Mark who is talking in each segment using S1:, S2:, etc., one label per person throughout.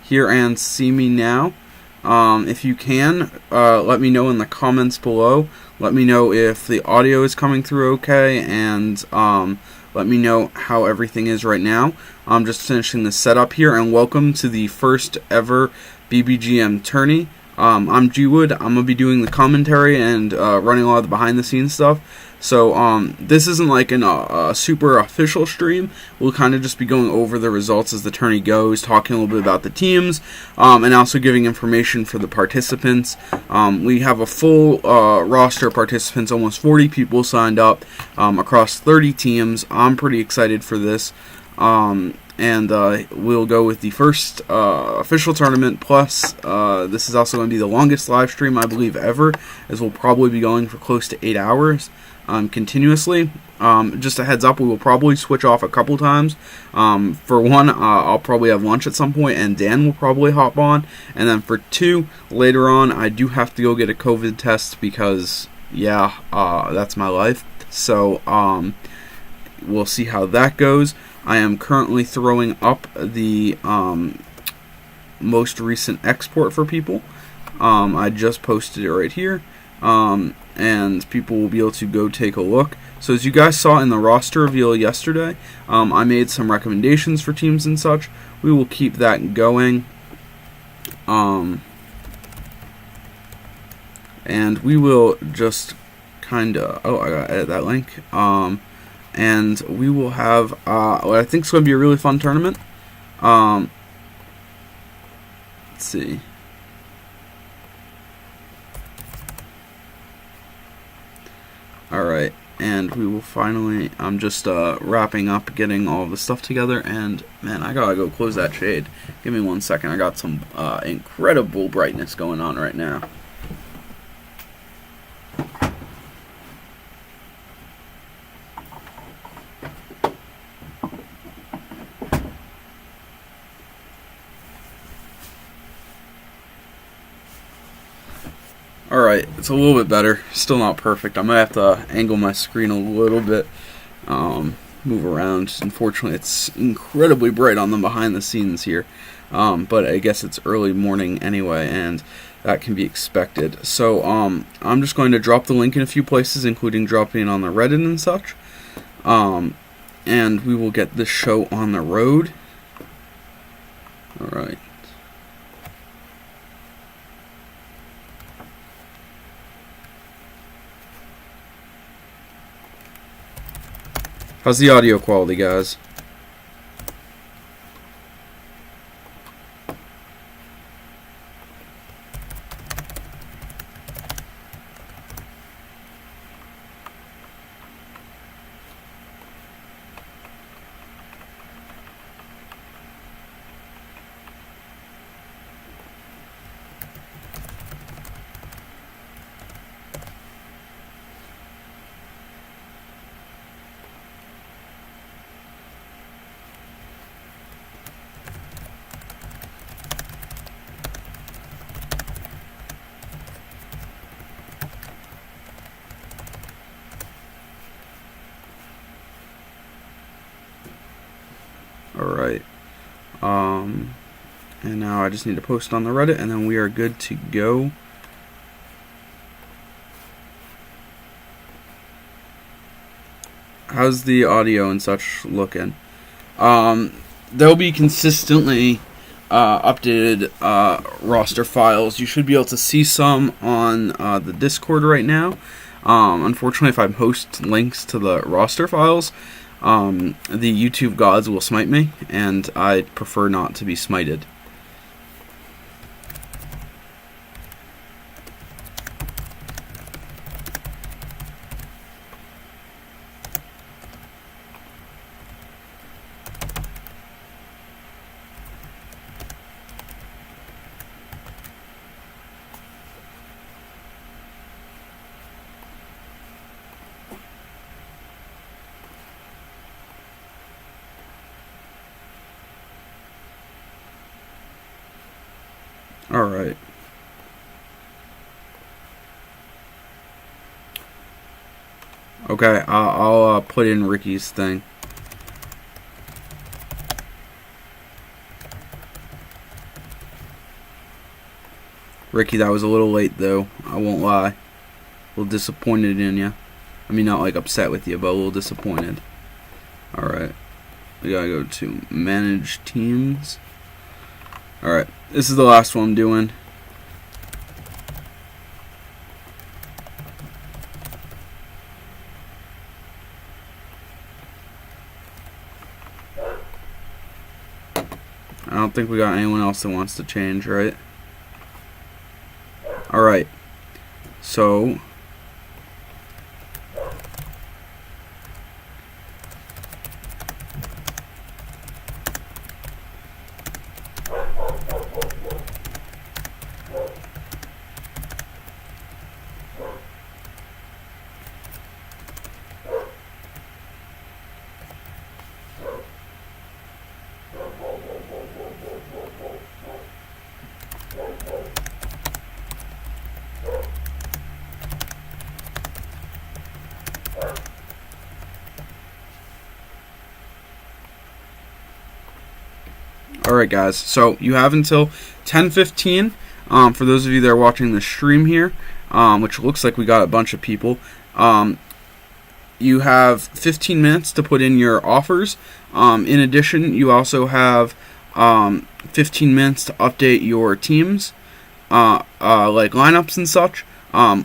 S1: hear and see me now. If you can, let me know in the comments below. Let me know if the audio is coming through okay, and let me know how everything is right now. I'm just finishing the setup here, and welcome to the first ever BBGM Tourney. I'm G-Wood. I'm going to be doing the commentary and running a lot of the behind-the-scenes stuff. So this isn't like a super official stream. We'll kind of just be going over the results as the tourney goes, talking a little bit about the teams, and also giving information for the participants. We have a full roster of participants, almost 40 people signed up across 30 teams. I'm pretty excited for this. And we'll go with the first official tournament, plus this is also going to be the longest live stream, I believe, ever, as we'll probably be going for close to 8 hours continuously. Just a heads up, we will probably switch off a couple times. For one, I'll probably have lunch at some point, and Dan will probably hop on. And then for two, later on, I do have to go get a COVID test because, yeah, that's my life. So we'll see how that goes. I am currently throwing up the most recent export for people. I just posted it right here, and people will be able to go take a look. So as you guys saw in the roster reveal yesterday, I made some recommendations for teams and such. We will keep that going. And we will just kind of... Oh, I gotta edit that link. And we will have what I think is going to be a really fun tournament. Let's see. Alright, and we will finally... I'm just wrapping up, getting all the stuff together, and man, I gotta go close that shade. Give me 1 second. I got some incredible brightness going on right now. Alright, it's a little bit better. Still not perfect. I might have to angle my screen a little bit. Move around. Unfortunately, it's incredibly bright on the behind the scenes here. But I guess it's early morning anyway, and that can be expected. So I'm just going to drop the link in a few places, including dropping it on the Reddit and such. And we will get this show on the road. Alright. How's the audio quality, guys? Alright, and now I just need to post on the Reddit, and then we are good to go. How's the audio and such looking? There'll be consistently updated roster files. You should be able to see some on the Discord right now. Unfortunately, if I post links to the roster files, the YouTube gods will smite me, and I prefer not to be smited. Alright. Okay, I'll put in Ricky's thing. Ricky, that was a little late, though. I won't lie. A little disappointed in you. I mean, not like upset with you, but a little disappointed. Alright. We gotta go to manage teams. Alright. This is the last one I'm doing. I don't think we got anyone else that wants to change, right? Alright. So alright guys, so you have until 10:15 for those of you that are watching the stream here, which looks like we got a bunch of people. You have 15 minutes to put in your offers. In addition, you also have 15 minutes to update your teams, like lineups and such.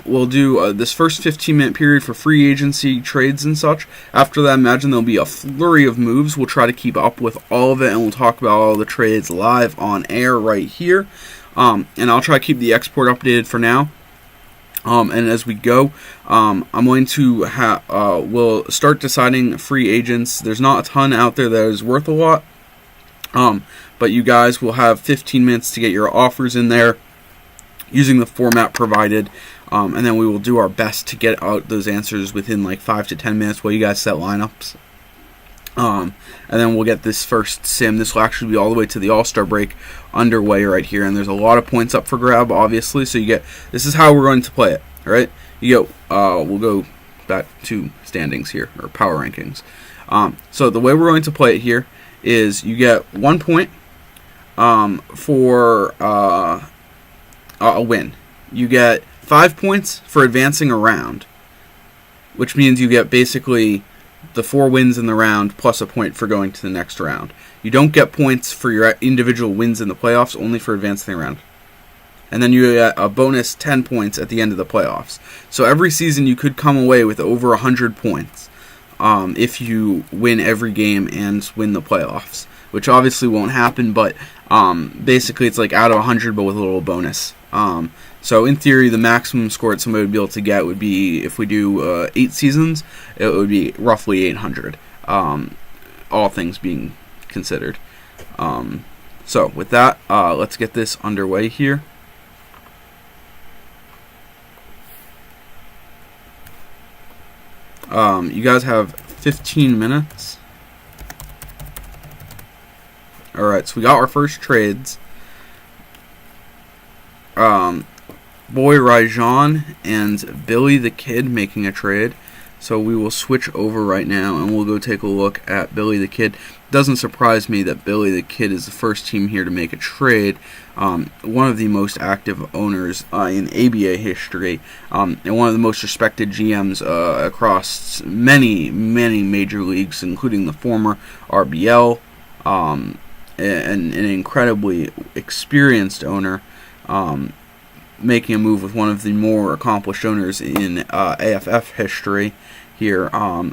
S1: We'll do this first 15-minute period for free agency trades and such. After that, imagine there'll be a flurry of moves. We'll try to keep up with all of it, and we'll talk about all the trades live on air right here. And I'll try to keep the export updated for now. And as we go, I'm going to we'll start deciding free agents. There's not a ton out there that is worth a lot. But you guys will have 15 minutes to get your offers in there using the format provided. And then we will do our best to get out those answers within like 5 to 10 minutes while you guys set lineups. And then we'll get this first sim. This will actually be all the way to the All-Star break underway right here. And there's a lot of points up for grab, obviously. So you get, this is how we're going to play it, all right? You go, we'll go back to standings here, or power rankings. So the way we're going to play it here is you get 1 point for a win. You get 5 points for advancing a round, which means you get basically the 4 wins in the round plus a point for going to the next round. You don't get points for your individual wins in the playoffs, only for advancing the round. And then you get a bonus 10 points at the end of the playoffs. So every season you could come away with over 100 points if you win every game and win the playoffs, which obviously won't happen, but basically it's like out of 100 but with a little bonus. So in theory, the maximum score that somebody would be able to get would be, if we do 8 seasons, it would be roughly 800, all things being considered. So with that, let's get this underway here. You guys have 15 minutes. Alright, so we got our first trades. Boy Rajan and Billy the Kid making a trade. So we will switch over right now and we'll go take a look at Billy the Kid. It doesn't surprise me that Billy the Kid is the first team here to make a trade. One of the most active owners in ABA history, and one of the most respected GMs across many major leagues, including the former RBL, and an incredibly experienced owner. Making a move with one of the more accomplished owners in AFF history here.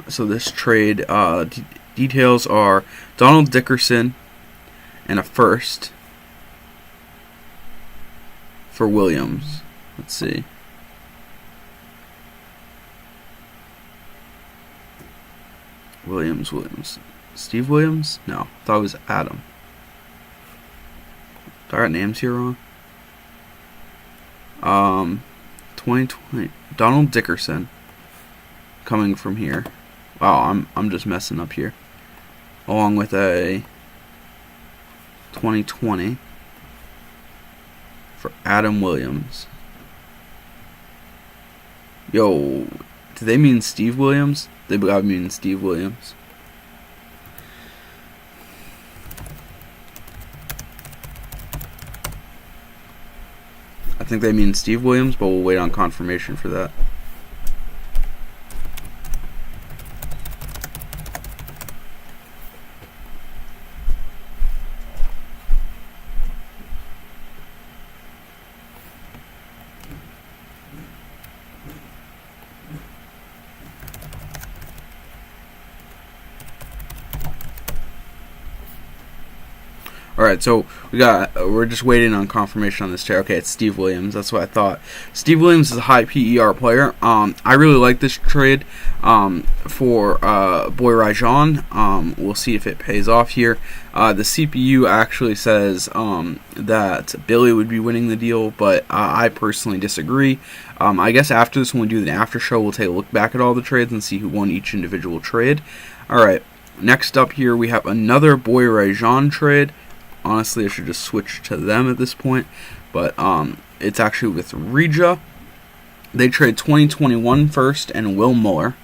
S1: So this trade details are Donald Dickerson and a first for Williams. Let's see. Williams. Steve Williams? No, I thought it was Adam. Did I write names here wrong? 2020 Donald Dickerson coming from here. Wow, I'm just messing up here. Along with a 2020 for Adam Williams. Yo, do they mean Steve Williams? They gotta mean Steve Williams. I think they mean Steve Williams, but we'll wait on confirmation for that. Alright, so we're just waiting on confirmation on this trade. Okay, it's Steve Williams. That's what I thought. Steve Williams is a high PER player. I really like this trade for Boy Rajon. We'll see if it pays off here. The CPU actually says that Billy would be winning the deal, but I personally disagree. I guess after this, when we do the after show, we'll take a look back at all the trades and see who won each individual trade. Alright, next up here, we have another Boy Rajon trade. Honestly, I should just switch to them at this point, but it's actually with Regia. They trade 2021 first and Will Muller.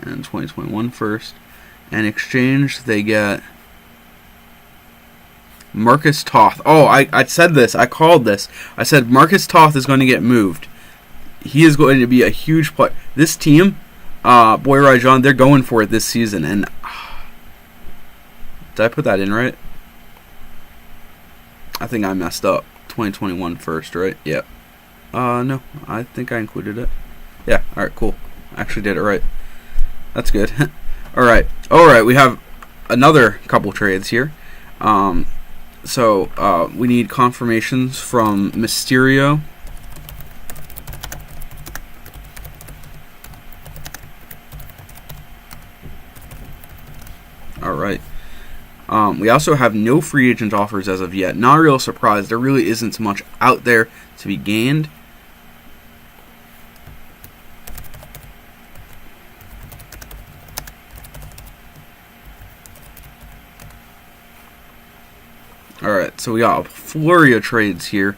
S1: And 2021 first. In exchange, they get Marcus Toth. Oh, I said this. I called this. I said Marcus Toth is going to get moved. He is going to be a huge player. This team, Boy Rajon, they're going for it this season, and did I put that in right? I think I messed up. 2021 first, right? Yep. No, I think I included it. Yeah, alright, cool. I actually did it right. That's good. Alright, we have another couple trades here. So we need confirmations from Mysterio. Alright. We also have no free agent offers as of yet. Not a real surprise. There really isn't much out there to be gained. Alright, so we got a flurry of trades here.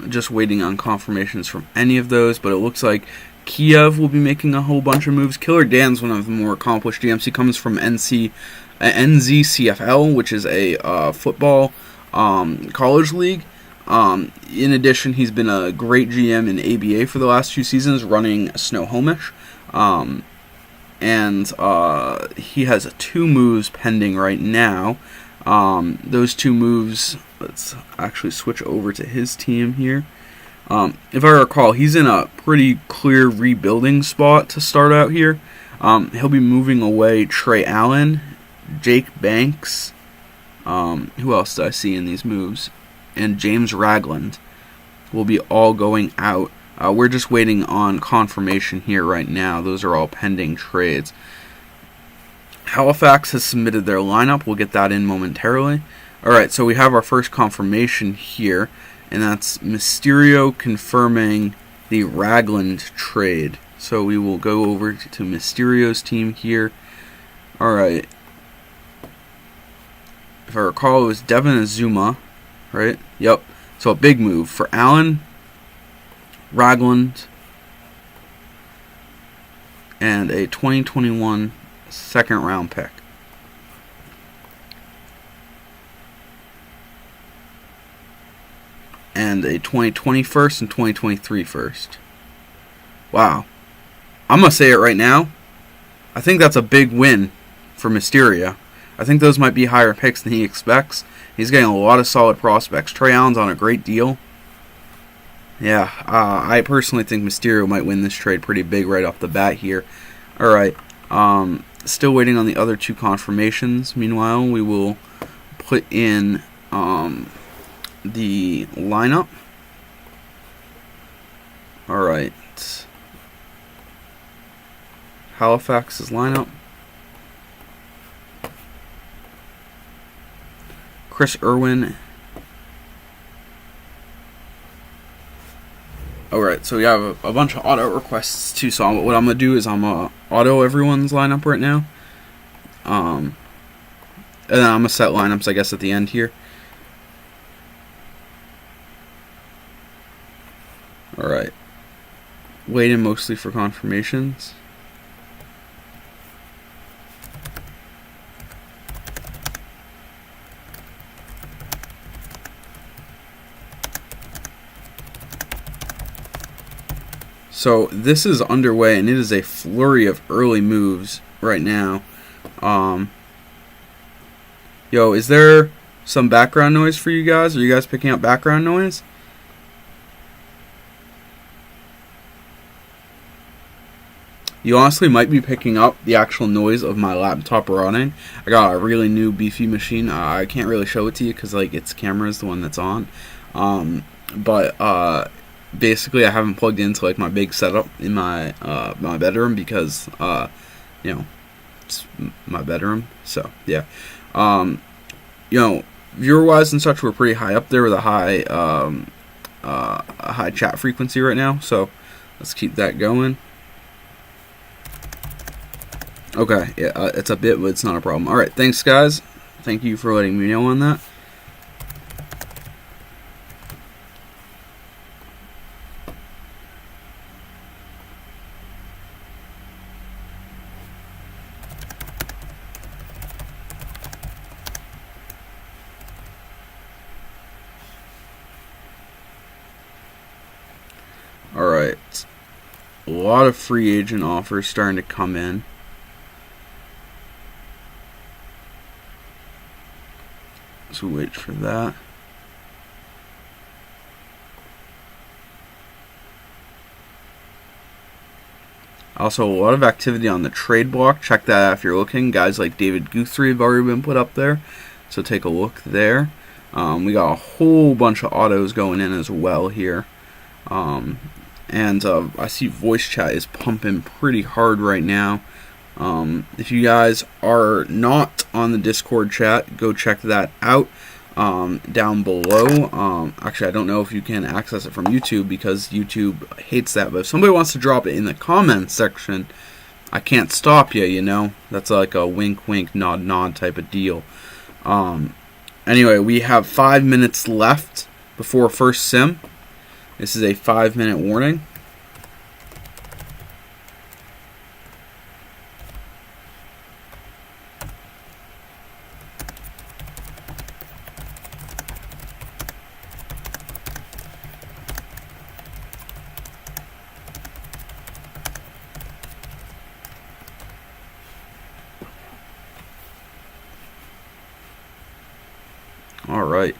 S1: Just waiting on confirmations from any of those, but it looks like Kiev will be making a whole bunch of moves. Killer Dan's one of the more accomplished GMs. He comes from NZCFL, which is a football college league. In addition, he's been a great GM in ABA for the last 2 seasons, running Snohomish. And he has 2 moves pending right now. Those 2 moves, let's actually switch over to his team here. If I recall, he's in a pretty clear rebuilding spot to start out here. He'll be moving away Trey Allen, Jake Banks, who else do I see in these moves? And James Ragland will be all going out. We're just waiting on confirmation here right now. Those are all pending trades. Halifax has submitted their lineup. We'll get that in momentarily. Alright, so we have our first confirmation here, and that's Mysterio confirming the Ragland trade. So we will go over to Mysterio's team here. Alright. If I recall, it was Devin Azuma, right? Yep. So a big move for Allen, Ragland, and a 2021 second round pick. And a 2020 first and 2023 first. Wow. I'm going to say it right now. I think that's a big win for Mysterio. I think those might be higher picks than he expects. He's getting a lot of solid prospects. Trey Allen's on a great deal. Yeah, I personally think Mysterio might win this trade pretty big right off the bat here. Alright, still waiting on the other 2 confirmations. Meanwhile, we will put in the lineup. Alright. Halifax's lineup. Chris Irwin. Alright, so we have a bunch of auto requests too, so what I'm going to do is I'm going to auto everyone's lineup right now. And then I'm going to set lineups, I guess, at the end here. Alright. Waiting mostly for confirmations. So this is underway, and it is a flurry of early moves right now. Yo, is there some background noise for you guys? Are you guys picking up background noise? You honestly might be picking up the actual noise of my laptop running. I got a really new beefy machine. I can't really show it to you because like its camera is the one that's on. But basically I haven't plugged into like my big setup in my my bedroom because you know, it's my bedroom. So yeah, you know, viewer wise and such, we're pretty high up there with a high chat frequency right now. So let's keep that going. Okay, yeah, it's a bit, but it's not a problem. All right, thanks, guys. Thank you for letting me know on that. All right, a lot of free agent offers starting to come in. So wait for that. Also, a lot of activity on the trade block. Check that out if you're looking. Guys like David Guthrie have already been put up there, so take a look there. We got a whole bunch of autos going in as well here. And I see voice chat is pumping pretty hard right now. If you guys are not on the Discord chat, go check that out down below. Actually, I don't know if you can access it from YouTube because YouTube hates that. But if somebody wants to drop it in the comments section, I can't stop you, you know. That's like a wink, wink, nod, nod type of deal. Anyway, we have 5 minutes left before first sim. This is a 5-minute warning. All right.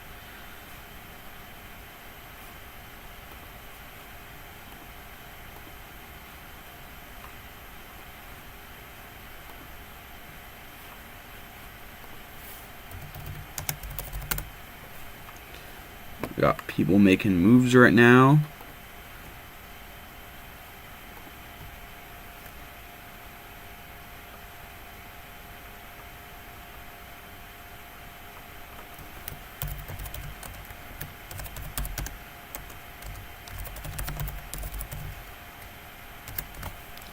S1: We got people making moves right now.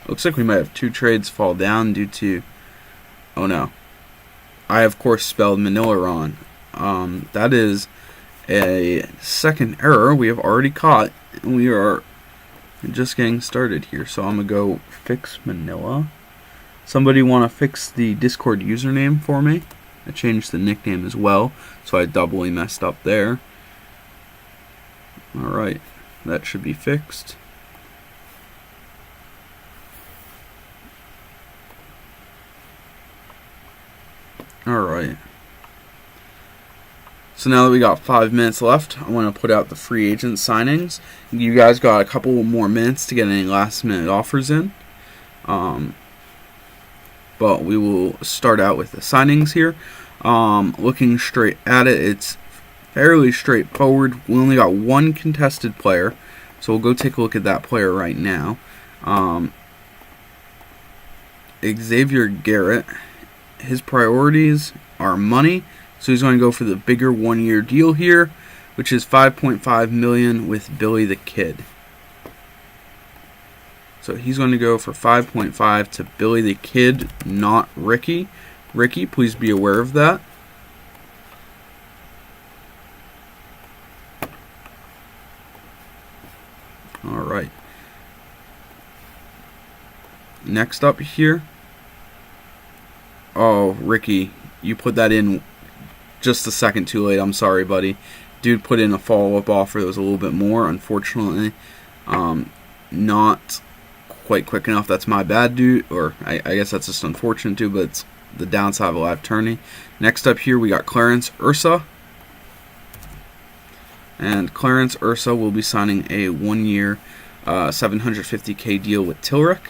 S1: Looks like we might have 2 trades fall down due to... Oh no. I, of course, spelled Manila wrong. That is a second error we have already caught. We are just getting started here. So I'm going to go fix Manila. Somebody want to fix the Discord username for me? I changed the nickname as well, so I doubly messed up there. Alright. That should be fixed. Alright. So now that we got 5 minutes left, I want to put out the free agent signings. You guys got a couple more minutes to get any last minute offers in. But we will start out with the signings here. Looking straight at it, it's fairly straightforward. We only got 1 contested player, so we'll go take a look at that player right now. Xavier Garrett. His priorities are money, so he's going to go for the bigger 1-year deal here, which is $5.5 million with Billy the Kid. So he's going to go for 5.5 to Billy the Kid, not Ricky. Ricky, please be aware of that. All right. Next up here. Oh, Ricky, you put that in just a second too late. I'm sorry, buddy. Dude put in a follow-up offer that was a little bit more. Unfortunately, not quite quick enough. That's my bad, dude. Or I guess that's just unfortunate, too, but it's the downside of a live tourney. Next up here, we got Clarence Ursa. And Clarence Ursa will be signing a 1-year $750K deal with Tilric.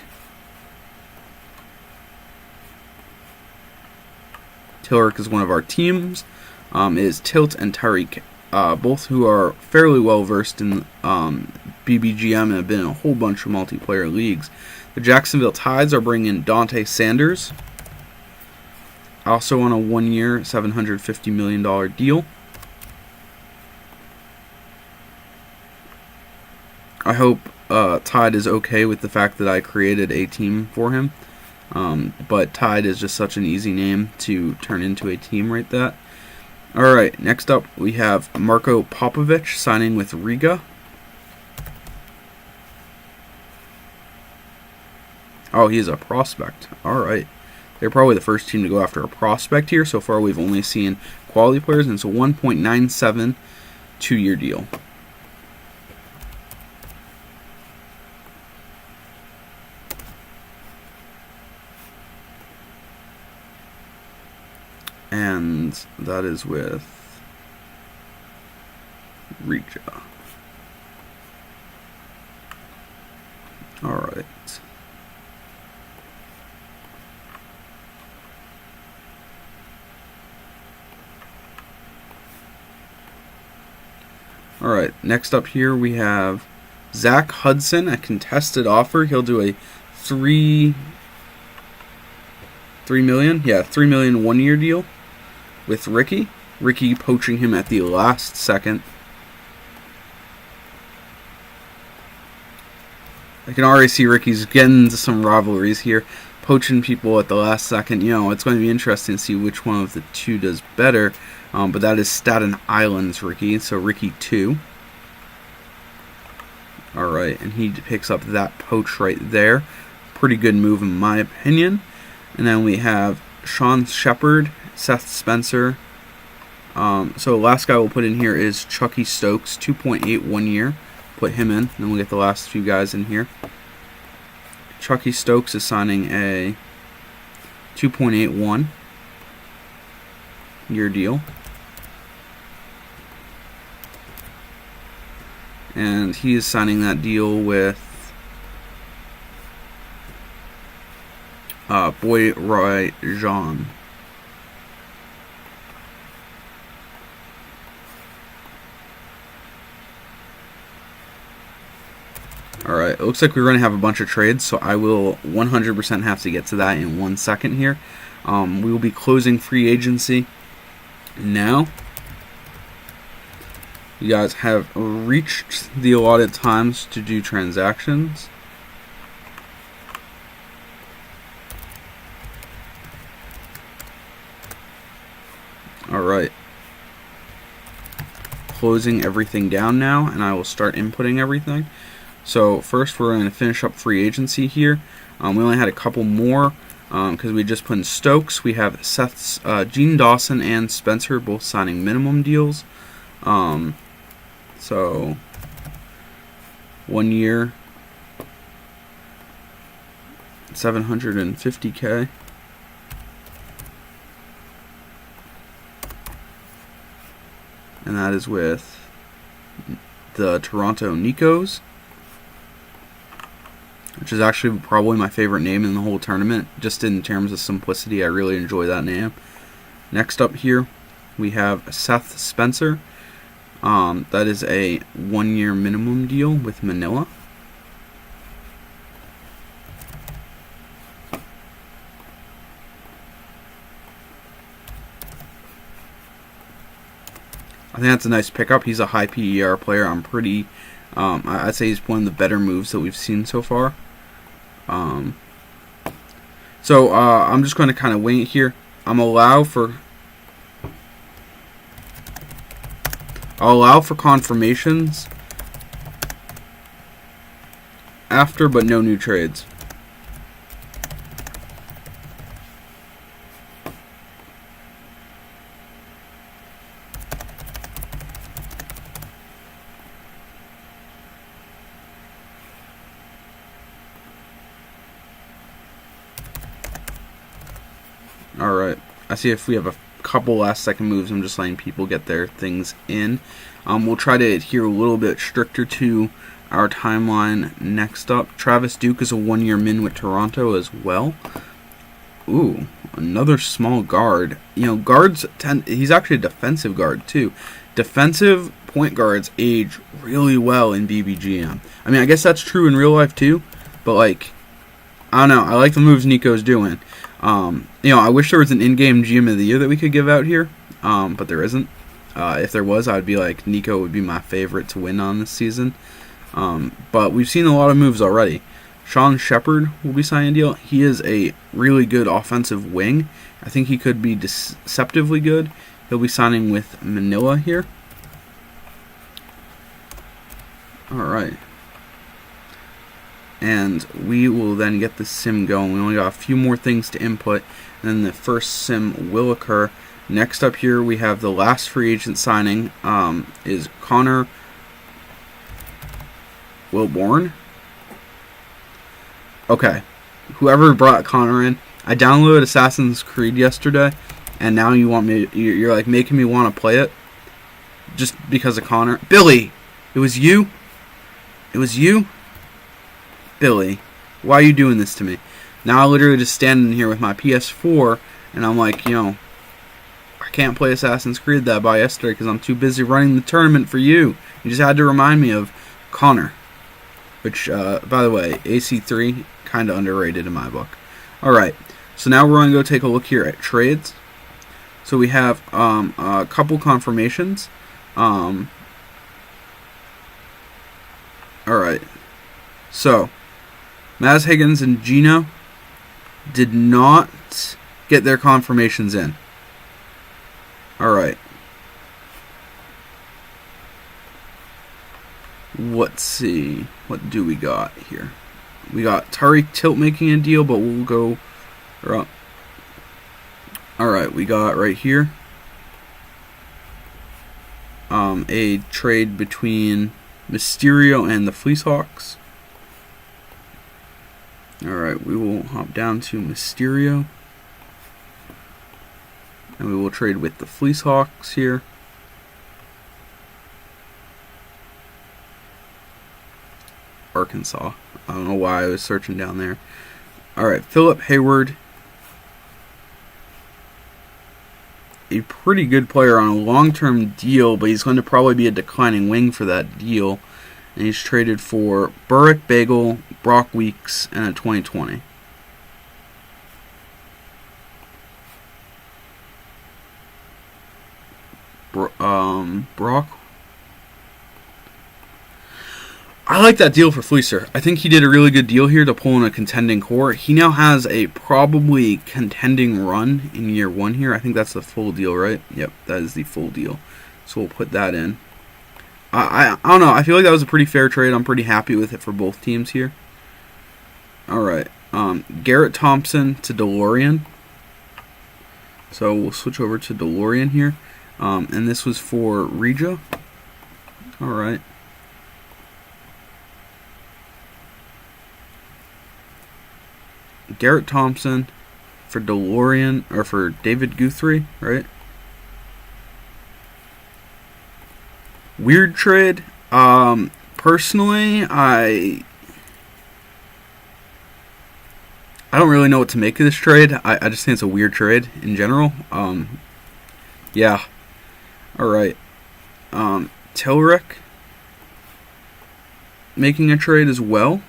S1: Tilric is one of our teams. Is Tilt and Tyreek, both who are fairly well versed in BBGM and have been in a whole bunch of multiplayer leagues. The Jacksonville Tides are bringing Dante Sanders, also on a 1-year $750 million deal. I hope Tide is okay with the fact that I created a team for him. But Tide is just such an easy name to turn into a team right there. Alright, next up we have Marko Popovic signing with Riga. Oh, he's a prospect. Alright. They're probably the first team to go after a prospect here. So far we've only seen quality players, and it's a 1.97 2-year deal. And that is with Riga. Alright. Alright, next up here we have Zach Hudson, a contested offer. He'll do a $3 million? Yeah, $3 million 1-year deal with Ricky. Ricky poaching him at the last second. I can already see Ricky's getting into some rivalries here, poaching people at the last second. You know, it's going to be interesting to see which one of the two does better. But that is Staten Island's Ricky, so Ricky 2. Alright, and he picks up that poach right there. Pretty good move in my opinion. And then we have Sean Shepard, Seth Spencer. So last guy we'll put in here is Chucky Stokes, 2.8 1 year. Put him in, then we'll get the last few guys in here. Chucky Stokes is signing a 2.81 year deal. And he is signing that deal with Boy Roy Jean. Alright, it looks like we're going to have a bunch of trades, so I will 100% have to get to that in 1 second here. We will be closing free agency now. You guys have reached the allotted times to do transactions. Alright. Closing everything down now, and I will start inputting everything. So first we're going to finish up free agency here. We only had a couple more because we just put in Stokes. We have Seth's, Gene Dawson and Spencer both signing minimum deals. So 1 year, $750K. And that is with the Toronto Nikos, which is actually probably my favorite name in the whole tournament, just in terms of simplicity. I really enjoy that name. Next up here, we have Seth Spencer. That is a 1 year minimum deal with Manila. I think that's a nice pickup. He's a high PER player. I'm pretty, I'd say he's one of the better moves that we've seen so far. So I'm just going to kind of wing it here. I'll allow for confirmations after, but no new trades. Alright. I see if we have a couple last second moves. I'm just letting people get their things in. We'll try to adhere a little bit stricter to our timeline. Next up, Travis Duke is a 1-year min with Toronto as well. Ooh, another small guard. You know, guards he's actually a defensive guard too. Defensive point guards age really well in BBGM. I mean, I guess that's true in real life too, but like, I don't know. I like the moves Nico's doing. You know, I wish there was an in-game GM of the year that we could give out here, but there isn't. If there was, I'd be like, Nico would be my favorite to win on this season. But we've seen a lot of moves already. Sean Shepard will be signing a deal. He is a really good offensive wing. I think he could be deceptively good. He'll be signing with Manila here. Alright. And we will then get the sim going. We only got a few more things to input, and then the first sim will occur. Next up here, we have the last free agent signing, is Connor Wilborn. Okay, whoever brought Connor in, I downloaded Assassin's Creed yesterday, and now you're like making me want to play it, just because of Connor. Billy, it was you? It was you? Billy, why are you doing this to me? Now I'm literally just standing here with my PS4, and I'm like, you know, I can't play Assassin's Creed that I bought yesterday because I'm too busy running the tournament for you. You just had to remind me of Connor. Which, by the way, AC3, kind of underrated in my book. Alright, so now we're going to go take a look here at trades. So we have a couple confirmations. Alright, so Maz Higgins and Gino did not get their confirmations in. Alright. Let's see. What do we got here? We got Tariq Tilt making a deal, but we'll go... Alright, we got right here a trade between Mysterio and the Fleecehawks. Alright, we will hop down to Mysterio. And we will trade with the Fleecehawks here. Arkansas. I don't know why I was searching down there. Alright, Philip Hayward. A pretty good player on a long-term deal, but he's going to probably be a declining wing for that deal. And he's traded for Burrick Bagel, Brock Weeks, and a 2020. Brock. I like that deal for Fleecer. I think he did a really good deal here to pull in a contending core. He now has a probably contending run in year 1 here. I think that's the full deal, right? Yep, that is the full deal. So we'll put that in. I don't know. I feel like that was a pretty fair trade. I'm pretty happy with it for both teams here. Alright. Garrett Thompson to DeLorean. So we'll switch over to DeLorean here. And this was for Regia. Alright. Garrett Thompson for DeLorean, or for David Guthrie, right? Weird trade. Personally, I don't really know what to make of this trade. I just think it's a weird trade in general. Yeah. Alright. Tilrick making a trade as well.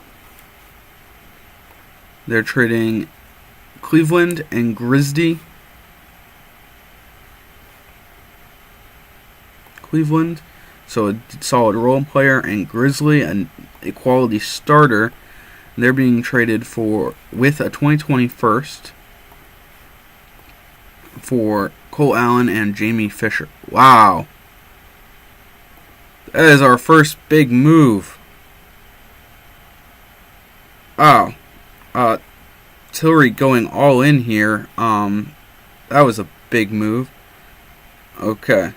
S1: They're trading Cleveland and Grizzly. Cleveland, so a solid role player, and Grizzly, an equality starter. They're being traded for with a 2020 first for Cole Allen and Jamie Fisher. Wow. That is our first big move. Oh. Tillery going all in here. That was a big move. Okay.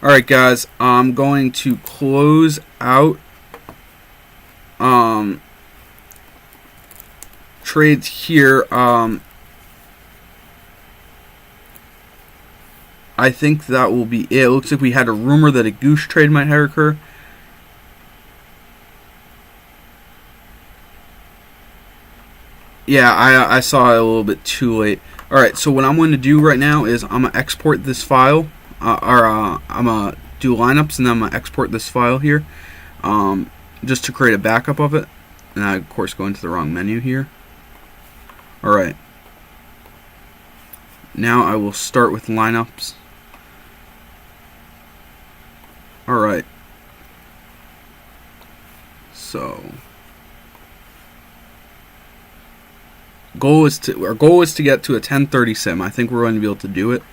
S1: Alright, guys. I'm going to close out trades here. I think that will be it. It looks like we had a rumor that a Goose trade might occur. Yeah, I saw it a little bit too late. Alright, so what I'm going to do right now is I'm going to export this file. I'm going to do lineups, and then I'm going to export this file here. Just to create a backup of it. And I, of course, go into the wrong menu here. Alright. Now I will start with lineups. Alright. So our goal is to get to a 1030 sim. I think we're going to be able to do it.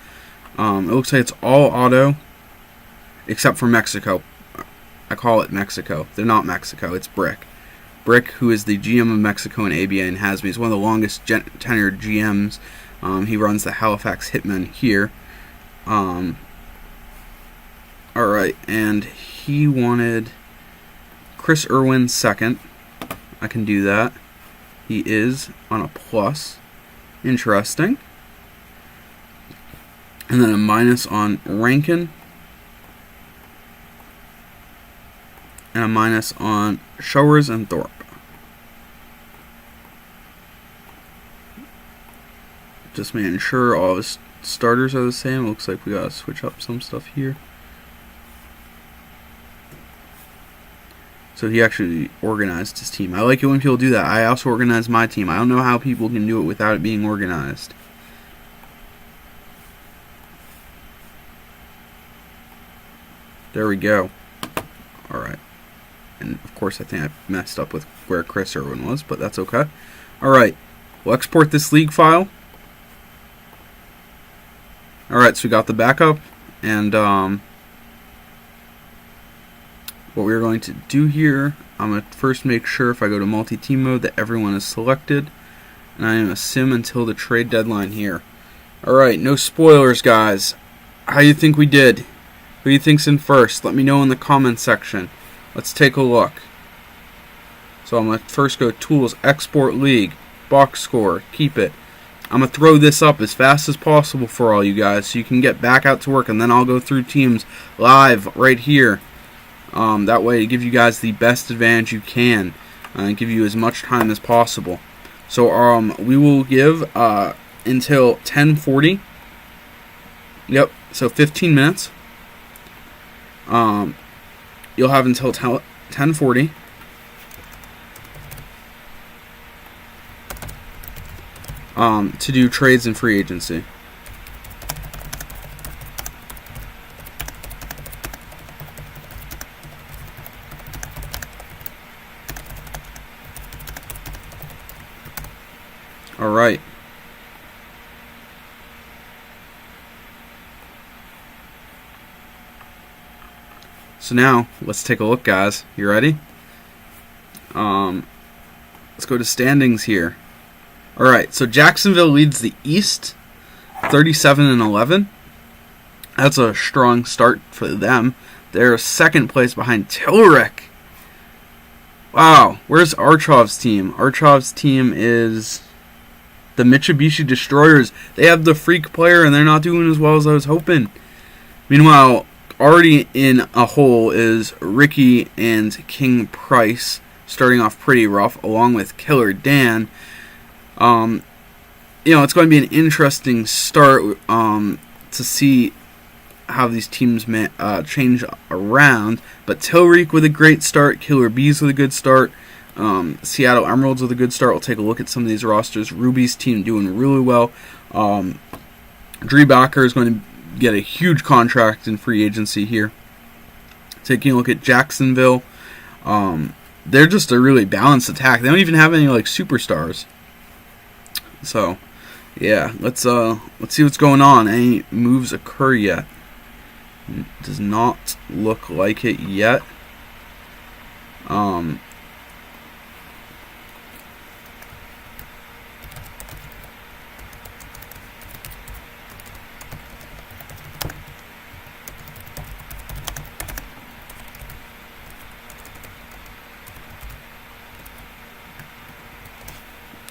S1: It looks like it's all auto except for Mexico. I call it Mexico. They're not Mexico. It's Brick. Brick, who is the GM of Mexico and ABA and has been. He's one of the longest tenured GMs. He runs the Halifax Hitmen here. Alright, and he wanted Chris Irwin second. I can do that. He is on a plus. Interesting. And then a minus on Rankin. And a minus on Showers and Thorpe. Just making sure all of his starters are the same. Looks like we gotta switch up some stuff here. So he actually organized his team. I like it when people do that. I also organize my team. I don't know how people can do it without it being organized. There we go. Alright. And of course I think I messed up with where Chris Irwin was, but that's okay. Alright. We'll export this league file. Alright, so we got the backup. And what we're going to do here, I'm going to first make sure if I go to multi-team mode that everyone is selected. And I am a sim until the trade deadline here. Alright, no spoilers, guys. How do you think we did? Who do you think's in first? Let me know in the comments section. Let's take a look. So I'm going to first go Tools, Export League, Box Score, keep it. I'm going to throw this up as fast as possible for all you guys so you can get back out to work, and then I'll go through teams live right here. That way to give you guys the best advantage you can and give you as much time as possible. So we will give until 10:40. Yep, so 15 minutes. You'll have until 10:40. To do trades and free agency. Alright. So now, let's take a look, guys. You ready? Let's go to standings here. Alright, so Jacksonville leads the East, 37-11. That's a strong start for them. They're second place behind Tilrick. Wow, where's Archov's team? Archov's team is the Mitsubishi Destroyers. They have the freak player, and they're not doing as well as I was hoping. Meanwhile, already in a hole is Ricky and King Price, starting off pretty rough, along with Killer Dan. It's going to be an interesting start to see how these teams may change around. But Tilreek with a great start, Killer Bees with a good start, Seattle Emeralds with a good start. We'll take a look at some of these rosters. Ruby's team doing really well. Dree Bacher is going to get a huge contract in free agency here. Taking a look at Jacksonville, they're just a really balanced attack. They don't even have any superstars. So, yeah, let's see what's going on. Any moves occur yet? Does not look like it yet.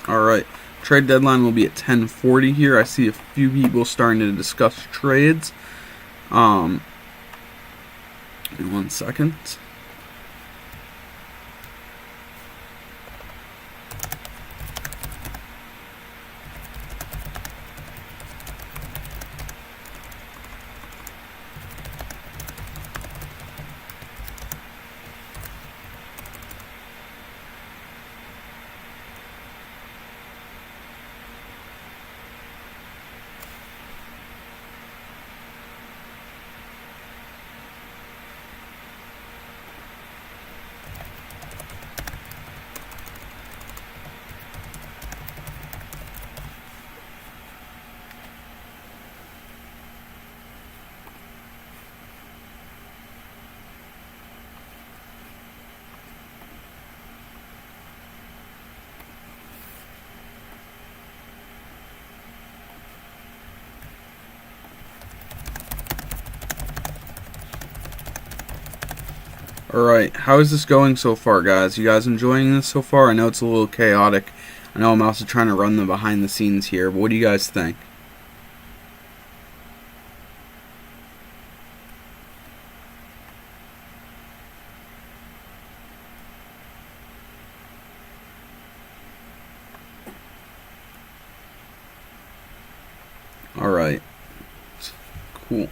S1: Alright, trade deadline will be at 10:40 here. I see a few people starting to discuss trades. In 1 second. Alright, how is this going so far, guys? You guys enjoying this so far? I know it's a little chaotic. I know I'm also trying to run the behind the scenes here, but what do you guys think? Alright. Cool.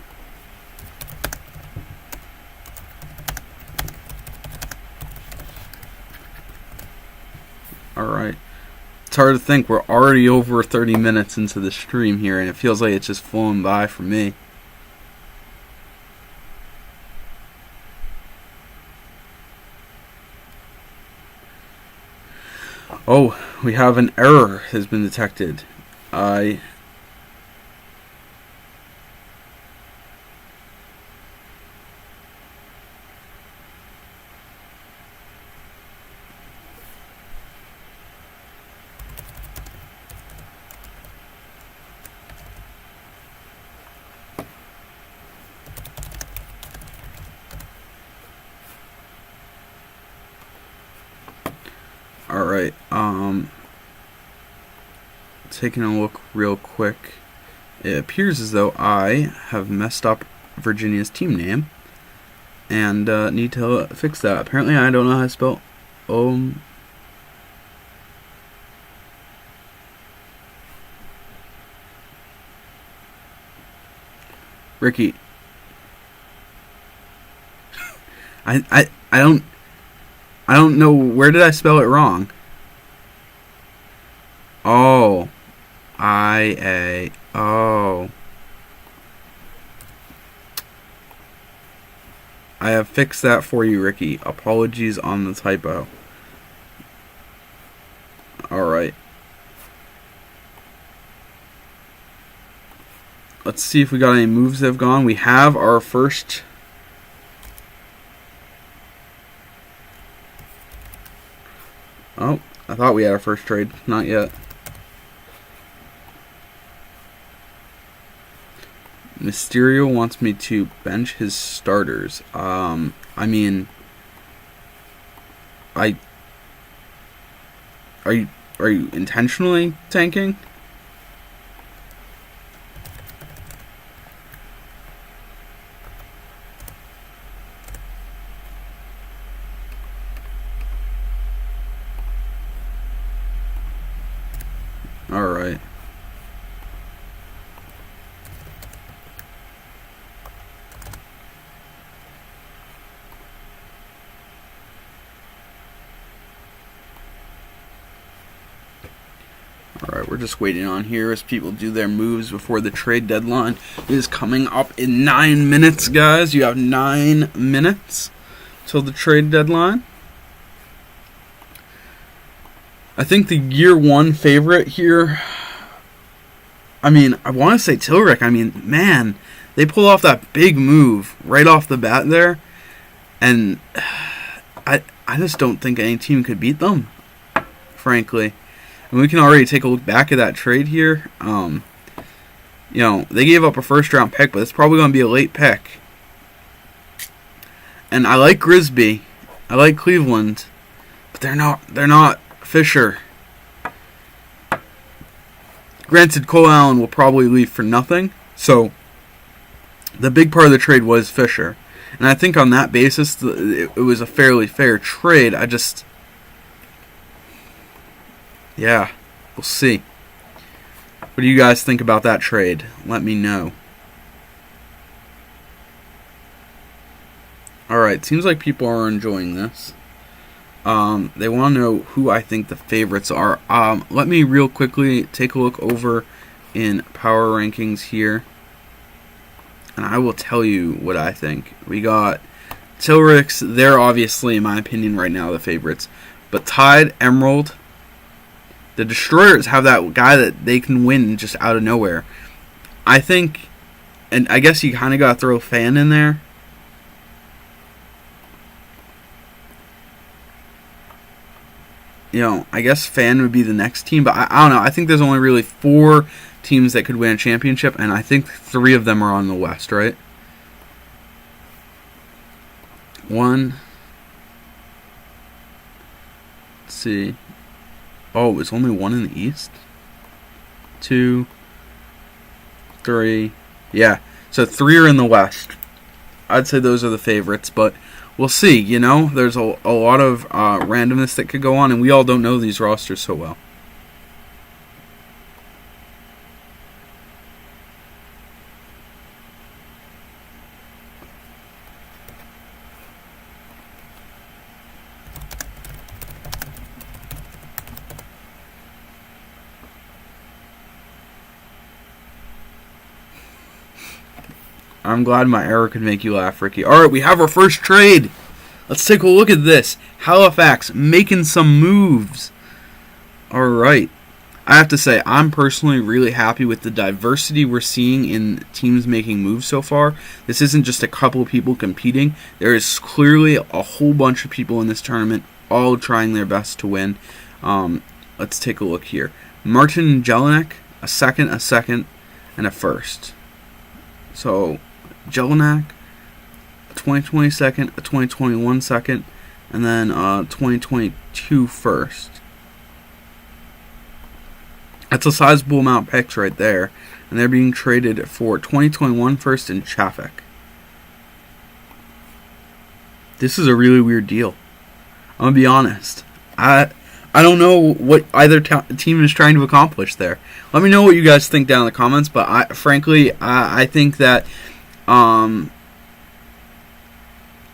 S1: Alright. It's hard to think. We're already over 30 minutes into the stream here, and it feels like it's just flown by for me. Oh, we have an error has been detected. Alright, taking a look real quick. It appears as though I have messed up Virginia's team name and need to fix that. Apparently I don't know how to spell Ricky. I don't know, where did I spell it wrong? Oh. Oh. I have fixed that for you, Ricky. Apologies on the typo. Alright. Let's see if we got any moves that have gone. We have our first... Oh, I thought we had our first trade. Not yet. Mysterio wants me to bench his starters. I mean... Are you intentionally tanking? Alright. Alright, we're just waiting on here as people do their moves before the trade deadline is coming up in 9 minutes, guys. You have 9 minutes till the trade deadline. I think the year one favorite here, I mean, I want to say Tilric. I mean, man, they pulled off that big move right off the bat there, and I just don't think any team could beat them, frankly. And we can already take a look back at that trade here. You know, they gave up a first-round pick, but it's probably going to be a late pick. And I like Grisby, I like Cleveland, but they're not Fisher. Granted, Cole Allen will probably leave for nothing, so the big part of the trade was Fisher. And I think on that basis, it was a fairly fair trade. Yeah, we'll see. What do you guys think about that trade? Let me know. Alright, seems like people are enjoying this. They want to know who I think the favorites are. Let me real quickly take a look over in power rankings here, and I will tell you what I think. We got Tilrix. They're obviously, in my opinion, right now the favorites. But Tide, Emerald, the Destroyers have that guy that they can win just out of nowhere. I think, and I guess you kind of got to throw Fan in there. I guess Fan would be the next team, but I don't know. I think there's only really 4 teams that could win a championship, and I think 3 of them are on the West, right? 1. Let's see. Oh, it's only 1 in the East? 2. 3. Yeah, so 3 are in the West. I'd say those are the favorites, but we'll see, There's a lot of randomness that could go on, and we all don't know these rosters so well. I'm glad my error could make you laugh, Ricky. Alright, we have our first trade. Let's take a look at this. Halifax making some moves. Alright. I have to say, I'm personally really happy with the diversity we're seeing in teams making moves so far. This isn't just a couple of people competing. There is clearly a whole bunch of people in this tournament all trying their best to win. Let's take a look here. Martin Jelinek, a second, and a first. So, Jelinek, a 2020 second, a 2021 second, and then a 2022 first. That's a sizable amount of picks right there. And they're being traded for 2021 first and Chafik. This is a really weird deal. I'm going to be honest. I don't know what either team is trying to accomplish there. Let me know what you guys think down in the comments, but frankly, I think that I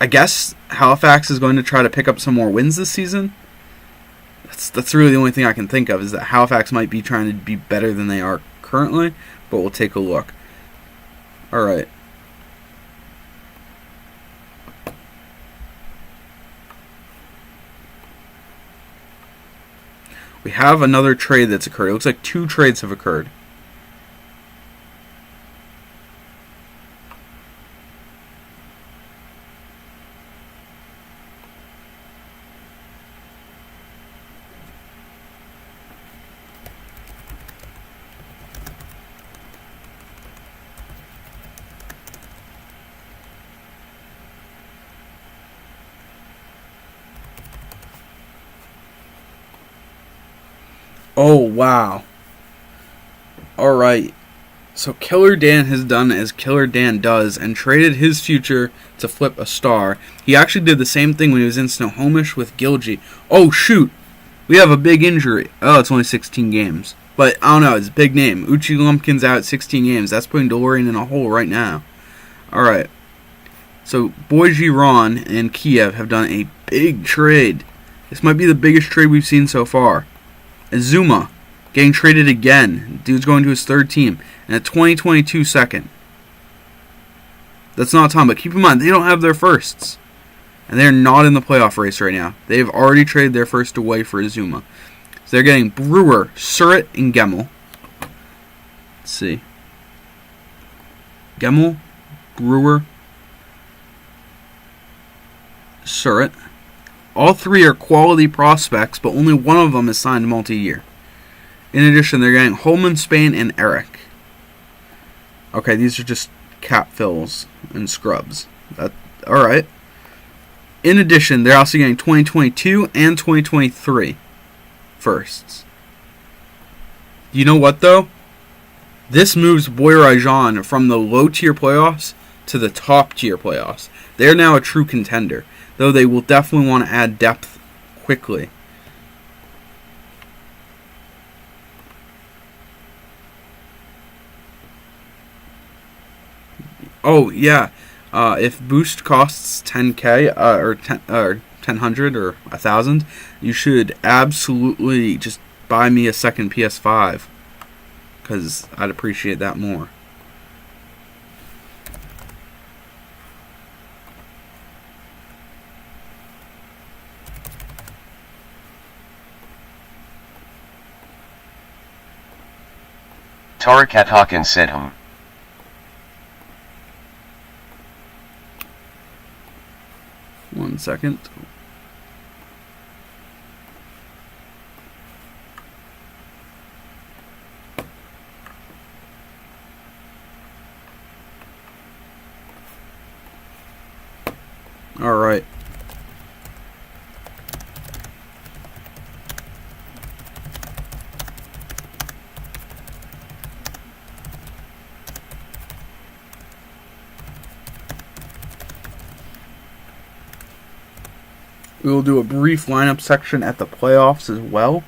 S1: guess Halifax is going to try to pick up some more wins this season. That's really the only thing I can think of, is that Halifax might be trying to be better than they are currently, but we'll take a look. Alright. We have another trade that's occurred. It looks like 2 trades have occurred. Oh, wow. Alright. So Killer Dan has done as Killer Dan does and traded his future to flip a star. He actually did the same thing when he was in Snohomish with Gilgy. Oh, shoot. We have a big injury. Oh, it's only 16 games. But, I don't know, it's a big name. Uchi Lumpkin's out 16 games. That's putting DeLorean in a hole right now. Alright. So, Boise Ron and Kiev have done a big trade. This might be the biggest trade we've seen so far. Azuma getting traded again. Dude's going to his 3rd team. And a 2022 second. That's not a ton, but keep in mind, they don't have their firsts. And they're not in the playoff race right now. They've already traded their first away for Azuma. So they're getting Brewer, Surratt, and Gemmel. Let's see. Gemmel, Brewer, Surratt. All 3 are quality prospects, but only one of them is signed multi-year. In addition, they're getting Holman, Spain, and Eric. Okay, these are just cap fills and scrubs. Alright. In addition, they're also getting 2022 and 2023 firsts. You know what, though? This moves Boy Rajan from the low-tier playoffs to the top tier playoffs. They're now a true contender, though they will definitely want to add depth quickly. Oh yeah, if boost costs 10k or 1000 or 1000, you should absolutely just buy me a second PS5, because I'd appreciate that more.
S2: Tarakat Hawkins said him.
S1: One second. All right. We will do a brief lineup section at the playoffs as well.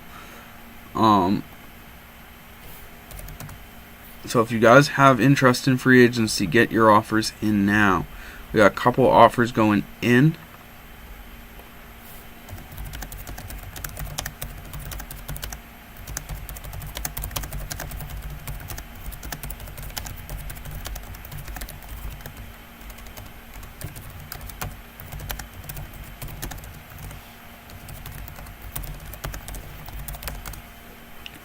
S1: So if you guys have interest in free agency, get your offers in now. We got a couple offers going in.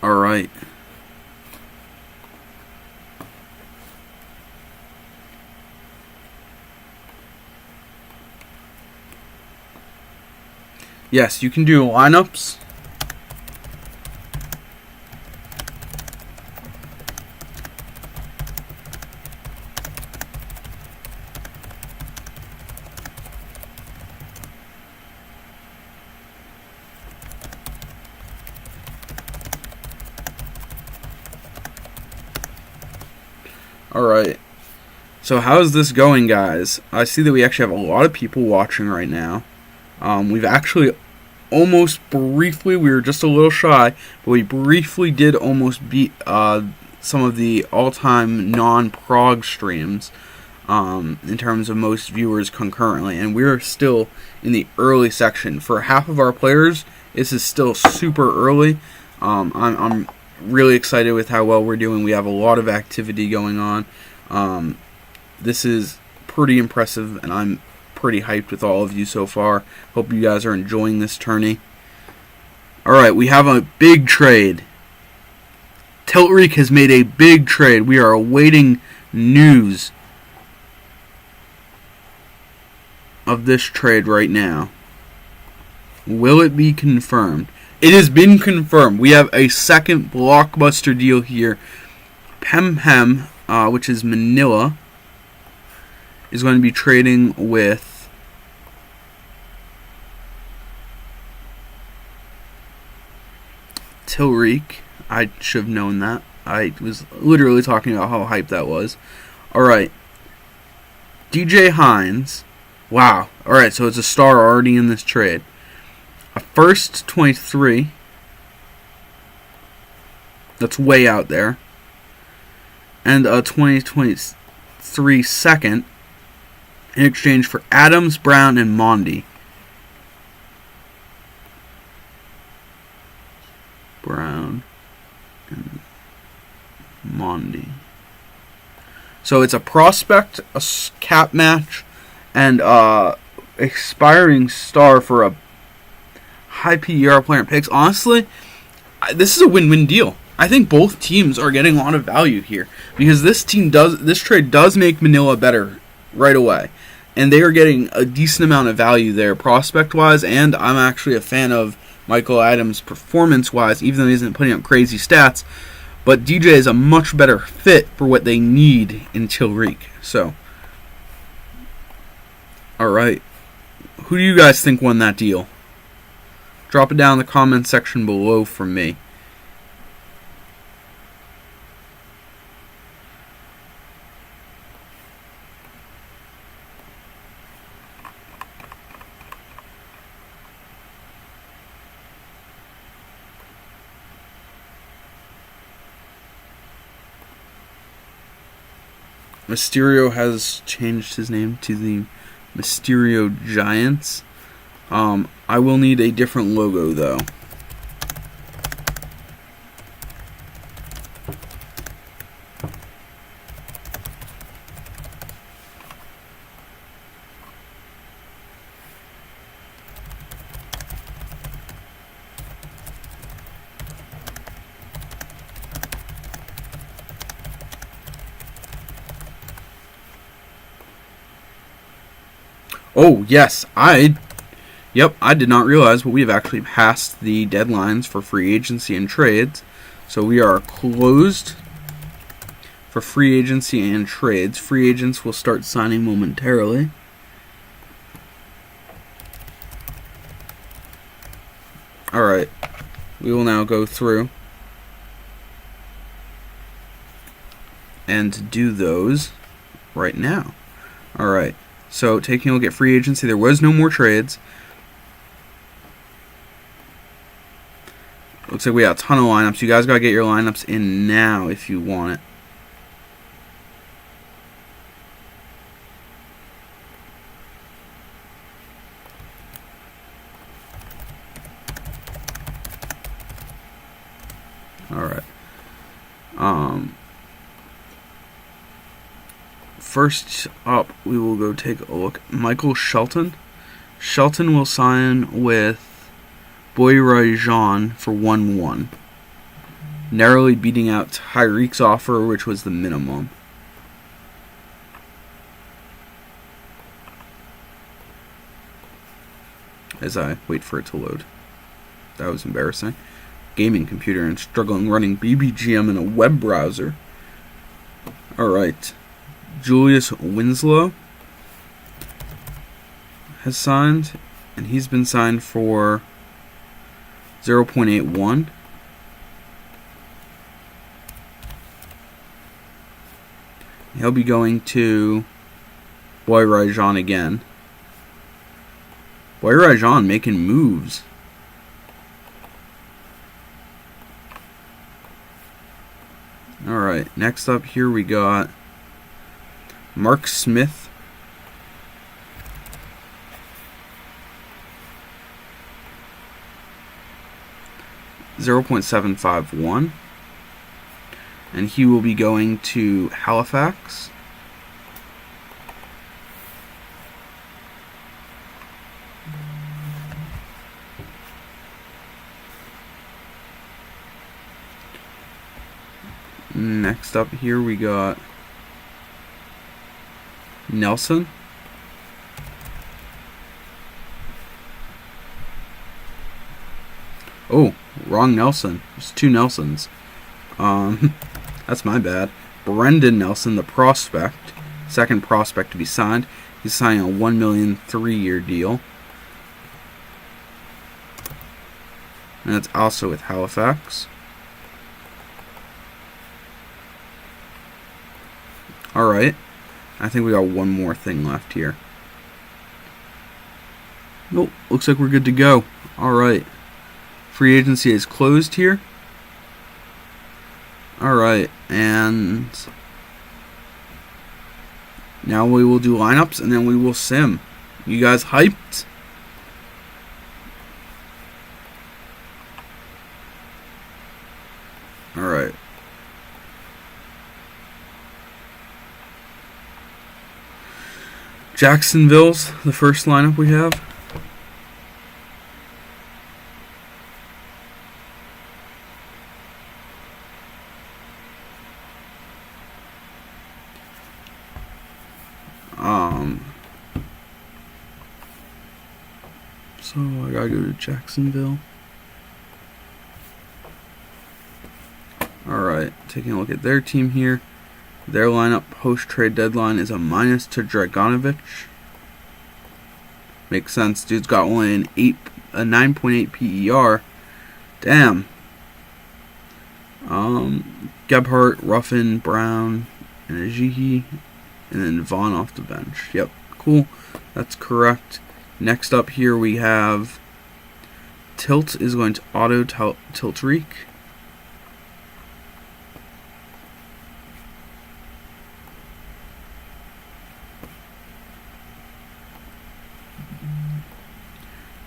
S1: All right. Yes, you can do lineups. Alright, so how's this going, guys? I see that we actually have a lot of people watching right now. We've actually almost briefly, we were just a little shy, but we briefly did almost beat some of the all-time non-prog streams in terms of most viewers concurrently, and we're still in the early section. For half of our players, this is still super early. I'm really excited with how well we're doing. We have a lot of activity going on. This is pretty impressive, and I'm pretty hyped with all of you so far. Hope you guys are enjoying this tourney. Alright, we have a big trade. Tiltreek has made a big trade. We are awaiting news of this trade right now. Will it be confirmed? It has been confirmed. We have a second blockbuster deal here. Pemhem, which is Manila, is going to be trading with Tiltreek. I should have known that. I was literally talking about how hyped that was. Alright. DJ Hines. Wow. Alright, so it's a star already in this trade. A first 23. That's way out there. And a 2023 second in exchange for Adams, Brown, and Mondi. Brown and Mondi. So it's a prospect, a cap match, and expiring star for a high PER player and picks. Honestly, this is a win-win deal. I think both teams are getting a lot of value here because this trade does make Manila better right away, and they are getting a decent amount of value there prospect-wise, and I'm actually a fan of Michael Adams performance-wise, even though he isn't putting up crazy stats. But DJ is a much better fit for what they need in Tiltreek. So, alright. Who do you guys think won that deal? Drop it down in the comment section below for me. Mysterio has changed his name to the Mysterio Giants. I will need a different logo, though. Oh, yes, I did not realize, but we have actually passed the deadlines for free agency and trades. So we are closed for free agency and trades. Free agents will start signing momentarily. Alright, we will now go through and do those right now. Alright. So, taking a look at free agency, there was no more trades. Looks like we got a ton of lineups. You guys got to get your lineups in now if you want it. Alright. First up, we will go take a look. Michael Shelton. Shelton will sign with Boy Jean for 1-1. Narrowly beating out Tyreek's offer, which was the minimum. As I wait for it to load. That was embarrassing. Gaming computer and struggling running BBGM in a web browser. Alright. Julius Winslow has signed, and he's been signed for 0.81. He'll be going to Boy Rajan again. Boy Rajan making moves. Alright, next up here we got Mark Smith. $0.751, and he will be going to Halifax. Next up here we got Nelson. Oh, wrong Nelson. There's two Nelsons. That's my bad. Brendan Nelson, the prospect. Second prospect to be signed. He's signing a $1 million 3-year deal. And that's also with Halifax. Alright. I think we got one more thing left here. Nope. Looks like we're good to go. Alright. Free agency is closed here. Alright. And now we will do lineups and then we will sim. You guys hyped? Alright. Jacksonville's the first lineup we have. So I gotta go to Jacksonville. Alright, taking a look at their team here. Their lineup post-trade deadline is a minus to Dragonovich. Makes sense. Dude's got only a 9.8 PER. Damn. Gebhardt, Ruffin, Brown, and Ajihi, and then Vaughn off the bench. Yep, cool. That's correct. Next up here we have Tilt is going to auto Tiltreek.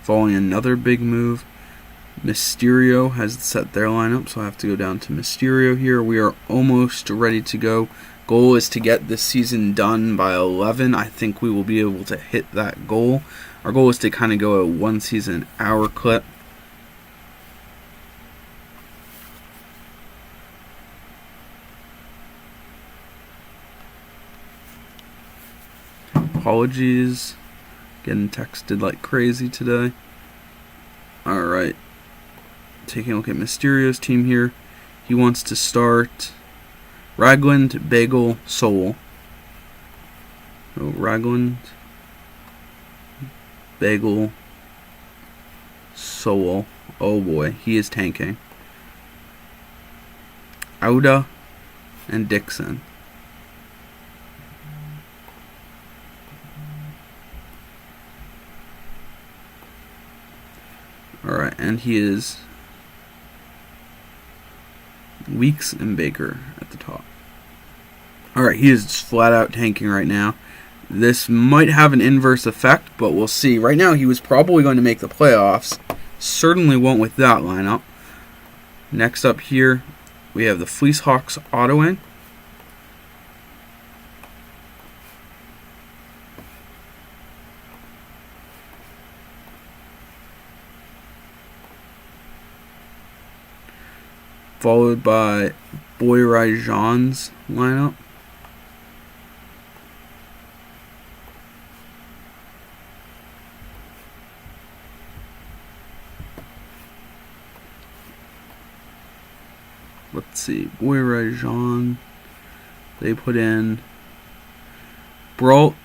S1: Following another big move, Mysterio has set their lineup, so I have to go down to Mysterio here. We are almost ready to go. Goal is to get this season done by 11. I think we will be able to hit that goal. Our goal is to kind of go at 1 season hour clip. Apologies. Getting texted like crazy today. Alright. Taking a look at Mysterio's team here. He wants to start Ragland, Bagel, Soul. So Ragland, Bagel, Soul. Oh boy, he is tanking. Auda and Dixon. Alright, and he is Weeks and Baker at the top. Alright, he is just flat out tanking right now. This might have an inverse effect, but we'll see. Right now, he was probably going to make the playoffs. Certainly won't with that lineup. Next up here, we have the Fleece Hawks autoing. Followed by Boy Rajan's lineup. Let's see, Boy Rajan. They put in Brault,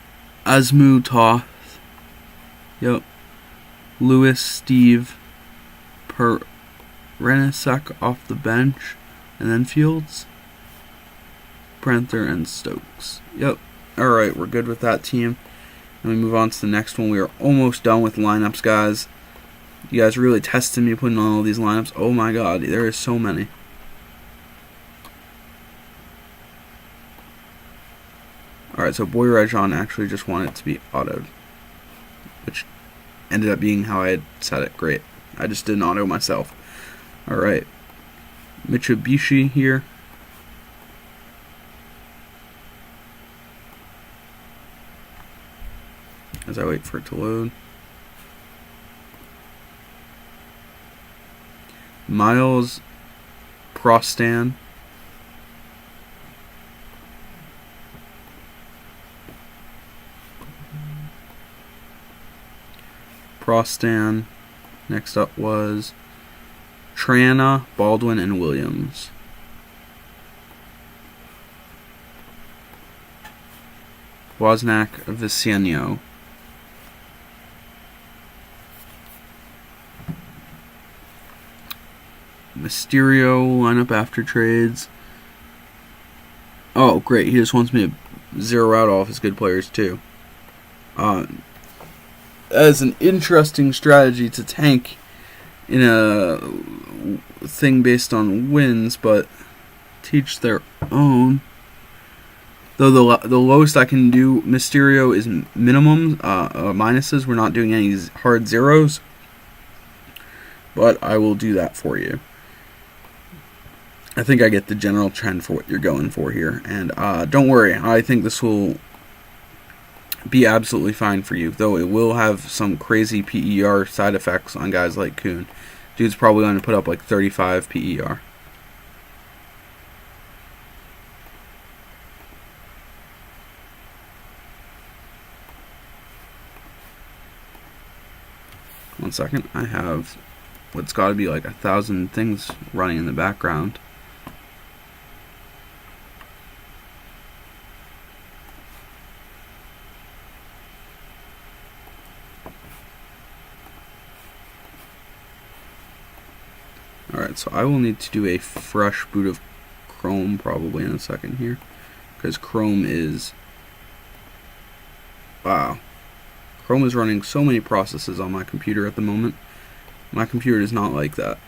S1: Asmu Toth. Yep. Lewis, Steve, Renisek off the bench, and then Fields, Prancer, and Stokes. Yep. Alright, we're good with that team. And we move on to the next one. We are almost done with lineups, guys. You guys really tested me putting on all these lineups. Oh my god, there is so many. Alright, so Boy Rajan actually just wanted it to be autoed, which ended up being how I had set it. Great. I just didn't auto myself. Alright, Mitsubishi here. As I wait for it to load. Miles Prostan. Next up was Triana, Baldwin, and Williams. Wozniak, Viceno. Mysterio lineup after trades. Oh, great. He just wants me to zero out all of his good players, too. As an interesting strategy to tank in a thing based on wins, but teach their own. Though the lowest I can do Mysterio is minimum minuses. We're not doing any hard zeros, but I will do that for you. I think I get the general trend for what you're going for here, and don't worry, I think this will be absolutely fine for you, though it will have some crazy PER side effects on guys like Kuhn. Dude's probably going to put up like 35 PER. One second, I have what's got to be like 1,000 things running in the background. Alright, so I will need to do a fresh boot of Chrome probably in a second here, because Chrome is, wow, Chrome is running so many processes on my computer at the moment. My computer is not like that,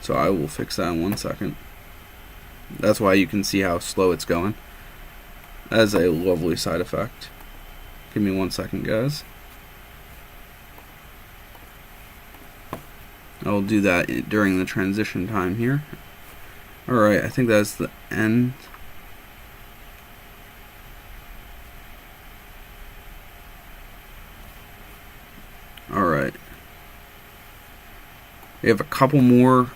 S1: so I will fix that in 1 second. That's why you can see how slow it's going. That is a lovely side effect. Give me 1 second, guys. I'll do that during the transition time here. Alright, I think that's the end. Alright. We have a couple more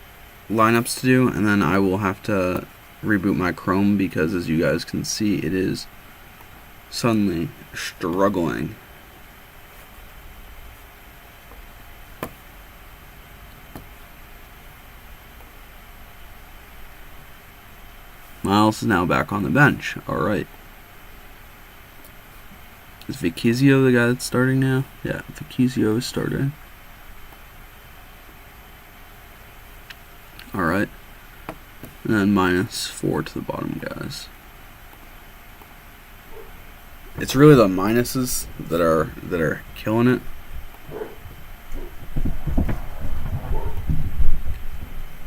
S1: lineups to do, and then I will have to reboot my Chrome because, as you guys can see, it is suddenly struggling. Miles is now back on the bench. Alright. Is Vicchizio the guy that's starting now? Yeah, Vicchizio is starting. Alright. And then -4 to the bottom guys. It's really the minuses that are killing it.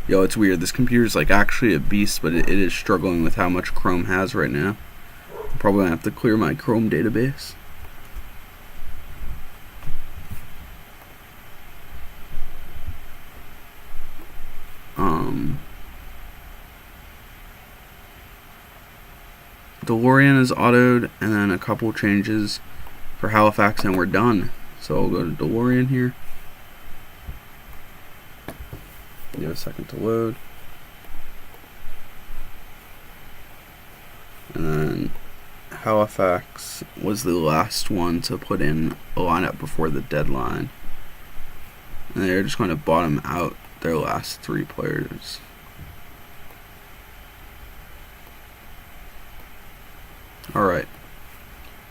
S1: Yo, it's weird. This computer's like actually a beast, but it is struggling with how much Chrome has right now. I'm probably gonna have to clear my Chrome database. DeLorean is autoed, and then a couple changes for Halifax, and we're done. So I'll go to DeLorean here. Give a second to load. And then Halifax was the last one to put in a lineup before the deadline. And they're just going to bottom out their last 3 players. Alright.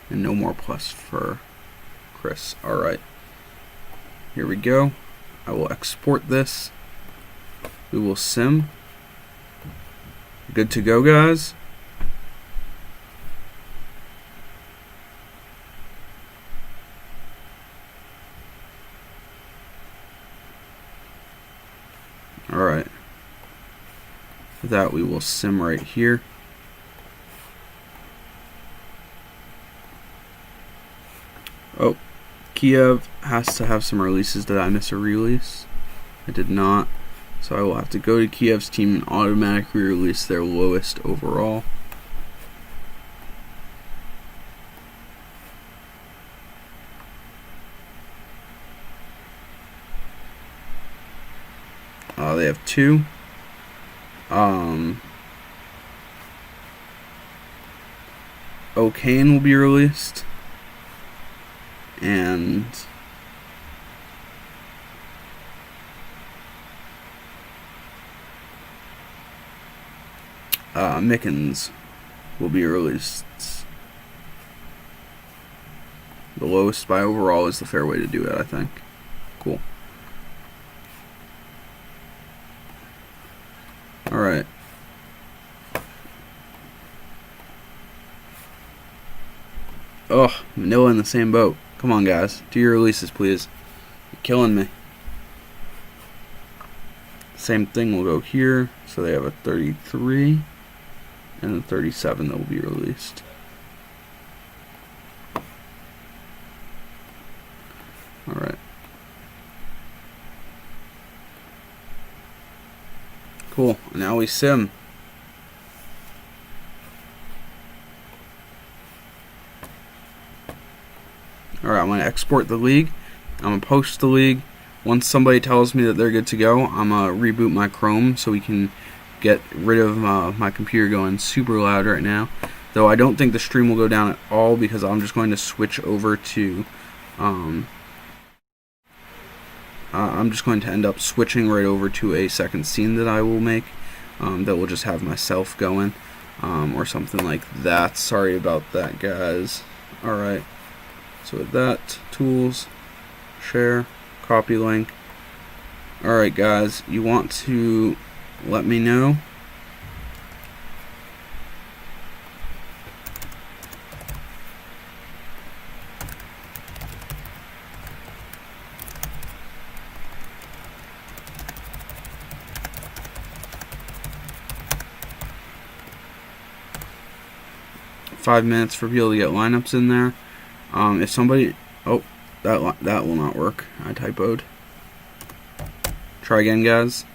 S1: And no more plus for Chris. Alright. Here we go. I will export this. We will sim. Good to go, guys. Alright. For that, we will sim right here. Oh, Kiev has to have some releases. Did I miss a release? I did not. So I will have to go to Kiev's team and automatically release their lowest overall. They have 2. O'Kane will be released. And Mickens will be released. The lowest by overall is the fair way to do it, I think. Cool. Alright. Ugh, Manila in the same boat. Come on, guys. Do your releases, please. You're killing me. Same thing will go here. So they have a 33 and a 37 that will be released. Alright. Cool. Now we sim. Alright, I'm going to export the league. I'm going to post the league. Once somebody tells me that they're good to go, I'm going to reboot my Chrome so we can get rid of my computer going super loud right now. Though I don't think the stream will go down at all because I'm just going to switch over to... I'm just going to end up switching right over to a second scene that I will make that will just have myself going or something like that. Sorry about that, guys. Alright. So with that, tools, share, copy link. Alright guys, you want to let me know. Five minutes for people to get lineups in there. If somebody, oh, that will not work. I typoed. Try again, guys.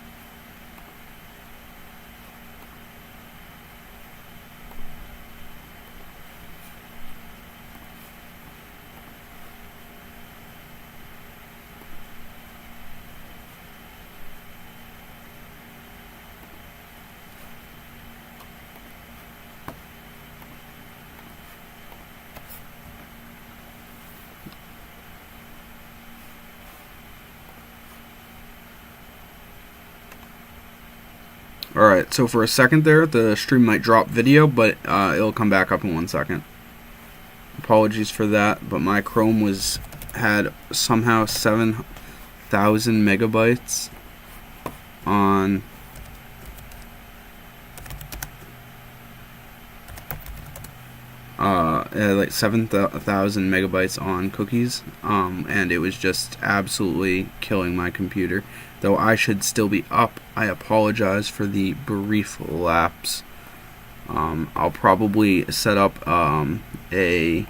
S1: Alright, so for a second there, the stream might drop video, but it'll come back up in 1 second. Apologies for that, but my Chrome had somehow 7,000 megabytes on like 7,000 megabytes on cookies, and it was just absolutely killing my computer. Though I should still be up, I apologize for the brief lapse. I'll probably set up a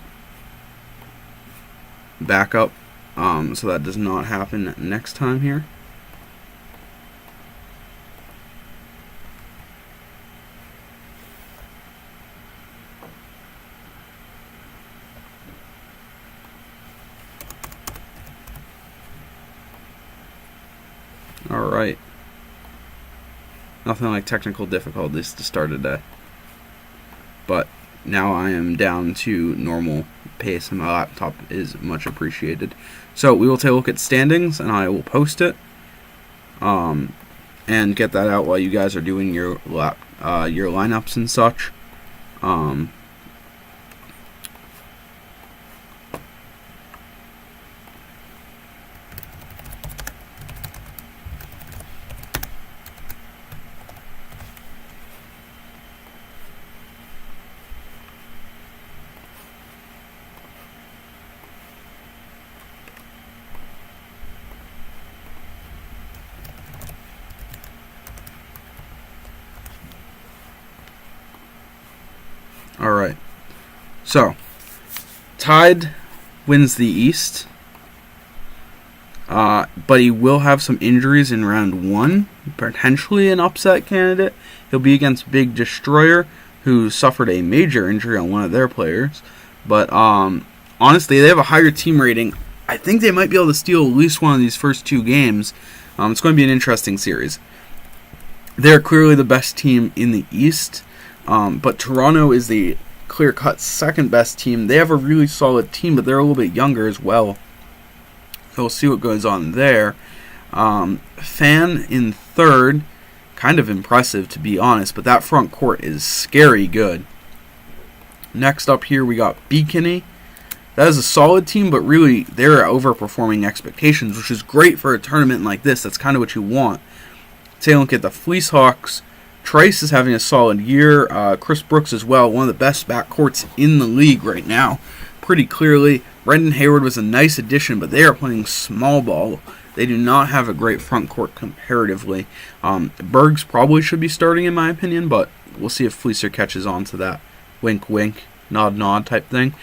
S1: backup so that does not happen next time here. Alright. Nothing like technical difficulties to start a day. But now I am down to normal pace and my laptop is much appreciated. So we will take a look at standings and I will post it. And get that out while you guys are doing your lineups and such. Alright, so Tide wins the East, but he will have some injuries in round 1, potentially an upset candidate. He'll be against Big Destroyer, who suffered a major injury on one of their players, but honestly, they have a higher team rating. I think they might be able to steal at least one of these first 2 games. It's going to be an interesting series. They're clearly the best team in the East. But Toronto is the clear-cut second best team. They have a really solid team, but they're a little bit younger as well. So we'll see what goes on there. Fan in third, kind of impressive to be honest, but that front court is scary good. Next up here we got Bikini. That is a solid team, but really they're overperforming expectations, which is great for a tournament like this. That's kind of what you want. Take a look at the Fleece Hawks. Trice is having a solid year. Chris Brooks as well, one of the best backcourts in the league right now, pretty clearly. Brendan Hayward was a nice addition, but they are playing small ball. They do not have a great front court comparatively. Bergs probably should be starting in my opinion, but we'll see if Fleecer catches on to that. Wink, wink, nod, nod type thing.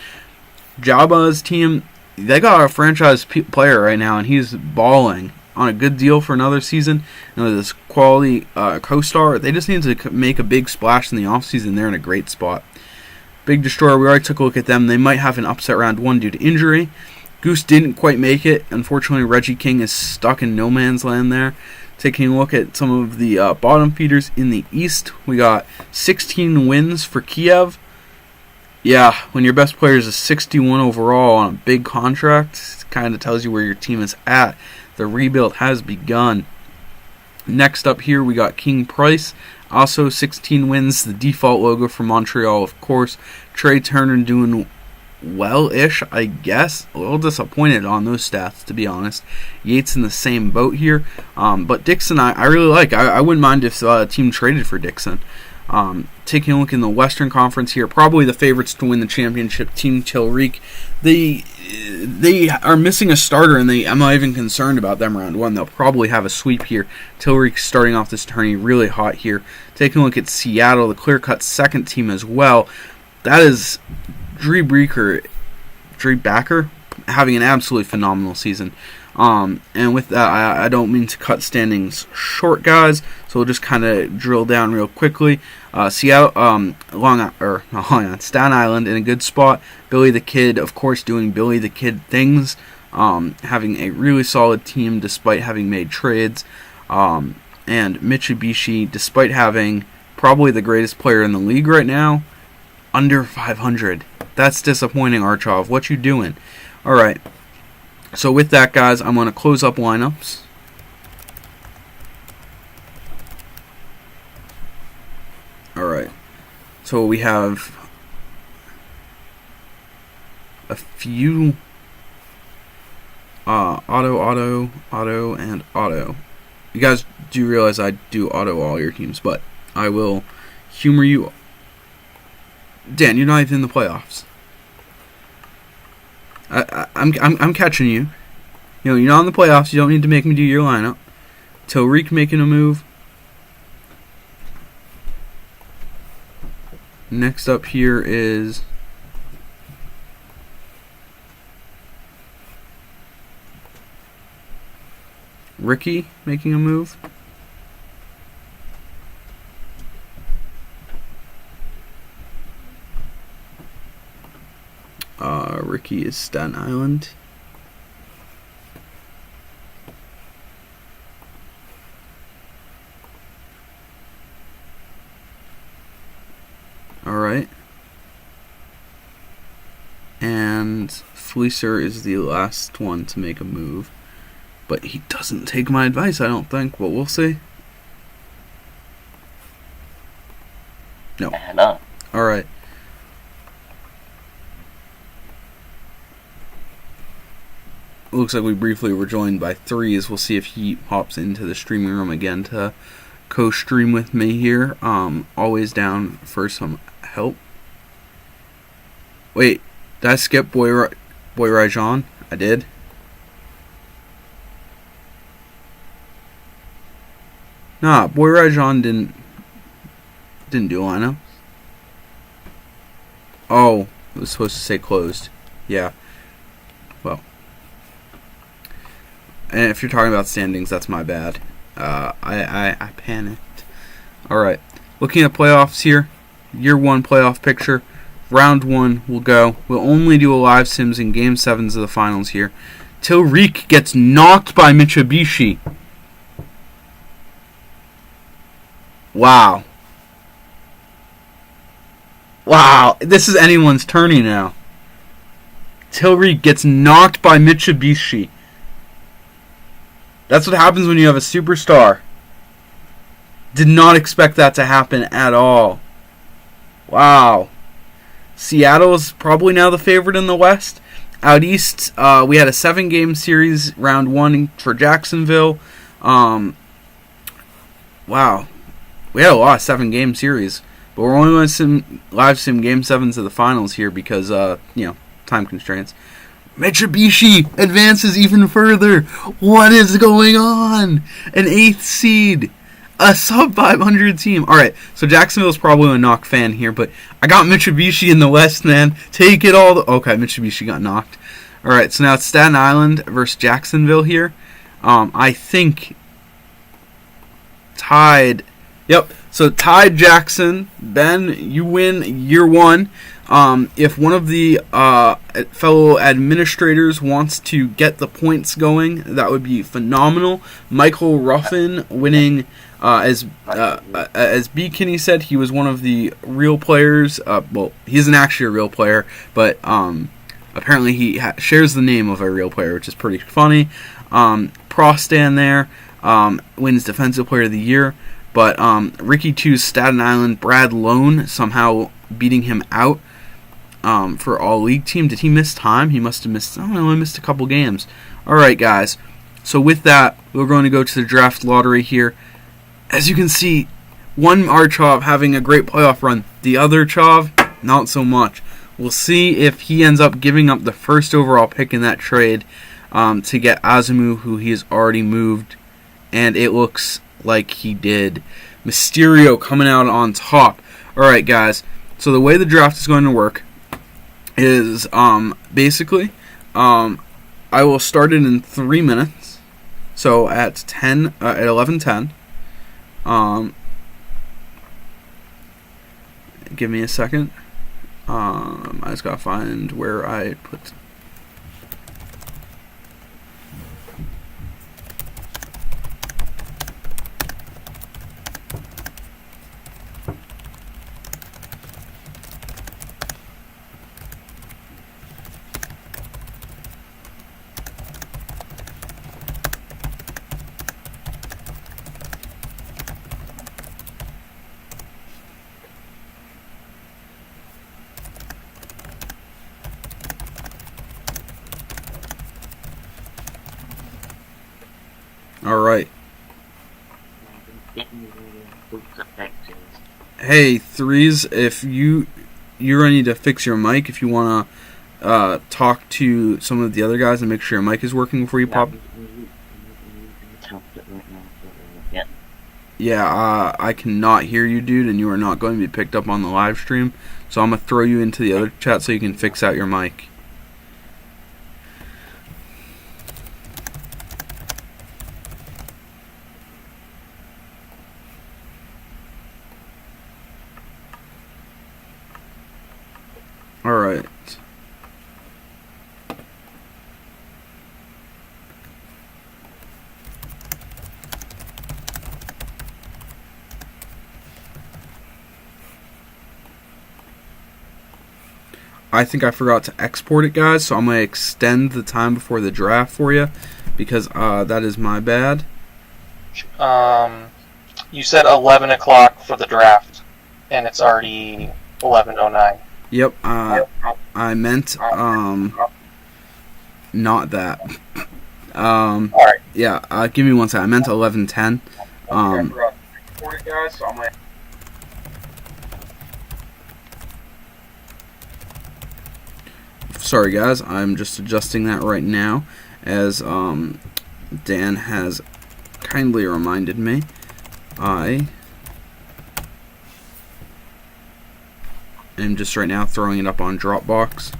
S1: Jaba's team, they got a franchise player right now, and he's balling. On a good deal for another season, and with this quality co-star, they just need to make a big splash in the offseason. They're in a great spot. Big Destroyer, we already took a look at them. They might have an upset round 1 due to injury. Goose didn't quite make it. Unfortunately, Reggie King is stuck in no man's land there. Taking a look at some of the bottom feeders in the East, we got 16 wins for Kiev. Yeah, when your best player is a 61 overall on a big contract, it kind of tells you where your team is at. The rebuild has begun. Next up here, we got King Price. Also 16 wins, the default logo for Montreal, of course. Trey Turner doing well-ish, I guess. A little disappointed on those stats, to be honest. Yates in the same boat here. But Dixon, I really like. I wouldn't mind if a team traded for Dixon. Taking a look in the Western Conference here, probably the favorites to win the championship, Team Tilreek. They are missing a starter, and I'm not even concerned about them round 1. They'll probably have a sweep here. Tilreek starting off this tourney really hot here. Taking a look at Seattle, the clear-cut second team as well. That is Dre Backer having an absolutely phenomenal season. And with that, I don't mean to cut standings short, guys. So we'll just kind of drill down real quickly. Seattle, Staten Island in a good spot. Billy the Kid, of course, doing Billy the Kid things. Having a really solid team despite having made trades. And Mitsubishi, despite having probably the greatest player in the league right now, under 500. That's disappointing, Archov. What you doing? All right. So with that, guys, I'm going to close up lineups. All right. So we have a few auto, and auto. You guys do realize I do auto all your teams, but I will humor you. Dan, you're not even in the playoffs. I'm catching you. You know, you're not in the playoffs. You don't need to make me do your lineup. Tariq making a move. Next up here is Ricky making a move. Ricky is Staten Island. Alright. And Fleecer is the last one to make a move. But he doesn't take my advice, I don't think, but we'll see. No.
S2: No.
S1: Alright. Looks like we briefly were joined by Threes. We'll see if he hops into the streaming room again to co-stream with me here. Always down for some help. Wait, did I skip Boy Rajon? I did. Nah, Boy Rajon didn't do lineup. Oh, it was supposed to say closed. Yeah. Well. And if you're talking about standings, that's my bad. I panicked. Alright. Looking at playoffs here. Year 1 playoff picture. Round 1 will go. We'll only do a live sims in Game 7s of the finals here. Tariq gets knocked by Mitsubishi. Wow. Wow. This is anyone's tourney now. Tariq gets knocked by Mitsubishi. That's what happens when you have a superstar. Did not expect that to happen at all. Wow. Seattle is probably now the favorite in the West. Out East, we had a 7-game series, round 1 for Jacksonville. Wow. We had a lot of 7-game series. But we're only going to live sim Game 7s of the finals here because, time constraints. Mitsubishi advances even further. What is going on? An 8th seed. A sub-500 team. Alright, so Jacksonville's probably a knock fan here, but I got Mitsubishi in the West, man. Take it all. Okay, Mitsubishi got knocked. Alright, so now it's Staten Island versus Jacksonville here. I think tied. Yep, so tied Jackson. Ben, you win year 1. If one of the fellow administrators wants to get the points going, that would be phenomenal. Michael Ruffin winning, as B. Kinney said, he was one of the real players. Well, he isn't actually a real player, but apparently he shares the name of a real player, which is pretty funny. Prostan there wins Defensive Player of the Year, but Ricky 2's Staten Island Brad Lone somehow beating him out. For all league team. Did he miss time? He must have missed, I don't know, he missed a couple games. Alright, guys. So with that, we're going to go to the draft lottery here. As you can see, one Archov having a great playoff run. The other Chov, not so much. We'll see if he ends up giving up the first overall pick in that trade to get Azumu, who he has already moved. And it looks like he did. Mysterio coming out on top. Alright, guys. So the way the draft is going to work is basically I I will start it in 3 minutes. So at 11:10. Give me a second. I just gotta find where I put. All right. Hey, Threes, if you're gonna need to fix your mic if you wanna talk to some of the other guys and make sure your mic is working before you pop. Yeah, I cannot hear you, dude, and you are not going to be picked up on the live stream. So I'm gonna throw you into the other chat so you can fix out your mic. Alright. I think I forgot to export it, guys, so I'm going to extend the time before the draft for you, because that is my bad.
S2: You said 11 o'clock for the draft, and it's already 11:09.
S1: Yep, I meant, not that.
S2: Alright.
S1: Yeah, give me one second. I meant 11:10. Sorry, guys. I'm just adjusting that right now, as Dan has kindly reminded me. I am just right now throwing it up on Dropbox.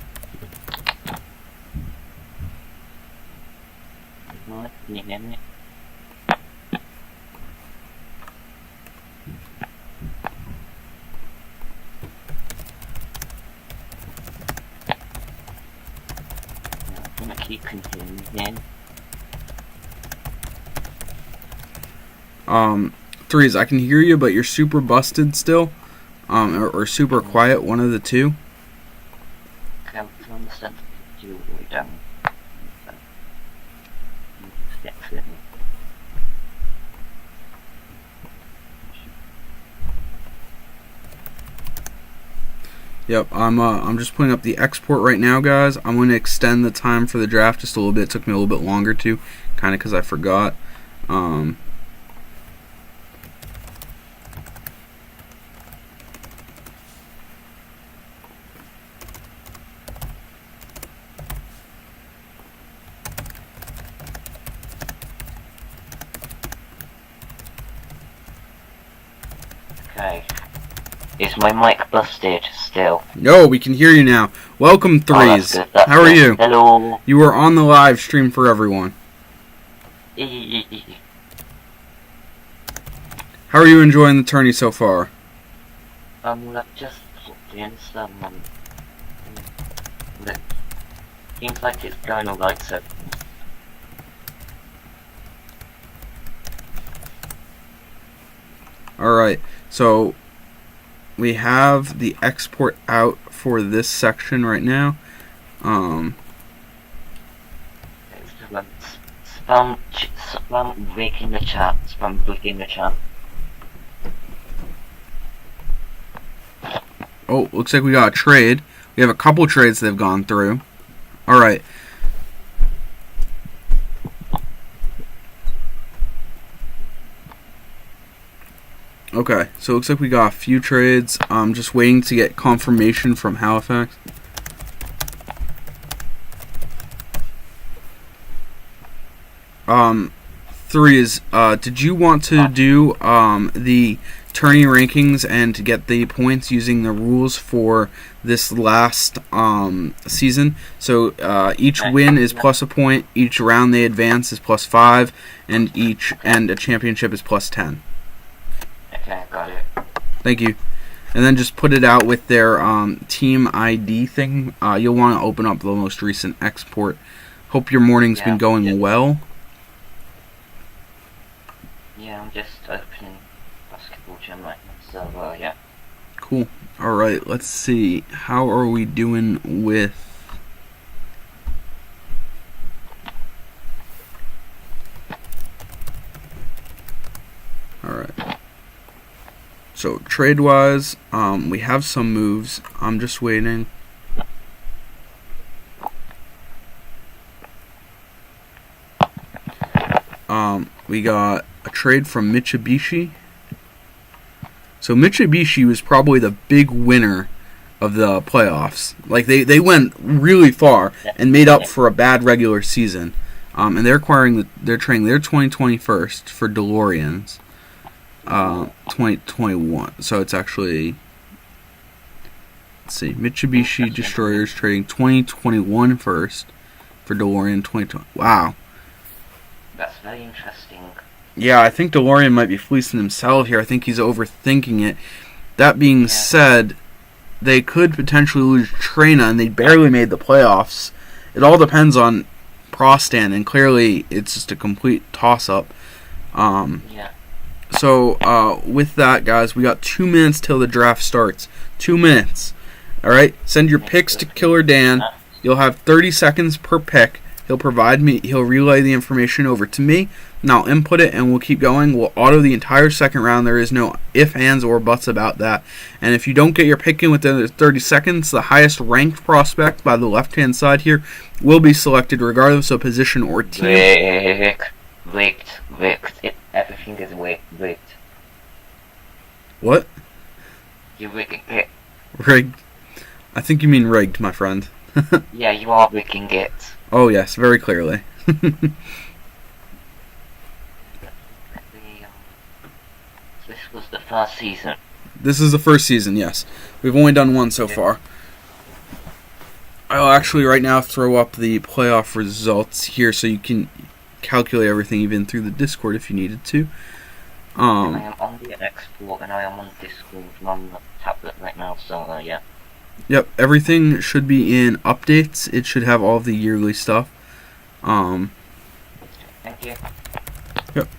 S1: Threes, I can hear you, but you're super busted still, or super quiet, one of the two. Yep, I'm just putting up the export right now, guys. I'm going to extend the time for the draft just a little bit. It took me a little bit longer to, kind of because I forgot.
S3: Okay. Is my mic busted still?
S1: No, we can hear you now. Welcome, Threes.
S3: Oh, that's
S1: How are
S3: good.
S1: you?
S3: Hello.
S1: You are on the live stream for everyone. How are you enjoying the tourney so far?
S3: Just doing some, seems like it's going alright so.
S1: Alright, so we have the export out for this section right now.
S3: Spam breaking the chat. Spam breaking the chat.
S1: Oh, looks like we got a trade. We have a couple trades that have gone through. Alright. Okay, so it looks like we got a few trades. I'm just waiting to get confirmation from Halifax. 3 is, did you want to do the tourney rankings and to get the points using the rules for this last season? So each win is plus a point, each round they advance is plus 5, and a championship is plus 10.
S3: Okay, got it.
S1: Thank you. And then just put it out with their team ID thing. You'll want to open up the most recent export. Hope your morning's been going well.
S3: Yeah, I'm just opening basketball gym right now, so yeah.
S1: Cool. Alright, let's see. How are we doing with... Alright. So, trade-wise, we have some moves. I'm just waiting. We got a trade from Mitsubishi. So Mitsubishi was probably the big winner of the playoffs. Like they went really far and made up for a bad regular season. And they're trading their 2021 for DeLoreans. 2021. So it's actually, let's see, Mitsubishi Destroyers trading 2021 first for DeLorean 2020. Wow.
S3: That's very interesting.
S1: Yeah, I think DeLorean might be fleecing himself here. I think he's overthinking it. That being said, they could potentially lose Trina, and they barely made the playoffs. It all depends on Prostan, and clearly it's just a complete toss-up. So, with that, guys, we got 2 minutes till the draft starts. 2 minutes. Alright? Send your picks to Killer Dan. You'll have 30 seconds per pick. He'll relay the information over to me, and I'll input it, and we'll keep going. We'll auto the entire second round. There is no ifs, ands, or buts about that. And if you don't get your pick in within the 30 seconds, the highest ranked prospect by the left-hand side here will be selected regardless of position or team.
S3: Rigged. Everything is rigged.
S1: What?
S3: You're rigging it.
S1: Rigged? I think you mean rigged, my friend.
S3: Yeah, you are rigging it.
S1: Oh, yes, very clearly.
S3: This was the first season.
S1: This is the first season, yes. We've only done one so far. I'll actually right now throw up the playoff results here so you can calculate everything even through the Discord if you needed to.
S3: I am on the export and I am on Discord on the tablet right now, so yeah.
S1: Yep, everything should be in updates. It should have all of the yearly stuff.
S3: Thank you.
S1: Yep.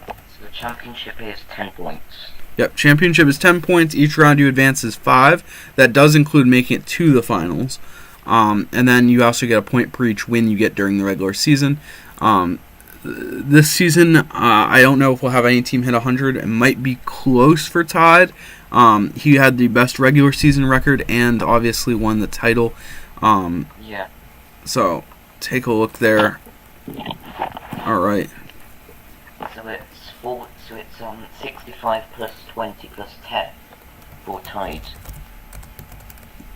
S3: So the championship is 10 points.
S1: Yep, championship is 10 points. Each round you advance is 5. That does include making it to the finals. And then you also get a point per each win you get during the regular season. This season, I don't know if we'll have any team hit 100. It might be close for Tide. He had the best regular season record and obviously won the title.
S3: Yeah.
S1: So, take a look there. Alright.
S3: So it's 65 plus 20 plus 10 for Tide.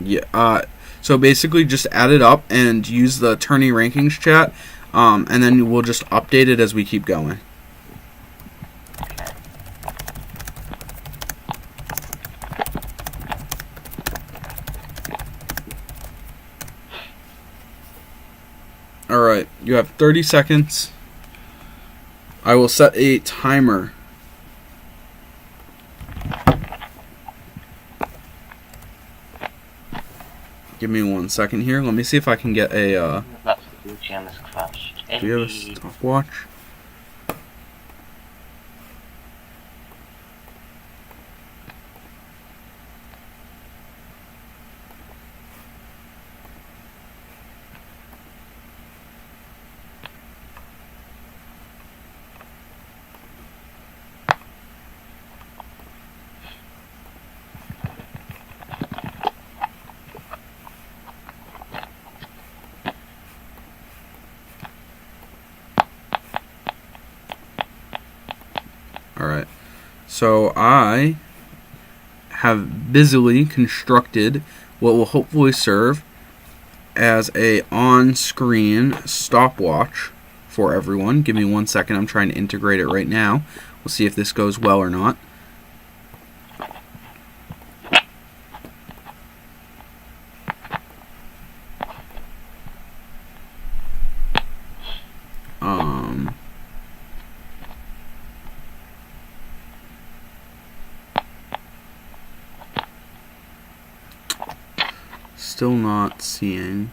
S1: Yeah, so basically just add it up and use the Tourney rankings chat, and then we'll just update it as we keep going.
S3: Okay.
S1: Alright, you have 30 seconds. I will set a timer. Give me 1 second here. Let me see if I can get a,
S3: That's the BGM has crashed.
S1: do you have a stopwatch? Alright, so I have busily constructed what will hopefully serve as a on-screen stopwatch for everyone. Give me 1 second. I'm trying to integrate it right now. We'll see if this goes well or not. Still not seeing.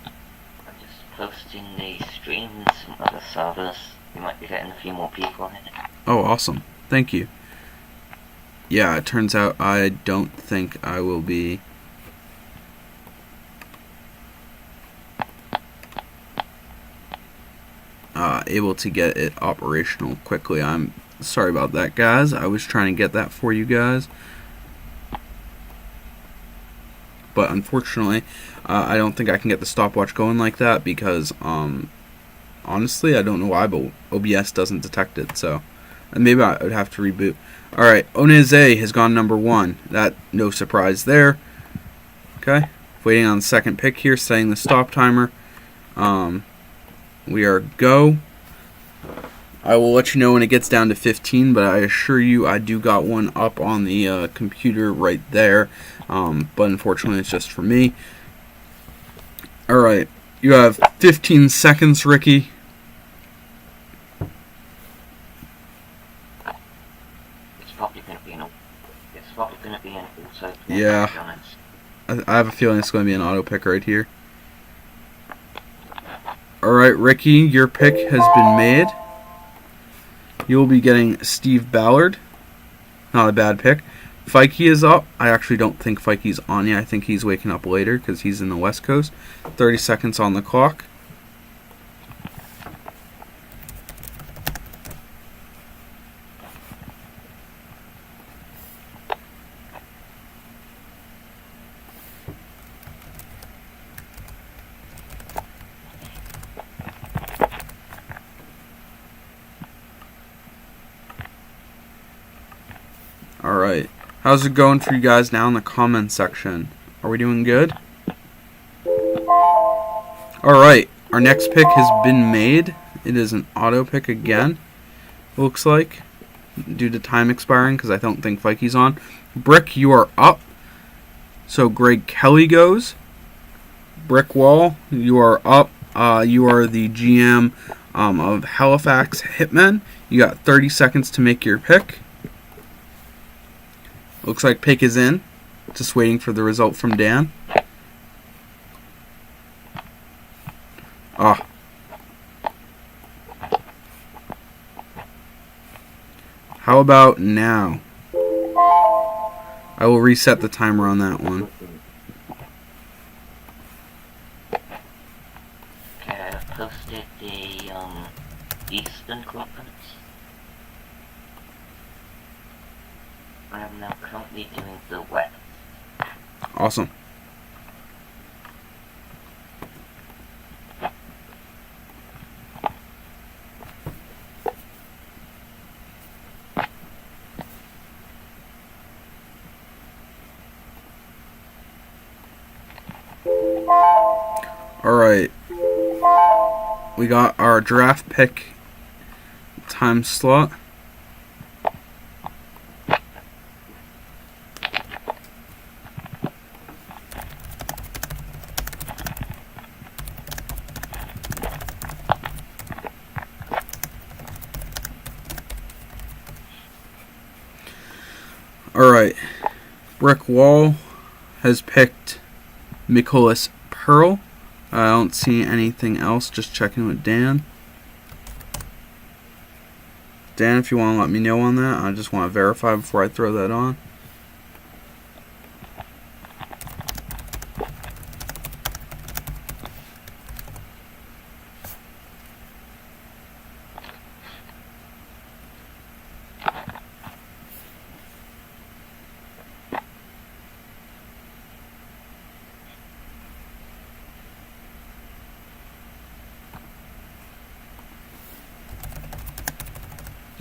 S3: I'm just posting the streams from other servers. You might be getting a few more people in it.
S1: Oh, awesome. Thank you. Yeah, it turns out I don't think I will be able to get it operational quickly. I'm sorry about that, guys. I was trying to get that for you guys. But unfortunately, I don't think I can get the stopwatch going like that because, honestly, I don't know why, but OBS doesn't detect it. So maybe I would have to reboot. All right, Oneze has gone number 1. That no surprise there. Okay, waiting on the second pick here, setting the stop timer. We are go. I will let you know when it gets down to 15, but I assure you I do got one up on the computer right there. But unfortunately it's just for me. Alright, you have 15 seconds, Ricky.
S3: It's probably going to be an auto.
S1: Yeah. I have a feeling it's going to be an auto pick right here. Alright, Ricky, your pick has been made. You'll be getting Steve Ballard. Not a bad pick. Fikey is up. I actually don't think Fikey's on yet. I think he's waking up later because he's in the West Coast. 30 seconds on the clock. Alright. How's it going for you guys now in the comments section? Are we doing good? Alright. Our next pick has been made. It is an auto pick again. Looks like. Due to time expiring because I don't think Fikey's on. Brick, you are up. So Greg Kelly goes. Brick Wall, you are up. You are the GM of Halifax Hitmen. You got 30 seconds to make your pick. Looks like pick is in. Just waiting for the result from Dan. Ah. How about now? I will reset the timer on that one.
S3: Okay, I've posted the Eastern Conference. I am now currently doing the West.
S1: Awesome. Alright. We got our draft pick time slot. Alright, Brick Wall has picked Nicholas Pearl. I don't see anything else, just checking with Dan. Dan, if you want to let me know on that, I just want to verify before I throw that on.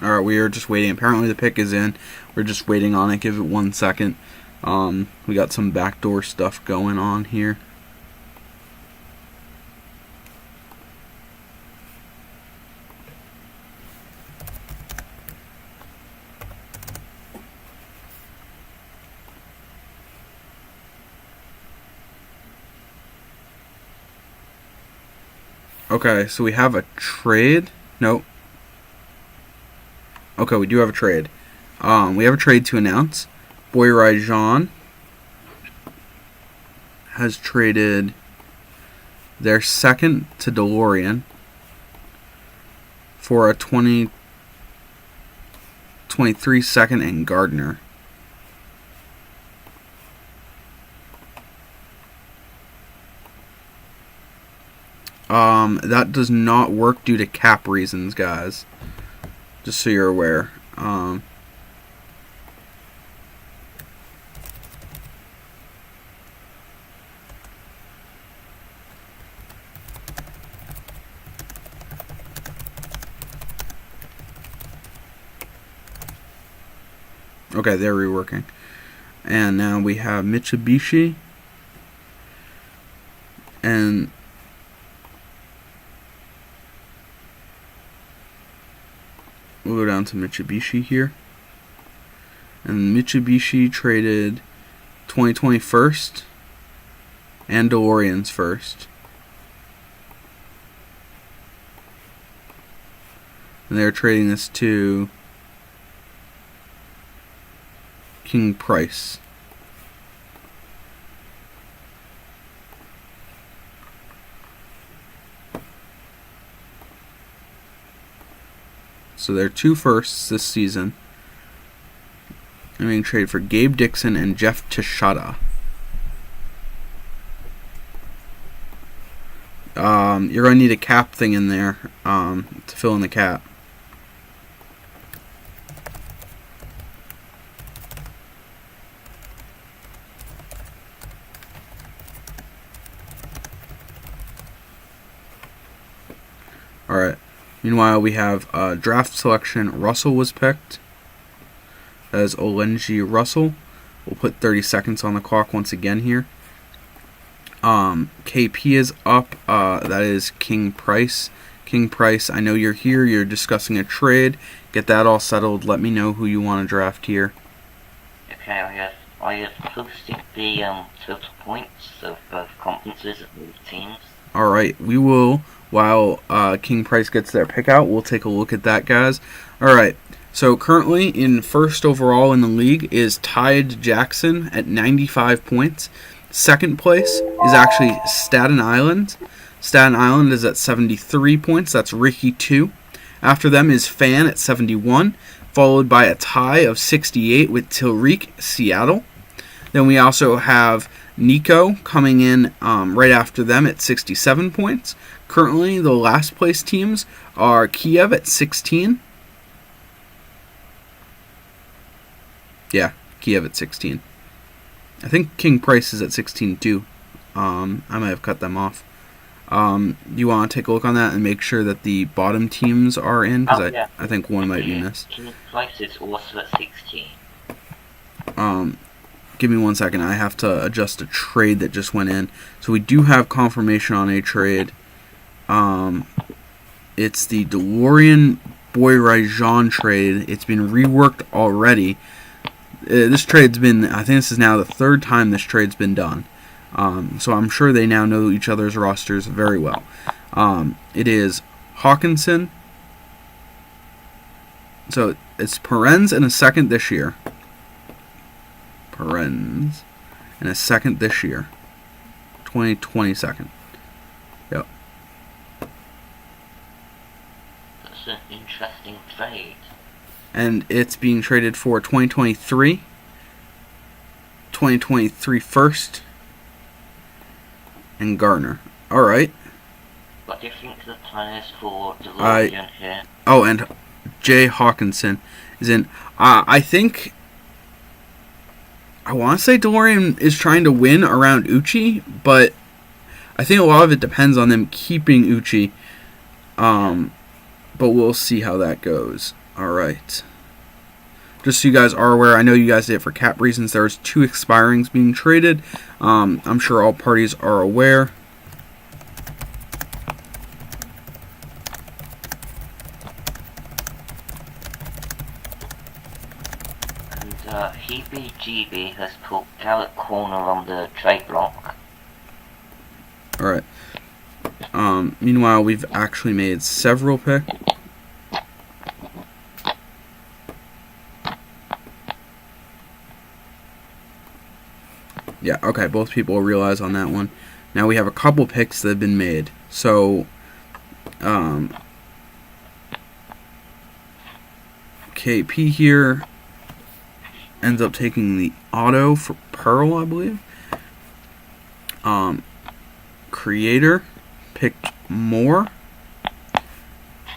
S1: Alright, we are just waiting. Apparently the pick is in. We're just waiting on it. Give it 1 second. We got some backdoor stuff going on here. Okay, so we have a trade. Nope. Okay, we do have a trade. We have a trade to announce. Boy Rajan has traded their second to DeLorean for a 2023 second and Gardner. That does not work due to cap reasons, guys. Just so you're aware. Okay, they're reworking. And now we have Mitsubishi. And we'll go down to Mitsubishi here. And Mitsubishi traded 2020 first and DeLorean's first. And they're trading this to King Price. So they're 2 firsts this season. I'm being traded for Gabe Dixon and Jeff Teshada. You're going to need a cap thing in there to fill in the cap. Alright. Meanwhile, we have draft selection. Russell was picked as Olenji Russell. We'll put 30 seconds on the clock once again here. KP is up. That is King Price. King Price, I know you're here. You're discussing a trade. Get that all settled. Let me know who you want to draft here.
S3: Okay, I have posted the total points of both conferences and both teams.
S1: Alright, we will, while King Price gets their pick out, we'll take a look at that, guys. Alright, so currently in first overall in the league is Tide Jackson at 95 points. Second place is actually Staten Island. Staten Island is at 73 points. That's Ricky 2. After them is Fan at 71, followed by a tie of 68 with Tilreek, Seattle. Then we also have Nico coming in right after them at 67 points. Currently, the last place teams are Kiev at 16. Yeah, Kiev at 16. I think King Price is at 16 too. I might have cut them off. You want to take a look on that and make sure that the bottom teams are in? Because I think one might be missed.
S3: King Price is also at 16.
S1: Give me 1 second. I have to adjust a trade that just went in. So we do have confirmation on a trade. It's the DeLorean Boy Rajan trade. It's been reworked already. This trade's been, I think this is now the 3rd time this trade's been done. So I'm sure they now know each other's rosters very well. It is Hawkinson. So it's Perens and a second this year. Perens and a second this year. 2020 second. Yep.
S3: That's an interesting trade.
S1: And it's being traded for 2023, 2023 first, and Gardner. Alright.
S3: What do you think the plan is for DeLorean here?
S1: Oh, and Jay Hawkinson is in. I think, I want to say DeLorean is trying to win around Uchi, but I think a lot of it depends on them keeping Uchi. But we'll see how that goes. Alright. Just so you guys are aware, I know you guys did it for cap reasons. There's 2 expirings being traded. I'm sure all parties are aware.
S3: And HeBGB has put Garrett Corner on the trade block.
S1: Alright. Meanwhile, we've actually made several picks. Yeah, okay, both people realize on that one. Now we have a couple picks that have been made. So, KP here ends up taking the auto for Pearl, I believe. Creator picked more.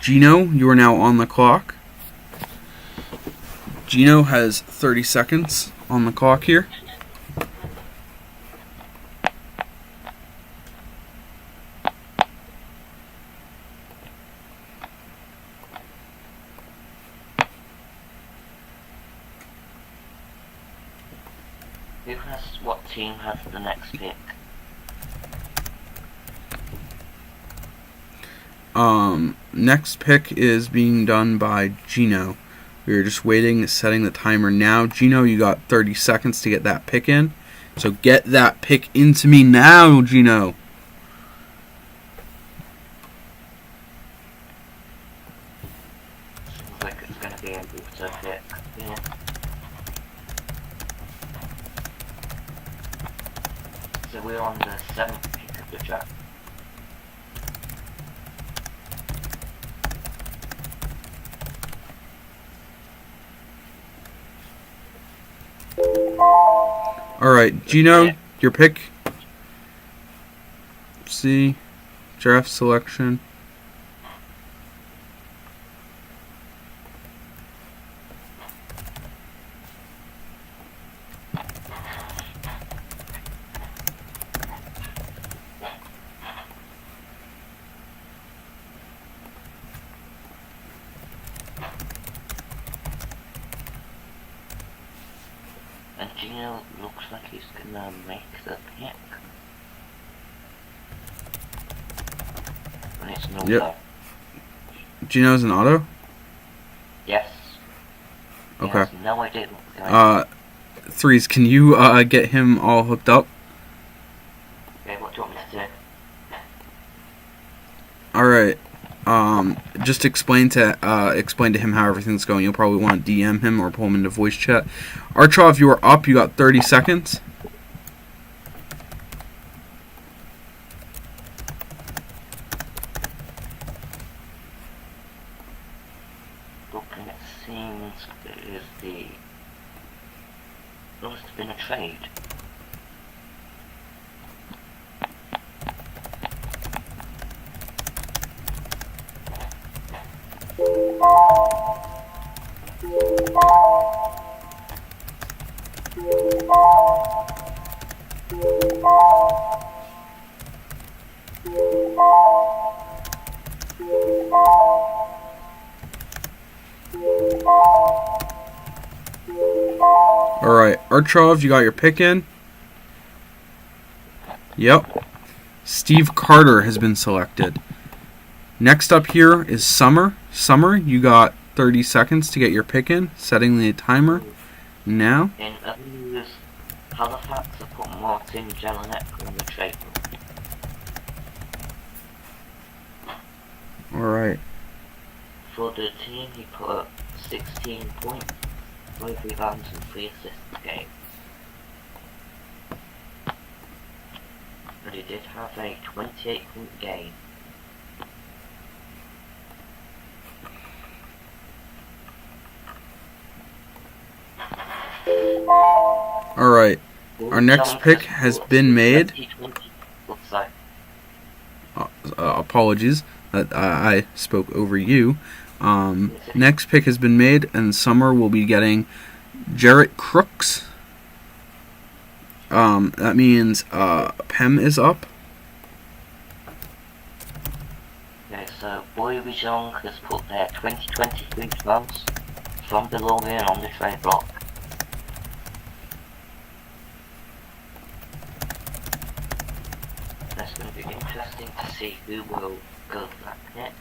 S1: Gino, you are now on the clock. Gino has 30 seconds on the clock here.
S3: What team has the next pick?
S1: Next pick is being done by Gino. We are just waiting, setting the timer now. Gino, you got 30 seconds to get that pick in. So get that pick into me now, Gino.
S3: Seems like it's going to be a water pick. Yeah. So we're on the 7th pick of the draft.
S1: Alright, Gino, your pick. See, draft selection.
S3: And Gino looks like he's gonna make the pick. And it's no
S1: Yep. Gino's an auto?
S3: Yes. He
S1: Okay.
S3: has no idea what's going on.
S1: Threes, can you get him all hooked up?
S3: Okay, what do you want me to do?
S1: Alright. Just explain to him how everything's going. You'll probably want to DM him or pull him into voice chat. Archov, you are up. You got 30 seconds.
S3: Looking it seems it is the... There must have been a trade.
S1: Alright, Archov, you got your pick in? Yep. Steve Carter has been selected. Next up here is Summer. Summer, you got 30 seconds to get your pick in. Setting the timer now.
S3: In other news, Halifax have put Martin Jelinek on the trade block.
S1: Alright.
S3: For the team, he put up 16 points, 5 rebounds and 3 assists a game. And he did have a 28-point game.
S1: Alright. Our next pick has been made.
S3: Looks like.
S1: Apologies that I spoke over you. Next pick has been made, and Summer will be getting Jarrett Crooks. That means Pem is up.
S3: Okay, so Boy Rijong has put their 2023 plans from below here on the trade block. It's going to be interesting to see who will go back next.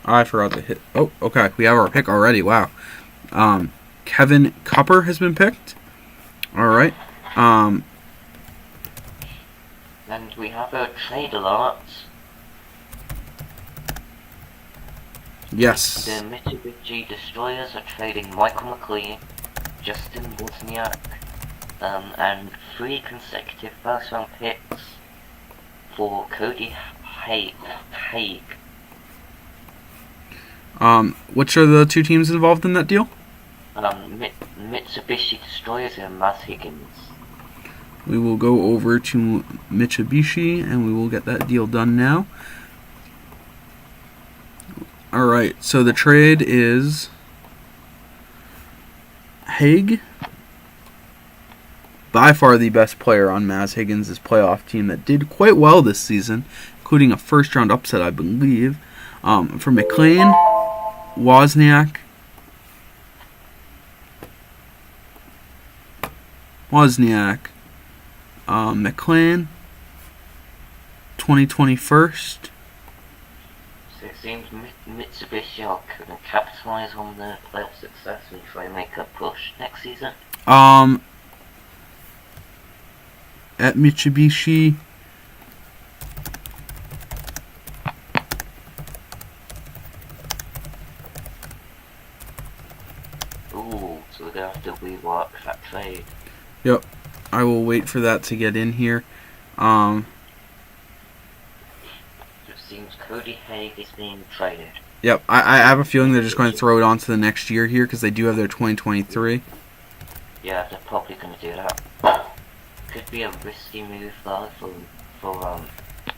S1: I forgot to hit. Oh, okay. We have our pick already. Wow. Kevin Cupper has been picked. All right.
S3: And we have a trade alert.
S1: Yes.
S3: The Mitsubishi Destroyers are trading Michael McLean, Justin Wozniak, and 3 consecutive first-round picks for Cody Haig.
S1: Which are the 2 teams involved in that deal?
S3: Mitsubishi Destroyers and Mass Higgins.
S1: We will go over to Mitsubishi and we will get that deal done now. Alright, so the trade is Haig. By far the best player on Maz Higgins' playoff team that did quite well this season, including a first-round upset, I believe. For McLean, Wozniak, McLean, 2020 first.
S3: So it seems Mitsubishi are going to capitalise on the playoff success and try and make a push next season.
S1: At Mitsubishi,
S3: Ooh, so we're going to have to rework that trade.
S1: Yep, I will wait for that to get in here.
S3: It seems Cody Haig is being traded.
S1: Yep, I have a feeling they're just going to throw it on to the next year here because they do have their 2023.
S3: Yeah, they're probably going to do that. Could be a risky move though for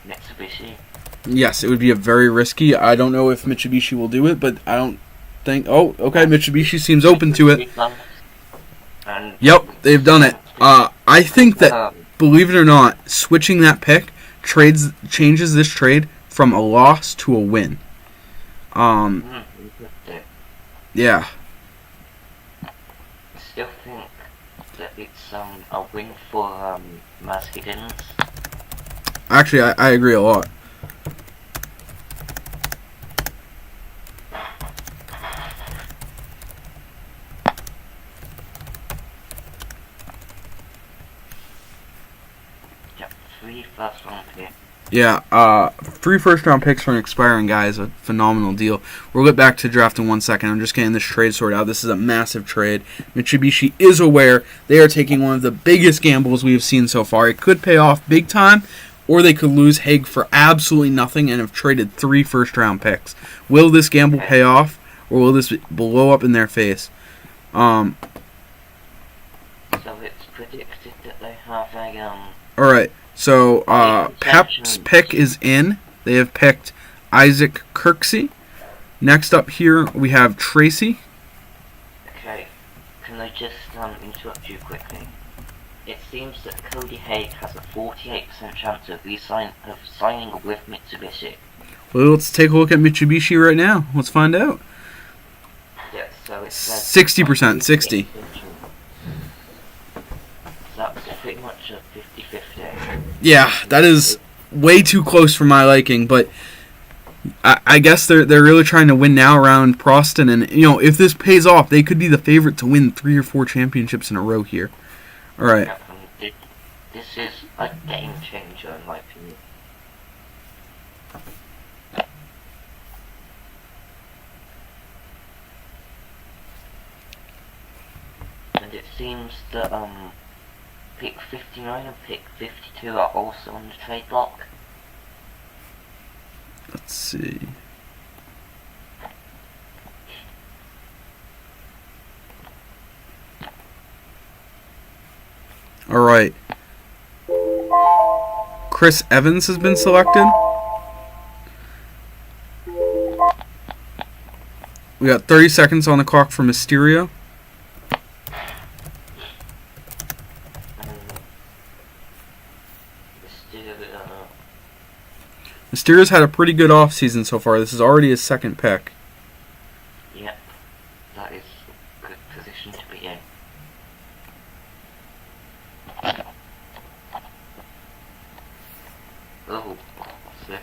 S3: Mitsubishi.
S1: Yes, it would be a very risky. I don't know if Mitsubishi will do it, but I don't think... Oh, okay, Mitsubishi seems open to it.
S3: And
S1: Yep, they've done it. I think that, believe it or not, switching that pick changes this trade from a loss to a win. Yeah.
S3: I still think that it's a win for Mass Higgins.
S1: Actually, I agree a lot.
S3: Yep, 3 first-round picks.
S1: Yeah, 3 first-round picks for an expiring guy is a phenomenal deal. We'll get back to draft in 1 second. I'm just getting this trade sorted out. This is a massive trade. Mitsubishi is aware they are taking one of the biggest gambles we have seen so far. It could pay off big time, or they could lose Haig for absolutely nothing and have traded 3 first-round picks. Will this gamble pay off, or will this blow up in their face?
S3: So it's predicted that they have a
S1: Alright. So, Pep's pick is in. They have picked Isaac Kirksey. Next up here, we have Tracy.
S3: Okay, can I just interrupt you quickly? It seems that Cody Haig has a 48% chance of signing with Mitsubishi.
S1: Well, let's take a look at Mitsubishi right now. Let's find out.
S3: Yeah, so it says
S1: 60%, 60.
S3: That's pretty much a 50-50.
S1: Yeah, that is way too close for my liking, but I guess they're really trying to win now around Proston, and if this pays off, they could be the favorite to win 3 or 4 championships in a row here. All right.
S3: This is a game changer in my opinion. And it seems that pick 59 and pick 52 are also on the trade block.
S1: Let's see. All right. Chris Evans has been selected. We got 30 seconds on the clock for Mysterio. Mysterio's had a pretty good offseason so far. This is already his 2nd pick.
S3: Yep, that is a good position to be in. Oh, what's this?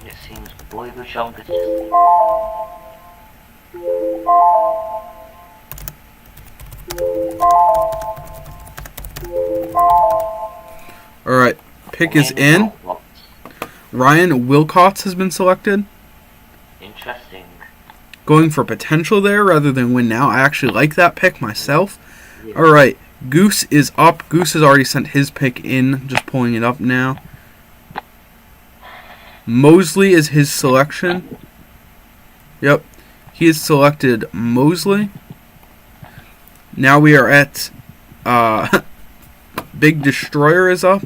S3: it seems the boy was younger just...
S1: Alright, pick is in. Ryan Wilcox has been selected.
S3: Interesting.
S1: Going for potential there rather than win now. I actually like that pick myself.
S3: Yeah.
S1: Alright, Goose is up. Goose has already sent his pick in. Just pulling it up now. Mosley is his selection. Yep. He has selected Mosley. Now we are at Big Destroyer is up.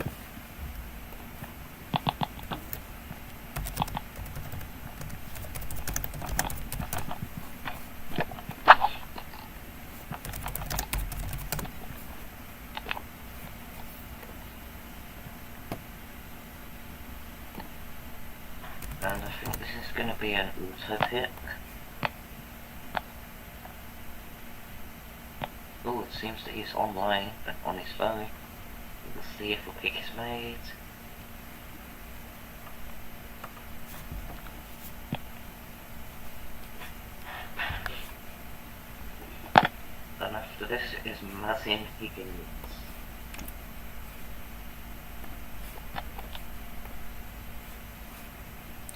S3: And I think this is going to be an auto pick. Oh, it seems that he's online, but on his phone. We'll see if a pick is made. And after this is Mazin Higgins.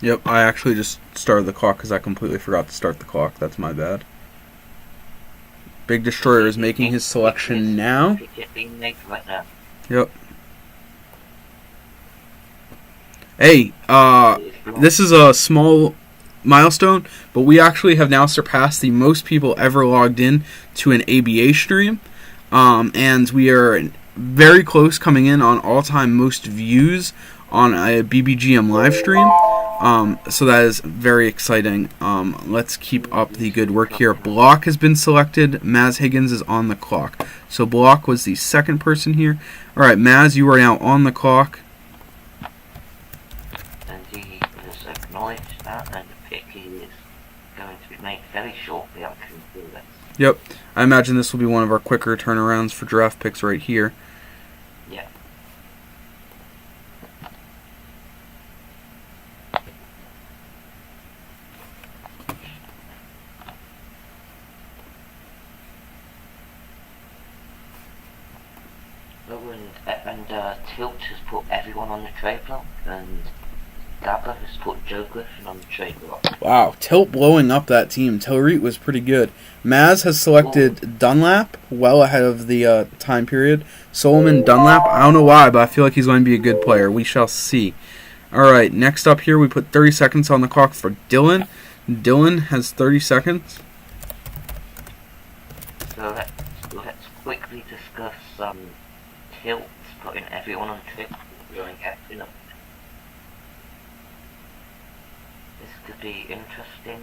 S1: Yep, I actually just started the clock because I completely forgot to start the clock. That's my bad. Big Destroyer is making his selection now. Yep. Hey, this is a small milestone, but we actually have now surpassed the most people ever logged in to an ABA stream. And we are very close coming in on all-time most views on a BBGM live stream. So that is very exciting. Let's keep up the good work here. Block has been selected. Maz Higgins is on the clock. So Block was the second person here. Alright, Maz, you are now on the clock.
S3: And he has acknowledged that, and the pick is going to be made very shortly. I can feel this.
S1: Yep. I imagine this will be one of our quicker turnarounds for draft picks right here.
S3: Yeah. Tilt has put everyone on the trade block, and Gabba has put Joe Griffin on the trade block.
S1: Wow, Tilt blowing up that team. Telreet was pretty good. Maz has selected Dunlap, well ahead of the time period. Solomon Dunlap, I don't know why, but I feel like he's going to be a good player. We shall see. Alright, next up here, we put 30 seconds on the clock for Dylan. Dylan has 30 seconds.
S3: So let's quickly discuss Tilt putting everyone on trip, going acting up. This could be interesting.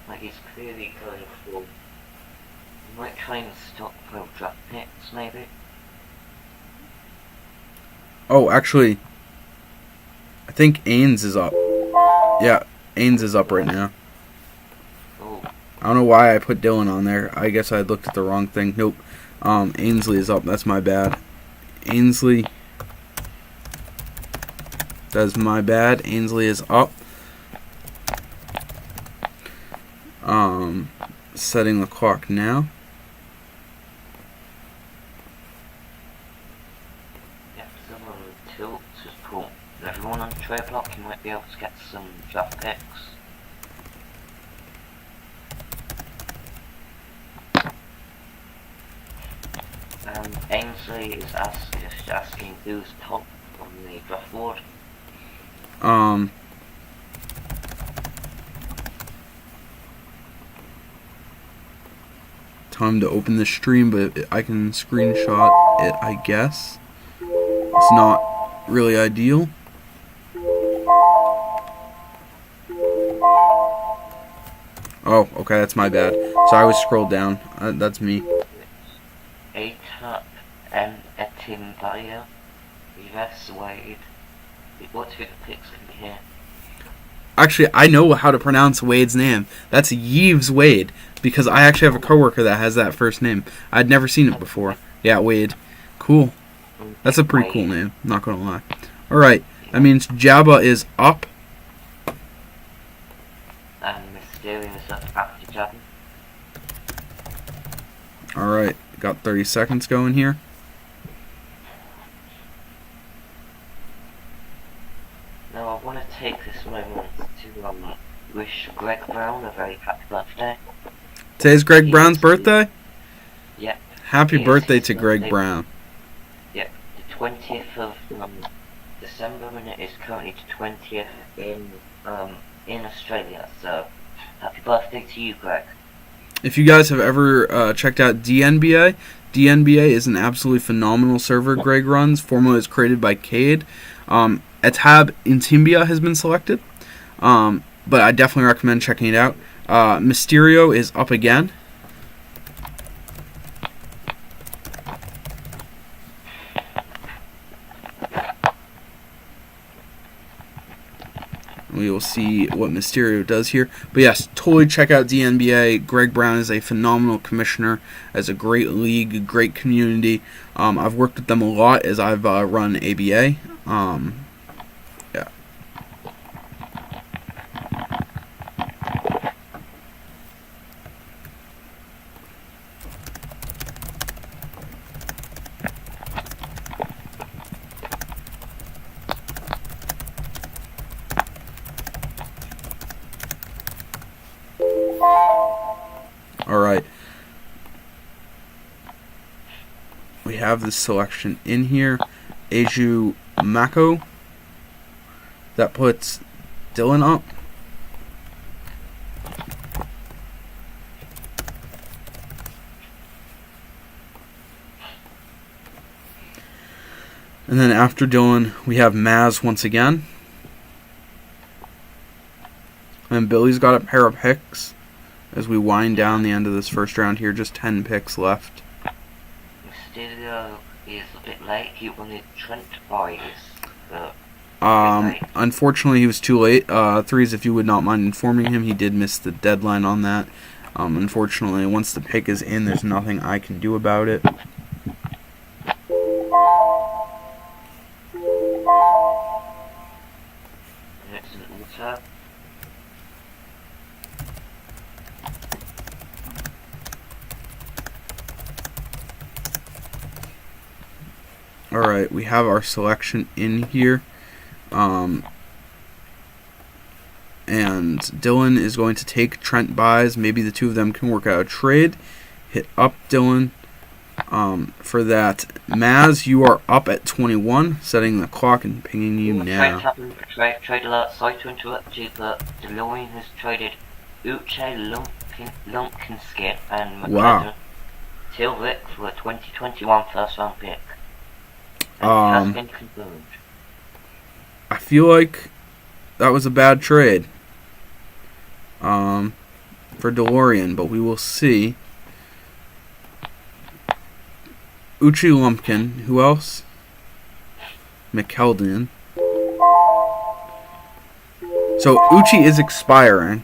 S3: Like, he's clearly going for... He might try and stockpile draft picks, maybe.
S1: Oh, actually, I think Ains is up. Yeah, Ains is up right now.
S3: Oh.
S1: I don't know why I put Dylan on there. I guess I looked at the wrong thing. Nope. Ainsley is up. That's my bad. Ainsley. That's my bad. Ainsley is up. Setting the clock now.
S3: Yeah, someone with Tilt has put everyone on the trade block. You might be able to get some draft picks. Ainsley is just asking who's top on the draft board.
S1: Time to open the stream, but I can screenshot it, I guess. It's not really ideal. Oh, okay, that's my bad. So I was scrolled down. That's me.
S3: A-Tap and Etimbaya. Yes, Wade. What two picks can be here?
S1: Actually, I know how to pronounce Wade's name. That's Yves Wade, because I actually have a coworker that has that first name. I'd never seen it before. Yeah, Wade. Cool. That's a pretty cool name, not gonna lie. Alright, that means Jabba is up. Alright, got 30 seconds going here.
S3: Now I want to take this moment to wish Greg Brown a very happy birthday.
S1: Today's Greg Brown's birthday?
S3: Yep.
S1: Happy birthday to Greg Brown.
S3: Yep, the 20th of December, and it is currently the 20th in Australia, so happy birthday to you, Greg.
S1: If you guys have ever checked out DNBA, DNBA is an absolutely phenomenal server Greg runs. Formerly it was created by Cade. Etab Intimbia has been selected, but I definitely recommend checking it out. Mysterio is up again. We will see what Mysterio does here. But yes, totally check out DNBA. Greg Brown is a phenomenal commissioner, has a great league, great community. I've worked with them a lot as I've run ABA. Yeah. Alright. We have this selection in here. Eju Mako. That puts Dylan up. And then after Dylan, we have Maz once again. And Billy's got a pair of picks as we wind down the end of this first round here. Just 10 picks left.
S3: Mysterio is a bit late. He wanted Trent buys.
S1: Unfortunately, he was too late. Threes, if you would not mind informing him, he did miss the deadline on that. Unfortunately, once the pick is in, there's nothing I can do about it.
S3: It's an altar.
S1: Alright, we have our selection in here. And Dylan is going to take Trent buys. Maybe the two of them can work out a trade. Hit up Dylan. For that, Maz, you are up at 21, setting the clock and pinging you now.
S3: Trade alert. Sorry to interrupt you, but DeLorean has traded Uche Lumpkinskip and McLaren Tilrick for a 2021 first round pick. And it has been confirmed.
S1: I feel like that was a bad trade for DeLorean, but we will see. Uchi Lumpkin. Who else? McKeldin. So Uchi is expiring.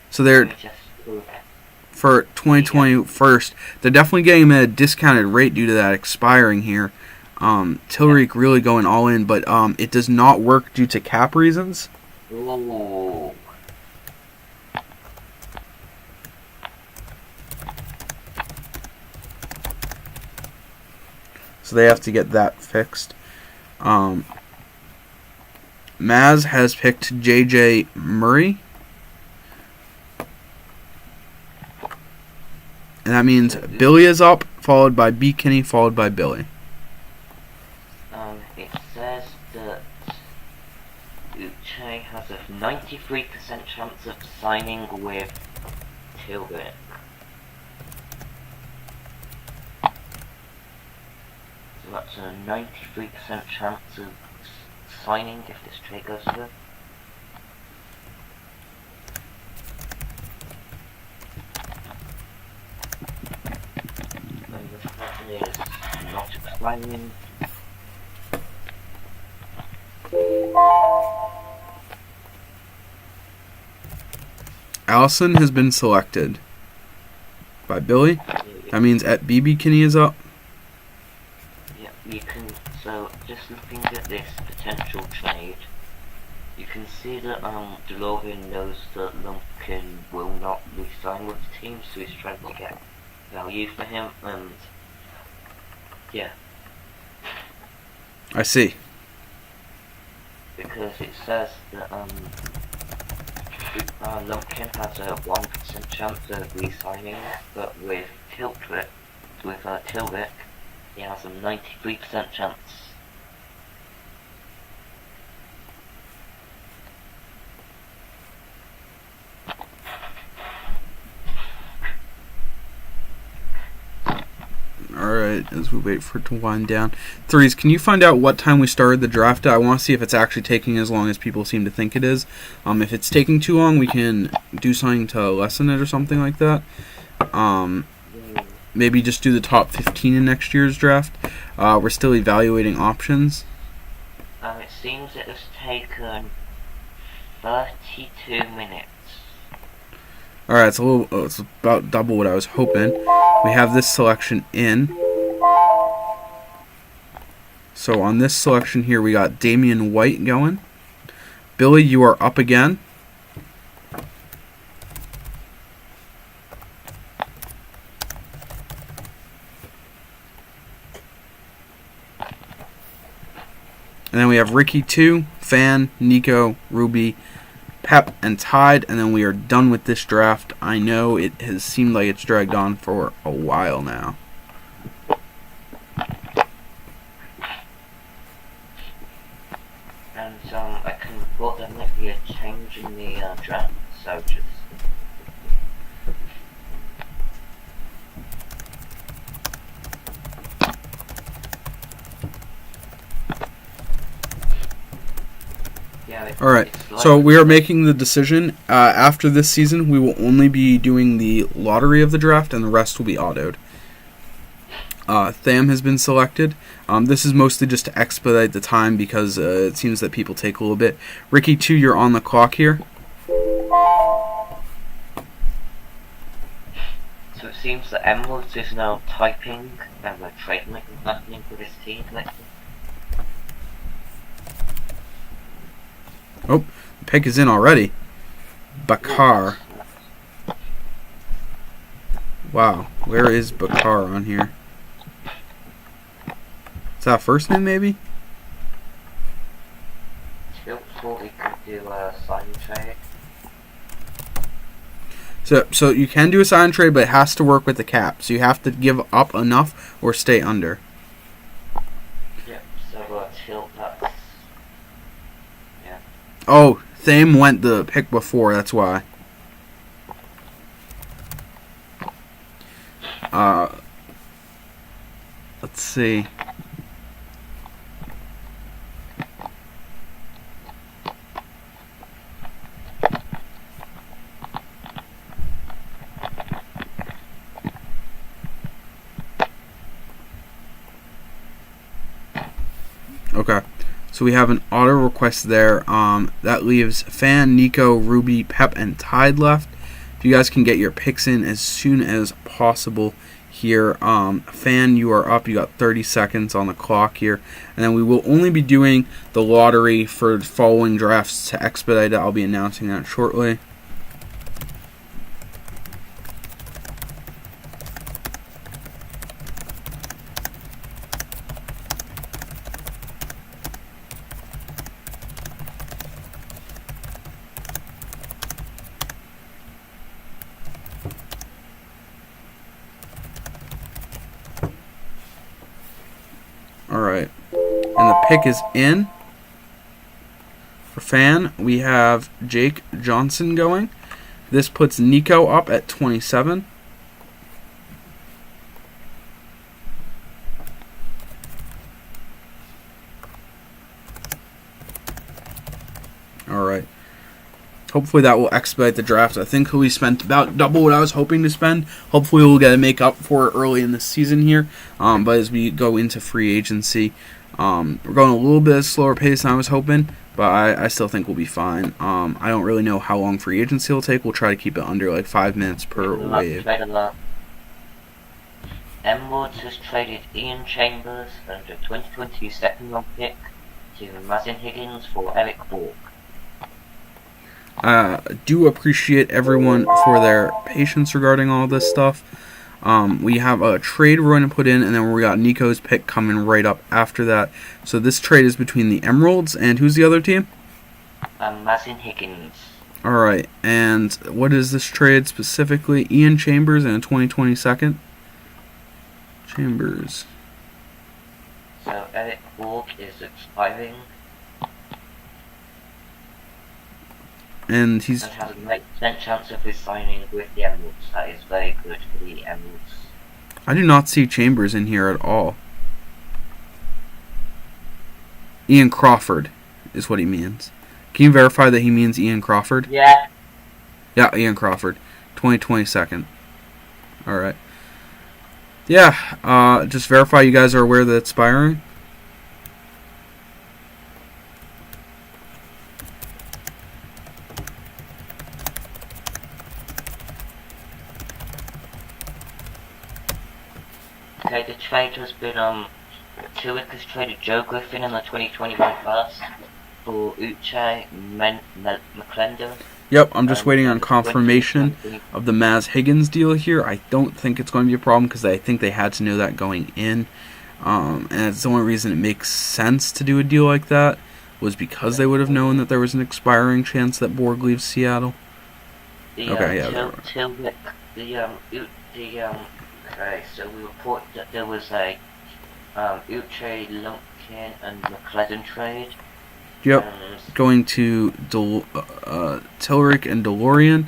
S1: So they're for 2020 first. They're definitely getting him at a discounted rate due to that expiring here. Tilrick really going all in, but it does not work due to cap reasons.
S3: Ooh.
S1: So they have to get that fixed. Maz has picked JJ Murray. And that means Billy is up, followed by B. Kinney, followed by Billy.
S3: It says that Uche has a 93% chance of signing with Tilrick. So that's a 93% chance of signing if this trade goes through. And this person is not explaining.
S1: Allison has been selected by Billy. That means at BB Kinney is up.
S3: Yeah, you can. So just looking at this potential trade, you can see that DeLorean knows that Lumpkin will not re-sign with the team, so he's trying to get value for him, and yeah,
S1: I see.
S3: because it says that Lumpkin has a 1% chance of resigning, but with Tiltwick, he has a 93% chance.
S1: Alright, as we wait for it to wind down. Threes, can you find out what time we started the draft? I want to see if it's actually taking as long as people seem to think it is. If it's taking too long, we can do something to lessen it or something like that. Maybe just do the top 15 in next year's draft. We're still evaluating options.
S3: It seems it has taken 32 minutes.
S1: Alright, it's about double what I was hoping. We have this selection in. So on this selection here, we got Damian White going. Billy, you are up again. And then we have Ricky 2, Fan, Nico, Ruby, Pep, and Tide, and then we are done with this draft. I know it has seemed like it's dragged on for a while now.
S3: And I can report there might be a change in the draft, so just...
S1: Alright, so we are making the decision. After this season, we will only be doing the lottery of the draft, and the rest will be autoed. Tham has been selected. This is mostly just to expedite the time because it seems that people take a little bit. Ricky 2, you're on the clock here.
S3: So it seems that Emeralds is now typing and the trade making happening for this team next.
S1: Oh, the pick is in already. Bakar. Wow, where is Bakar on here? Is that first name, maybe?
S3: Before we could do a sign trade.
S1: So you can do a sign trade, but it has to work with the cap. So you have to give up enough or stay under.
S3: Yep, so tilt that's... Yeah.
S1: Oh, Tham went the pick before, that's why. Let's see. Okay, so we have an auto request there. That leaves Fan, Nico, Ruby, Pep, and Tide left. If you guys can get your picks in as soon as possible here. Fan, you are up. You got 30 seconds on the clock here. And then we will only be doing the lottery for following drafts to expedite it. I'll be announcing that shortly. Alright, and the pick is in. For Fan, we have Jake Johnson going. This puts Nico up at 27. Alright. Hopefully that will expedite the draft. I think we spent about double what I was hoping to spend. Hopefully we'll get to make up for it early in the season here. But as we go into free agency, we're going a little bit slower pace than I was hoping. But I still think we'll be fine. I don't really know how long free agency will take. We'll try to keep it under like 5 minutes per wave.
S3: Emeralds has traded Ian Chambers and a 2020 second round pick to Mazin Higgins for Eric Bork.
S1: Do appreciate everyone for their patience regarding all this stuff. We have a trade we're going to put in, and then we got Nico's pick coming right up after that. So this trade is between the Emeralds and who's the other team?
S3: Mazin Higgins.
S1: Alright, and what is this trade specifically? Ian Chambers and a 2020 second? Chambers.
S3: So Eric Borg is expiring.
S1: And he's...
S3: And has a 90% chance of resigning with the Emeralds. That is very good for the Emeralds.
S1: I do not see Chambers in here at all. Ian Crawford is what he means. Can you verify that he means Ian Crawford?
S3: Yeah.
S1: Yeah, Ian Crawford. 2020 second. Alright. Yeah, just verify you guys are aware that it's expiring.
S3: Okay, the trade has been, Tillich has traded Joe Griffin in the 2021 first for Uche McClendon.
S1: Yep, I'm just waiting on confirmation of the Maz Higgins deal here. I don't think it's going to be a problem because I think they had to know that going in. And it's the only reason it makes sense to do a deal like that was because they would have known that there was an expiring chance that Borg leaves Seattle. Okay, yeah.
S3: Tillich, okay, so we report that there was a Uche, Lumpkin, and McClendon trade.
S1: Yep, going to Tillich and DeLorean.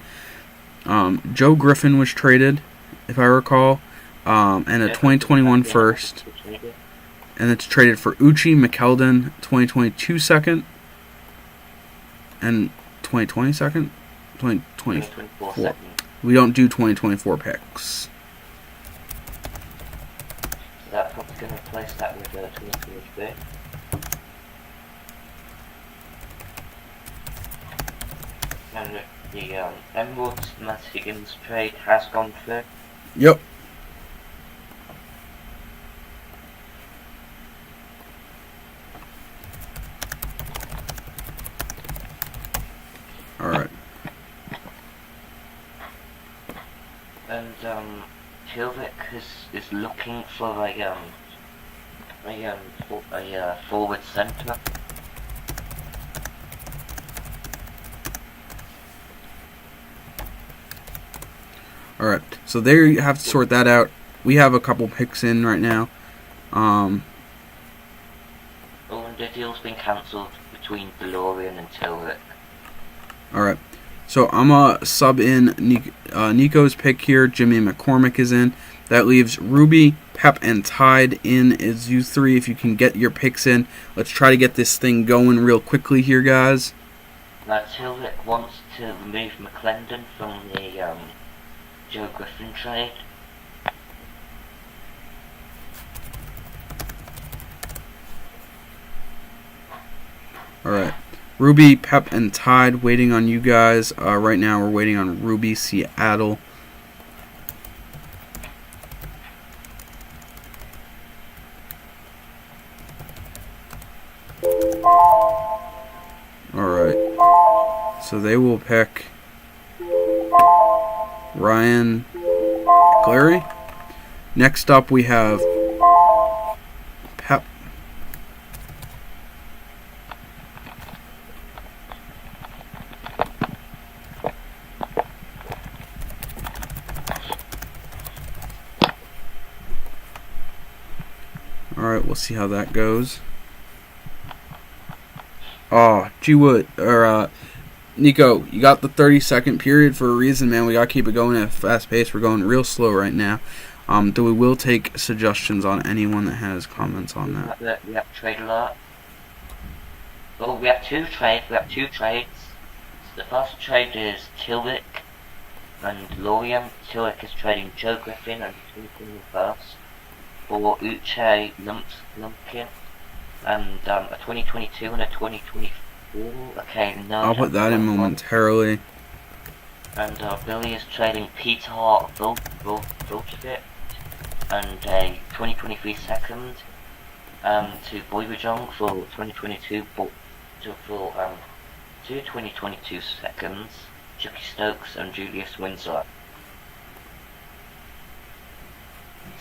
S1: Joe Griffin was traded, if I recall, and a 2021 first. And it's traded for Uche McKeldin, 2022 second, and 2020 second? 2024 second. We don't do 2024 picks.
S3: So that's probably going to replace that with 2023. And the Emeralds Matt Higgins trade has gone through.
S1: Yep. Alright.
S3: And Tillich is looking for a forward centre.
S1: Alright, so there you have to sort that out. We have a couple picks in right now.
S3: Oh, and the deal's been cancelled between DeLorean and Tillich.
S1: Alright, so I'm going to sub in Nico's pick here. Jimmy McCormick is in. That leaves Ruby, Pep, and Tide in as you three. If you can get your picks in, let's try to get this thing going real quickly here, guys.
S3: Now, Tillich wants to remove McClendon from the Joe Griffin trade.
S1: Alright. Ruby, Pep, and Tide waiting on you guys. Right now we're waiting on Ruby, Seattle. Alright. So they will pick Ryan Clary. Next up we have Pep. Alright, we'll see how that goes. Oh, gee would, Nico, you got the 30-second period for a reason, man. We got to keep it going at a fast pace. We're going real slow right now. Though we will take suggestions on anyone that has comments on that.
S3: We have to trade a lot. Well, we have two trades. The first trade is Tillich and DeLorean. Tillich is trading Joe Griffin and 2021 for Uche Lumpkin and a 2022 and a 2024. Okay, no.
S1: I'll put that in momentarily.
S3: And Billy is trading Peter Volchevich and a 2023 second to Boybajong for 2022 for two 2022 seconds, Chucky Stokes and Julius Winslow.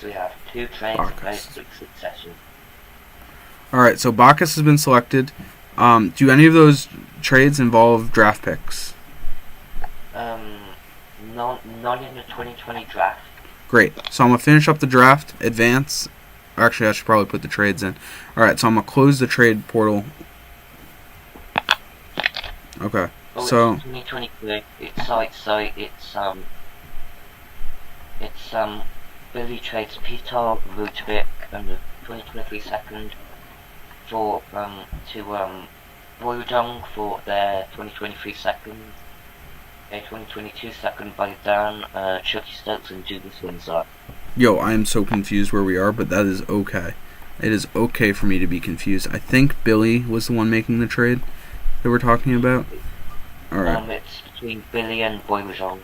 S3: So we have 2 trades in very quick succession.
S1: Alright, so Bacchus has been selected. Do any of those trades involve draft picks?
S3: None in the 2020 draft.
S1: Great. So I'm going to finish up the draft, advance. Actually, I should probably put the trades in. Alright, so I'm going to close the trade portal. Okay.
S3: Oh,
S1: so
S3: it's 2023. It's Billy trades Peter Rutovic and the 2023 second for to Boydong for their 2023 second, a 2022 second by Dan, Chucky Stokes and Douglas Windsor.
S1: Yo, I am so confused where we are, but that is okay. It is okay for me to be confused. I think Billy was the one making the trade that we're talking about. Alright.
S3: It's between Billy and Boydong.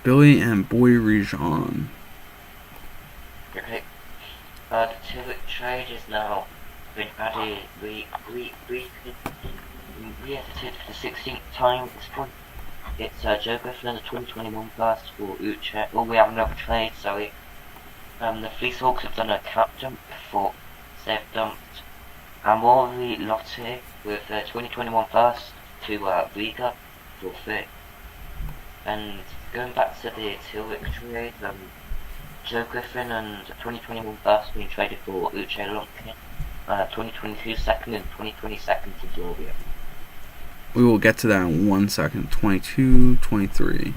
S1: Billy and Boy Rejon.
S3: Okay. The Tillich trade is now been added. We edited for the 16th time at this point. It's Joe Griffin and the 2021 first for Uche. Oh, we have another trade, sorry. The Fleece Hawks have done a cap dump for they've dumped Amori Lotte with the 2021 first to Riga for free. And going back to the Tillich trade, Joe Griffin and 2021 first being traded for Uche Lumpkin, 2022 second and 2020 second to Georgia.
S1: We will get to that in 1 second. 22, 23.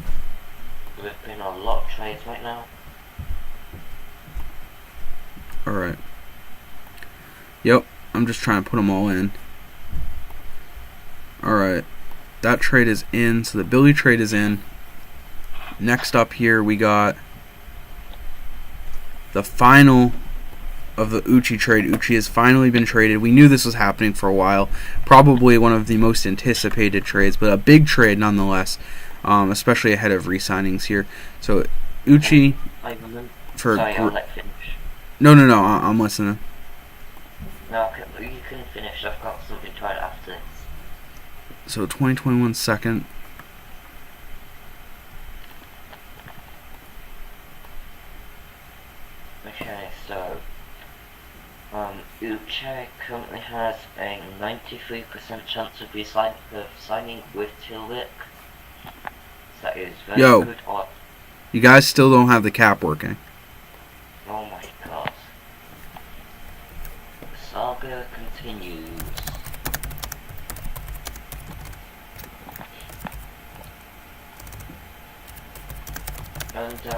S3: There's been a lot of trades right now.
S1: Alright. Yep, I'm just trying to put them all in. Alright. That trade is in, so the Billy trade is in. Next up here we got the final of the Uchi trade. Uchi has finally been traded. We knew this was happening for a while. Probably one of the most anticipated trades, but a big trade nonetheless, especially ahead of re-signings here. So Uchi for
S3: Sorry, I'll let finish.
S1: No, I'm listening.
S3: No, you can finish. I've got something to add after this.
S1: So 2021 second.
S3: Okay, so Uche currently has a 93% chance of signing with Tillich. That is very good odds.
S1: You guys still don't have the cap working.
S3: Oh my god. The saga continues. And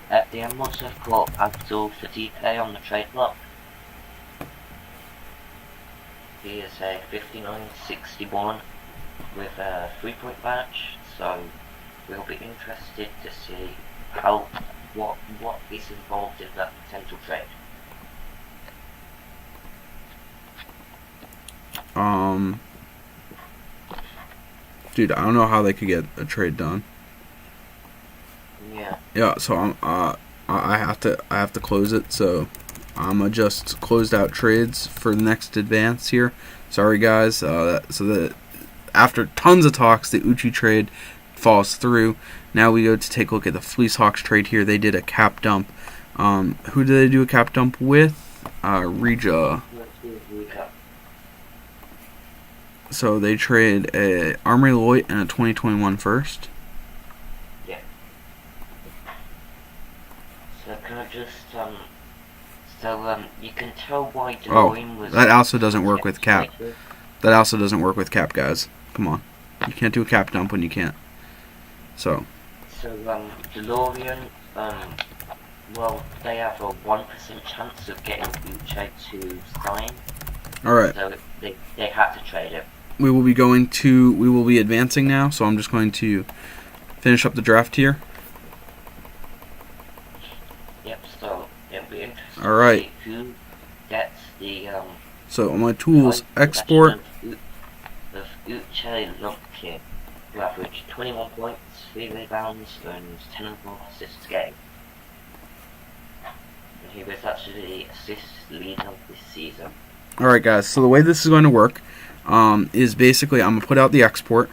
S3: at the Emeralds have got Abdul Fadipe on the trade block. He is a 59-61 with a 3-point match, so we'll be interested to see what is involved in that potential trade.
S1: Dude, I don't know how they could get a trade done. Yeah, so I have to close it, so I'm just closed out trades for the next advance here. Sorry guys, after tons of talks, the Uchi trade falls through. Now we go to take a look at the Fleece Hawks trade here. They did a cap dump. Who did they do a cap dump with? Riga. So they trade a Armory Lloyd and a 2021 first.
S3: Yeah. So can I just you can tell why DeLorean was.
S1: That also doesn't work with cap. That also doesn't work with cap, guys. Come on, you can't do a cap dump when you can't. So
S3: DeLorean, well, they have a 1% chance of getting Uche to sign.
S1: Alright.
S3: So they had to trade it.
S1: We will be advancing now, so I'm just going to finish up the draft here.
S3: Yep, so it'll be interesting
S1: Alright.
S3: to see who gets the
S1: so on my tools, export
S3: of Uche Lumpkin, who averaged 21 points, 3 rebounds, and 10 assists a game. And he was actually the assist leader this season.
S1: Alright guys, so the way this is going to work is basically I'm going to put out the export.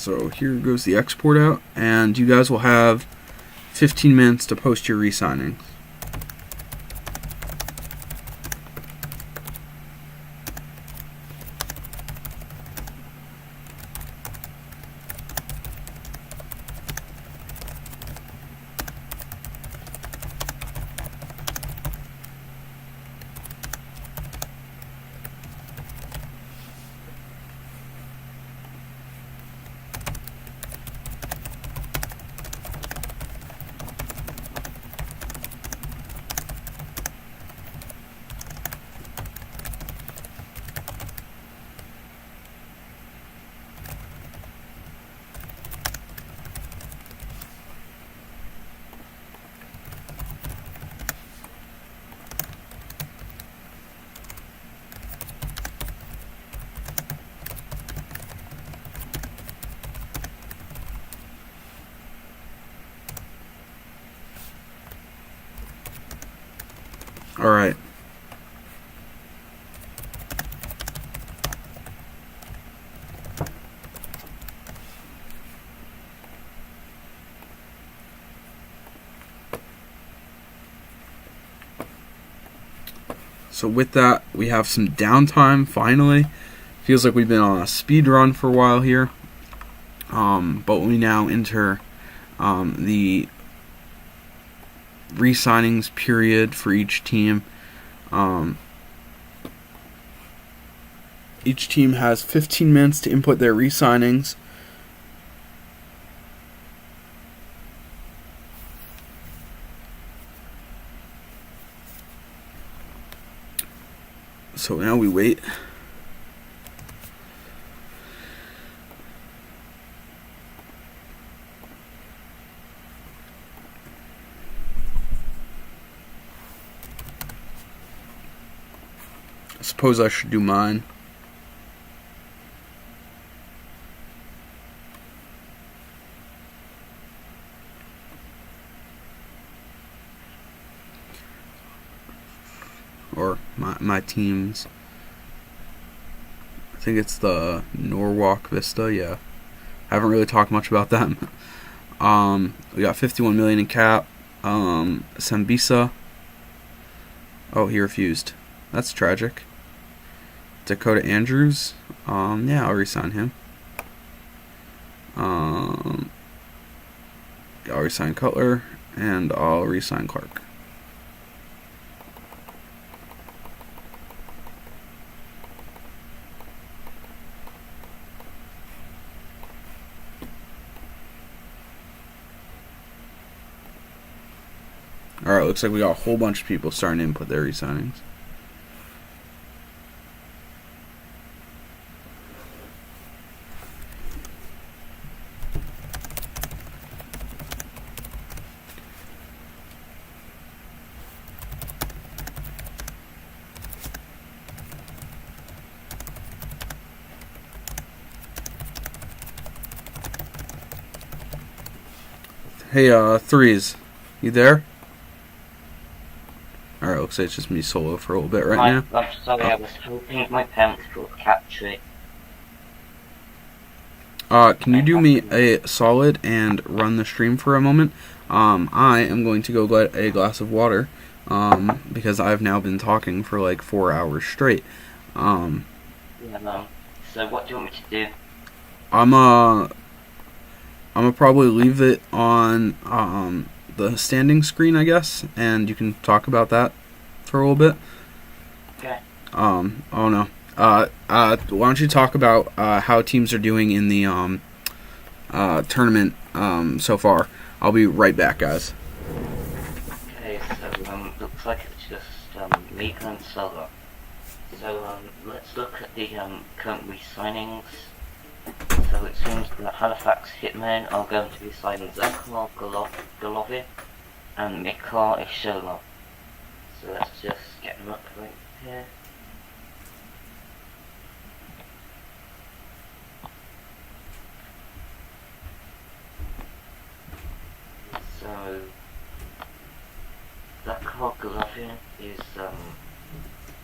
S1: So here goes the export out, and you guys will have 15 minutes to post your re-signings. Alright. So with that, we have some downtime finally. Feels like we've been on a speed run for a while here. But we now enter the re-signings period for each team. Each team has 15 minutes to input their re-signings. So now we wait. I suppose I should do mine. Or my team's. I think it's the Norwalk Vista, yeah. Haven't really talked much about them. We got 51 million in cap. Sambisa. Oh, he refused. That's tragic. Dakota Andrews. Yeah, I'll resign him. I'll resign Cutler, and I'll resign Clark. Alright, looks like we got a whole bunch of people starting to input their re-signings. Hey, Threes, you there? Alright, looks like it's just me solo for a little bit now.
S3: I'm sorry, I was hoping my parents could capture it.
S1: Can you do me a solid and run the stream for a moment? I am going to go get a glass of water, because I've now been talking for like 4 hours straight.
S3: Yeah, no. So what do you want me to do?
S1: I'm gonna probably leave it on, the standing screen, I guess, and you can talk about that for a little bit.
S3: Okay.
S1: Oh no. Why don't you talk about how teams are doing in the tournament so far? I'll be right back, guys.
S3: Okay, so looks like it's just Mika and Solo. So let's look at the current re-signings. So it seems that Halifax Hitmen are going to be signing Zakhar Golovin and Mikhail Isholov. So let's just get them up right here. So Zakhar Golovin is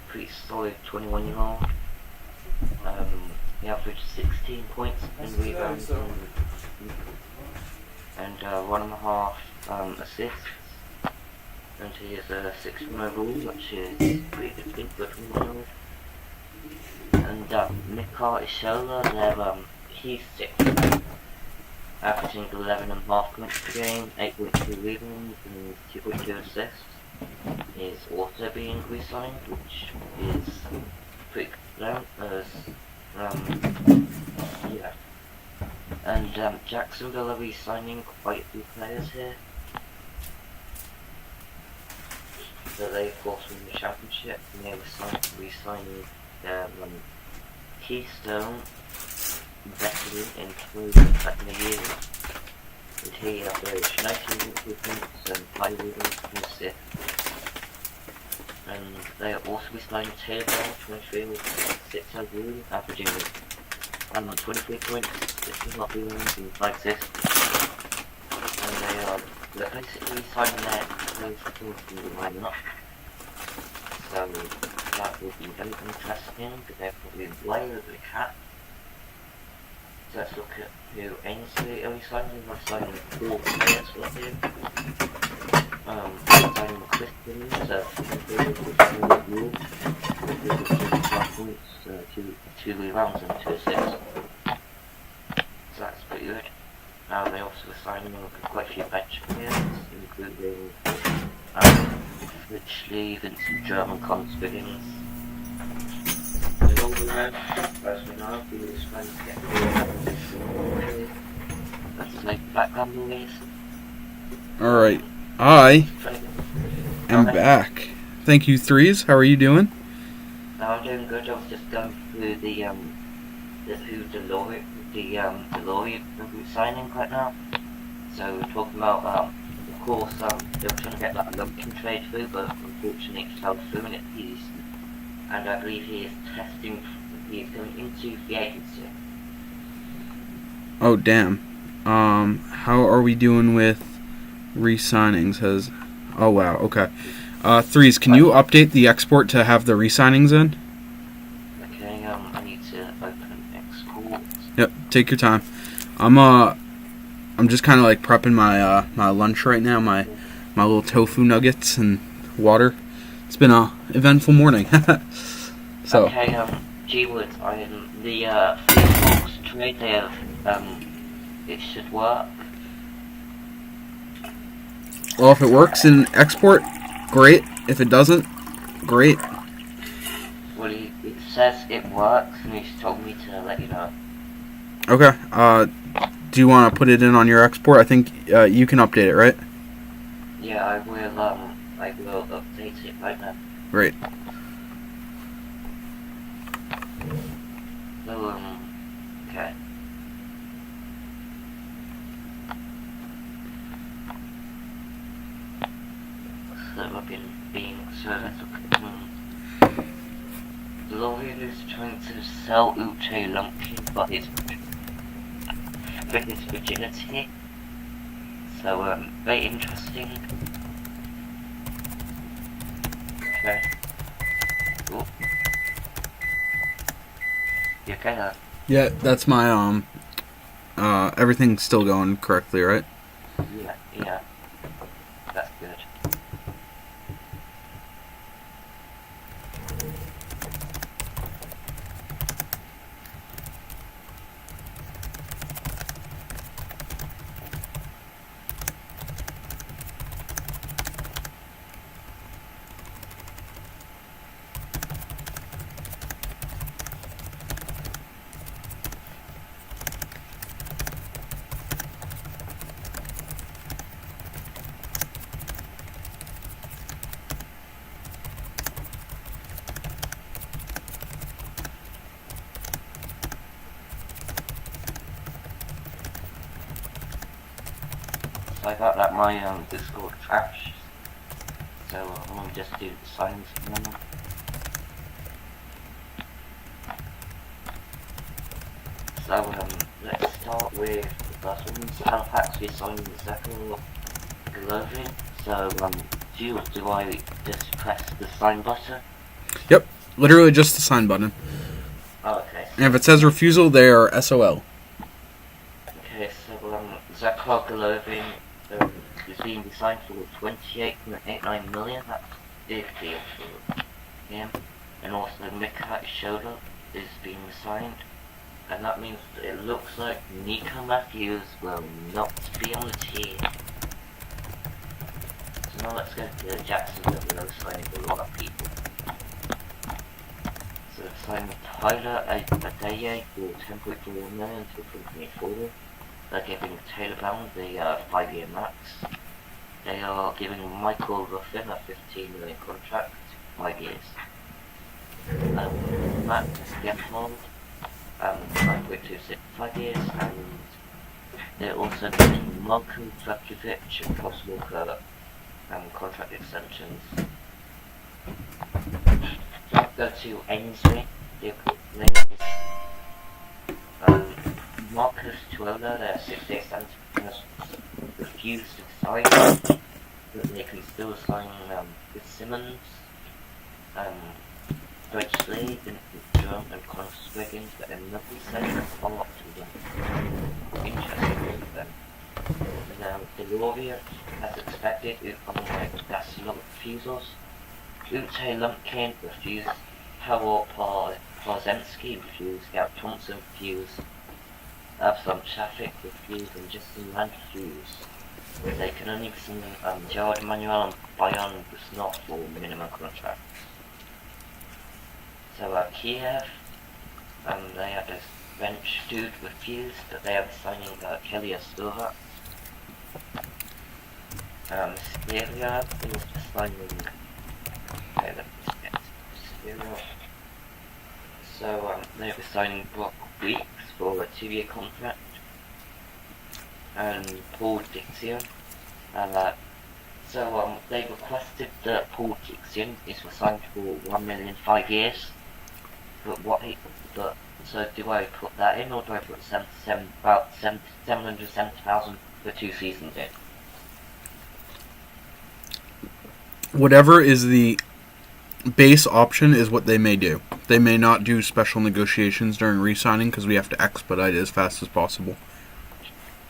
S3: pretty solid 21-year-old. He averaged 16 points and rebounds and 1.5 assists. And he is a 6th overall, which is pretty good for him. And Nick Ishola, he's 6th, averaging 11.5 points per game, 8.2 rebounds and 2.2 assists. Is also being re-signed, which is pretty good as yeah. And Jacksonville are re-signing quite a few players here. So they of course won the championship, and they were re-signing Keystone veteran in the year. And he averaged 19 improvements and 5 rebounds and assists. And they are also re-signing Taylor Bell, 23 with 6 overall, averaging 23 points, 6.5 rebounds and 5 assists. And they're basically signing their players from the lineup. So that will be very interesting, because they're probably way over the cap. So let's look at who Ainsley are signing. They're signing 4 players for him. Signing Chris Williams, 5 points, 2 rebounds and 2 assists. So that's pretty good. They also were signing quite a few bench players, including Richley, Vincent German, Collins Wiggins. The older man, as we know, he was trying to get the that's like background noise.
S1: Alright, I am back. Thank you, Threes. How are you doing?
S3: I'm doing good. I was just going through the Delory signing right now. So we're talking about, of course, they were trying to get that Lumpkin trade through, but unfortunately it fell through and I believe he is going into the agency.
S1: Oh, damn. How are we doing with re-signings? Oh, wow, okay. Threes, can you update the export to have the re-signings in?
S3: Okay, I need to open export.
S1: Yep, take your time. I'm just kind of like prepping my my lunch right now, my little tofu nuggets and water. It's been a eventful morning. So.
S3: Okay, G-Woods, the Fox trade there, it should work.
S1: Well, if it works in export, great. If it doesn't, great.
S3: Well, it says it works, and he's told me to let you know.
S1: Okay. Do you want to put it in on your export? I think you can update it, right?
S3: Yeah, I will update it right now.
S1: Great.
S3: So, okay. So I've been being let's look at Lorian is trying to sell Uche Lumpkin for his virginity. So very interesting. Okay. Ooh. You okay there?
S1: Yeah, that's my everything's still going correctly, right?
S3: Yeah. That's good. So I got that my Discord crashed, so I'm gonna just do the signs for the moment. So let's start with the first one. Halifax we signed the second Golovin. So do I just press the sign button?
S1: Yep, literally just the sign button.
S3: Oh, okay,
S1: And if it says refusal, they are SOL.
S3: Okay, so Zakhar Golovin is being signed for 28.89 million. That's a big deal for him. And also Mikhat Shoda is being signed, and that means that it looks like Nico Matthews will not be on the team. So now let's go to Jacksonville, where they're signing a lot of people. So they're signing Tyler Adeye for 10.4 million to 2024. They're giving Taylor Brown the 5-year max. They are giving Michael Ruffin a 15 million contract, 5 years. Matt Skepmold, 9.26, 5 years, and they're also giving Marko Drakovic and possible contract extensions. Go to Ainsley, Marcus Tuola, their 68 cents, refused to sign, but they can still sign with Simmons, Deutsch Lee, Durham, and Connor Swiggins, but nothing said a lot to them. Interesting with them. Now, Deloria, as expected, that's a lot of refusals. Ute Lumpkin refused, Harold Parzensky refused, Scout Thompson refused, Absalom Traffic refused, and Justin Land refused. They can only send Gerard Manuel and Bayern was not for minimum contracts. So Kiev, they had this bench dude refused, but they are signing Kelly Astura. Syria is signing. Okay, let's get Syria. So they were signing Brock Weeks for a 2-year contract, and Paul Dixion. So they requested that Paul Dixion is signed for 1 million 5 years. So do I put that in, or do I put about 770,000 for 2 seasons in?
S1: Whatever is the base option is what they may do. They may not do special negotiations during re-signing because we have to expedite it as fast as possible.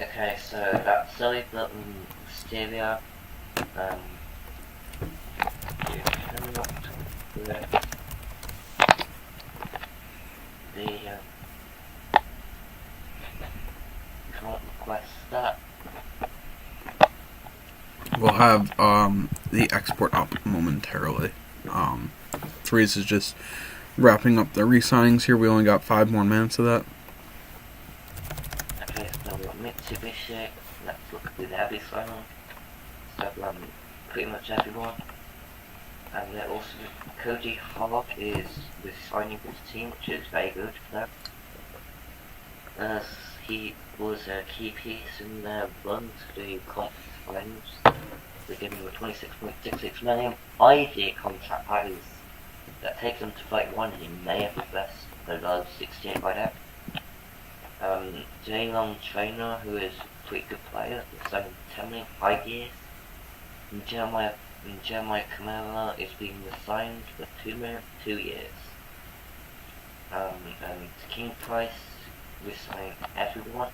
S3: Okay, so that's Sully, but Styria, can't request that.
S1: We'll have the export up momentarily. Threes is just wrapping up the re-signings here. We only got 5 more minutes of that.
S3: Okay, so we've got Mitsubishi. Let's look at the heavy signing. So pretty much everyone. And then also Cody Hogg is signing with the team, which is very good for them. As he was a key piece in their run to the conference finals. They're giving him a 26.66 million 5-year contract that takes them to fight 1 in May of the best below 68 by now. J-Long Trainer, who is a pretty good player, is signing 10 million 5 years. And Jeremiah Camara is being assigned for 2 million 2 years. And King Price re-signing everyone,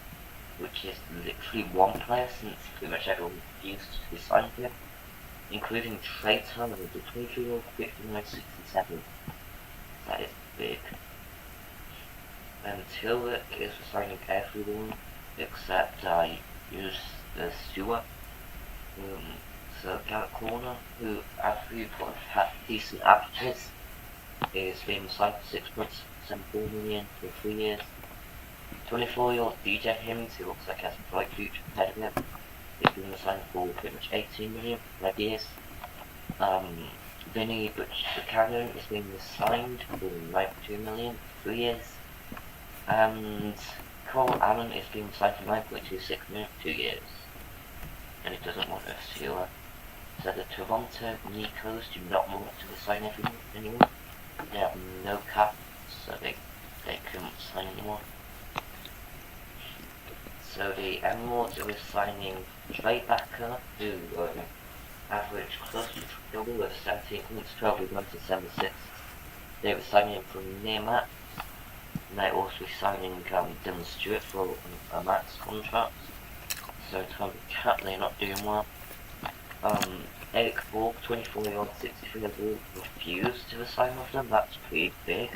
S3: which is literally one player since pretty much everyone refused to be signed to him, including Trey Turner, the 23-year-old 59.67. That is big. And Tillich is signing everyone except Stewart. So Garrett Corner, who after you put had decent averages, is being signed for 6.74 million for 3 years. 24-year-old DJ Hims, who looks like he has a bright future ahead of him, is being signed for pretty much 18 million for 5 years. Vinny Buchanan is being signed for 92 million for 3 years. And Cole Allen is being signed for 9.26 million for 2 years. And he doesn't want a sealer. So the Toronto Nikos do not want to sign everyone anymore. They have no cap, so they couldn't sign anyone. So the Emeralds are signing Trey Backer, who averaged close to double with 17 points, 12 rebounds and 7 assists. They were signing him from Nearmat. They're also signing Dylan Stewart for a max contract. So in terms of cap, they're not doing well. Eric Borg, 24-year-old, 63-year-old, refused to resign with them. That's pretty big.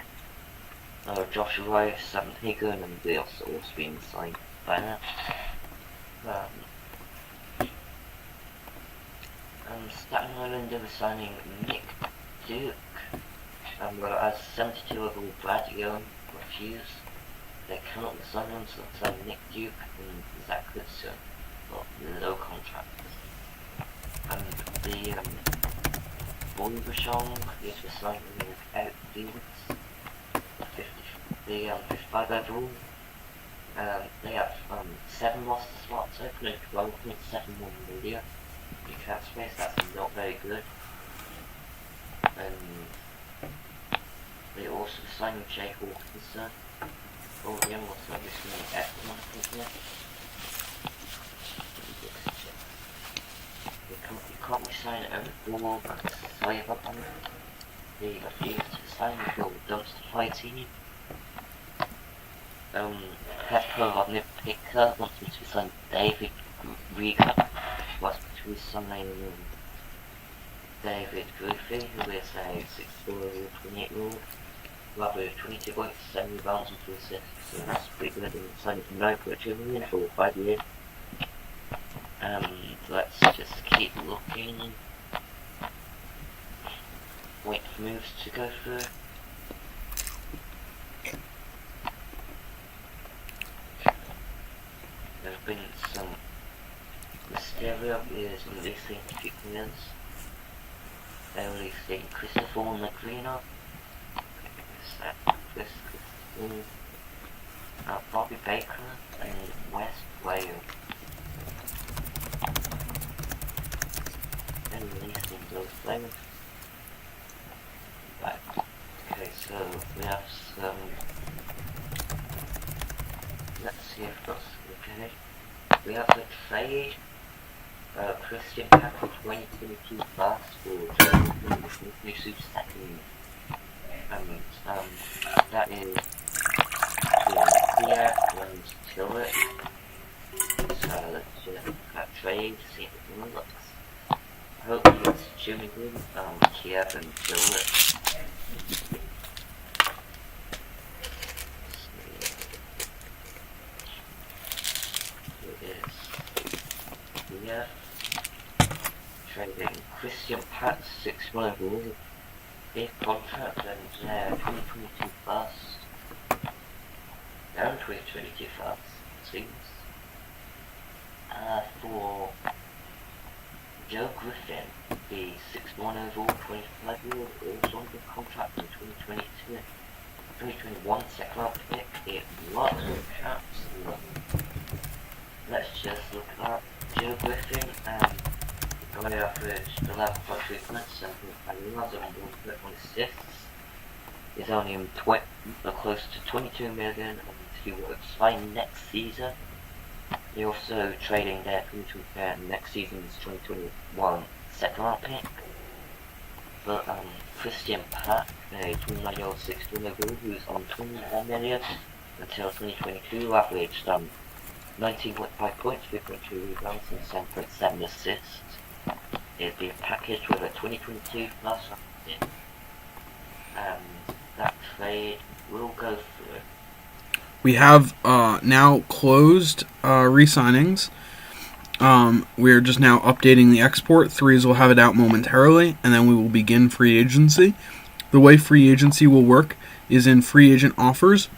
S3: Josh Rice, Sam Hagan, and they also been signed by now. Staten Island are signing Nick Duke. Well, as 72-year-old Brad Young refused, they cannot resign him, so they sign Nick Duke and Zach Goodson for low contracts. And the Boybushong is resigning Eric Davis, the 55 overall. They have 7 roster slots open and 12.71 million in cap space. That's not very good. And they also signed Jay Hawkinson. Oh, the young one's not listening to F1, I think, yeah. You can't resign overall, but sorry about that. They refused to sign the dumpster fire team. Pepper Rodney Picker wants me to sign David Rieger. Wants me to sign David Griffey, who is a 6'4", 28-year-old. Rather 22 points, 7 rebounds and 2 assists. So that's pretty good. And signed for $9.2 million for 5 years. Let's just keep looking. Wait for moves to go through. There's been some Mysterio is releasing Chickens. They're releasing Christopher McLean. Bobby Baker and West Wales. And releasing those players. Right. Okay, so we have some. Let's see if that's okay. We have the trade. Christian Packer 2022 first for German new super second. That is here and Tillett. So let's just look at trade, see if it looks. I hope it's tuning in, Kiev and Tillett. It is here. Trading Christian Pat 6 1 overall. Big contract and 2022 first. Down 2022 first, seems. For Joe Griffin, the 6'1" overall 25-year-old, also on the contract in 2022. 2021 second round pick, it lots of caps. Let's just look at that. Joe Griffin going average 11.3 points and runs on 1.1 assists. Is only close to 22 million and he will expire next season. They're also trading their next season's 2021 second round pick. But Christian Pack, a 29-year-old 6'1" overall who's on 21 million until 2022, averaged 19.5 points, 3.2 rebounds and 7.7 assists. It'd be a package with a 2022 first round pick. That trade will go through.
S1: We have now closed re-signings. We're just now updating the export. Threes will have it out momentarily, and then we will begin free agency. The way free agency will work is in free agent offers.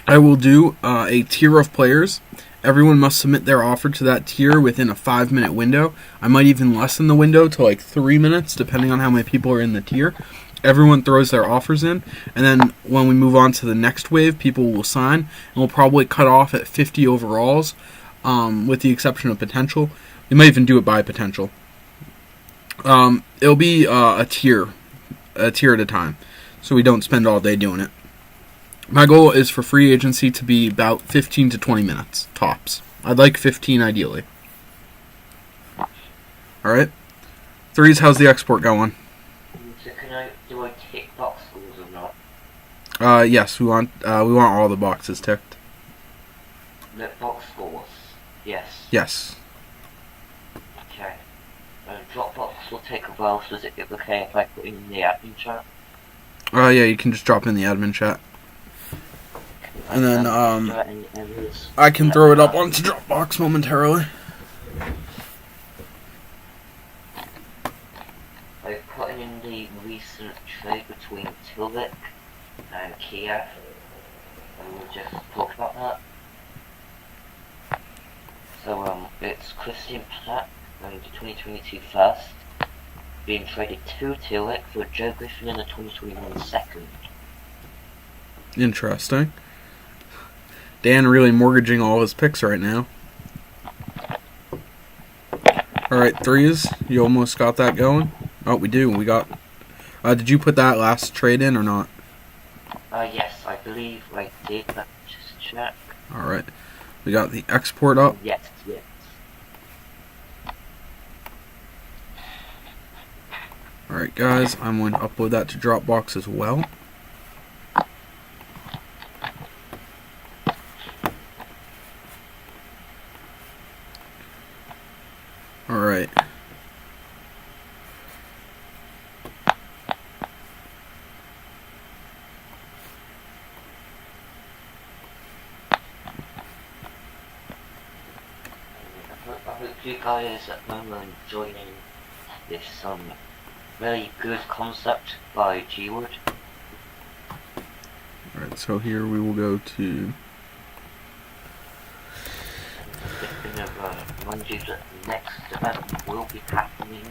S1: I will do a tier of players. Everyone must submit their offer to that tier within a 5-minute window. I might even lessen the window to like 3 minutes, depending on how many people are in the tier. Everyone throws their offers in, and then when we move on to the next wave, people will sign, and we'll probably cut off at 50 overalls, with the exception of potential. We might even do it by potential. It'll be a tier at a time, so we don't spend all day doing it. My goal is for free agency to be about 15 to 20 minutes, tops. I'd like 15 ideally. Alright. Threes, how's the export going?
S3: So do I tick box scores or not?
S1: Yes, we want all the boxes ticked.
S3: The box scores. Yes.
S1: Yes.
S3: Okay. Dropbox will take a while, so is it okay if I put in the admin chat?
S1: Yeah, you can just drop in the admin chat. And then, I can throw it up onto Dropbox momentarily.
S3: I've put in the recent trade between Tilvik and Kiev, and we'll just talk about that. So, it's Christian Platt and the 2022 first, being traded to Tilvik for Joe Griffin in the 2021 second.
S1: Interesting. Dan really mortgaging all his picks right now. Alright, threes. You almost got that going? Oh, we do. We got... did you put that last trade in or not?
S3: Yes, I believe I did. Let's just check.
S1: Alright. We got the export up.
S3: Yes.
S1: Alright, guys. I'm going to upload that to Dropbox as well. Alright.
S3: I hope you guys at home are enjoying this very good concept by G-Wood.
S1: Alright, so here we will go to...
S3: I'm just going to remind you that the next event will be happening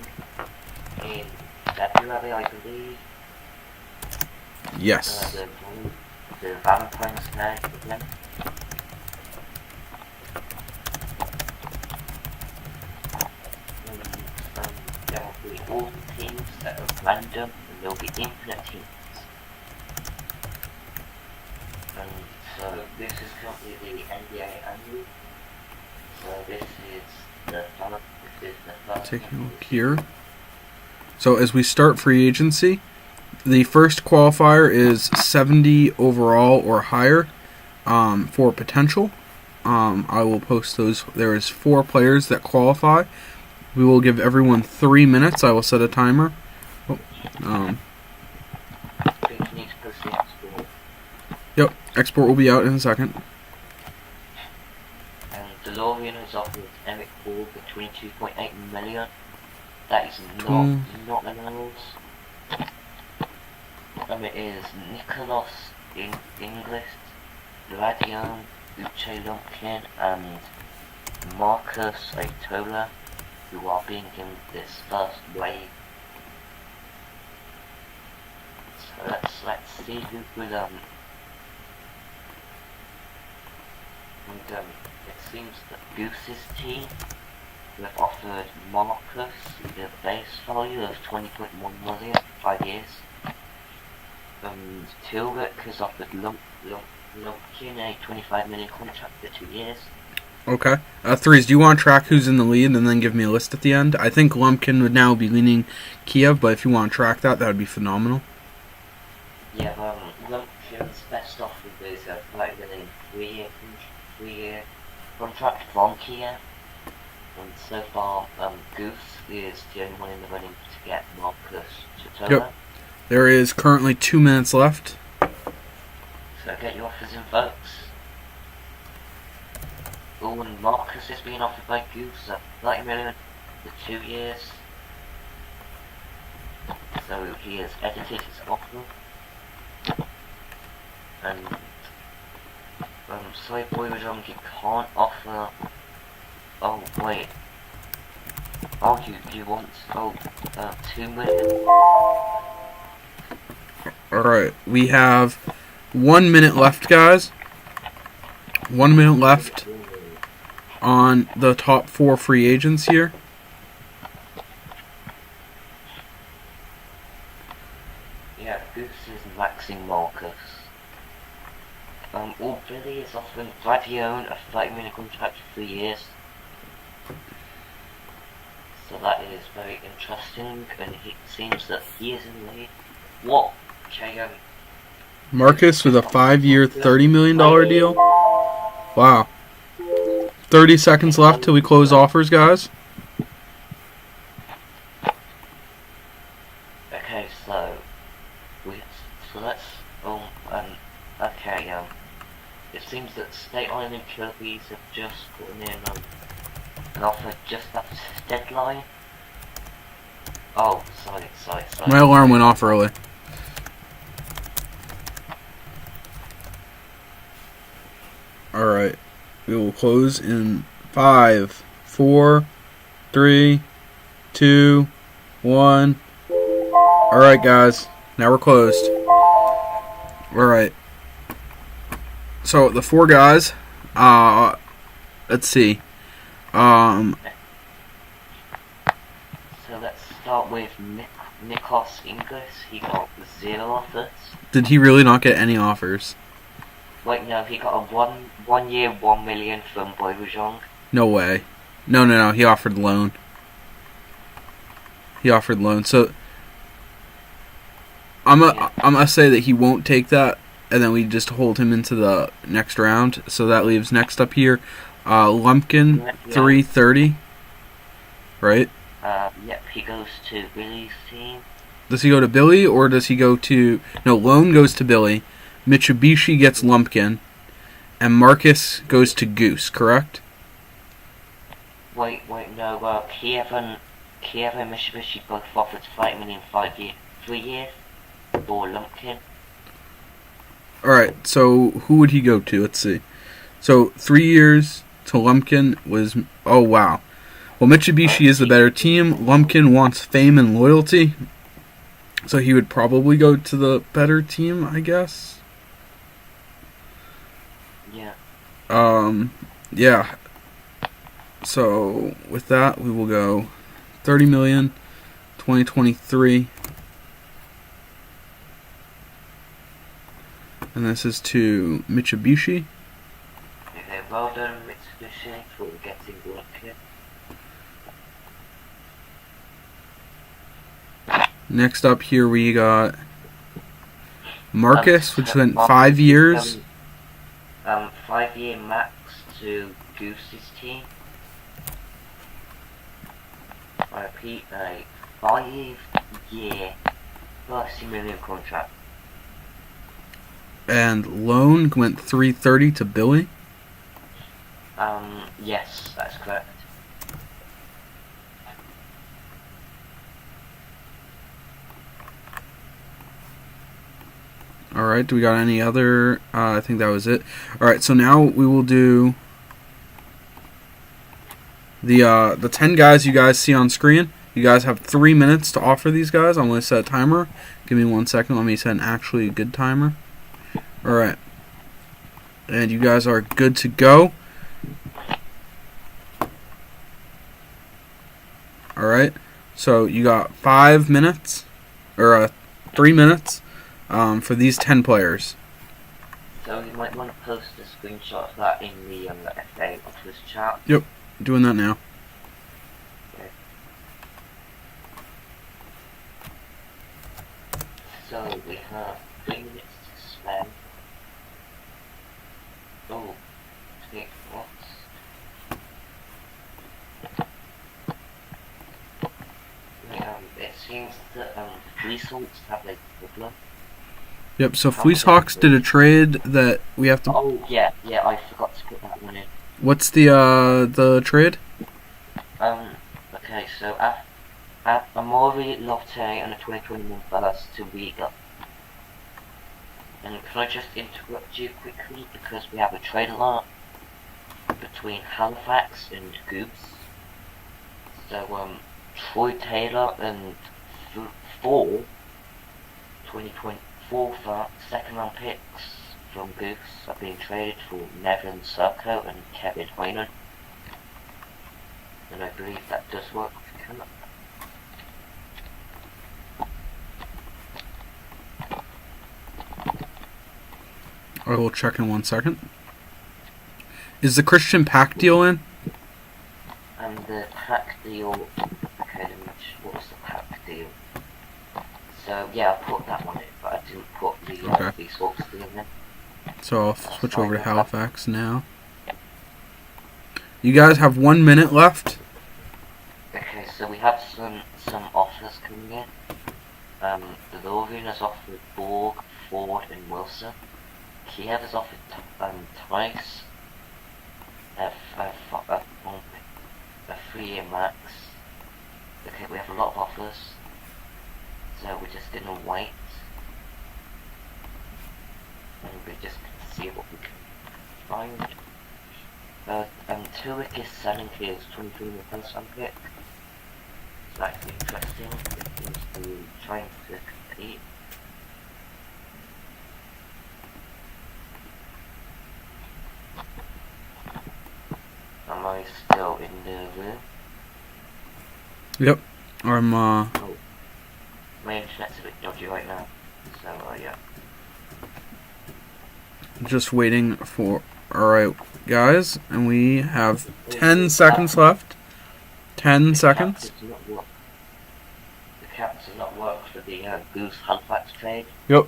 S3: in February, I believe.
S1: Yes.
S3: The Valentine's Day event. There will be all the teams that are random, and there will be infinite teams. And so this is currently the NBA annual. So this is the first.
S1: Taking a look here. So as we start free agency, the first qualifier is 70 overall or higher for potential. I will post those. There is 4 players that qualify. We will give everyone 3 minutes. I will set a timer. Yep, export will be out in a second.
S3: And DeLorean has offered Emmett Paul for $22.8 million. That is not the it is Nicholas Inglis, Vladion Uche Lumpkin, and Marcus Aitola, who are being given this first wave. So let's see who will it seems that Goose's team have offered Marcus the base value of $20.1 million for 5 years. Tilwick has offered Lumpkin a $25 million contract for 2 years.
S1: Okay. Threes, do you want to track who's in the lead and then give me a list at the end? I think Lumpkin would now be leaning Kiev, but if you want to track that, that would be phenomenal.
S3: Yeah, Lumpkin's best offer is a three-year contract from Kiev. And so far, Goose is the only one in the running to get Marcus Chitola.
S1: Yep. There is currently 2 minutes left.
S3: So get your offers in, folks. Oh, and Marcus is being offered by Goose at $30 million for 2 years. So he has edited his offer. And sorry, Boy Redrum, you can't offer. Oh wait. Oh, you want 2 million?
S1: Alright, we have 1 minute left, guys. 1 minute left on the top 4 free agents here.
S3: Yeah, Goose is maxing Marcus. Billy is offering Vladion a $30 million contract for 3 years. So that is very interesting, and it seems that he is in the lead. What? Okay,
S1: Marcus with a 5-year, $30 million deal. Wow. 30 seconds left till we close offers, guys.
S3: Okay, so let's okay, it seems that State Island Kirby's have just put in an offer just after deadline. Oh, sorry.
S1: My alarm went off early. Alright. We will close in 5, 4, 3, 2, 1. Alright, guys. Now we're closed. Alright. So, the 4 guys, let's see.
S3: So let's start with Nikos Inglis. He got 0 offers.
S1: Did he really not get any offers?
S3: Wait, no, he got a one year, 1 million from Boivujong.
S1: No way. No. He offered loan. So, I'm gonna say that he won't take that, and then we just hold him into the next round. So that leaves next up here, Lumpkin, 330. Right?
S3: Yep, he goes to Billy's team.
S1: Does he go to Billy, or does he go to... No, Lone goes to Billy, Mitsubishi gets Lumpkin, and Marcus goes to Goose, correct?
S3: Wait, no, Kiev and Mitsubishi both offered 5 million 3 years for Lumpkin.
S1: Alright, so who would he go to? Let's see. So, 3 years to Lumpkin was... Oh, wow. Well, Mitsubishi is the better team. Lumpkin wants fame and loyalty. So he would probably go to the better team, I guess.
S3: Yeah.
S1: Yeah. So, with that, we will go 30 million, 2023. And this is to Mitsubishi.
S3: Okay, well done, Mitsubishi, for getting Lumpkin.
S1: Next up here we got Marcus, which went 5 years.
S3: 5-year max to Goose's team. I repeat, a 5-year, 30 million contract.
S1: And Lone went 330 to Billy.
S3: Yes, that's correct.
S1: Alright, do we got any other? I think that was it. Alright, so now we will do the 10 guys you guys see on screen. You guys have 3 minutes to offer these guys. I'm going to set a timer. Give me 1 second. Let me set an actually good timer. Alright. And you guys are good to go. Alright. So you got 5 minutes, or 3 minutes, for these 10 players.
S3: So you might want to post a screenshot of that in the FA Office chat.
S1: Yep, doing that now.
S3: Okay. So we have 3 minutes to spend. Oh, take what? It seems that results have a problem.
S1: Yep, so Fleecehawks did a trade that we have to...
S3: Oh, yeah, I forgot to put that one in.
S1: What's the trade?
S3: Okay, so Amori, Lotte, and a 2021 first to Riga. And can I just interrupt you quickly, because we have a trade alert between Halifax and Goose. So, Troy Taylor and 2024 second round picks from Goose are being traded for Nevin Serko and Kevin Hoynan. And I believe that does work for Canada.
S1: I will check in 1 second. Is the Christian Pack deal in?
S3: And the pack deal... Okay, what was the pack deal? So, yeah, I put that one in, but I didn't put the
S1: Okay.
S3: the swaps in.
S1: So I'll switch over to Halifax now. You guys have 1 minute left.
S3: Okay, so we have some offers coming in. The Lorien has offered Borg, Ford, and Wilson. Kiev has offered Tice, a 3-year max. Okay, we have a lot of offers, so we're just gonna wait, and we're just gonna see what we can find. Turek is selling his 23 in the first round pick. It's actually interesting. It seems to be trying to compete. Am I still in the room?
S1: Yep. I'm
S3: Oh, my internet's a bit dodgy right now. So yeah.
S1: just waiting for. Alright, guys, and we have 10 seconds left. 10 seconds.
S3: The caps have not worked for the Goose Halifax trade.
S1: Yep.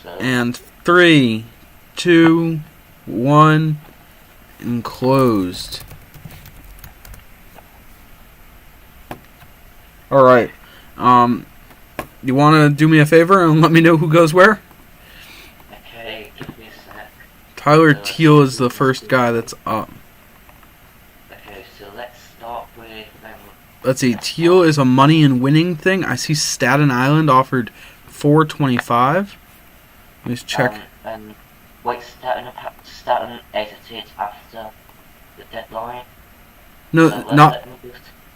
S3: So
S1: And 3, 2, 1, and closed. Alright. You want to do me a favor and let me know who goes where?
S3: okay, give me a sec.
S1: Tyler Teal is the first guy that's up.
S3: Okay, so let's start with
S1: Let's see, Teal is a money and winning thing. I see Staten Island offered $425. Let me just check.
S3: Wait, Staten exited after the deadline.
S1: No,
S3: So,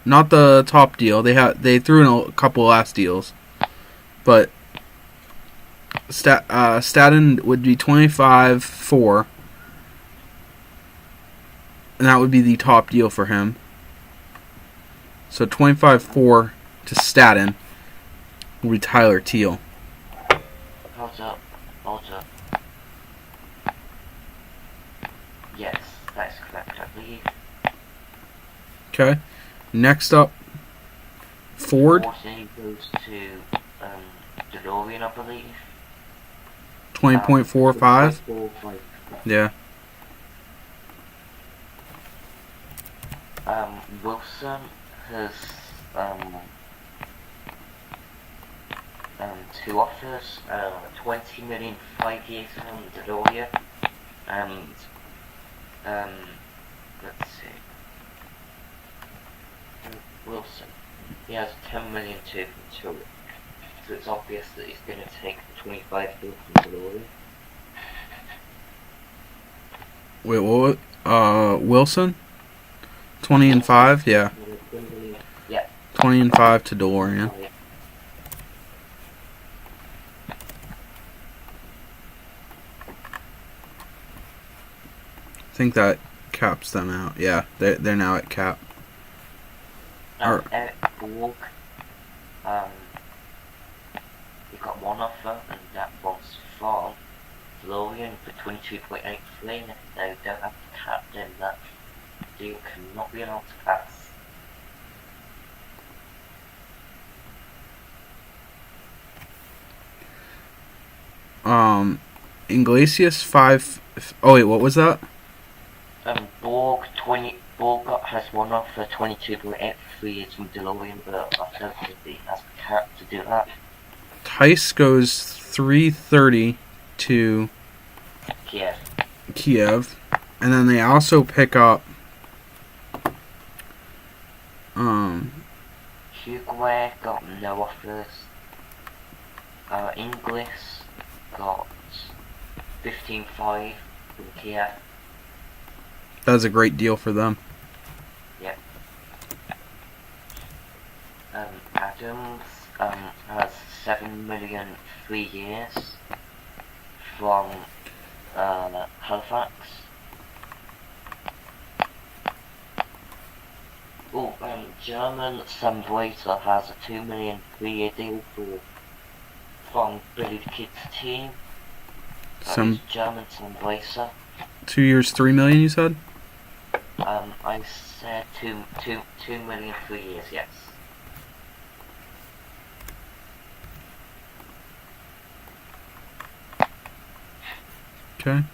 S1: not the top deal. They threw in a couple last deals, but Staten would be 25-4, and that would be the top deal for him. So 25-4 to Staten will be Tyler Teal.
S3: Hold up. Yes, that's correct, I believe.
S1: Okay. Next up, Ford.
S3: 14 goes to DeLorean, I believe.
S1: 20.45.
S3: 20.45.
S1: Yeah.
S3: Wilson has two offers, 20 million 5 years from DeLorean, and let's see, Wilson, he has 10 million too from Turek, so it's obvious that he's going to take the 25 deal from DeLorean.
S1: Wait, what? Wilson? 20-5? Yeah.
S3: Yeah.
S1: 20-5 to DeLorean. I think that caps them out. Yeah, they're now at cap.
S3: Eric Borg, he got one offer, and that was from DeLorean for 22.83. They don't have to cap, then that deal cannot be allowed to pass.
S1: Iglesias 5. Oh wait, what was that?
S3: Borg has one offer 22.83 years from DeLorean, but I don't think he has the cap to do that.
S1: Tice goes 330 to Kiev, and then they also pick up
S3: Huguet got no offers. Inglis got 15.5 from Kiev.
S1: That's a great deal for them.
S3: Yep. Adams has 7 million 3 years from Halifax. Oh, German Sambrater has a 2 million 3-year deal from Billy the Kid's team. German Sambrater.
S1: 2 years, 3 million. You said?
S3: I said 2 million 3 years. Yes.
S1: Okay.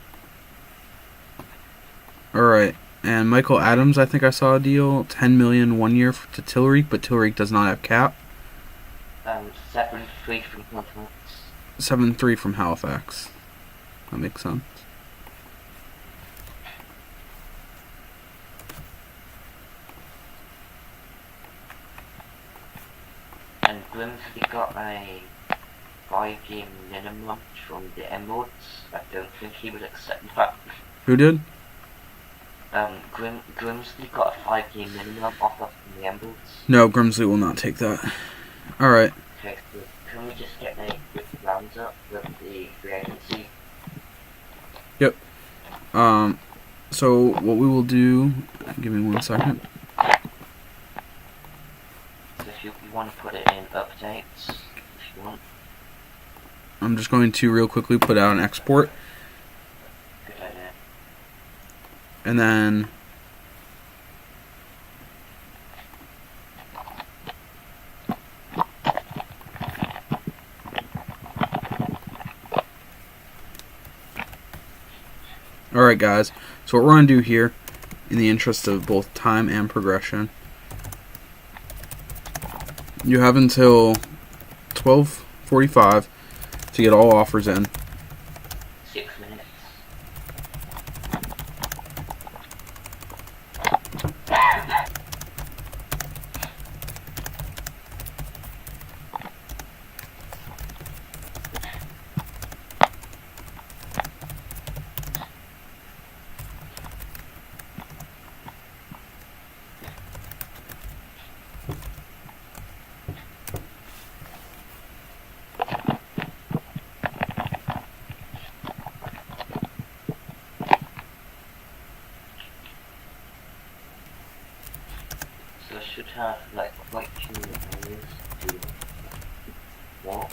S1: Alright. And Michael Adams, I think I saw a deal. 10 million 1 year to Tilric, but Tilric does not have cap.
S3: 7-3 from Halifax.
S1: 7-3 from Halifax. That makes sense.
S3: And Grimsley got a 5-game minimum from the Emeralds. I don't think he would accept that.
S1: Who did?
S3: Grimsley got a 5-game minimum offer from the Emeralds.
S1: No, Grimsley will not take that. Alright.
S3: Okay, so can we just get a quick roundup with the free agency?
S1: Yep. So what we will do, give me 1 second.
S3: So if you want to put it in updates, if you want.
S1: I'm just going to real quickly put out an export.
S3: Good idea.
S1: And then alright guys, so what we're going to do here, in the interest of both time and progression, you have until 12:45 to get all offers in.
S3: 6 minutes. So I should have like quite a few areas to walk.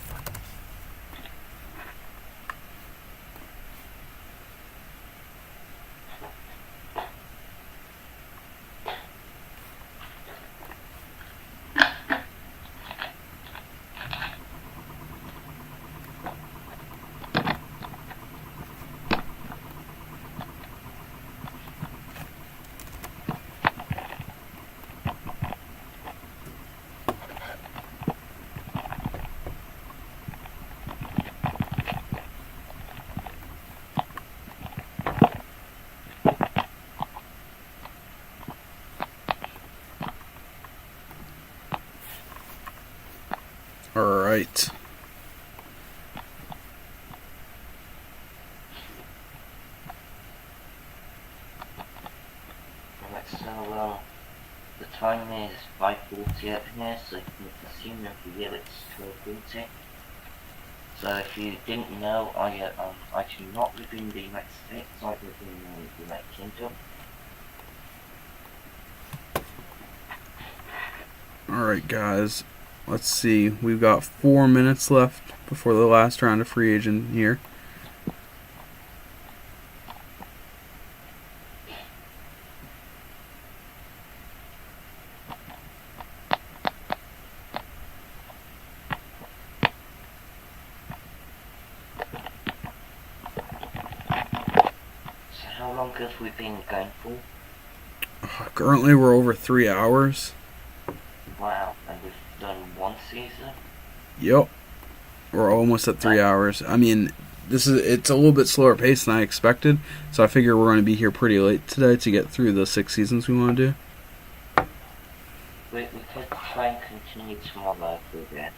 S1: Alright.
S3: Right, so the time is 5:40 up here, so you can assume every year it's 12:40. So if you didn't know, I do not live in the United States, I live in the United Kingdom.
S1: Alright guys, let's see, we've got 4 minutes left before the last round of free agent here.
S3: So how long have we been going for?
S1: Currently we're over 3 hours.
S3: Wow, and we've done 1 season?
S1: Yep. We're almost at 3 hours. I mean, it's a little bit slower pace than I expected, so I figure we're going to be here pretty late today to get through the 6 seasons we want to do.
S3: We could try and continue tomorrow for a bit.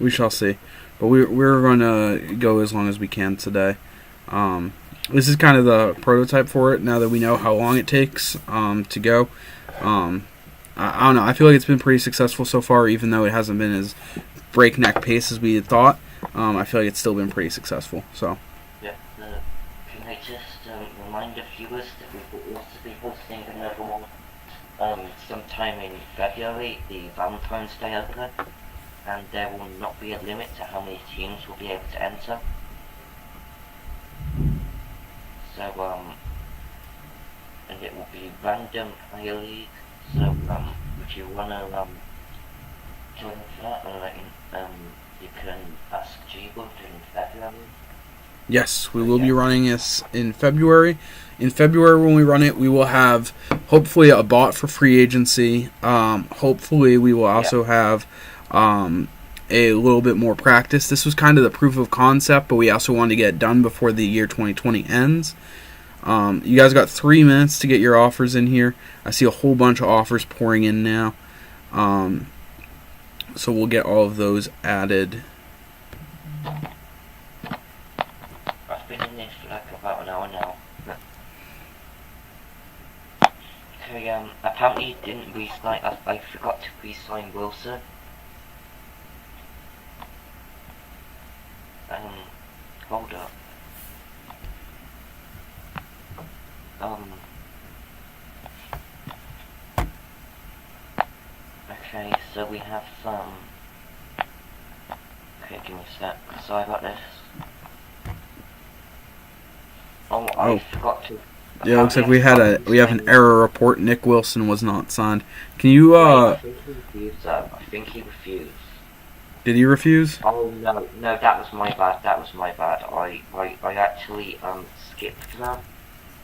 S1: We shall see. But we're going to go as long as we can today. This is kind of the prototype for it, now that we know how long it takes to go. I don't know, I feel like it's been pretty successful so far, even though it hasn't been as breakneck pace as we had thought. I feel like it's still been pretty successful. So
S3: Yeah, can I just remind the viewers that we will also be hosting another one sometime in February, the Valentine's Day opener, and there will not be a limit to how many teams will be able to enter. So, and it will be random higher league, so, would you wanna, join for that, or, you can ask G-Wood in February?
S1: Yes, we will be running this in February. In February, when we run it, we will have hopefully a bot for free agency. Hopefully, we will also have a little bit more practice. This was kind of the proof of concept, but we also wanted to get it done before the year 2020 ends. You guys got 3 minutes to get your offers in here. I see a whole bunch of offers pouring in now. So we'll get all of those added.
S3: I've been in this for like about an hour now. Okay, apparently didn't re-sign. I forgot to re-sign Wilson. Hold up. Okay, so we have some. Okay, give me a sec. Sorry about this. I forgot to.
S1: Yeah, looks like we have an error report. Nick Wilson was not signed. Can you
S3: I think he refused. I think he refused.
S1: Did he refuse?
S3: Oh no, that was my bad. I actually skipped them.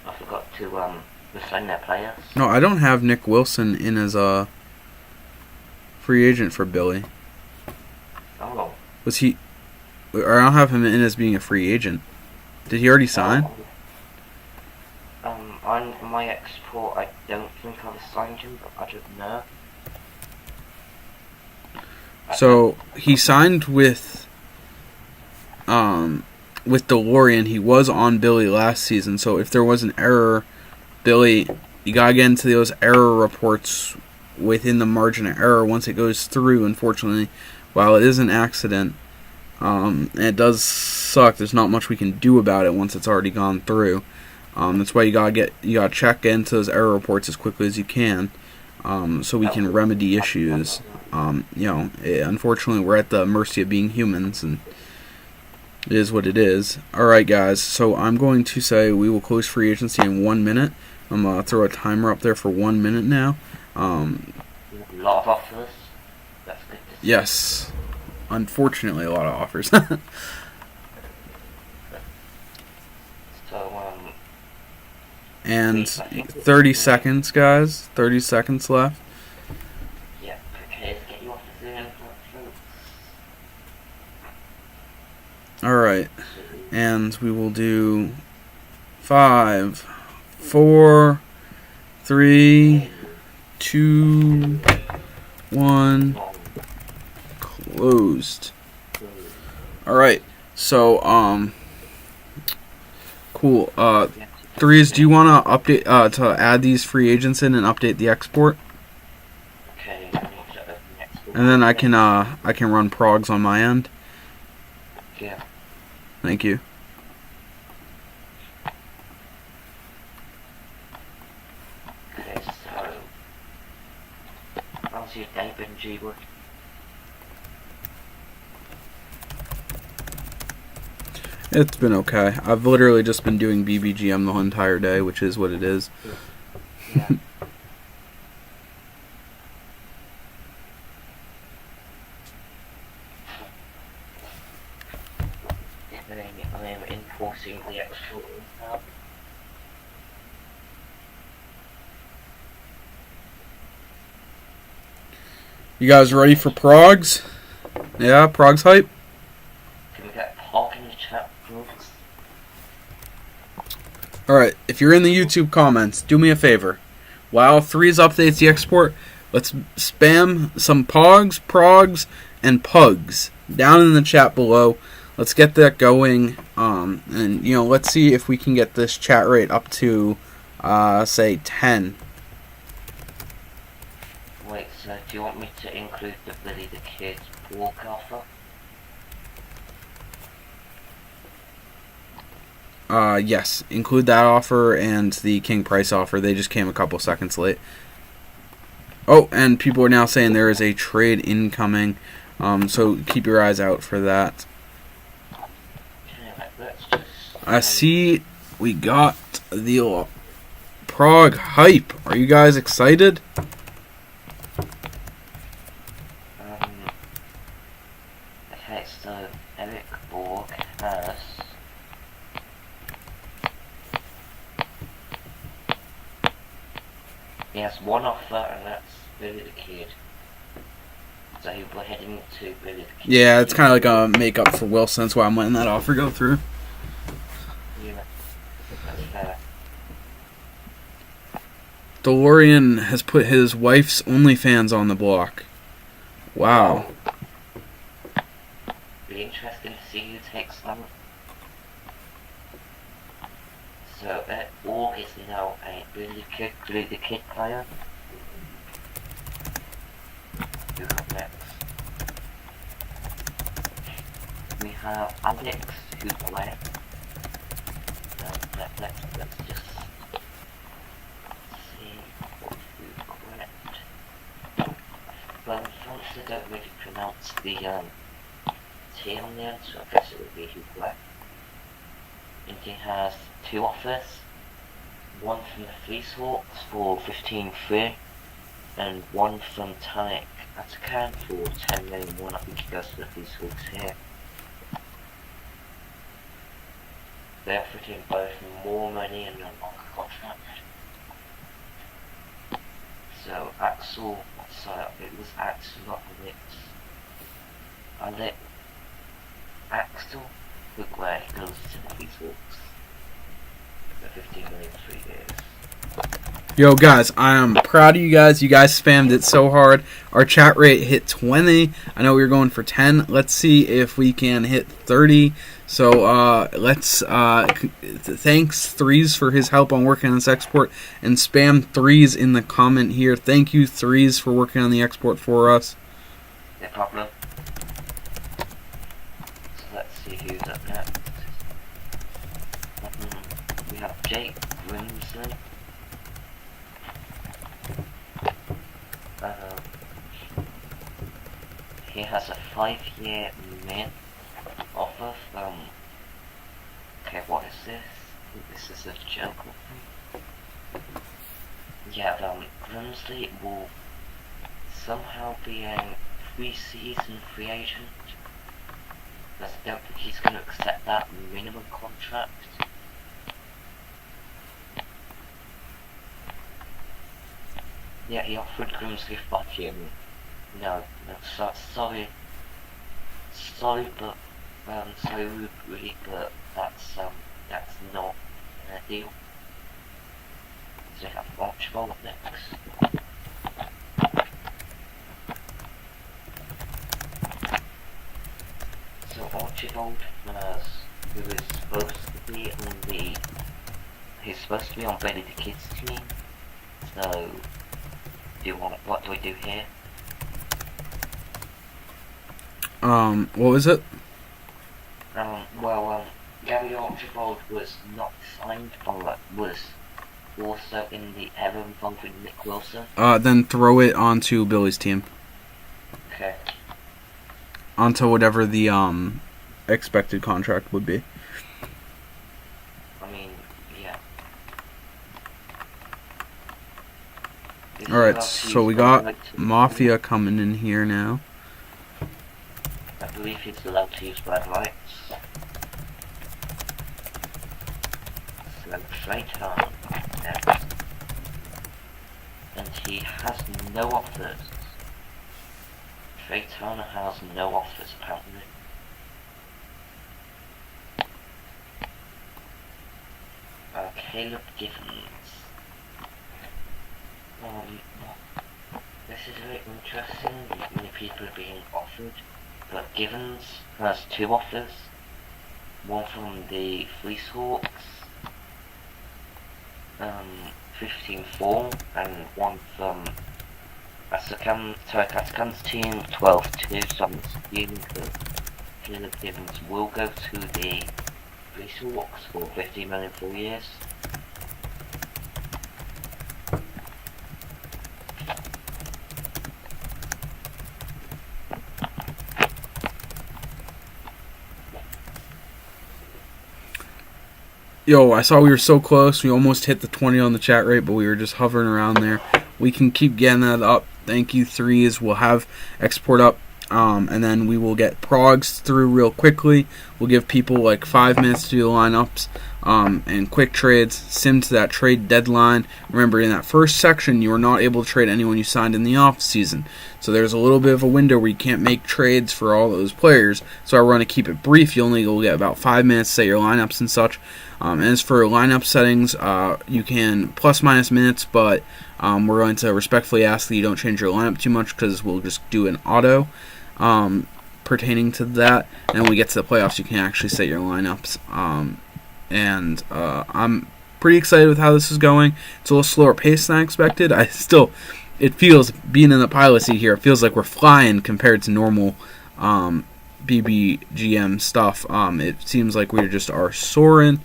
S3: I forgot to assign their players.
S1: No, I don't have Nick Wilson in as a free agent for Billy.
S3: Oh.
S1: Was he? Or I don't have him in as being a free agent. Did he already sign?
S3: On my export, I don't think I've assigned him, but I don't know.
S1: So he signed with DeLorean. He was on Billy last season. So if there was an error, Billy, you gotta get into those error reports within the margin of error once it goes through. Unfortunately, while it is an accident, and it does suck, there's not much we can do about it once it's already gone through. That's why you gotta check into those error reports as quickly as you can, so we can remedy issues. Unfortunately, we're at the mercy of being humans, and it is what it is. All right, guys. So I'm going to say we will close free agency in 1 minute. I'm gonna throw a timer up there for 1 minute now.
S3: A lot of offers. That's good to see.
S1: Yes. Unfortunately, a lot of offers. And 30 seconds, guys. 30 seconds left.
S3: Yeah, okay, let's get you off the Zoom.
S1: Alright. And we will do 5, 4, 3, 2, 1. Closed. Alright. So, cool. Threes, do you want to update to add these free agents in and update the export?
S3: Okay,
S1: and then I can run progs on my end.
S3: Yeah.
S1: Thank you.
S3: Okay, so how's your day been, G-Wood?
S1: It's been okay. I've literally just been doing BBGM the whole entire day, which is what it is.
S3: Yeah. I am enforcing the extra now.
S1: You guys ready for progs? Yeah, progs hype?
S3: Can we get Hawk in the chat, please?
S1: Alright, if you're in the YouTube comments, do me a favor. While Threes updates the export, let's spam some pogs, progs, and pugs down in the chat below. Let's get that going. And, let's see if we can get this chat rate up to, say, 10.
S3: Wait, so do you want me to include the Billy the Kid walk offer?
S1: Yes, include that offer and the King Price offer. They just came a couple seconds late. Oh, and people are now saying there is a trade incoming, so keep your eyes out for that.
S3: Okay, let's just...
S1: I see we got the Prague hype. Are you guys excited?
S3: Okay, so Eric Borg has He has one offer, and that's Billy the Kid. So we're heading to Billy the Kid.
S1: Yeah, it's kind of like a make-up for Wilson. That's why I'm letting that offer go through.
S3: Yeah, that's fair.
S1: DeLorean has put his wife's OnlyFans on the block. Wow.
S3: Be interesting to see who takes that. So, Org is now a Billy the Kid player. Who got next? We have Alex, who's left. Let's just see who quit. Well, unfortunately, I don't really pronounce the T on there, so I guess it would be who left. And he has 2 offers. One from the Fleece Hawks for 15-3, and one from Tonic at a can for 10 million. I think he goes to the Fleece Hawks here. They offered him both more money and a longer contract. So Axel, sorry, it was Axel, not Alex. Axel, look where he goes to the Fleece Hawks. For 15 million 3 years.
S1: Yo, guys, I am proud of you guys. You guys spammed it so hard. Our chat rate hit 20. I know we were going for 10. Let's see if we can hit 30. So, thanks Threes for his help on working on this export. And spam Threes in the comment here. Thank you, Threes, for working on the export for us.
S3: No problem. So let's see who's up next. We have Jake Grimsley. He has a 5-year min offer from... Okay, what is this? I think this is a joke. Yeah, Grimsley will somehow be a 3-season free agent. But I don't think he's going to accept that minimum contract. Yeah, he offered Grimsley 5-year. No, sorry, but sorry, really, but that's not a deal. So we have Archibald next. So Archibald, who is supposed to be on he's supposed to be on Billy the Kid's team. So, what do we do here?
S1: What was it?
S3: Gary Archibald was not signed, but was also in the Ever involving Nick Wilson.
S1: Then throw it onto Billy's team.
S3: Okay.
S1: Onto whatever the, expected contract would be.
S3: I mean, yeah.
S1: Alright, so we got Mafia coming in here now.
S3: I believe he's allowed to use red lights. So Traitor next. And he has no offers. Traitor has no offers apparently. Caleb Givens. This is very interesting. Many people are being offered. But Givens has 2 offers, one from the Fleece Hawks, 15-4, and one from Atakan's team, 12-2, so I'm assuming that Caleb Givens will go to the Fleece Hawks for 15 million 4 years.
S1: Yo, I saw we were so close. We almost hit the 20 on the chat rate, but we were just hovering around there. We can keep getting that up. Thank you, Threes. We'll have export up, and then we will get progs through real quickly. We'll give people like 5 minutes to do the lineups. and quick trades, sim to that trade deadline. Remember, in that first section, you are not able to trade anyone you signed in the off season. So there's a little bit of a window where you can't make trades for all those players. So I want to keep it brief. You only will get about 5 minutes to set your lineups and such. As for lineup settings, you can plus minus minutes, but we're going to respectfully ask that you don't change your lineup too much because we'll just do an auto pertaining to that. And when we get to the playoffs, you can actually set your lineups. I'm pretty excited with how this is going. It's a little slower pace than I expected. It feels, being in the pilot seat here, it feels like we're flying compared to normal BBGM stuff. It seems like we just are soaring.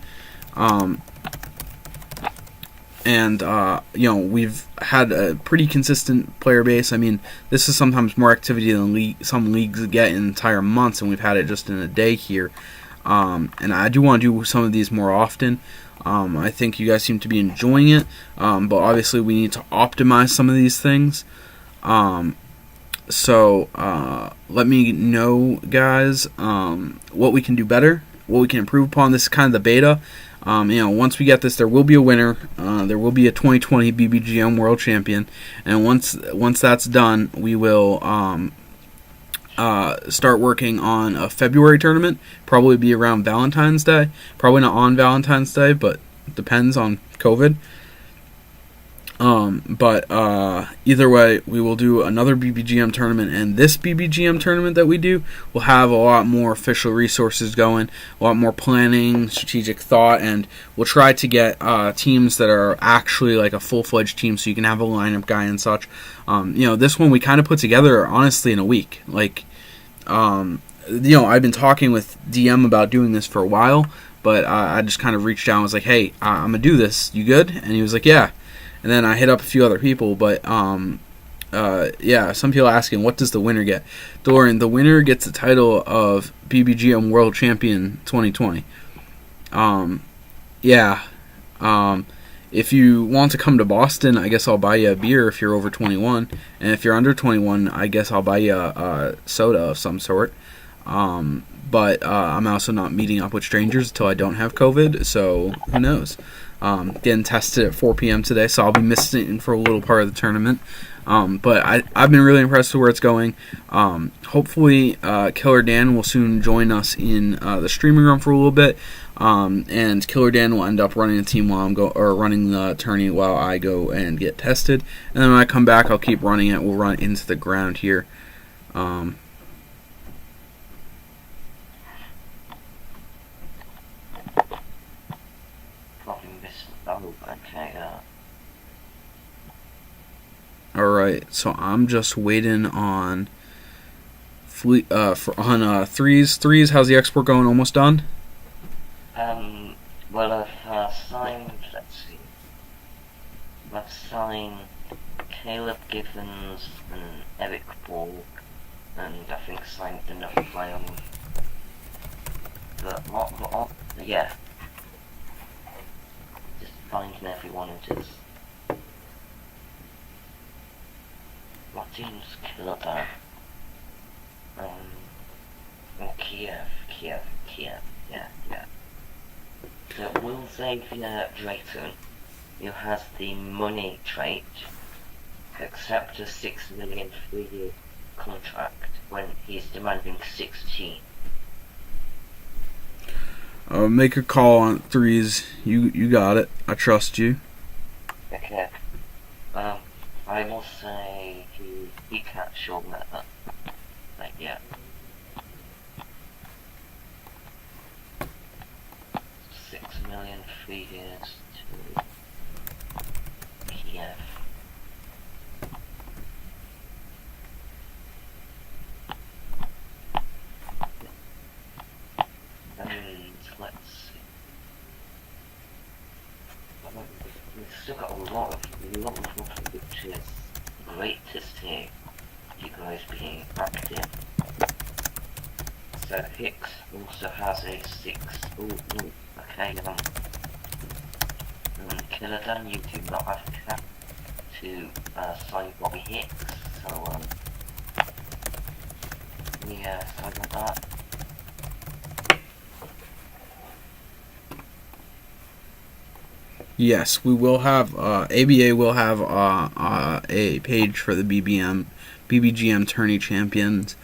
S1: We've had a pretty consistent player base. I mean, this is sometimes more activity than some leagues get in entire months, and we've had it just in a day here. And I do want to do some of these more often. I think you guys seem to be enjoying it, but obviously we need to optimize some of these things. So let me know, guys, what we can do better, what we can improve upon. This is kind of the beta. Once we get this, there will be a winner. There will be a 2020 BBGM World Champion, and once that's done, we will start working on a February tournament. Probably be around Valentine's Day. Probably not on Valentine's Day, but it depends on COVID. Either way, we will do another BBGM tournament, and this BBGM tournament that we do will have a lot more official resources going, a lot more planning, strategic thought, and we'll try to get teams that are actually like a full-fledged team, so you can have a lineup guy and such. This one we kind of put together honestly in a week. I've been talking with DM about doing this for a while, but I just kind of reached out and was like, hey, I'm gonna do this. You good? And he was like, yeah. And then I hit up a few other people, but some people asking, what does the winner get? Dorian, the winner gets the title of BBGM World Champion 2020. If you want to come to Boston, I guess I'll buy you a beer if you're over 21. And if you're under 21, I guess I'll buy you a soda of some sort. But I'm also not meeting up with strangers until I don't have COVID, so who knows? Getting tested at 4 p.m. today, so I'll be missing for a little part of the tournament. But I've been really impressed with where it's going. Hopefully, Killer Dan will soon join us in the streaming room for a little bit. And Killer Dan will end up running the team while running the tourney while I go and get tested. And then when I come back, I'll keep running it. We'll run into the ground here. Alright, so I'm just waiting on threes. Threes, how's the export going? Almost done?
S3: Well, I've signed, let's see. I've signed Caleb Givens and Eric Ball, and I think signed another player on yeah. Just finding everyone into what team's killer there? Kiev, yeah. So Will Xavier Drayton, who has the money trait, accept a 6 million 3-year contract when he's demanding 16.
S1: Make a call on threes. You got it. I trust you.
S3: Okay. I will say he can't show me that. Like, yeah. 6 million 3 years to Kiev. And let's see. We've still got a lot of nothing, which is great to see you guys being active. So Hicks also has a 6. Oh, okay, Killer Dan, you do not have a cap to sign Bobby Hicks, so yeah, sorry about that.
S1: Yes, we will have ABA will have a page for the BBGM Tourney champions.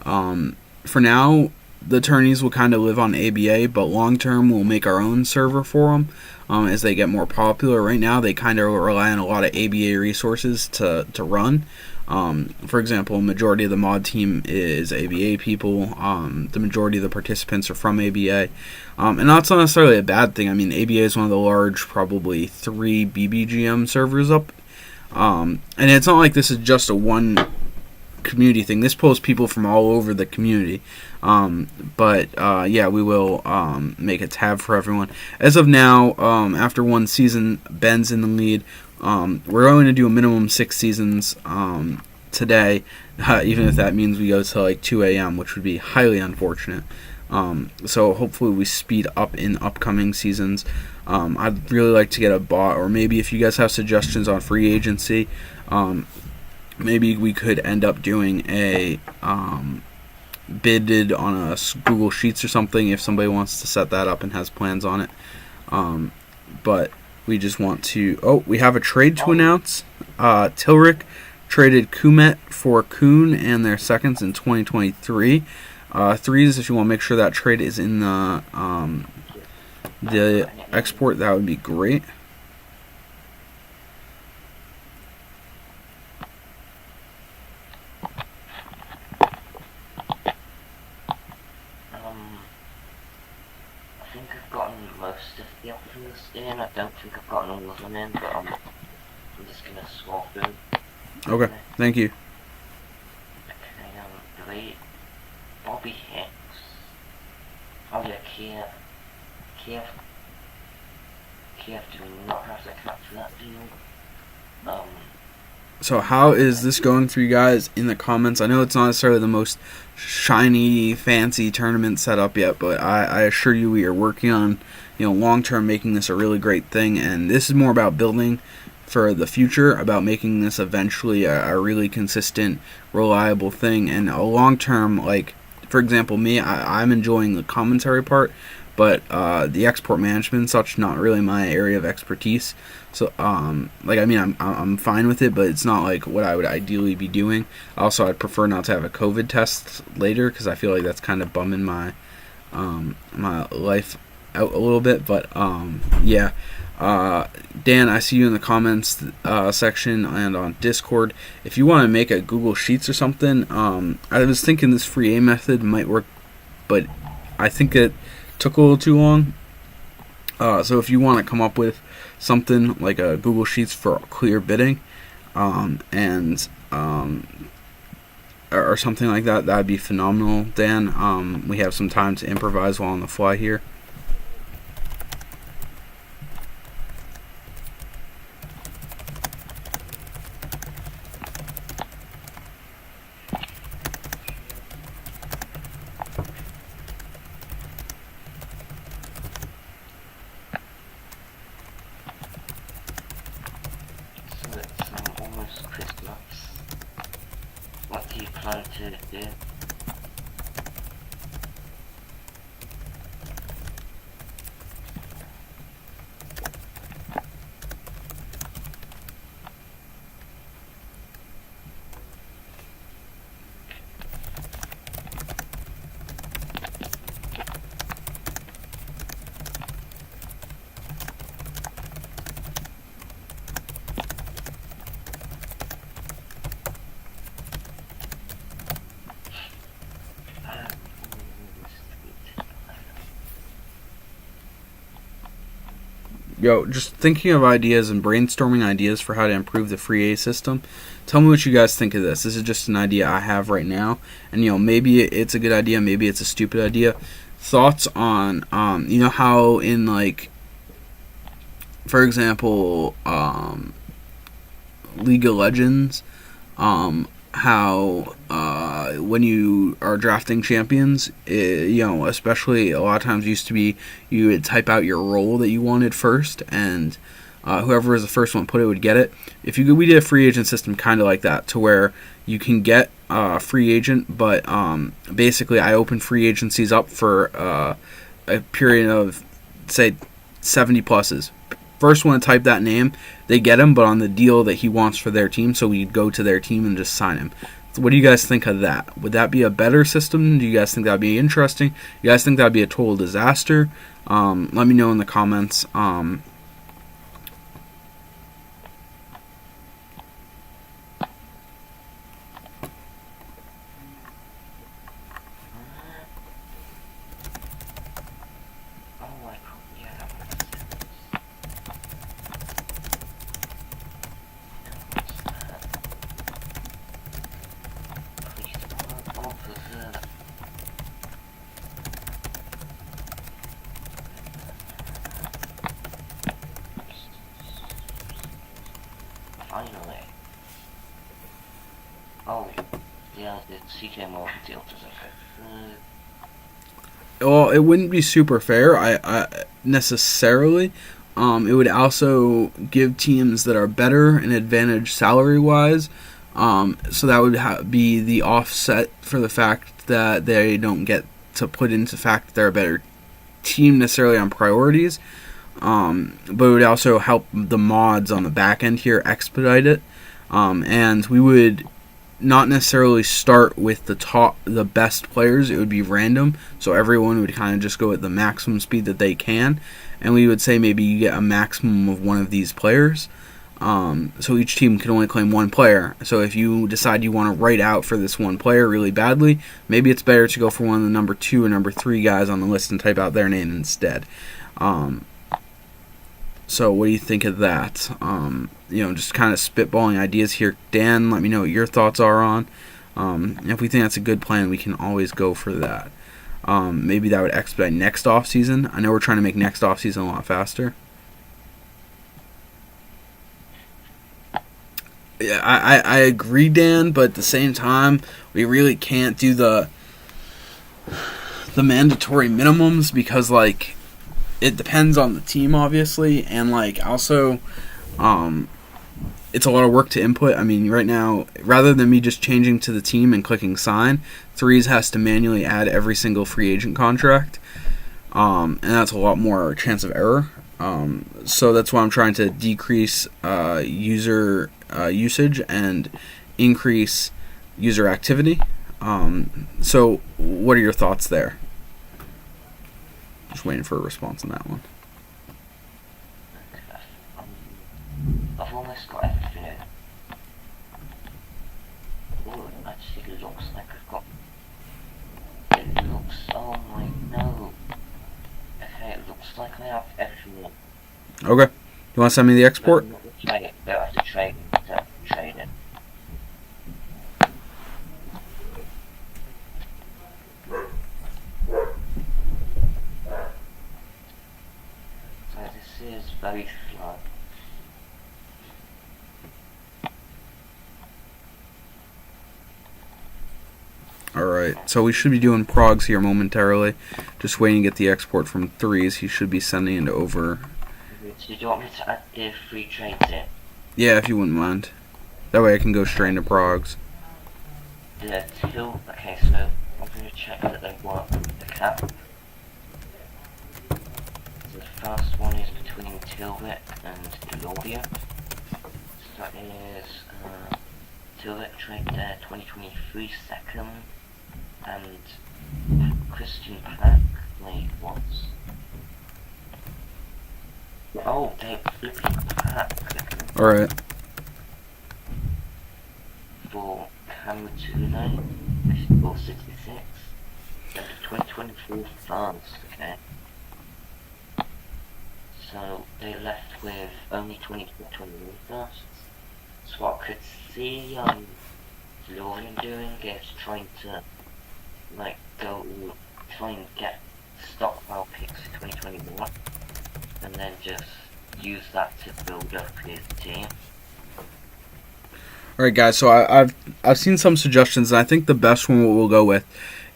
S1: For now, the tourneys will kind of live on ABA, but long term we'll make our own server for them as they get more popular. Right now, they kind of rely on a lot of ABA resources to run. For example, majority of the mod team is ABA people. The majority of the participants are from ABA. And that's not necessarily a bad thing. I mean, ABA is one of the large, probably 3 BBGM servers up. And it's not like this is just a one community thing. This pulls people from all over the community. Yeah, we will make a tab for everyone. As of now, after one season, Ben's in the lead. We're going to do a minimum 6 seasons today, even if that means we go to like 2 a.m., which would be highly unfortunate. So hopefully we speed up in upcoming seasons. I'd really like to get a bot, or maybe if you guys have suggestions on free agency, maybe we could end up doing a bidded on a Google Sheets or something if somebody wants to set that up and has plans on it. But we just want to... Oh, we have a trade to announce. Tilric traded Kumet for Kuhn and their seconds in 2023. Threes, if you want to make sure that trade is in the export, that would be great.
S3: I think I've gotten most of the offers in. I don't think I've gotten all of them in, but I'm just gonna swap through.
S1: Okay, thank you.
S3: Okay, delete Bobby Hicks. Oh yeah, Kiev do not have to cut for that deal.
S1: So how is this going for you guys in the comments? I know it's not necessarily the most shiny, fancy tournament setup yet, but I assure you we are working on, long term making this a really great thing, and this is more about building for the future, about making this eventually a really consistent, reliable thing, and a long term, like, for example, me, I'm enjoying the commentary part, but the export management and such, not really my area of expertise. So, I'm fine with it, but it's not like what I would ideally be doing. Also, I'd prefer not to have a COVID test later, because I feel like that's kind of bumming my my life out a little bit. But yeah, Dan, I see you in the comments section and on Discord. If you want to make a Google Sheets or something, I was thinking this free A method might work, but I think it took a little too long. So if you want to come up with something like a Google Sheets for clear bidding, or something like that, that'd be phenomenal, Dan. We have some time to improvise while on the fly here.
S3: What do you plan to do?
S1: Yo, just thinking of ideas and brainstorming ideas for how to improve the free A system. Tell me what you guys think of this. This is just an idea I have right now, and maybe it's a good idea, maybe it's a stupid idea. Thoughts on how in, like, for example, League of Legends, how when you are drafting champions, especially a lot of times used to be you would type out your role that you wanted first, and whoever was the first one put it would get it. We did a free agent system kind of like that, to where you can get a free agent, but basically I open free agencies up for a period of, say, 70 pluses, first one to type that name, they get him, but on the deal that he wants for their team, so we'd go to their team and just sign him. So what do you guys think of that? Would that be a better system? Do you guys think that would be interesting? You guys think that would be a total disaster? Let me know in the comments.
S3: Finally. Oh, yeah, the CJ Morgan deal doesn't go.
S1: Well, it wouldn't be super fair, I necessarily. It would also give teams that are better an advantage salary-wise. So that would be the offset for the fact that they don't get to put into fact that they're a better team necessarily on priorities. But it would also help the mods on the back end here expedite it. And we would not necessarily start with the best players. It would be random, so everyone would kind of just go at the maximum speed that they can, and we would say maybe you get a maximum of one of these players. So each team can only claim one player. So if you decide you want to write out for this one player really badly, maybe it's better to go for one of the number 2 or number 3 guys on the list and type out their name instead. So what do you think of that? Just kind of spitballing ideas here. Dan, let me know what your thoughts are on. If we think that's a good plan, we can always go for that. Maybe that would expedite next offseason. I know we're trying to make next offseason a lot faster. Yeah, I agree, Dan, but at the same time, we really can't do the mandatory minimums because, like, it depends on the team, obviously, and, like, also, it's a lot of work to input. I mean, right now, rather than me just changing to the team and clicking sign, Threes has to manually add every single free agent contract, and that's a lot more chance of error. So that's why I'm trying to decrease user usage and increase user activity. So what are your thoughts there? Just waiting for a response on that one.
S3: I've almost got everything in. Oh, it actually looks like I've got... It looks... Oh my... No. Okay, it looks like I have everything in.
S1: Okay. You want to send me the export?
S3: I have to trade it. So this is very slow.
S1: Alright, so we should be doing progs here momentarily. Just waiting to get the export from Threes. He should be sending it over.
S3: Did you want me to add the free trades in?
S1: Yeah, if you wouldn't mind. That way I can go straight into progs.
S3: Okay, so I'm going to check that they work with the cap. So the first one is between Tilwick and Delovia. So that is Tilwick trade there 2023 second, and Christian Pack, wait, what? Oh, they flipping Pack.
S1: Alright.
S3: For Camera Tourney, for 66, and the 2024 France, okay. So they left with only 2021 firsts. So what I could see Lorian doing is trying to try and get stockpile picks for 2021 and then just use that to build up his team.
S1: Alright guys, so I've seen some suggestions, and I think the best one we'll go with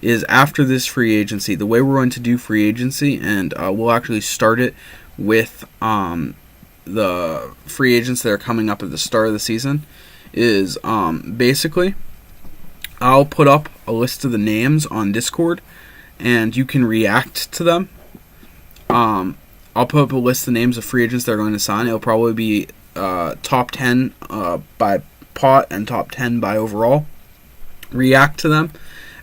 S1: is after this free agency. The way we're going to do free agency, and we'll actually start it with the free agents that are coming up at the start of the season, is basically I'll put up a list of the names on Discord, and you can react to them. I'll put up a list of names of free agents that are going to sign. It'll probably be top 10 by pot and top 10 by overall. React to them,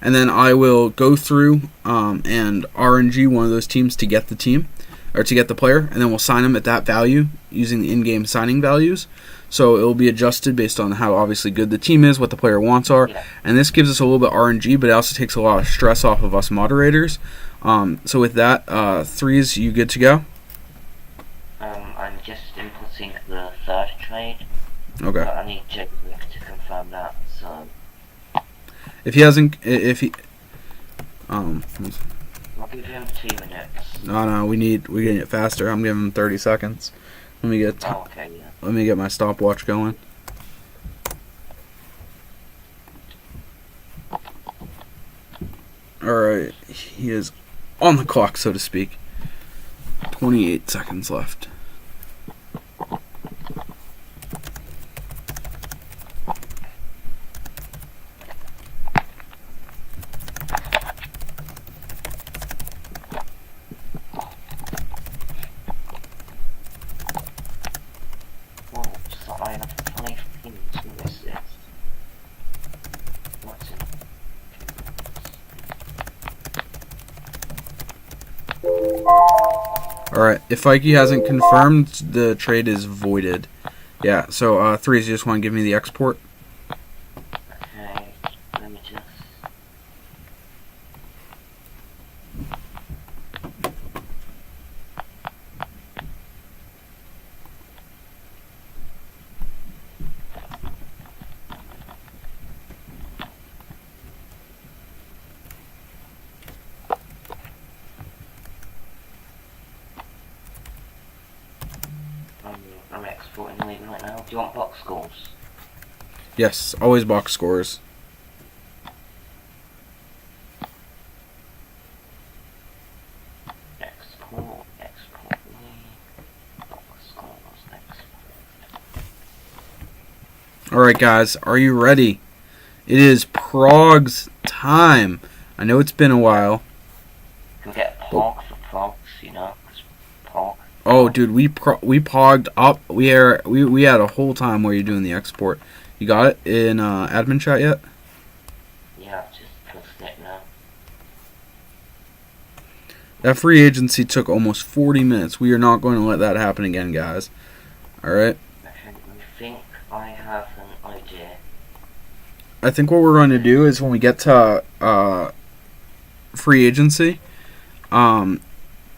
S1: and then I will go through and RNG one of those teams to get the team, or to get the player, and then we'll sign them at that value using the in-game signing values. So it will be adjusted based on how obviously good the team is, what the player wants are, and this gives us a little bit RNG, but it also takes a lot of stress off of us moderators. So with that, Threes, you good to go?
S3: I'm just inputting the third trade.
S1: Okay.
S3: But I need Jake to confirm that. So
S1: if he hasn't,
S3: I'll give him 2 minutes.
S1: No, we're getting it faster. I'm giving him 30 seconds. Let me get.
S3: Okay, yeah.
S1: Let me get my stopwatch going. Alright, he is on the clock, so to speak. 28 seconds left. Alright, if Fikey hasn't confirmed, the trade is voided. Yeah, so Threes, you just want to give me the export?
S3: Okay, let me just... I'm exporting the league right now. Do you want box scores?
S1: Yes, always box scores.
S3: Export league, box scores, export.
S1: Alright guys, are you ready? It is Prog's time. I know it's been a while.
S3: Can we get Pog for Progs, you know? 'Cause Pog.
S1: Oh, dude, we pogged up. We had a whole time where you're doing the export. You got it in admin chat yet?
S3: Yeah, I've just posted it now.
S1: That free agency took almost 40 minutes. We are not going to let that happen again, guys. Alright?
S3: Okay, I think I have an idea.
S1: I think what we're going to do is when we get to free agency,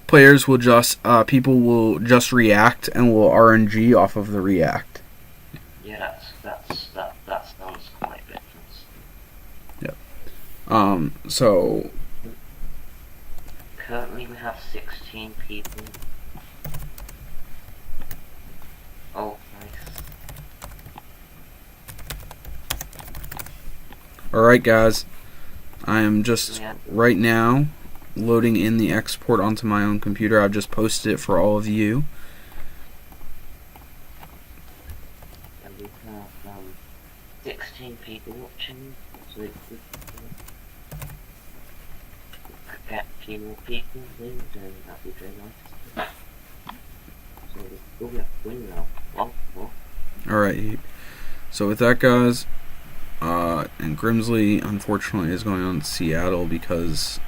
S1: players will just, people will just react and will RNG off of the react.
S3: Yeah, that sounds quite different.
S1: Yep. So...
S3: Currently we have 16 people. Oh, nice.
S1: Alright, guys. I am just right now loading in the export onto my own computer. I've just posted it for all of you.
S3: And we have 16 people watching, so we could get a few more people in, and that'd be very nice. So we'll get a win now. One more.
S1: Alright. So with that, guys, and Grimsley unfortunately is going on to Seattle because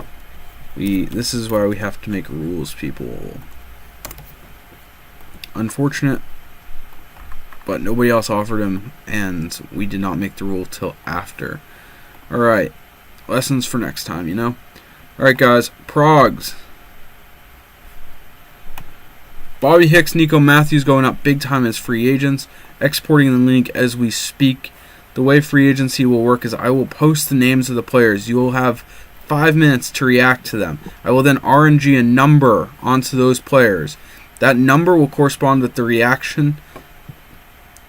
S1: this is why we have to make rules, people. Unfortunate, but nobody else offered him, and we did not make the rule till after. Alright, lessons for next time, you know? Alright, guys, Progs. Bobby Hicks, Nico Matthews going up big time as free agents, exporting the link as we speak. The way free agency will work is I will post the names of the players. You will have 5 minutes to react to them. I will then RNG a number onto those players. That number will correspond with the reaction,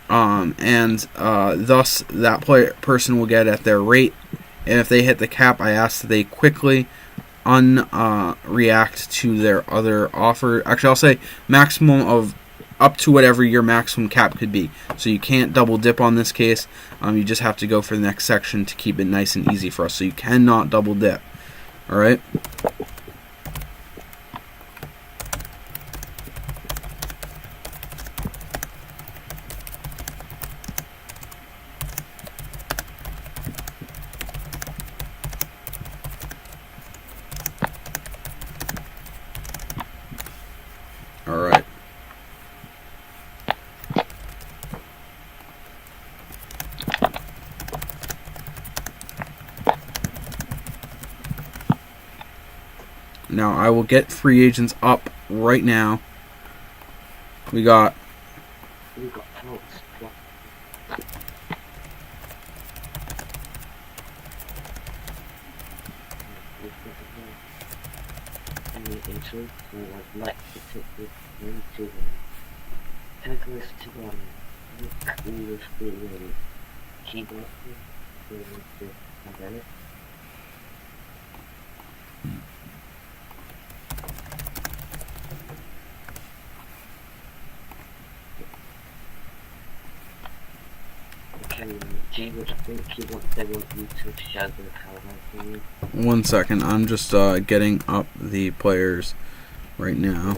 S1: and thus that person will get at their rate. And if they hit the cap, I ask that they quickly react to their other offer. Actually, I'll say maximum of up to whatever your maximum cap could be. So you can't double dip on this case. You just have to go for the next section to keep it nice and easy for us. So you cannot double dip. Alright? Now, I will get free agents up right now. We got... One second, I'm just getting up the players right now.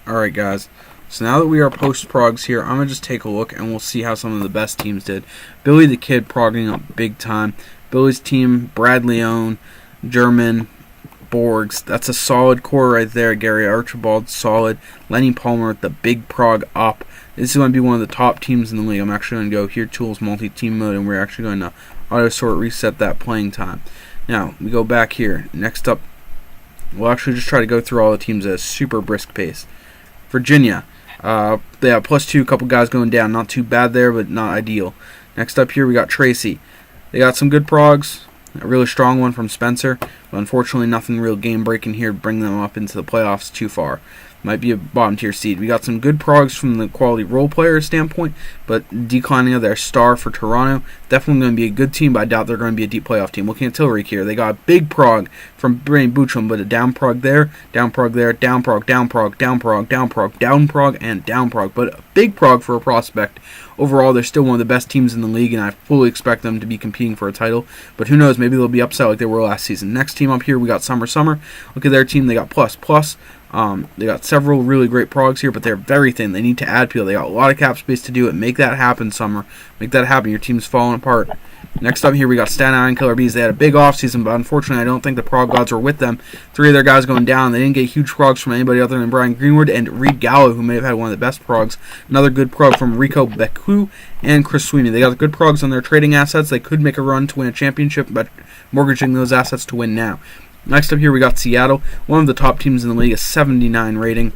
S1: Alright guys, so now that we are post-progs here, I'm going to just take a look and we'll see how some of the best teams did. Billy the Kid progging up big time. Billy's team, Brad Leone, German, Borgs. That's a solid core right there. Gary Archibald, solid. Lenny Palmer, the big prog up. This is going to be one of the top teams in the league. I'm actually going to go here, Tools, Multi-Team Mode, and we're actually going to auto-sort reset that playing time. Now, we go back here. Next up, we'll actually just try to go through all the teams at a super brisk pace. Virginia, they have +2, a couple guys going down. Not too bad there, but not ideal. Next up here, we got Tracy. They got some good progs, a really strong one from Spencer, but unfortunately nothing real game-breaking here to bring them up into the playoffs too far. Might be a bottom-tier seed. We got some good progs from the quality role player standpoint, but declining of their star for Toronto. Definitely going to be a good team, but I doubt they're going to be a deep playoff team. Looking at Tilray here, they got a big prog from Brain Buchum, but a down prog there, down prog there, down prog, down prog, down prog, down prog, down prog, and down prog. But a big prog for a prospect. Overall, they're still one of the best teams in the league, and I fully expect them to be competing for a title. But who knows, maybe they'll be upset like they were last season. Next team up here, we got Summer. Look at their team, they got plus. They got several really great progs here, but they're very thin. They need to add people. They got a lot of cap space to do it. Make that happen, Summer. Make that happen. Your team's falling apart. Next up here, we got Staten Island Killer Bees. They had a big offseason, but unfortunately, I don't think the prog gods were with them. 3 of their guys going down. They didn't get huge progs from anybody other than Brian Greenwood and Reed Gallo, who may have had one of the best progs. Another good prog from Rico Becu and Chris Sweeney. They got good progs on their trading assets. They could make a run to win a championship, but mortgaging those assets to win now. Next up here, we got Seattle, one of the top teams in the league, a 79 rating.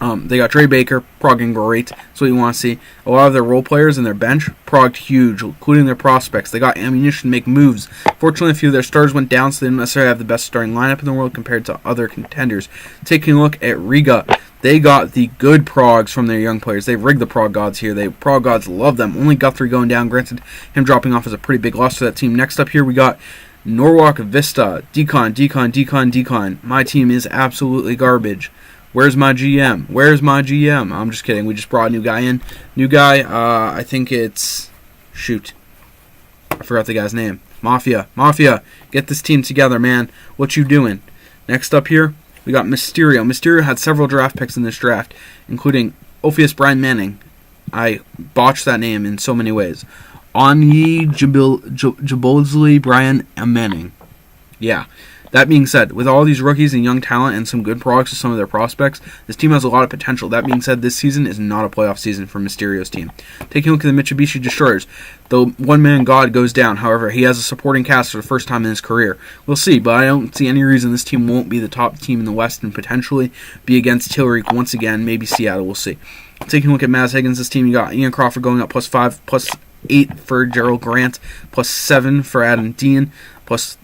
S1: They got Dre Baker, progging great. That's what you want to see. A lot of their role players and their bench progged huge, including their prospects. They got ammunition to make moves. Fortunately, a few of their stars went down, so they didn't necessarily have the best starting lineup in the world compared to other contenders. Taking a look at Riga, they got the good progs from their young players. They rigged the prog gods here. The prog gods love them. Only Guthrie going down. Granted, him dropping off is a pretty big loss for that team. Next up here, we got Norwalk Vista, Decon. My team is absolutely garbage. Where's my GM? I'm just kidding. We just brought a new guy in. New guy, I think it's... Shoot. I forgot the guy's name. Mafia. Get this team together, man. What you doing? Next up here, we got Mysterio. Mysterio had several draft picks in this draft, including Ophius Brian Manning. I botched that name in so many ways. Onyi Jabozli Brian Manning. Yeah. That being said, with all these rookies and young talent and some good products to some of their prospects, this team has a lot of potential. That being said, this season is not a playoff season for Mysterio's team. Taking a look at the Mitsubishi Destroyers, the one-man god goes down. However, he has a supporting cast for the first time in his career. We'll see, but I don't see any reason this team won't be the top team in the West and potentially be against Tilray once again. Maybe Seattle, we'll see. Taking a look at Maz Higgins, this team, you got Ian Crawford going up +5, +8 for Gerald Grant, +7 for Adam Dean, +5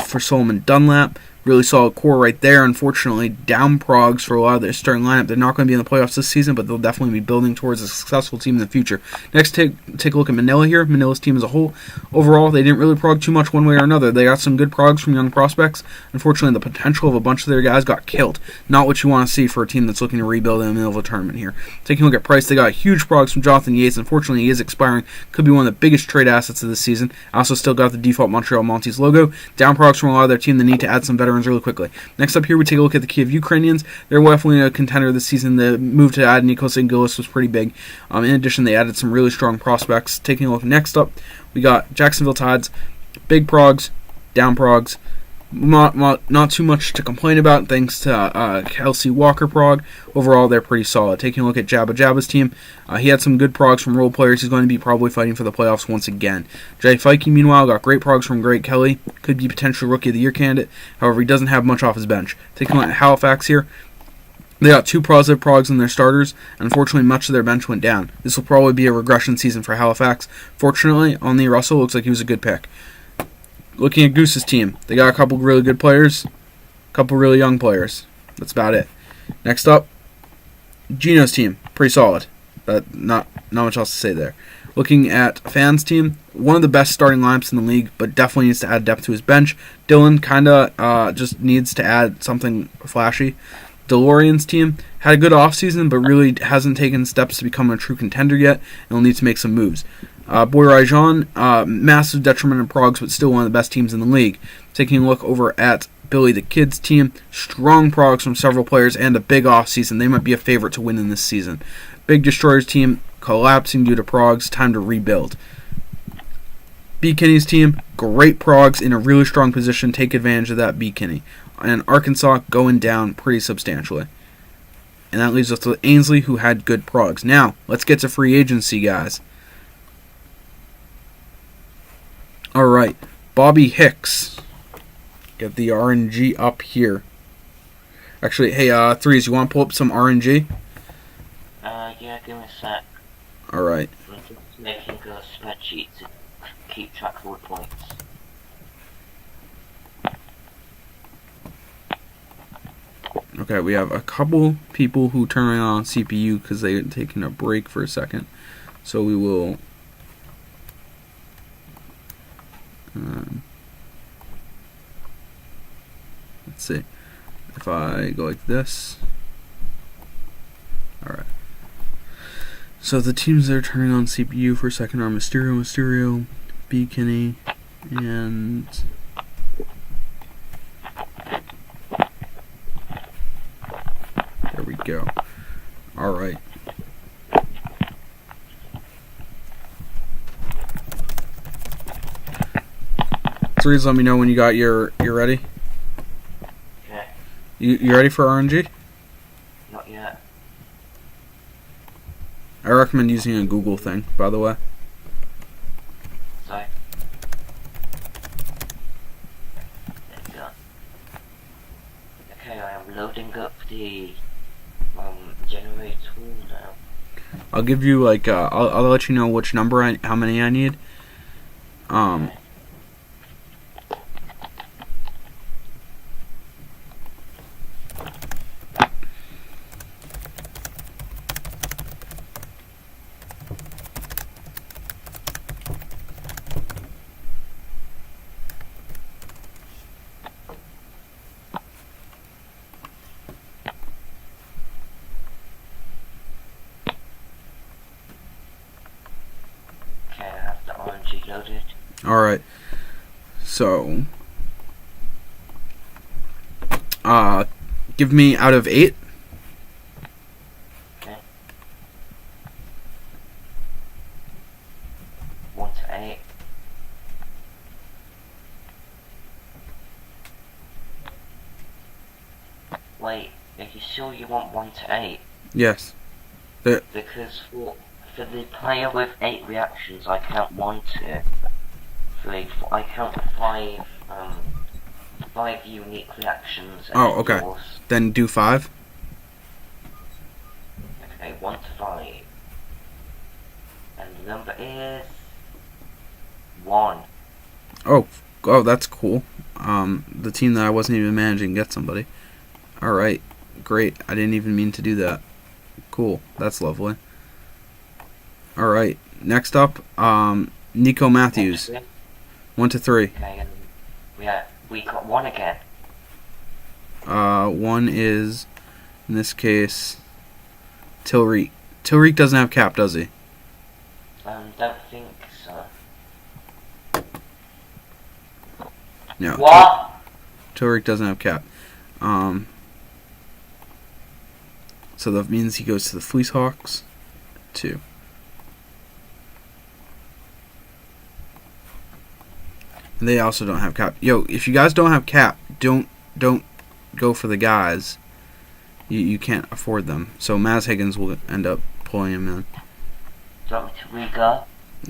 S1: for Solomon Dunlap. Really solid core right there. Unfortunately, down progs for a lot of their starting lineup. They're not going to be in the playoffs this season, but they'll definitely be building towards a successful team in the future. Next, take a look at Manila here. Manila's team as a whole. Overall, they didn't really prog too much one way or another. They got some good progs from young prospects. Unfortunately, the potential of a bunch of their guys got killed. Not what you want to see for a team that's looking to rebuild in the middle of a tournament here. Taking a look at price, they got huge progs from Jonathan Yates. Unfortunately, he is expiring. Could be one of the biggest trade assets of this season. Also, still got the default Montreal Montes logo. Down progs from a lot of their team. They need to add some veterans really quickly. Next up here, we take a look at the Kiev Ukrainians. They're definitely a contender this season. The move to add Nikos Angelis was pretty big. In addition, they added some really strong prospects. Taking a look next up, we got Jacksonville Tides. Big progs, down progs. Not too much to complain about thanks to Kelsey Walker prog. Overall, they're pretty solid. Taking a look at Jabba's team, he had some good progs from role players. He's going to be probably fighting for the playoffs once again. Jay Feike, meanwhile, got great progs from Greg Kelly. Could be potential Rookie of the Year candidate. However, he doesn't have much off his bench. Taking a look at Halifax here, they got 2 positive progs in their starters. Unfortunately, much of their bench went down. This will probably be a regression season for Halifax. Fortunately, Onley Russell looks like he was a good pick. Looking at Goose's team, they got a couple really good players, a couple really young players. That's about it. Next up, Gino's team, pretty solid. Not much else to say there. Looking at Fan's team, one of the best starting lineups in the league, but definitely needs to add depth to his bench. Dylan kind of just needs to add something flashy. DeLorean's team had a good offseason, but really hasn't taken steps to become a true contender yet, and will need to make some moves. Boy Rajan, massive detriment in progs, but still one of the best teams in the league. Taking a look over at Billy the Kid's team, strong progs from several players and a big offseason. They might be a favorite to win in this season. Big Destroyer's team collapsing due to progs, time to rebuild. B. Kinney's team, great progs in a really strong position. Take advantage of that, B. Kinney. And Arkansas going down pretty substantially. And that leaves us with Ainsley, who had good progs. Now, let's get to free agency, guys. Alright, Bobby Hicks. Get the RNG up here. Actually, hey, Threes, you want to pull up some RNG?
S3: Yeah, give me a sec.
S1: Alright.
S3: I'm just making a spreadsheet to keep track of all the points.
S1: Okay, we have a couple people who turn on CPU because they're taking a break for a second. So we will... let's see. If I go like this... Alright. So the teams that are turning on CPU for a second are Mysterio, B. Kinney, and... There we go. Alright. Please let me know when you got you're ready.
S3: Okay.
S1: You ready for RNG?
S3: Not yet.
S1: I recommend using a Google thing, by the way.
S3: Sorry. There we go. Okay, I am loading up the generator tool now.
S1: I'll give you like I'll let you know which number how many I need.
S3: Okay. Loaded.
S1: Alright. So give me out of 8.
S3: Okay. 1 to 8. Wait, are you sure you want 1 to 8?
S1: Yes.
S3: Because for the player with 8 reactions, I count 1, 2, 3, 4, I count 5, 5 unique reactions.
S1: Oh, okay.
S3: Yours.
S1: Then do 5.
S3: Okay, 1 to 5. And the number is 1.
S1: Oh, that's cool. the team that I wasn't even managing get somebody. Alright, great. I didn't even mean to do that. Cool, that's lovely. Alright, next up, Nico Matthews. 1 to 3.
S3: Okay, and we got one again.
S1: One is, in this case, Tilreek. Tilreek doesn't have cap, does he?
S3: Don't think so.
S1: No.
S3: What?
S1: Tilreek doesn't have cap. So that means he goes to the Fleece Hawks. 2. And they also don't have cap. Yo, if you guys don't have cap, don't go for the guys. You can't afford them. So Maz Higgins will end up pulling him in.
S3: Do you want me to re-go?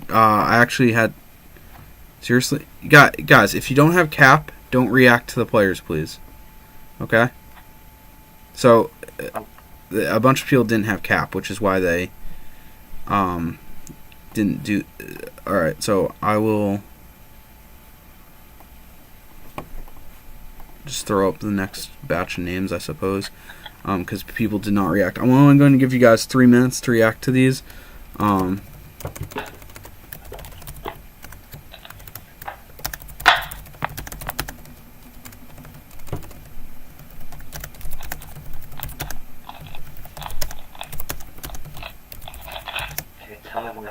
S1: I actually had... Seriously? Guys, if you don't have cap, don't react to the players, please. Okay? So, a bunch of people didn't have cap, which is why they didn't do... Alright, so I will just throw up the next batch of names, I suppose, because people did not react. I'm only going to give you guys 3 minutes to react to these.
S3: Okay, tell me when.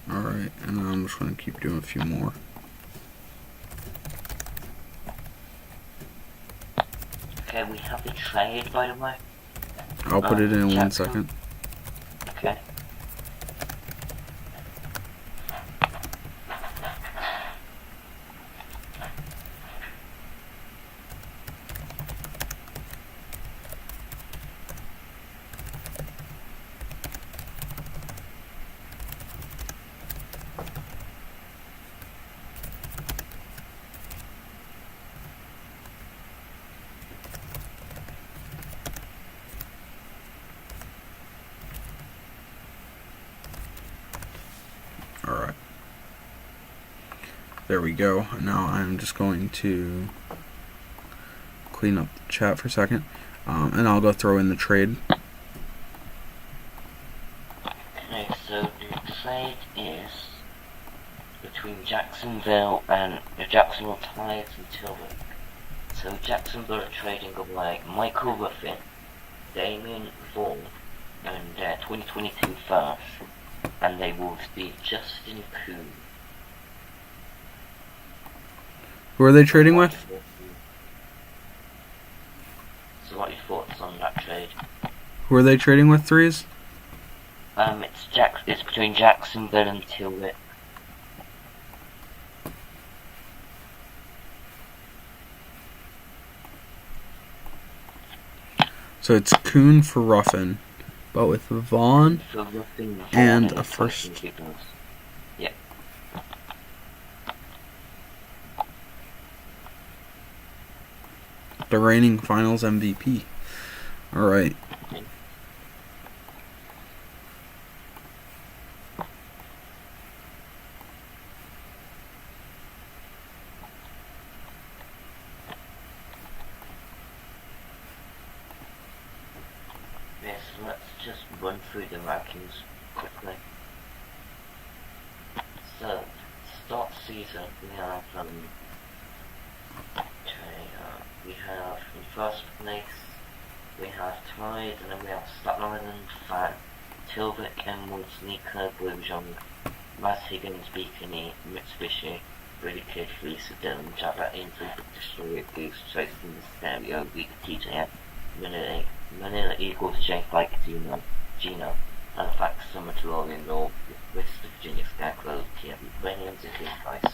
S1: Alright, and then I'm just going to keep doing a few more.
S3: Okay, we have the trade, by the way.
S1: I'll put it in 1
S3: Jackson.
S1: second.
S3: Okay.
S1: Alright. There we go. Now I'm just going to clean up the chat for a second. And I'll go throw in the trade.
S3: Okay, so the trade is between Jacksonville and the Jacksonville Tigers and Tilbury. So Jacksonville are trading away Michael Ruffin, Damien Vaughan, and 2022 first, and they will be Justin Kuhn.
S1: Who are they trading with?
S3: So what are your thoughts on that trade?
S1: Who are they trading with, threes?
S3: It's between Jacksonville and Tilbury.
S1: So it's Kuhn for Ruffin, but with Vaughn
S3: For Ruffin, Vaughan,
S1: and a
S3: Tyson
S1: first.
S3: Gibbons. Yeah.
S1: The reigning finals MVP. Alright.
S3: Yes, let's just run through the rankings quickly. So, start season, we have we have in first place, we have Tide, and then we have Staten Island Fan, Tilvic, Emerald, Sneaker, Blue-Jong, Raz Higgins, Beacony, Mitsubishi, Brady Kid, Lisa Dillon, Jabba, Ainsley, Destroyer, Goose, Trace in the Stereo, Vika TJM, Manila Eagles, J Fike, Gino, Halifax, Summer Tellurian, Law, West Virginia, Scarecrow, Kiev, Williams, and King Price.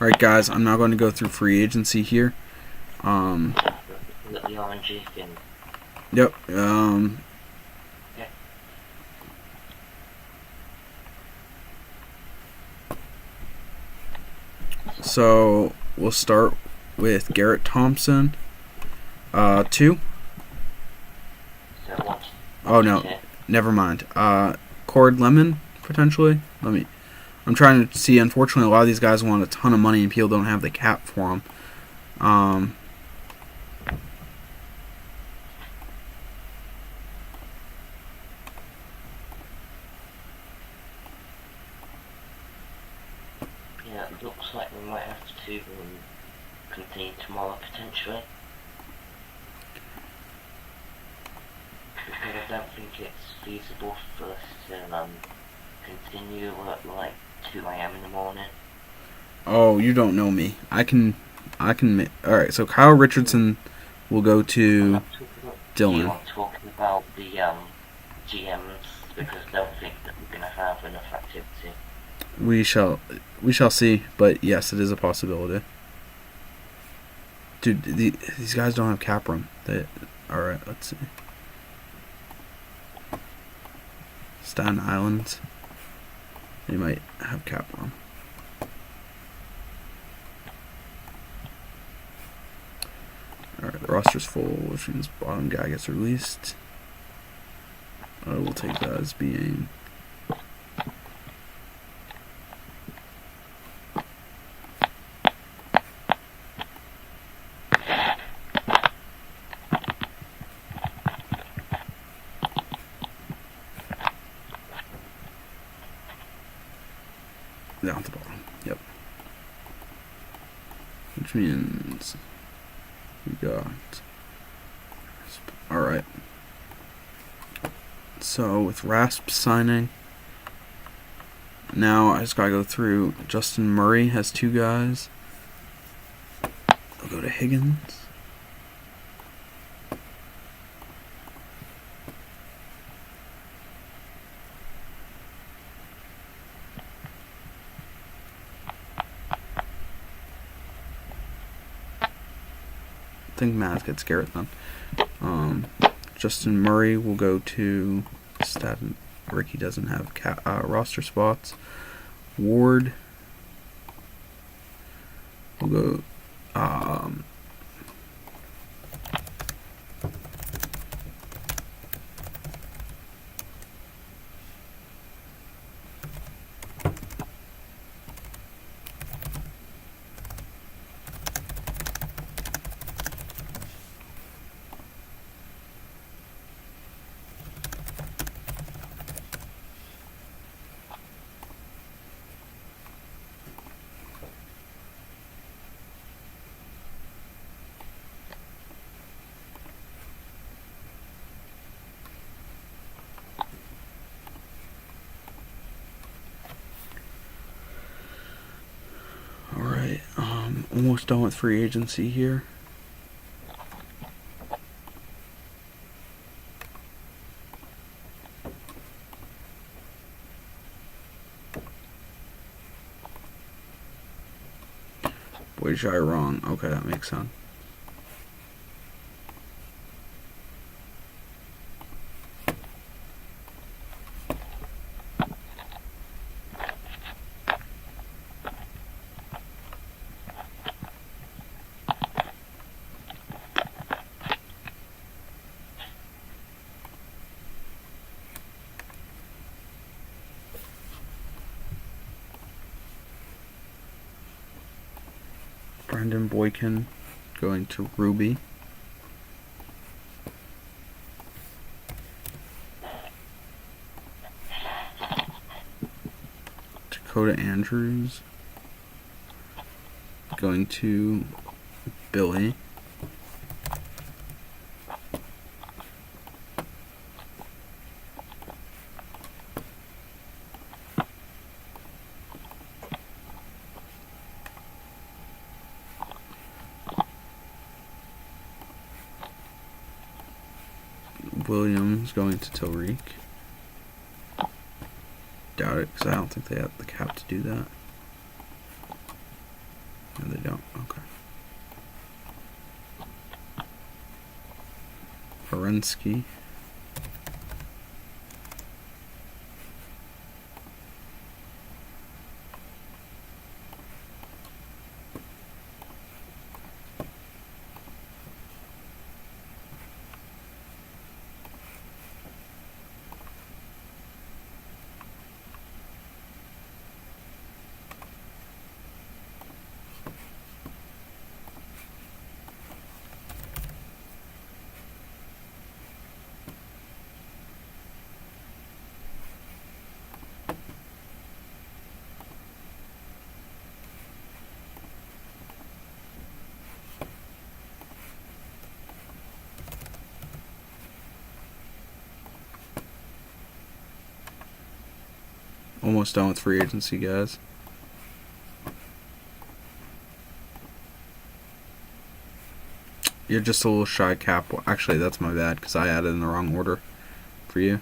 S1: Alright guys, I'm now going to go through free agency here.
S3: The RNG thing.
S1: Yep.
S3: Yeah.
S1: So we'll start with Garrett Thompson. 2.
S3: So what?
S1: Oh no, never mind. Cord Lemon potentially. I'm trying to see. Unfortunately, a lot of these guys want a ton of money, and people don't have the cap for them.
S3: Yeah, it looks like we might have to continue tomorrow potentially. Because I don't think it's feasible for us to continue at like 2 AM in the morning.
S1: Oh, you don't know me. I can. All right. So Kyle Richardson will go to Dylan.
S3: I'm talking about the GMs because I don't think that we're gonna have enough activity.
S1: We shall see. But yes, it is a possibility. Dude, these guys don't have cap room. All right. Let's see. Staten Island. They might have cap room. Alright, the roster's full, which means bottom guy gets released. I will take that as being... down at the bottom. Yep. Which means we got... Alright. So with Rasp signing, now I just gotta go through. Justin Murray has 2 guys. I'll go to Higgins. I think Maz gets Garrett then. Justin Murray will go to Staten. Ricky doesn't have roster spots. Ward will go. Almost done with free agency here. Boy, Jai wrong. Okay, that makes sense. Brandon Boykin going to Ruby. Dakota Andrews. Going to Billy. Williams going to Tilreek. Doubt it, because I don't think they have the cap to do that. No, they don't. Okay. Ferensky. Almost done with free agency, guys. You're just a little shy cap. Well, actually, that's my bad, because I added in the wrong order for you.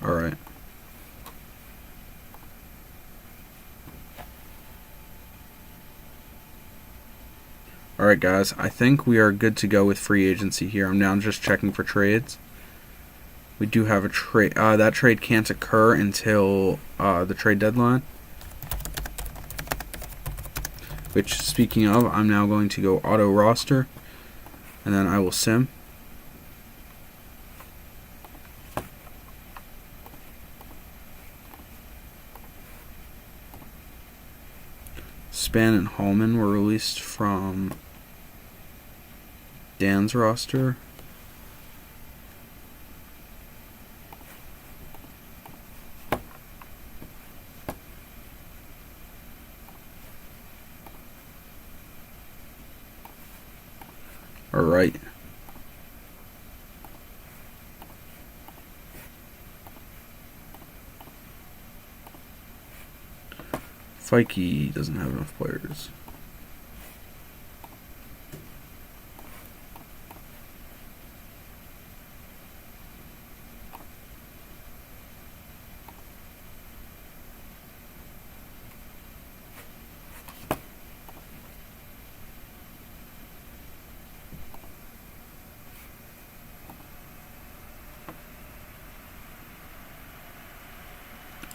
S1: Alright. Alright guys, I think we are good to go with free agency here. I'm now just checking for trades. We do have a trade. That trade can't occur until the trade deadline. Which, speaking of, I'm now going to go auto roster. And then I will sim. Span and Hallman were released from Dan's roster. All right. Fikey doesn't have enough players.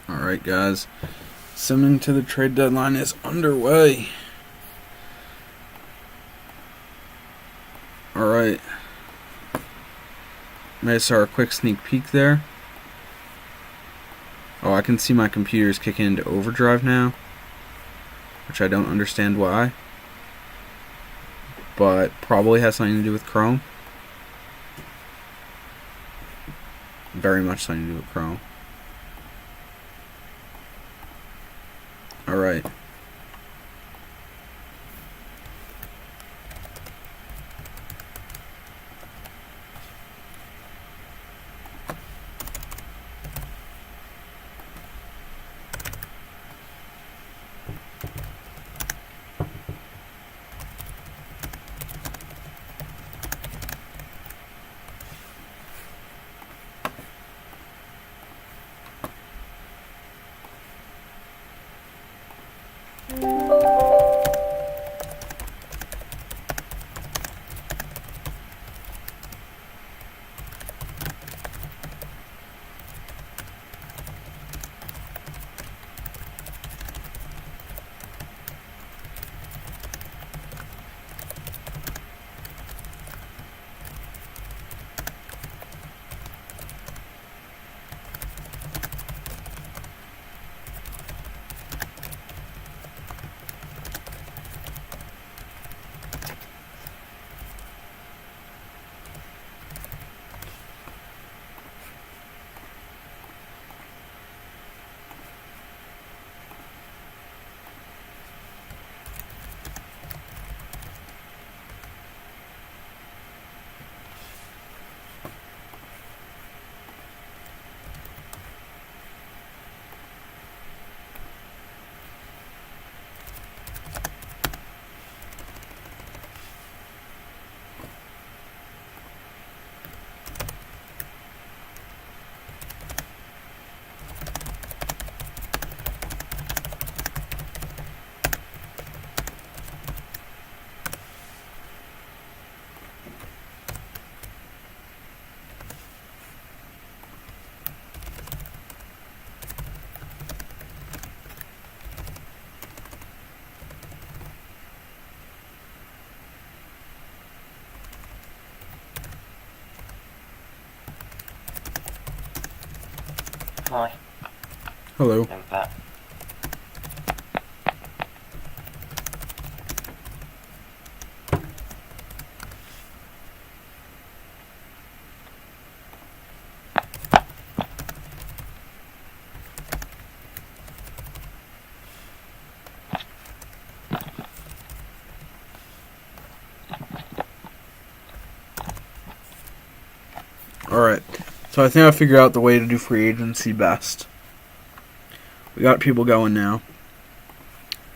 S1: Alright guys, simming to the trade deadline is underway. Alright, may I start a quick sneak peek there. Oh, I can see my computer is kicking into overdrive now, which I don't understand why, but probably has something to do with Chrome. Very much something to do with Chrome. Alright.
S3: Hi.
S1: Hello.
S3: I'm back.
S1: Alright. So I think I figured out the way to do free agency best. We got people going now.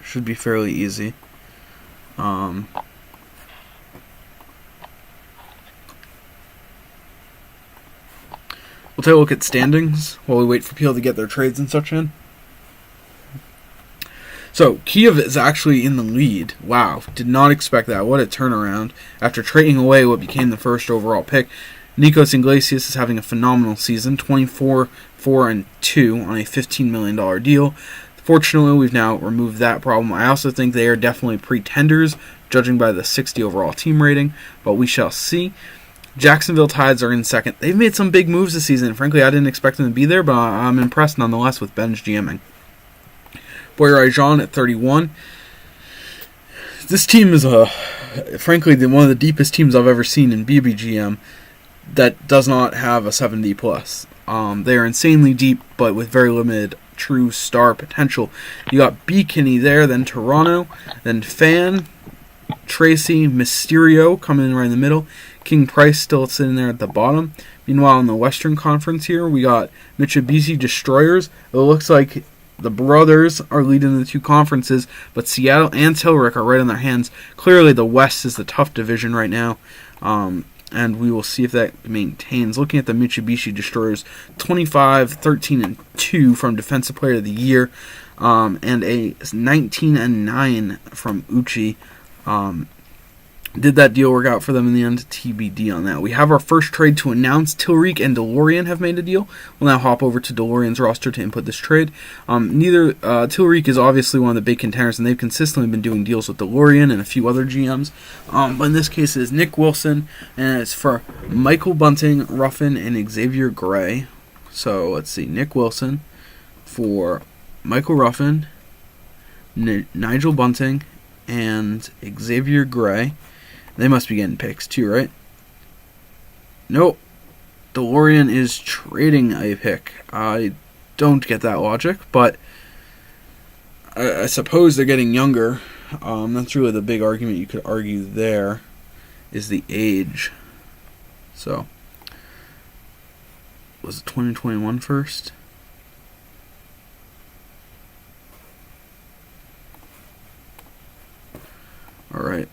S1: Should be fairly easy. We'll take a look at standings while we wait for people to get their trades and such in. So, Kiev is actually in the lead. Wow, did not expect that. What a turnaround. After trading away what became the first overall pick, Nikos Iglesias is having a phenomenal season, 24-4-2 on a $15 million deal. Fortunately, we've now removed that problem. I also think they are definitely pretenders, judging by the 60 overall team rating, but we shall see. Jacksonville Tides are in second. They've made some big moves this season. Frankly, I didn't expect them to be there, but I'm impressed nonetheless with Ben's GMing. Boyrajan at 31. This team is, frankly, one of the deepest teams I've ever seen in BBGM that does not have a 70 plus. They are insanely deep, but with very limited true star potential. You got B. Kinney there, then Toronto, then Fan, Tracy, Mysterio coming in right in the middle. King Price still sitting there at the bottom. Meanwhile, in the Western Conference here, we got Mitsubishi Destroyers. It looks like the brothers are leading the two conferences, but Seattle and Tilrick are right on their hands. Clearly, the West is the tough division right now, and we will see if that maintains. Looking at the Mitsubishi Destroyers, 25-13-2 from Defensive Player of the Year, and a 19-9 from Uchi. Did that deal work out for them in the end? TBD on that. We have our first trade to announce. Tilrick and DeLorean have made a deal. We'll now hop over to DeLorean's roster to input this trade. Tilrick is obviously one of the big contenders, and they've consistently been doing deals with DeLorean and a few other GMs. But in this case, it is Nick Wilson, and it's for Michael Bunting, Ruffin, and Xavier Gray. So let's see, Nick Wilson for Michael Ruffin, Nigel Bunting, and Xavier Gray. They must be getting picks too, right? Nope. DeLorean is trading a pick. I don't get that logic, but I suppose they're getting younger. That's really the big argument you could argue there, is the age. So, was it 2021 first? All right.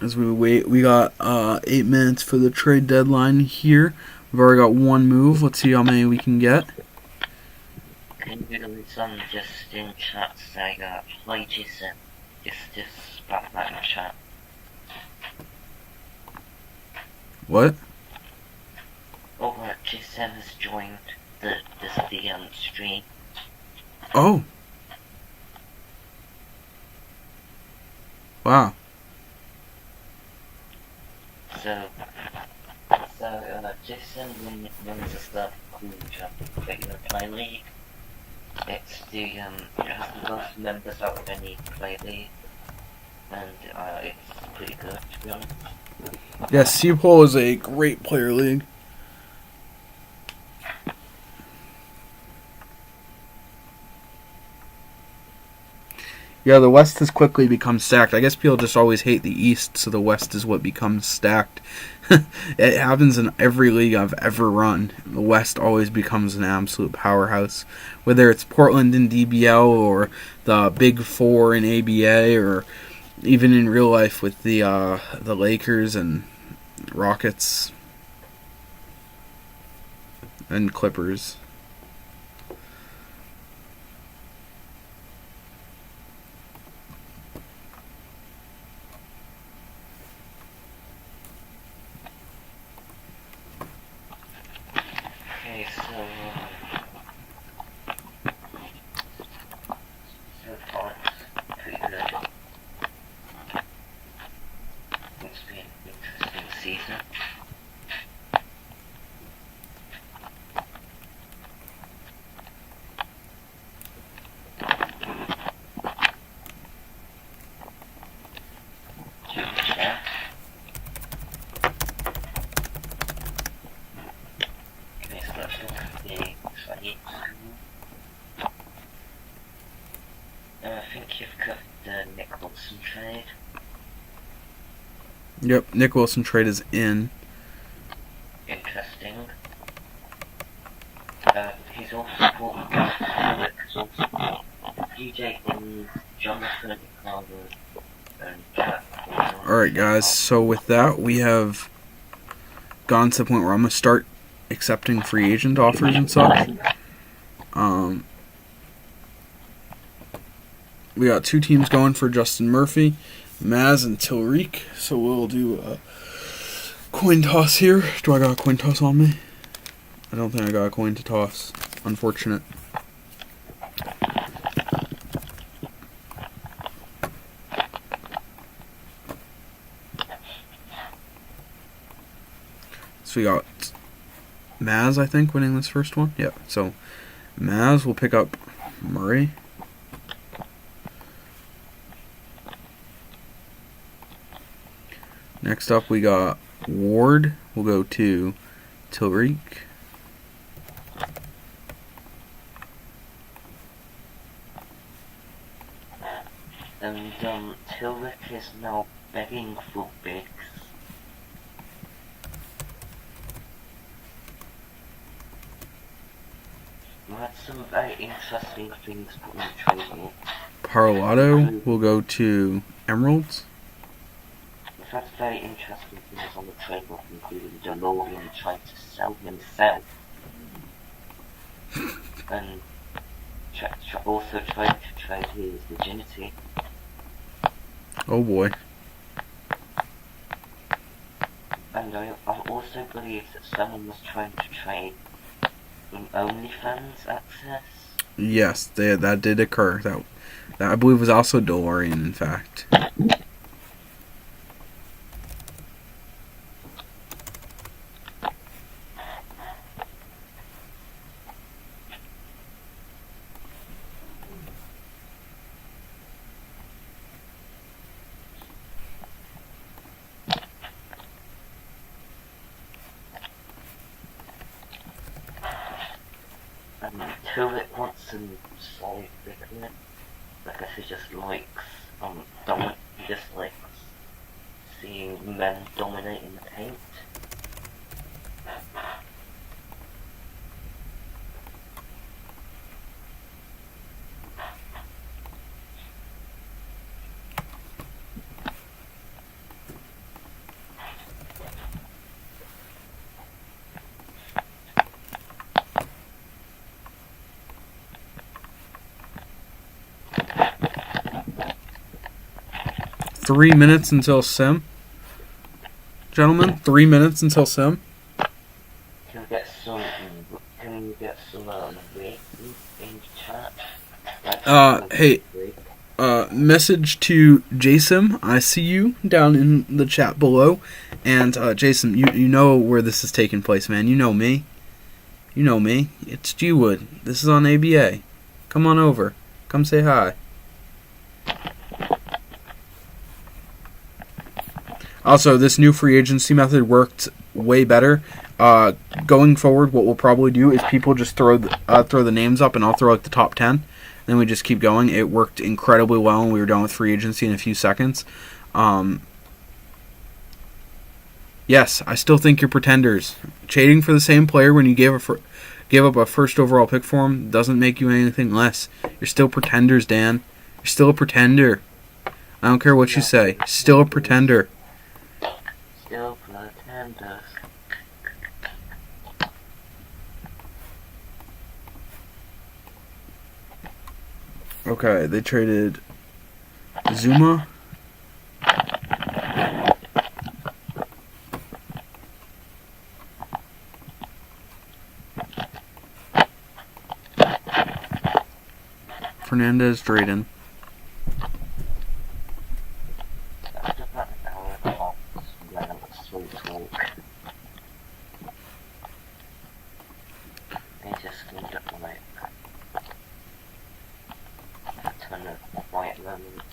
S1: As we wait, we got 8 minutes for the trade deadline here. We've already got one move. Let's see how many we can get.
S3: Can you do some just in chat say play Jason? Just spam that in chat.
S1: What?
S3: Oh, Jason has joined the stream.
S1: Oh. Wow.
S3: So Jason runs a stuff called regular play league. It's it has the most members out of any play league, and it's pretty good to be honest.
S1: Yeah, Seapole is a great player league. Yeah, the West has quickly become stacked. I guess people just always hate the East, so the West is what becomes stacked. It happens in every league I've ever run. The West always becomes an absolute powerhouse. Whether it's Portland in DBL or the Big Four in ABA, or even in real life with the Lakers and Rockets and Clippers.
S3: So far, it's pretty good. It's been an interesting season. I think you've covered the Nick Wilson trade.
S1: Yep, Nick Wilson trade is in.
S3: Interesting. He's also bought DJ and Jonathan Carver and Jack.
S1: Alright guys, so with that we have gone to the point where I'm going to start accepting free agent offers and such. We got 2 teams going for Justin Murphy, Maz and Tilreek. So we'll do a coin toss here. Do I got a coin toss on me? I don't think I got a coin to toss. Unfortunate. So we got Maz, I think, winning this first one. Yep. So Maz will pick up Murray. Next up, we got Ward. We'll go to Tilreek.
S3: And Tilreek is now begging for bigs. We had some very interesting things put in the trade.
S1: Parlato will go to Emeralds.
S3: That's very interesting things on the trade book, including DeLorean trying to sell himself. And also trying to trade his virginity.
S1: Oh boy.
S3: And I also believe that someone was trying to trade OnlyFans access.
S1: Yes, that did occur. That I believe was also DeLorean, in fact.
S3: Tilreek wants some solid bigger. I guess he just likes he just likes seeing men dominating the paint.
S1: Three minutes until sim. Gentlemen, 3 minutes until sim.
S3: Can we get some ratings in chat?
S1: Hey, message to Jason. I see you down in the chat below. And, Jason, you know where this is taking place, man. You know me. You know me. It's G-Wood. This is on ABA. Come on over. Come say hi. Also, this new free agency method worked way better. Going forward, what we'll probably do is people just throw the names up, and I'll throw like the top 10. Then we just keep going. It worked incredibly well, and we were done with free agency in a few seconds. Yes, I still think you're pretenders. Trading for the same player when you gave up a first overall pick for him doesn't make you anything less. You're still pretenders, Dan. You're still a pretender. I don't care what you say. Still a pretender.
S3: Still pretenders.
S1: Okay, they traded Zuma. Fernandez, Drayden.
S3: After about an hour and a half, when I was sweet talk, they just cleaned up like a ton of quiet moments.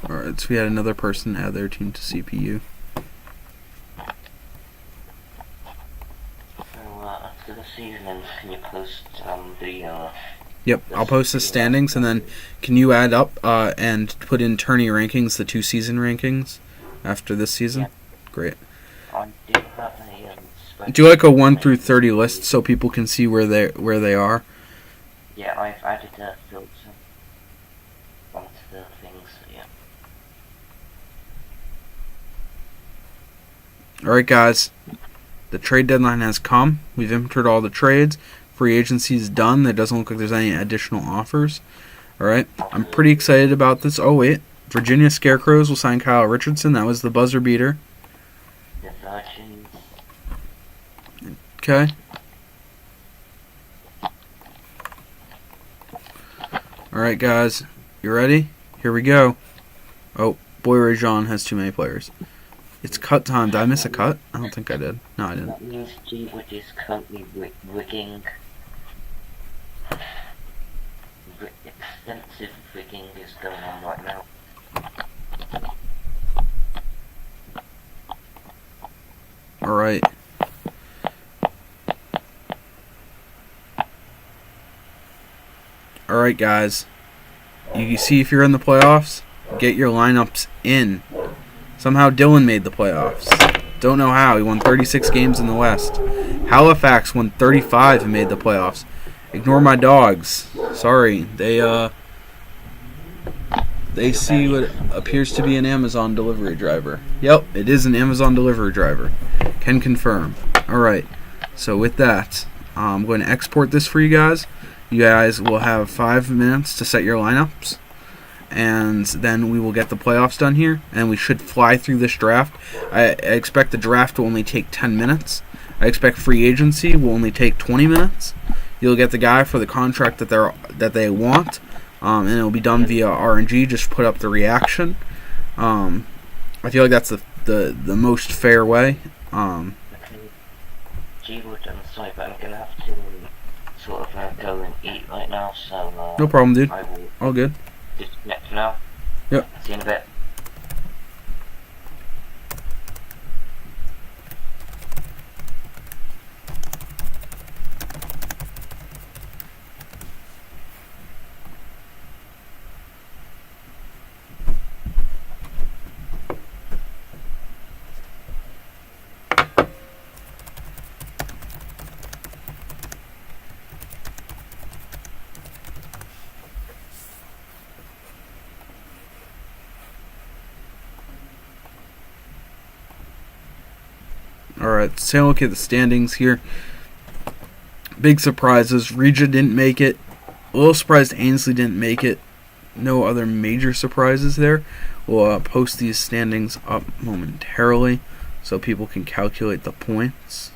S1: Alright, so we had another person add their team to CPU.
S3: So after the season ends, can you post the
S1: Yep, I'll post the standings, and then can you add up and put in Tourney rankings, the 2-season rankings after this season?
S3: Yeah.
S1: Great.
S3: I do have a
S1: Do like a 1 through 30 list so people can see where they are?
S3: Yeah, I've added a filter onto the things, yeah.
S1: Alright guys, the trade deadline has come. We've entered all the trades. Free agency is done. There doesn't look like there's any additional offers. Alright, I'm pretty excited about this. Oh wait, Virginia Scarecrows will sign Kyle Richardson. That was the buzzer beater.
S3: The Virgins.
S1: Okay. Alright guys, you ready? Here we go. Oh, Boy Rajon has too many players. It's cut time. Did I miss a cut? I don't think I did. No, I didn't.
S3: That means G-Wood is currently rigging. Extensive rigging is going on right now.
S1: Alright. Alright guys. You see if you're in the playoffs, get your lineups in. Somehow Dylan made the playoffs. Don't know how. He won 36 games in the West. Halifax won 35 and made the playoffs. Ignore my dogs. Sorry. They see what appears to be an Amazon delivery driver. Yep, it is an Amazon delivery driver. Can confirm. Alright. So with that, I'm going to export this for you guys. You guys will have 5 minutes to set your lineups. And then we will get the playoffs done here, and we should fly through this draft. I expect the draft will only take 10 minutes. I expect free agency will only take 20 minutes. You'll get the guy for the contract that they want, and it'll be done via RNG. Just put up the reaction. I feel like that's the most fair way.
S3: G-Wood, I'm sorry, but I'm gonna have to sort of go and eat right now. So
S1: No problem, dude.
S3: I will
S1: All good.
S3: disconnect for now.
S1: Yep.
S3: See you in a bit.
S1: Alright, let's take a look at the standings here. Big surprises. Regia didn't make it. A little surprised Ainsley didn't make it. No other major surprises there. We'll post these standings up momentarily so people can calculate the points.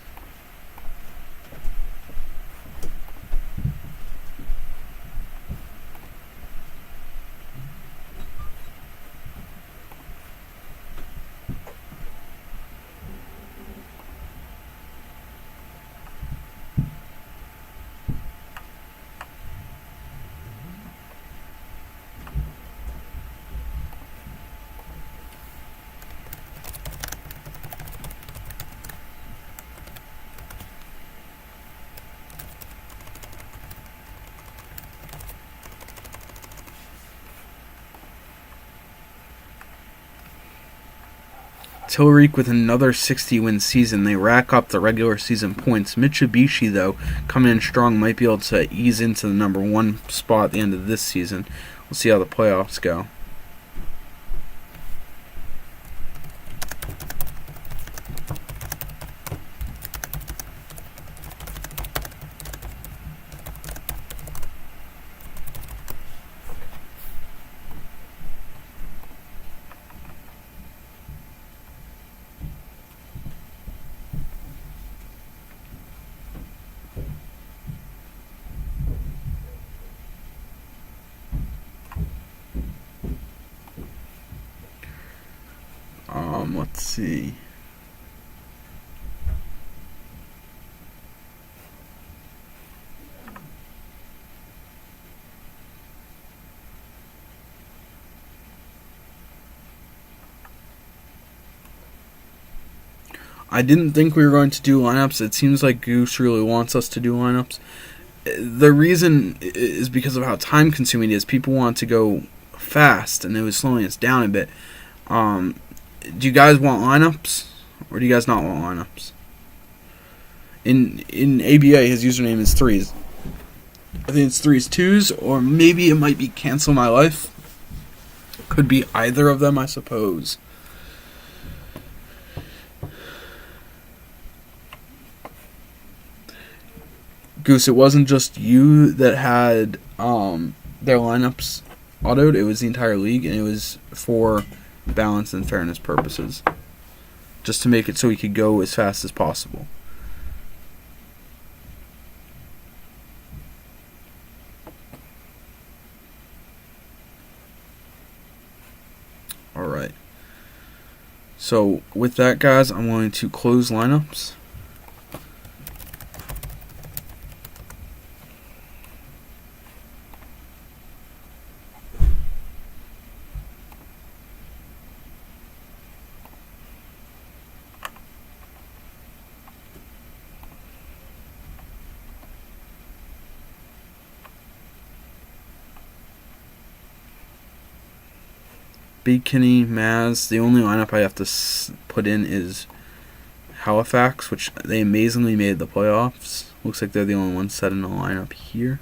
S1: Tilric with another 60-win season. They rack up the regular season points. Mitsubishi, though, coming in strong, might be able to ease into the number 1 spot at the end of this season. We'll see how the playoffs go. Let's see. I didn't think we were going to do lineups. It seems like Goose really wants us to do lineups. The reason is because of how time consuming it is. People want to go fast, and it was slowing us down a bit. Do you guys want lineups, or do you guys not want lineups? In ABA, his username is threes. I think it's threes twos, or maybe it might be Cancel My Life. Could be either of them, I suppose. Goose, it wasn't just you that had their lineups autoed. It was the entire league, and it was for balance and fairness purposes, just to make it so he could go as fast as possible. Alright. So, with that, guys, I'm going to close lineups. Big Kenny, Maz. The only lineup I have to put in is Halifax, which they amazingly made the playoffs. Looks like they're the only ones set in the lineup here.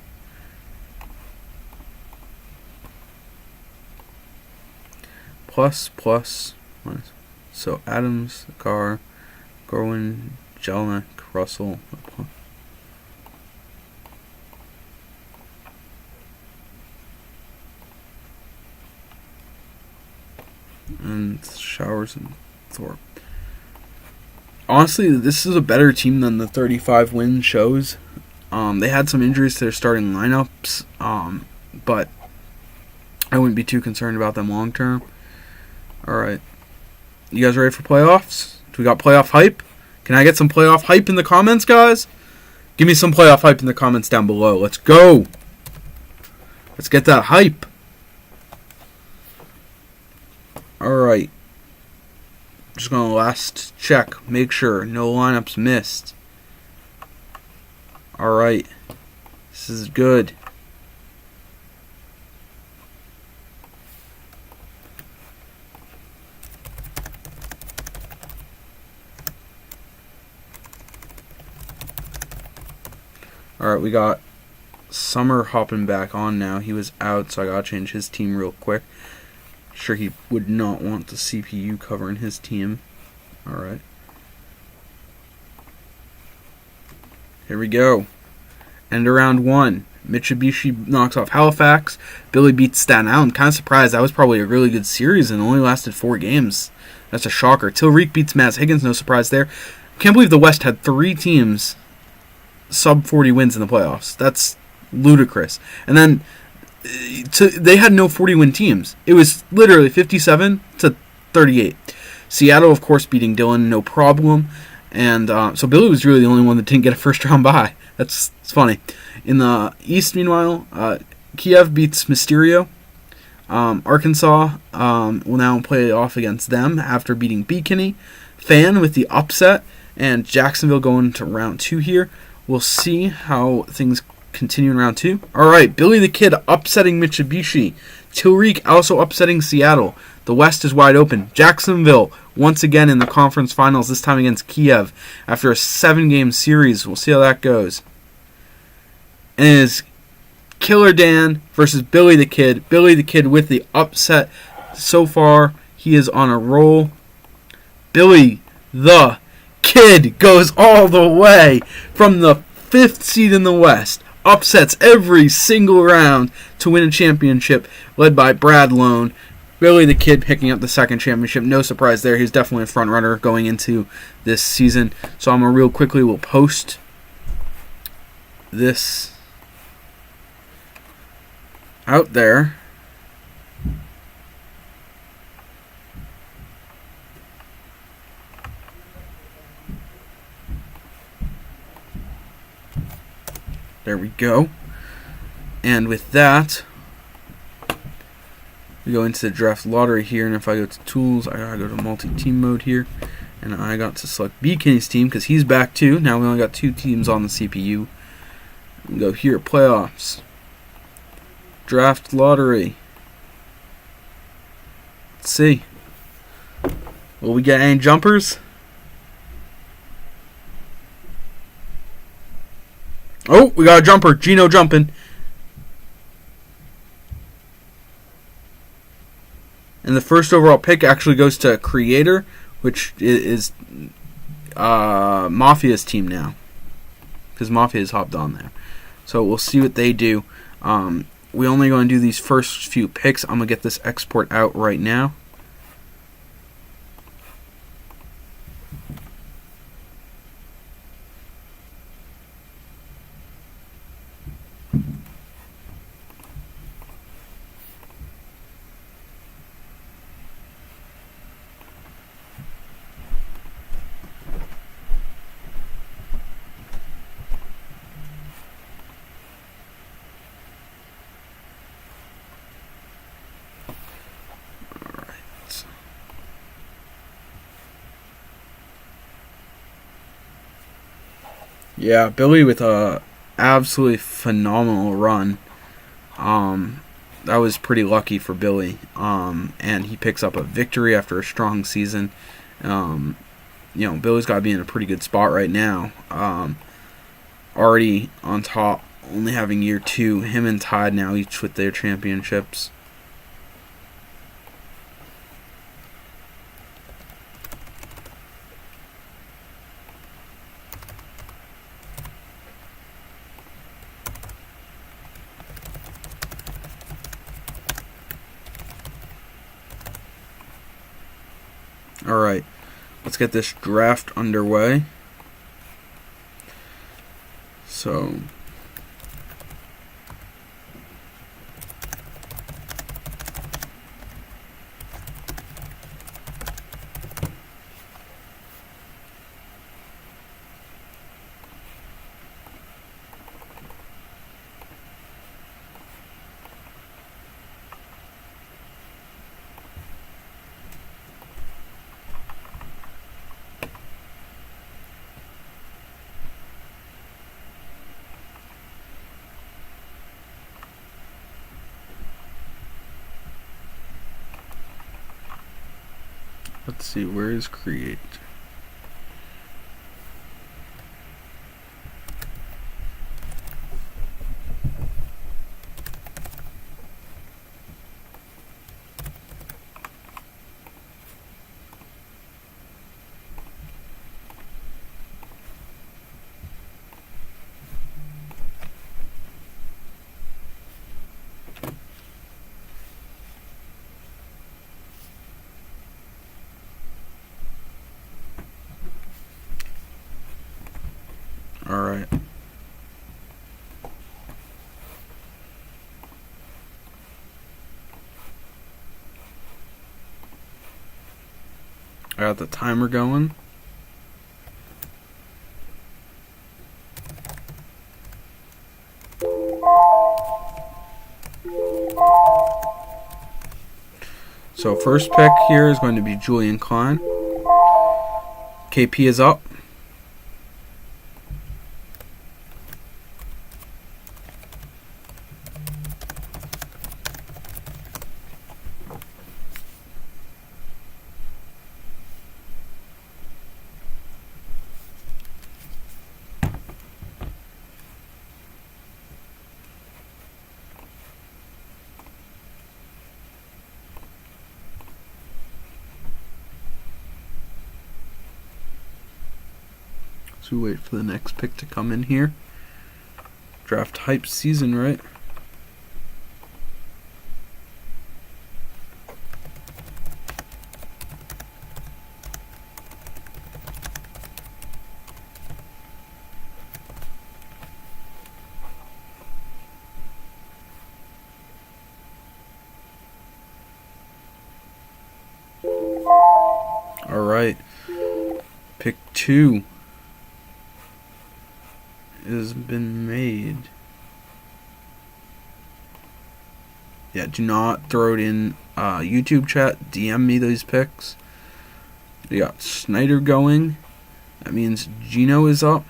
S1: Plus, minus. So Adams, Gar, Gorwin, Jelinek, Russell. And Showers and Thorpe. Honestly, this is a better team than the 35 win shows. They had some injuries to their starting lineups, but I wouldn't be too concerned about them long term. Alright. You guys ready for playoffs? Do we got playoff hype? Can I get some playoff hype in the comments, guys? Give me some playoff hype in the comments down below. Let's go. Let's get that hype. Alright. Just going to last check. Make sure no lineups missed. Alright. This is good. Alright, we got Summer hopping back on now. He was out, so I gotta change his team real quick. Sure, he would not want the CPU covering his team. Alright. Here we go. End of round one. Mitsubishi knocks off Halifax. Billy beats Staten Island. Kind of surprised. That was probably a really good series and only lasted 4 games. That's a shocker. Tilreek beats Maz Higgins. No surprise there. Can't believe the West had 3 teams sub 40 wins in the playoffs. That's ludicrous. And then they had no 40-win teams. It was literally 57 to 38. Seattle, of course, beating Dillon, no problem. And so Billy was really the only one that didn't get a first-round bye. It's funny. In the East, meanwhile, Kiev beats Mysterio. Arkansas will now play off against them after beating Beacony. Fan with the upset. And Jacksonville going to round 2 here. We'll see how things continue in round 2. Alright, Billy the Kid upsetting Mitsubishi. Tilreek also upsetting Seattle. The West is wide open. Jacksonville once again in the conference finals, this time against Kiev after a 7-game series. We'll see how that goes. And it is Killer Dan versus Billy the Kid. Billy the Kid with the upset so far. He is on a roll. Billy the Kid goes all the way from the 5th seed in the West. Upsets every single round to win a championship, led by Brad Lone. Billy the Kid picking up the 2nd championship. No surprise there. He's definitely a front runner going into this season. So I'm going to real quickly will post this out there. There we go. And with that, we go into the draft lottery here, and if I go to tools, I gotta go to multi-team mode here, and I got to select B Kenny's team because he's back too. Now we only got 2 teams on the CPU. We go here, playoffs, draft lottery. Let's see. Will we get any jumpers? Oh, we got a jumper. Gino jumping. And the first overall pick actually goes to Creator, which is Mafia's team now. Because Mafia's hopped on there. So we'll see what they do. We only going to do these first few picks. I'm going to get this export out right now. Yeah, Billy with a absolutely phenomenal run. That was pretty lucky for Billy. And he picks up a victory after a strong season. Billy's got to be in a pretty good spot right now. Already on top, only having year 2. Him and Tide now each with their championships. Alright, let's get this draft underway. So, let's see, where is create? Alright. I got the timer going. So first pick here is going to be Julian Klein. KP is up. So we wait for the next pick to come in here. Draft hype season, right? All right. Pick 2 has been made. Yeah, do not throw it in YouTube chat. DM me those picks. We got Snyder going. That means Gino is up.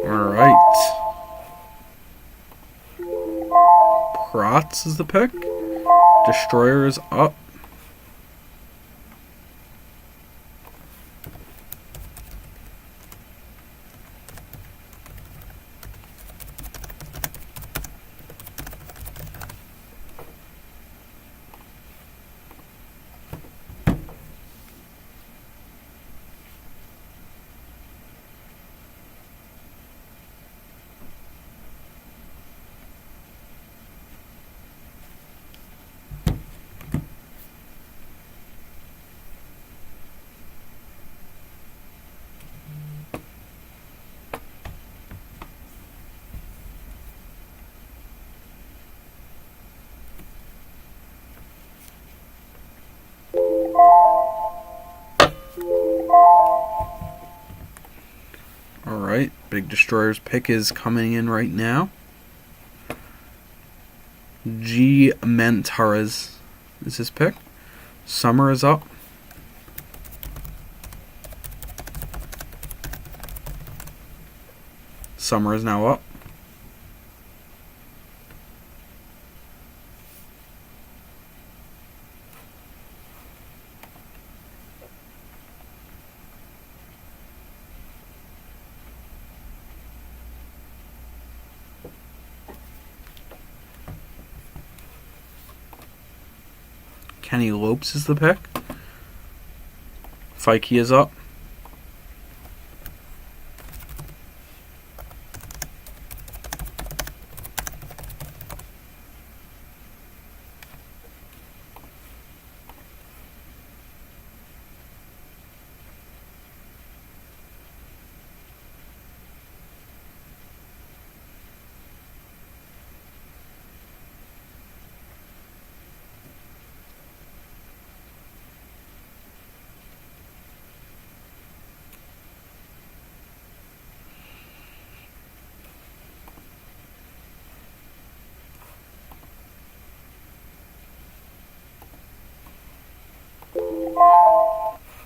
S1: Alright. Protz is the pick. Destroyer is up. Alright, Big Destroyer's pick is coming in right now. G. Mentaras is his pick. Summer is up. Summer is now up. Kenny Lopes is the pick. Fikey is up.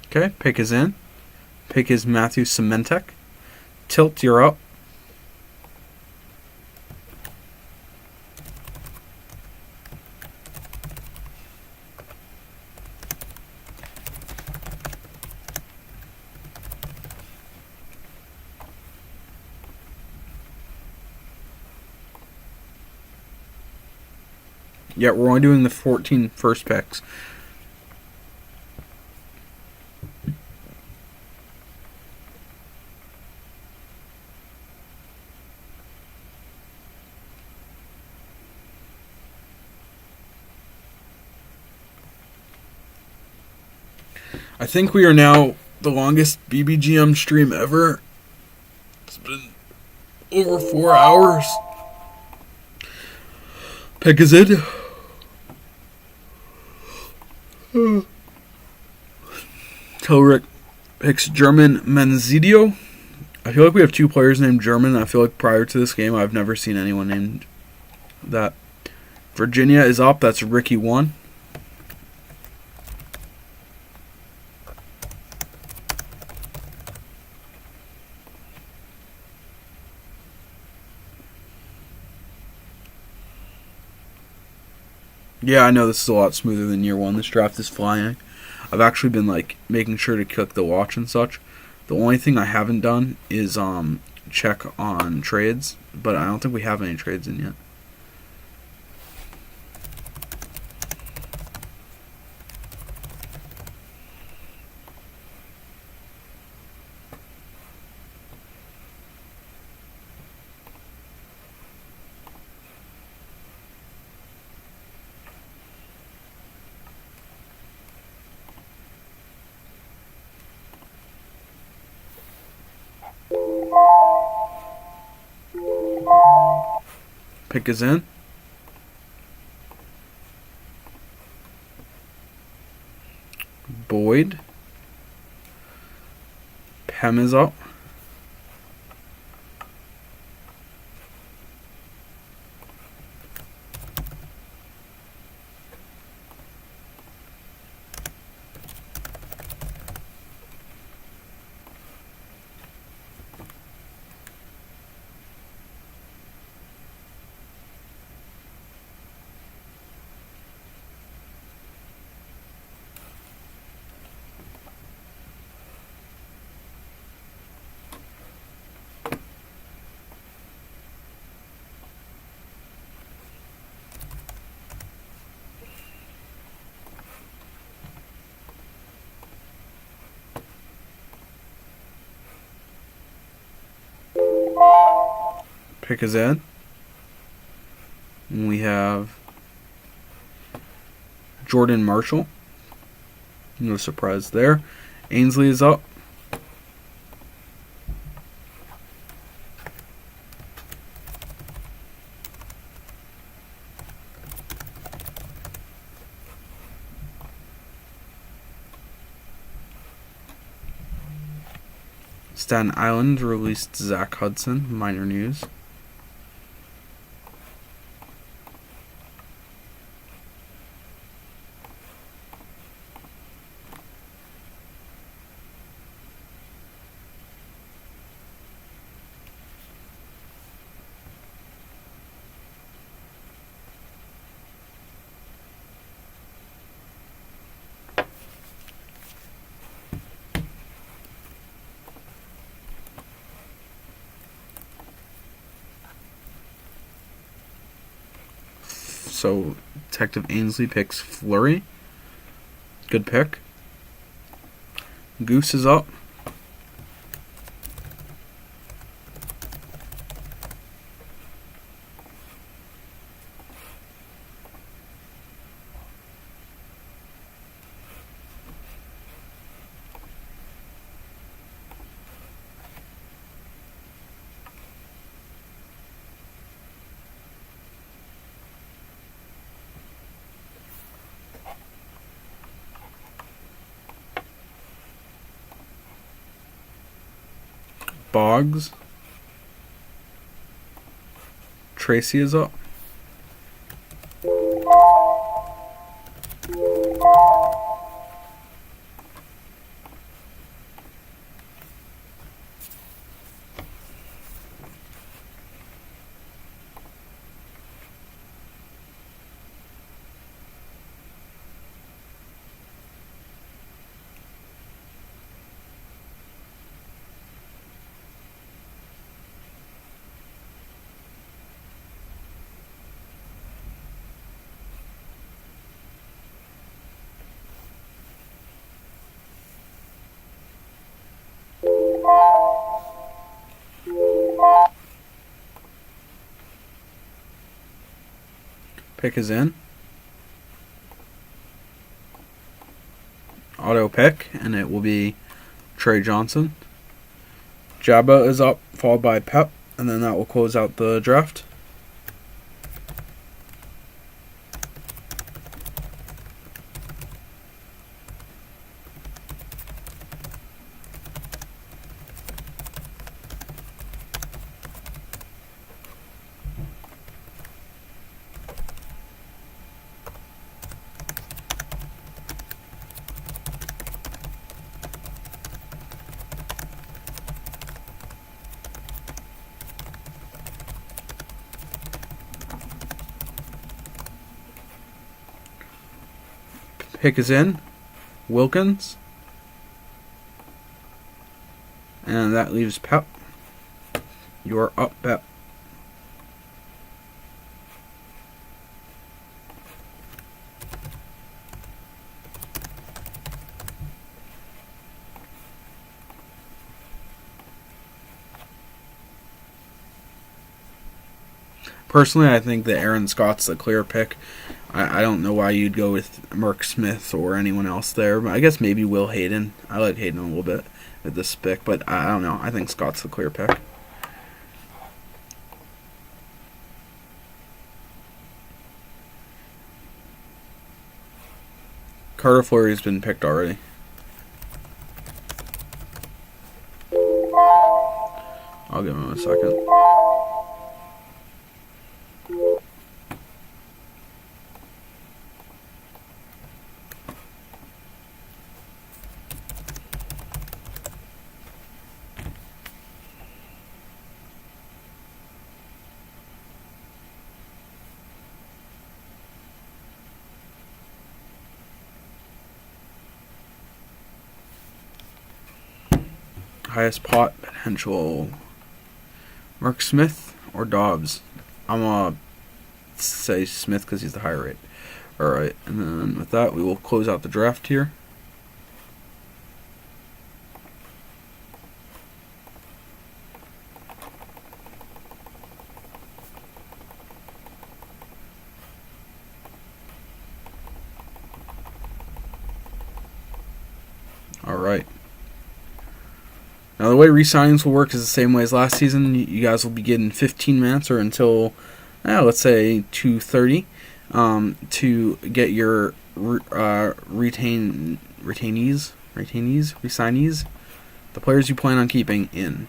S1: Okay, pick is in. Pick is Matthew Sementek. Tilt, you're up. Yeah, we're only doing the 14 first picks. I think we are now the longest BBGM stream ever. It's been over 4 hours. Pick is in. Telric picks German Menzidio. I feel like we have 2 players named German. I feel like prior to this game, I've never seen anyone named that. Virginia is up. That's Ricky 1. Yeah, I know this is a lot smoother than year 1. This draft is flying. I've actually been like making sure to click the watch and such. The only thing I haven't done is check on trades, but I don't think we have any trades in yet. Pick is in. Boyd. Pem is up. Pick is in. And we have Jordan Marshall. No surprise there. Ainsley is up. Staten Island released Zach Hudson. Minor news. So Detective Ainsley picks Flurry. Good pick. Goose is up. Boggs. Tracy is up. Pick is in. Auto pick, and it will be Trey Johnson. Jabba is up, followed by Pep, and then that will close out the draft. Pick is in. Wilkins. And that leaves Pep. You're up, Pep. Personally, I think that Aaron Scott's the clear pick. I don't know why you'd go with Mark Smith or anyone else there. But I guess maybe Will Hayden. I like Hayden a little bit at this pick, but I don't know. I think Scott's the clear pick. Carter Flurry's been picked already. I'll give him a second. Highest pot potential. Mark Smith or Dobbs? I'm going to say Smith because he's the higher rate. Alright, and then with that, we will close out the draft here. Alright. Now, the way re-signings will work is the same way as last season. You guys will be getting 15 minutes or until, let's say, 2:30 to get your resignees, the players you plan on keeping in.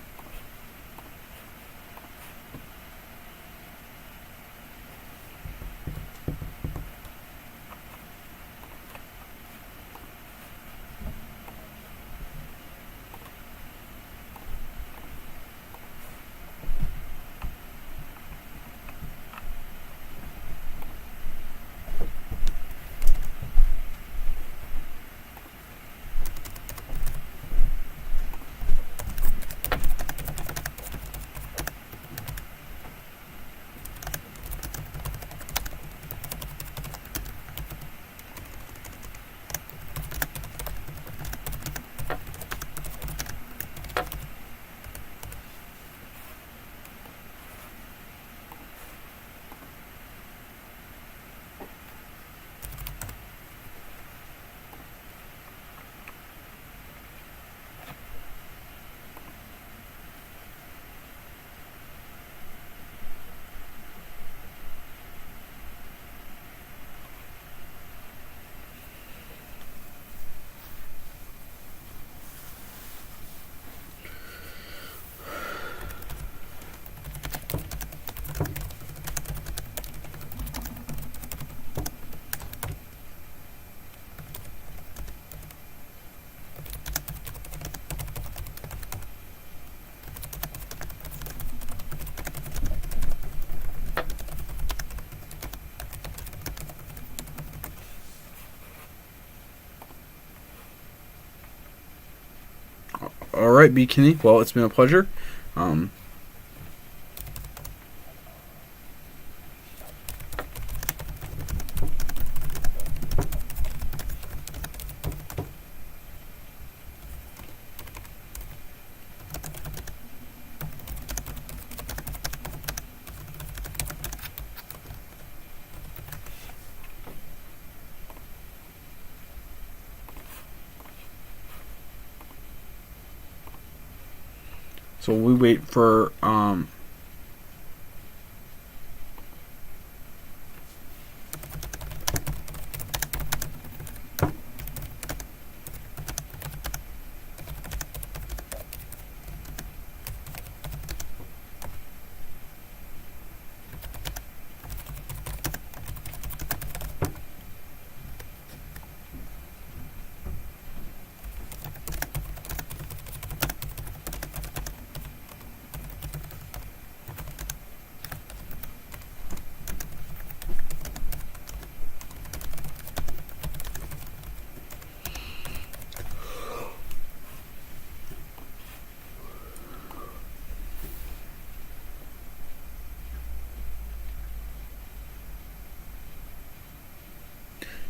S1: Alright, B. Kinney. Well, it's been a pleasure. So we wait for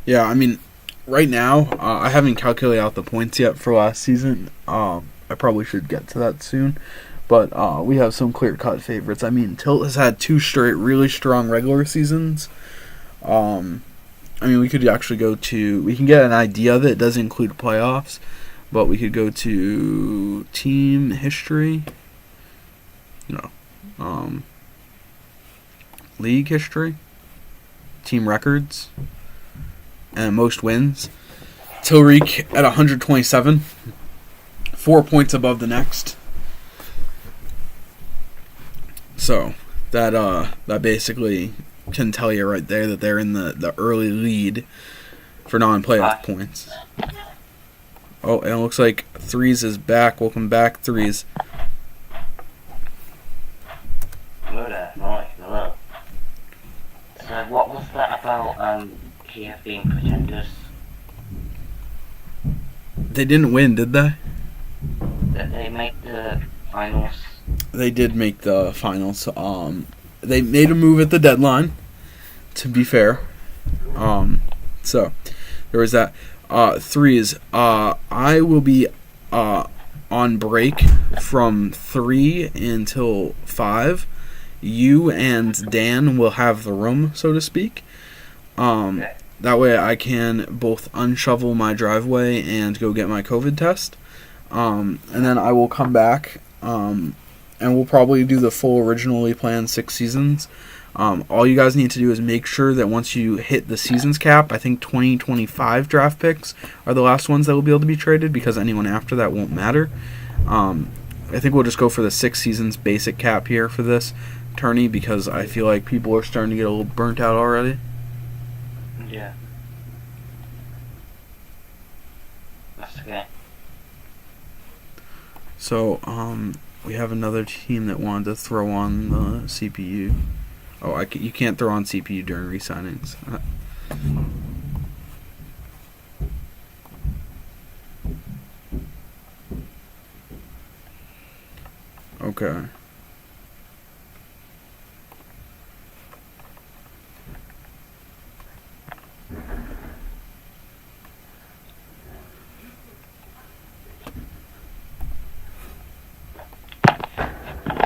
S1: Yeah, I mean, right now, I haven't calculated out the points yet for last season. I probably should get to that soon. But we have some clear-cut favorites. I mean, Tilt has had 2 straight really strong regular seasons. I mean, we could actually go to... We can get an idea of it. It does include playoffs. But we could go to team history. No. League history. Team records. And most wins. Tilreek at 127. 4 points above the next. So, that basically can tell you right there that they're in the early lead for non-playoff points. Oh, and it looks like Threes is back. Welcome back, Threes.
S3: Hello. So what was that about Kiev being pretenders?
S1: They didn't win, did they?
S3: That they make the finals?
S1: They did make the finals. They made a move at the deadline, to be fair. So, there was that. Threes. I will be on break from 3 until 5. You and Dan will have the room, so to speak.
S3: Okay.
S1: That way I can both unshovel my driveway and go get my COVID test. And then I will come back, and we'll probably do the full originally planned 6 seasons. All you guys need to do is make sure that once you hit the seasons cap, I think 2025 draft picks are the last ones that will be able to be traded, because anyone after that won't matter. I think we'll just go for the 6 seasons basic cap here for this tourney, because I feel like people are starting to get a little burnt out already.
S3: Yeah. That's okay.
S1: So, we have another team that wanted to throw on the CPU. Oh, you can't throw on CPU during resignings. Okay.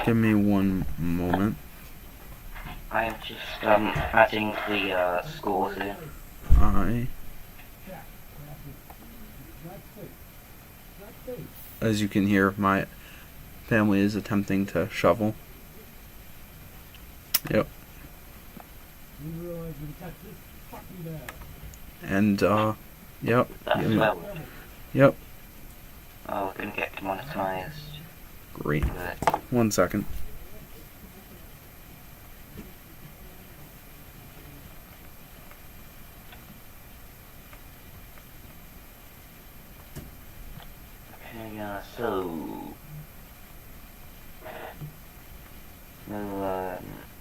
S1: Give me one moment.
S3: I am just adding the scores in.
S1: As you can hear, my family is attempting to shovel. Yep. And, yep.
S3: That's well.
S1: Yep.
S3: Oh, we're gonna get demonetized.
S1: Great. 1 second.
S3: Okay, so...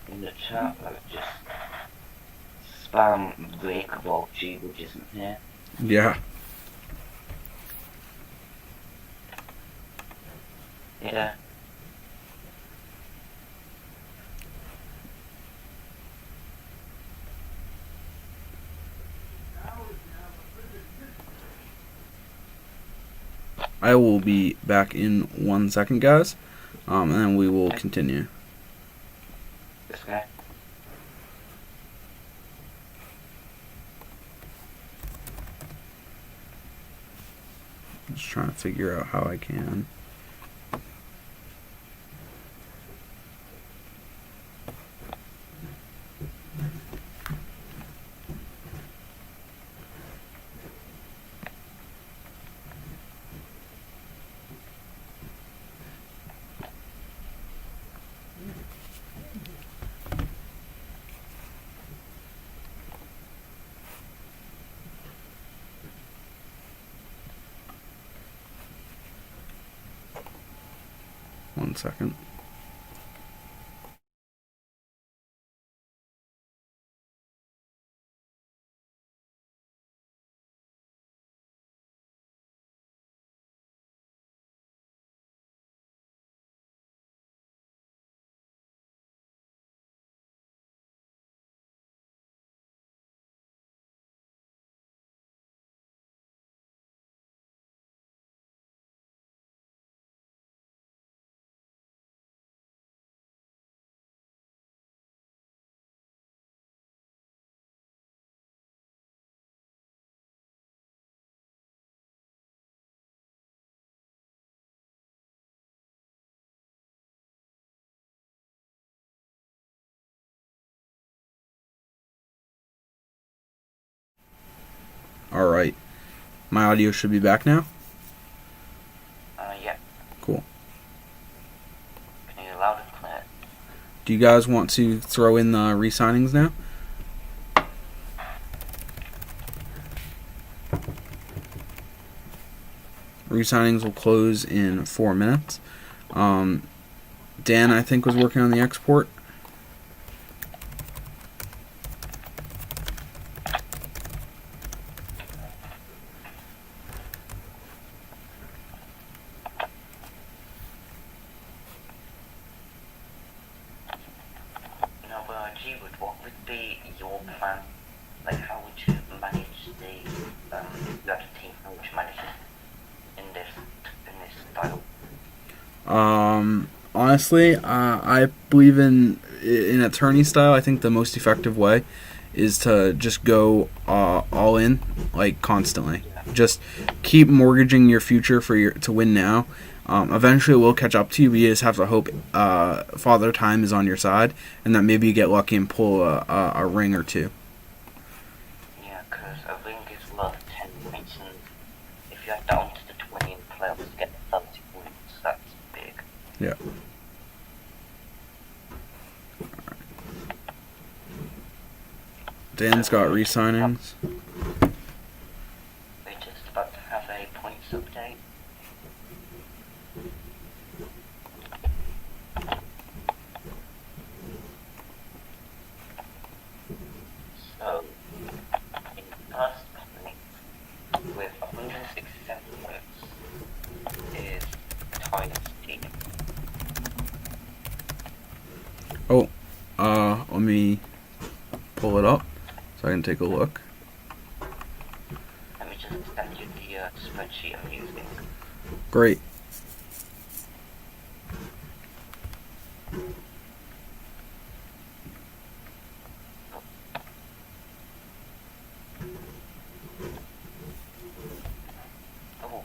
S3: in the chat, I've just spam breakable G, which isn't here.
S1: Yeah.
S3: Yeah.
S1: I will be back in 1 second, guys. And then we will continue.
S3: This guy.
S1: Just trying to figure out how I can. One second. Alright. My audio should be back now?
S3: Yeah.
S1: Cool.
S3: Can you loud and clear?
S1: Do you guys want to throw in the re-signings now? Re-signings will close in 4 minutes. Dan, I think, was working on the export.
S3: Now, G-Wood, what would be your plan? Like, how would you manage the, you had a team, how would you manage it in this style?
S1: Honestly, I believe in a tourney style. I think the most effective way is to just go all in, like, constantly. Just keep mortgaging your future to win now. Eventually, it will catch up to you, but you just have to hope Father Time is on your side, and that maybe you get lucky and pull a ring or two.
S3: Yeah, because a ring is worth 10 points, and if you're down to the 20 in the playoffs to get 30 points, that's big.
S1: Yeah. Dan's got re-signings.
S3: We're just about to have a points update. So, in first place, with 167 votes, is Tyler's team.
S1: Let me pull it up so I can take a look.
S3: Let me just send you the spreadsheet I'm using.
S1: Great.
S3: Oh,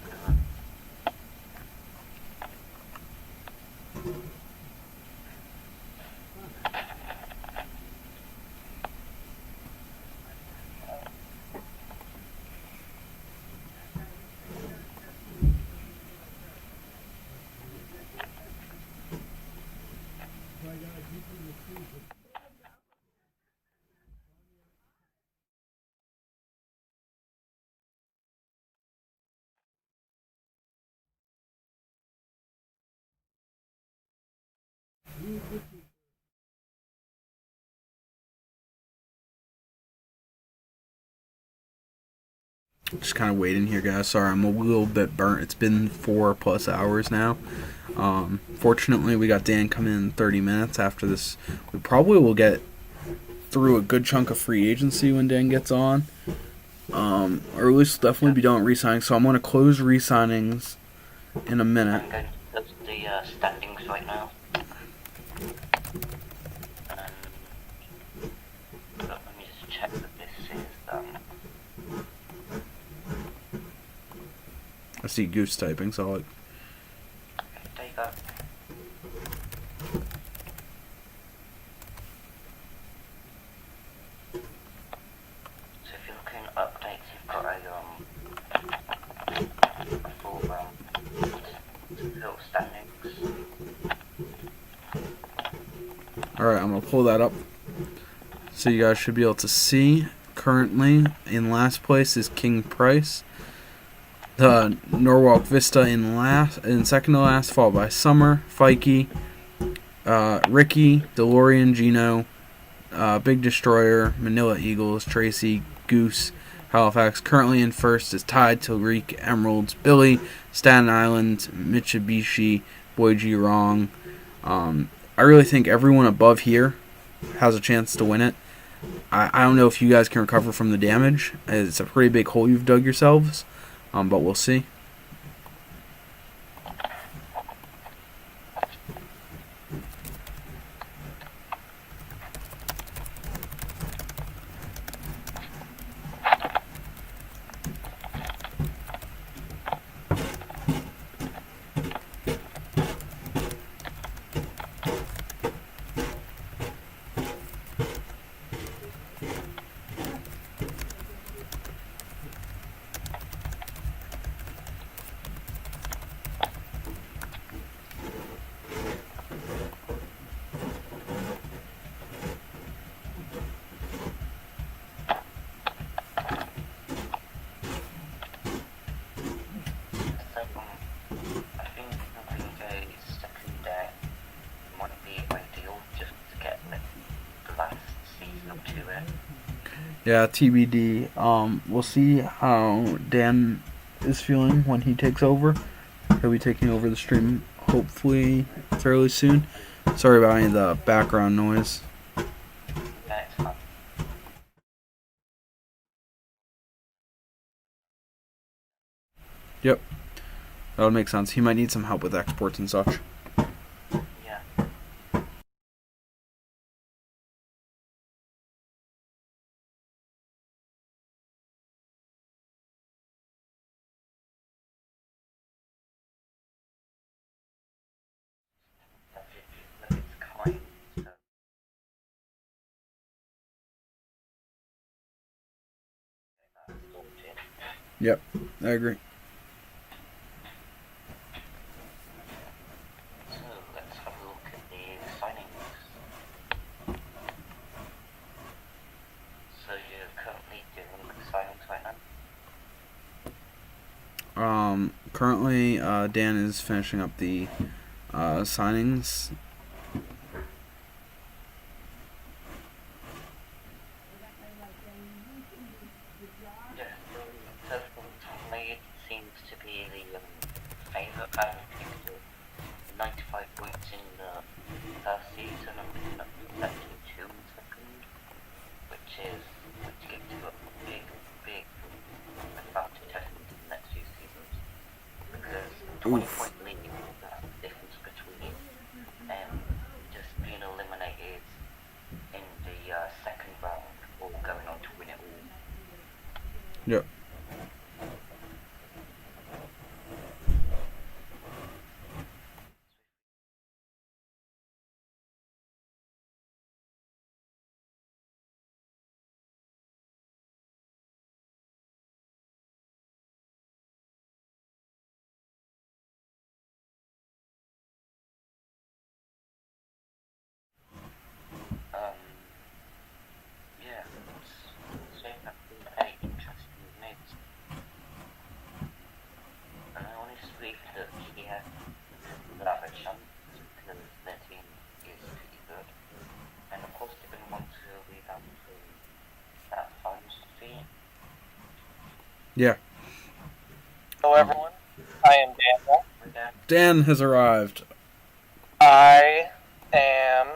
S1: Just kind of waiting here, guys. Sorry, I'm a little bit burnt. It's been 4+ hours now. Fortunately, we got Dan coming in 30 minutes after this. We probably will get through a good chunk of free agency when Dan gets on. Or at least definitely be done with re-signing. So I'm going to close re-signings in a minute.
S3: I'm going to post the standings right now. Let me just check that this is
S1: I see Goose typing, so I'll...
S3: there you go. So if you're looking at updates, you've got a full little standings.
S1: Alright, I'm going to pull that up so you guys should be able to see. Currently, in last place is King Price. The Norwalk Vista in second to last, followed by Summer, Fikey, Ricky, DeLorean, Gino, Big Destroyer, Manila Eagles, Tracy, Goose, Halifax. Currently in first is Tide, Tilreek, Emeralds, Billy, Staten Island, Mitsubishi, Boy G Wrong. I really think everyone above here has a chance to win it. I don't know if you guys can recover from the damage. It's a pretty big hole you've dug yourselves. But we'll see. Yeah, TBD. We'll see how Dan is feeling when he takes over. He'll be taking over the stream hopefully fairly soon. Sorry about any of the background noise.
S3: Yeah, it's fun.
S1: Yep. That would make sense. He might need some help with exports and such.
S3: Yeah. But it's kind, so that's sorted.
S1: Yep, I agree.
S3: So let's have a look at the signings. So you're currently doing the signings right now?
S1: Currently, Dan is finishing up the signings.
S3: Yeah, so Tourney seems to be the favourite. I picked 95 points in the first season and 72 in the second, which gives you a big advantage I think in the next few seasons. Because 20-point lead, that's the difference between just being eliminated in the second round or going on to win it all.
S1: Yep.
S3: Yeah, it's very interesting moves. And I honestly think here will have a chance because their team is pretty good. And of course they're going to want to rebound from that finals defeat.
S1: Yeah.
S2: Hello, everyone. I am Daniel.
S1: Dan has arrived.
S2: I am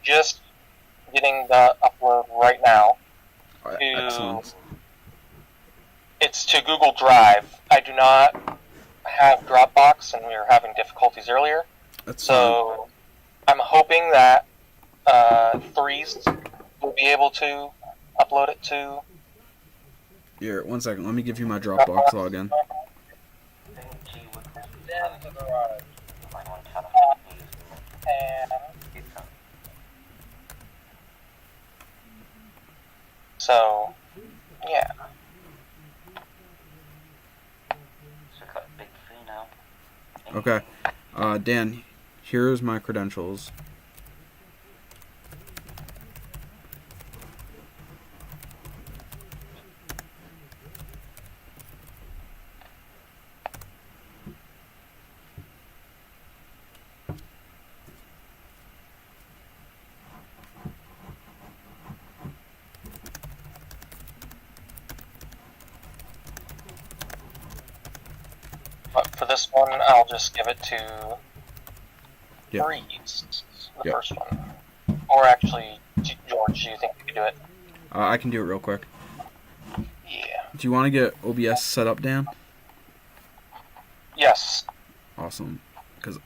S2: just getting the upload right now.
S1: Excellent.
S2: It's to Google Drive. I do not have Dropbox, and we were having difficulties earlier.
S1: That's
S2: So I'm hoping that Threes will be able to upload it to.
S1: Here, 1 second. Let me give you my Dropbox login.
S2: So, yeah.
S3: So got a big three now.
S1: Okay. Dan, here's my credentials.
S2: But for this one, I'll just give it to
S1: Yep.
S2: Threes, the
S1: Yep.
S2: first one. Or actually, George, do you think you can do it?
S1: I can do it real quick.
S2: Yeah.
S1: Do you want to get OBS set up, Dan?
S2: Yes.
S1: Awesome. Because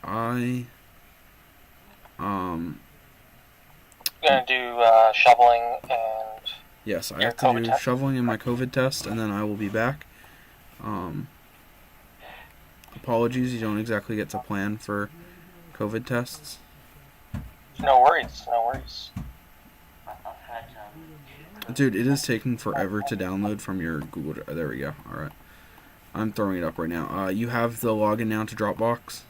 S2: Gonna do shoveling and
S1: yes, I
S2: your
S1: have to
S2: COVID
S1: do
S2: test?
S1: shoveling in my COVID test, and then I will be back. Apologies, you don't exactly get to plan for COVID tests.
S2: no worries, no worries.
S3: I've had
S1: Dude, it is taking forever to download from your Google Drive. There we go. Alright. I'm throwing it up right now. You have the login now to Dropbox?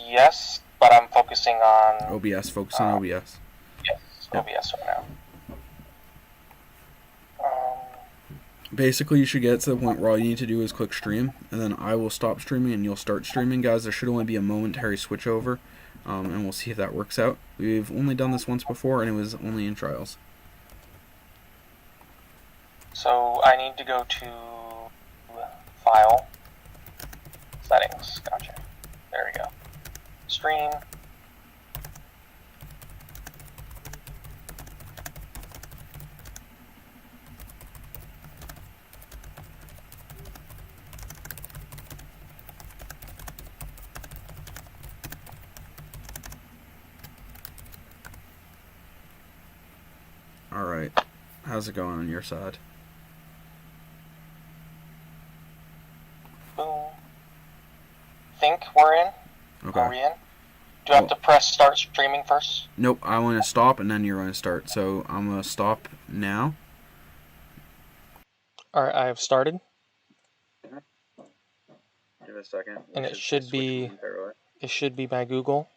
S2: Yes, but I'm focusing on
S1: OBS. Focus on OBS.
S2: yes,
S1: Yep.
S2: OBS right now.
S1: Basically, you should get to the point where all you need to do is click stream, and then I will stop streaming and you'll start streaming. Guys, there should only be a momentary switchover. and we'll see if that works out. We've only done this once before, and it was only in trials.
S2: So I need to go to File, Settings. Gotcha. There we go. Stream.
S1: Alright. How's it going on your side?
S2: Boom. Think we're in?
S1: Okay.
S2: Are we in? Do I have to press start streaming first?
S1: Nope, I want to stop and then you're going to start. So I'm going to stop now.
S2: Alright, I've started.
S1: Give it a second.
S2: And it should be by Google.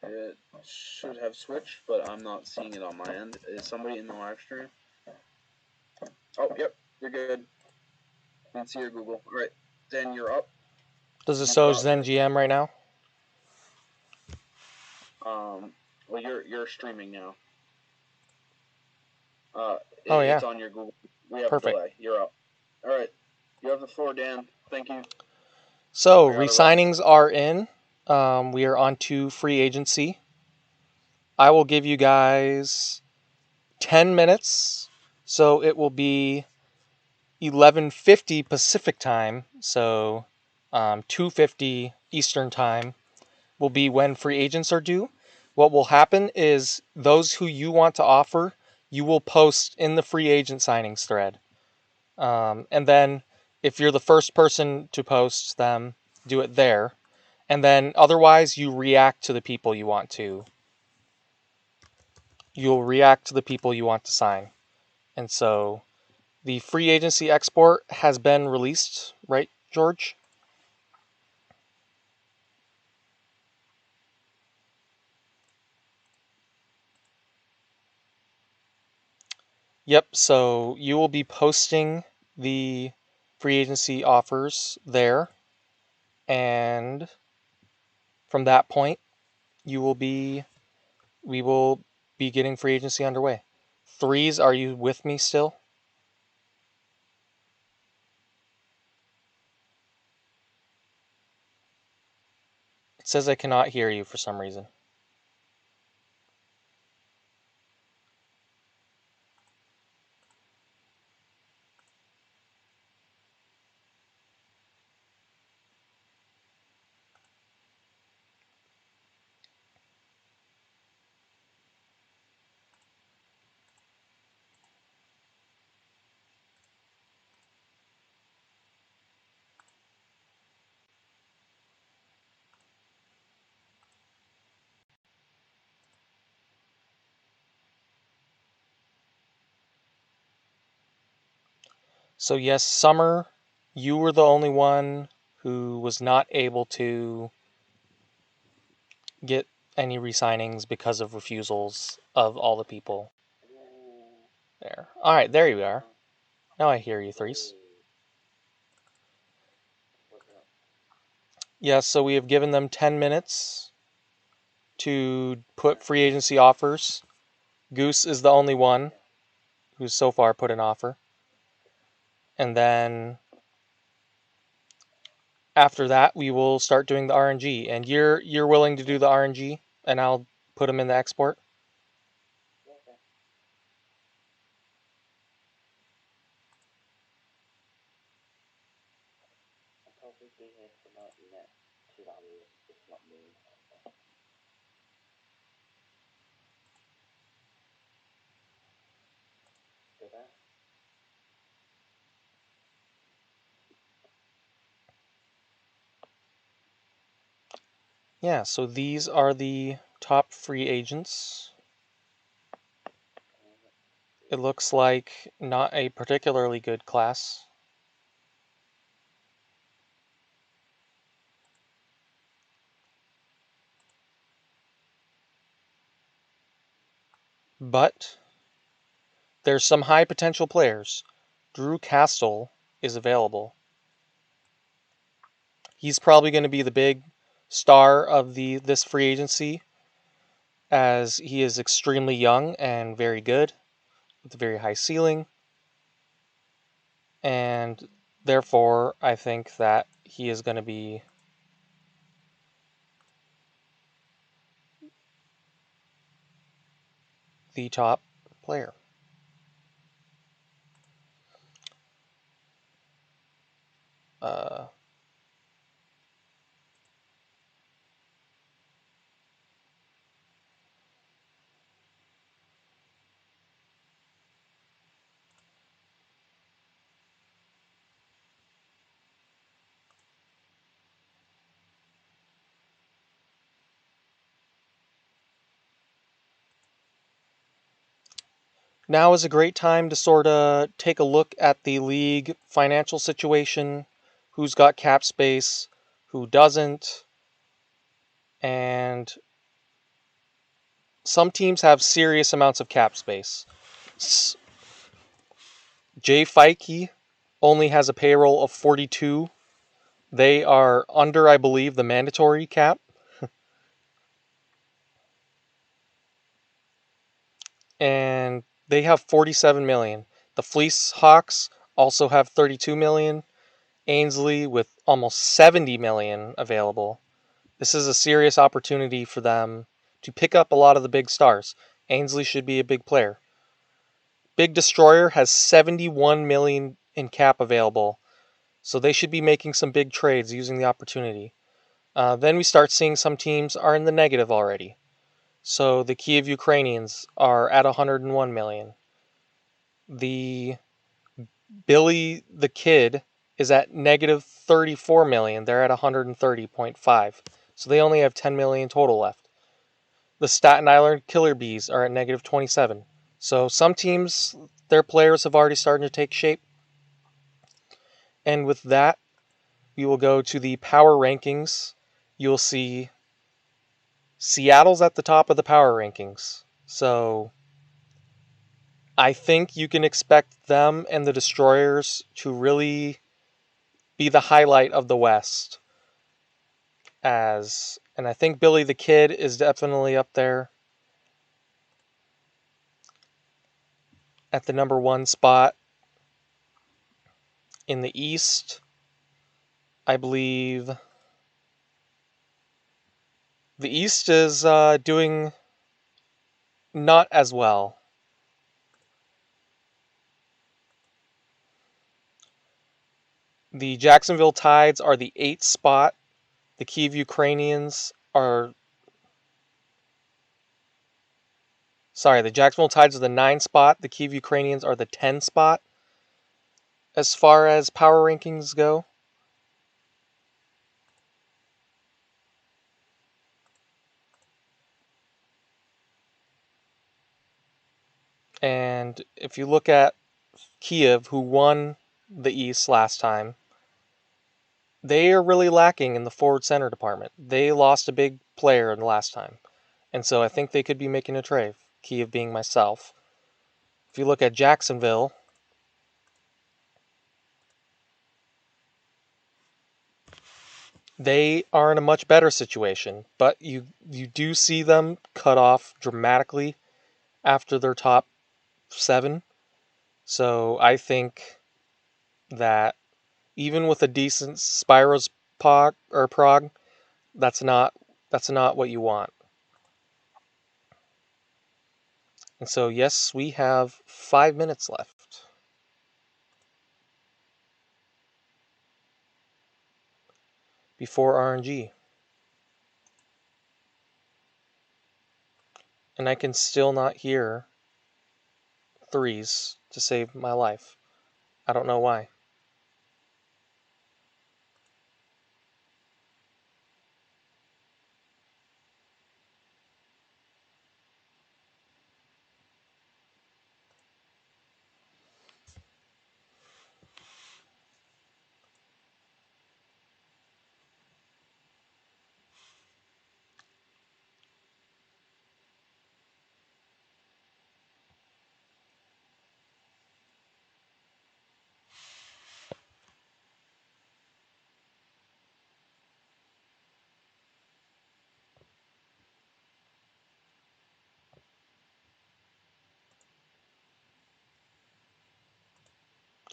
S1: It should have switched, but I'm not seeing it on my end. Is somebody in the live stream? Oh, yep, you're good. I can see your Google. All right, then you're up.
S2: Does it show Zen GM right now?
S1: Well, you're streaming now.
S2: Yeah.
S1: It's on your Google. We have
S2: Perfect.
S1: a delay. You're up. All right, you have the floor, Dan. Thank you.
S2: So resignings are in. We are on to free agency. I will give you guys 10 minutes. So it will be 11:50 Pacific time. So 2:50 Eastern time will be when free agents are due. What will happen is those who you want to offer, you will post in the free agent signings thread. And then if you're the first person to post them, do it there. And then otherwise you react to the people you want to. You'll react to the people you want to sign. And so the free agency export has been released, right, George? Yep, so you will be posting the free agency offers there. And from that point, we will be getting free agency underway. Threes, are you with me still? It says I cannot hear you for some reason. So yes, Summer, you were the only one who was not able to get any resignings because of refusals of all the people. There. Alright, there you are. Now I hear you, Threes. Yes, so we have given them 10 minutes to put free agency offers. Goose is the only one who's so far put an offer. And then after that, we will start doing the RNG. And you're willing to do the RNG, and I'll put them in the export? Yeah, so these are the top free agents. It looks like not a particularly good class. But there's some high potential players. Drew Castle is available. He's probably going to be the big star of this free agency, as he is extremely young and very good with a very high ceiling. And therefore, I think that he is going to be the top player. Now is a great time to sort of take a look at the league financial situation, who's got cap space, who doesn't, and some teams have serious amounts of cap space. Jay Feike only has a payroll of 42. They are under, I believe, the mandatory cap. And they have 47 million. The Fleece Hawks also have 32 million. Ainsley with almost 70 million available. This is a serious opportunity for them to pick up a lot of the big stars. Ainsley should be a big player. Big Destroyer has 71 million in cap available, so they should be making some big trades using the opportunity. Then we start seeing some teams are in the negative already. So the Kiev Ukrainians are at 101 million. The Billy the Kid is at negative 34 million. They're at 130.5. So they only have 10 million total left. The Staten Island Killer Bees are at negative 27. So some teams, their players have already started to take shape. And with that, we will go to the power rankings. You'll see Seattle's at the top of the power rankings. So I think you can expect them and the Destroyers to really be the highlight of the West. And I think Billy the Kid is definitely up there at the number 1 spot. In the East, I believe the East is doing not as well. The Jacksonville Tides are the 8th spot. The Kiev Ukrainians are... Sorry, the Jacksonville Tides are the 9th spot. The Kiev Ukrainians are the 10th spot. As far as power rankings go. And if you look at Kiev, who won the East last time, they are really lacking in the forward center department. They lost a big player in the last time. And so I think they could be making a trade, Kiev being myself. If you look at Jacksonville, they are in a much better situation. But you do see them cut off dramatically after their top 7. So I think that even with a decent Spyro's prog, that's not what you want. And so yes, we have 5 minutes left. Before RNG. And I can still not hear 3s to save my life. I don't know why.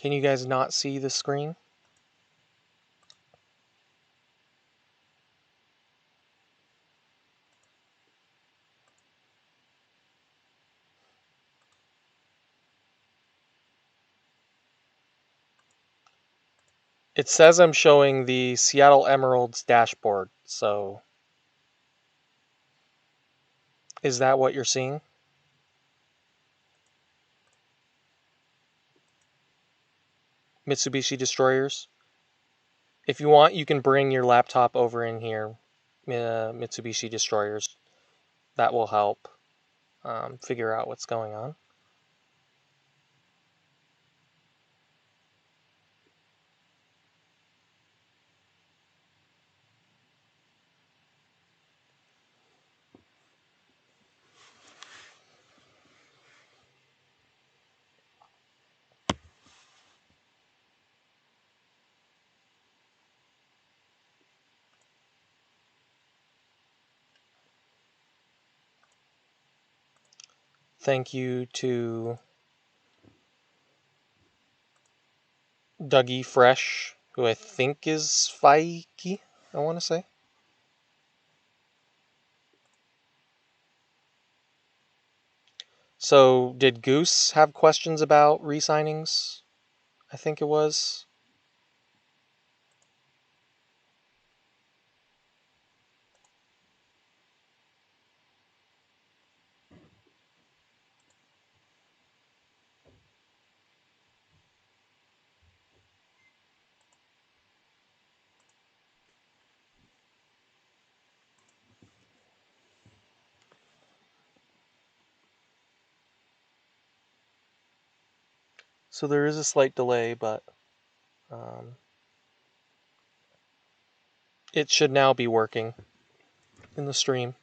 S2: Can you guys not see the screen? It says I'm showing the Seattle Emeralds dashboard, so is that what you're seeing? Mitsubishi Destroyers? If you want, you can bring your laptop over in here, Mitsubishi Destroyers. That will help figure out what's going on. Thank you to Dougie Fresh, who I think is Faiki, I want to say. So, did Goose have questions about re-signings? I think it was. So there is a slight delay, but it should now be working in the stream.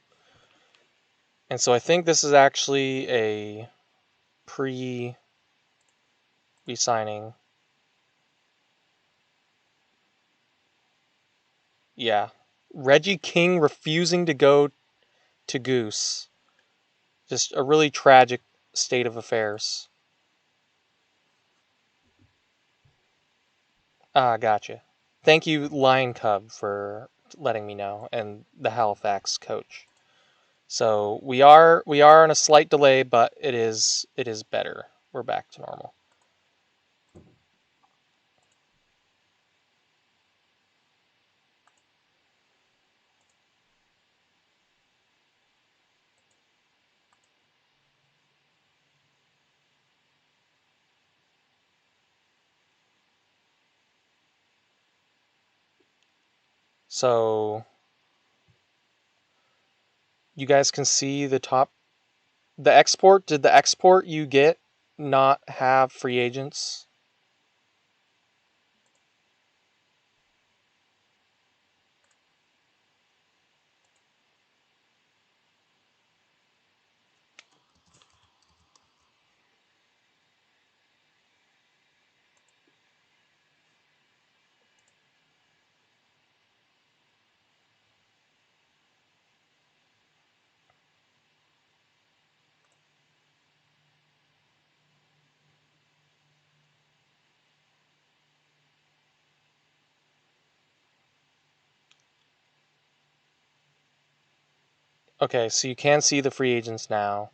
S2: And so I think this is actually a pre-resigning. Yeah. Reggie King refusing to go to Goose. Just a really tragic state of affairs. Ah, gotcha. Thank you, Lion Cub, for letting me know, and the Halifax coach. So we are on a slight delay, but it is better. We're back to normal. So you guys can see the top. The export, did the export you get not have free agents? Okay, so you can see the free agents now.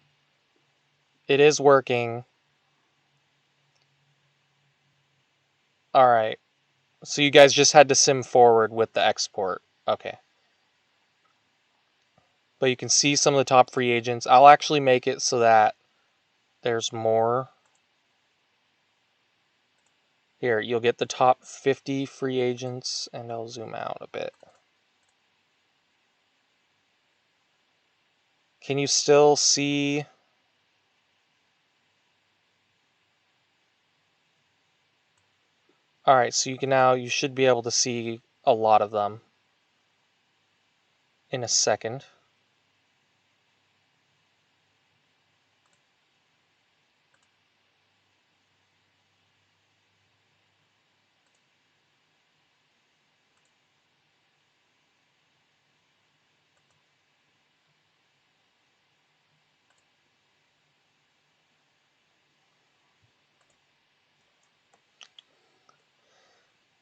S2: It is working. All right. So you guys just had to sim forward with the export. Okay. But you can see some of the top free agents. I'll actually make it so that there's more. Here, you'll get the top 50 free agents, and I'll zoom out a bit. Can you still see? All right, so you should be able to see a lot of them in a second.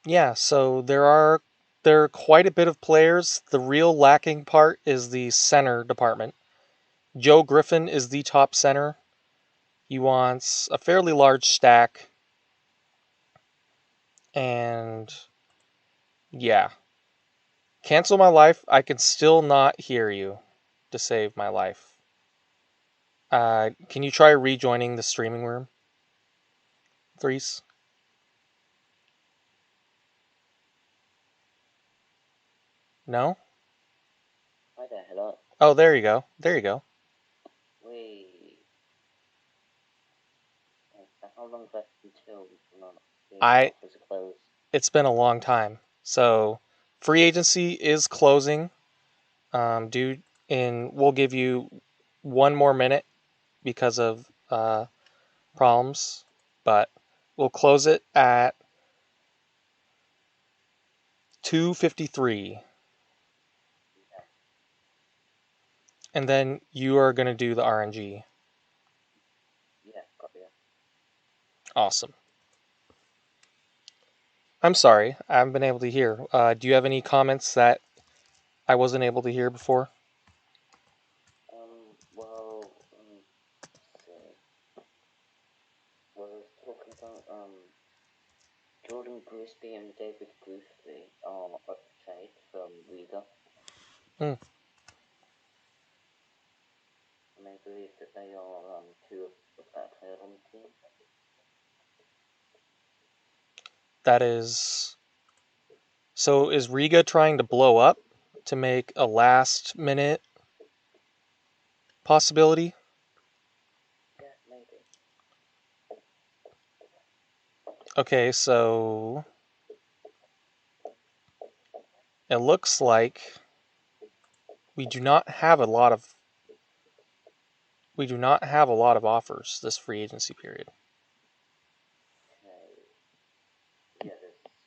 S2: Yeah, so there are quite a bit of players. The real lacking part is the center department. Joe Griffin is the top center. He wants a fairly large stack. And yeah. Cancel my life. I can still not hear you to save my life. Can you try rejoining the streaming room? Threes? No?
S3: Hi there, hello.
S2: Oh, there you go. There you go.
S3: Wait. How long left until the offers are closed?
S2: It's been a long time. So free agency is closing. We'll give you 1 more minute because of problems, but we'll close it at 2:53. And then you are going to do the RNG.
S3: Yeah, got you.
S2: Awesome. I'm sorry, I haven't been able to hear. Do you have any comments that I wasn't able to hear before?
S3: Well, let's see. Well, I was talking about, Jordan Grisby and David Grisby are up for trade from Riga.
S2: Hmm.
S3: And I believe that they are, two of that player on the team.
S2: That is. So is Riga trying to blow up to make a last minute possibility?
S3: Yeah, maybe.
S2: Okay, so it looks like we do not have a lot of offers this free agency period.
S3: Okay. Yeah,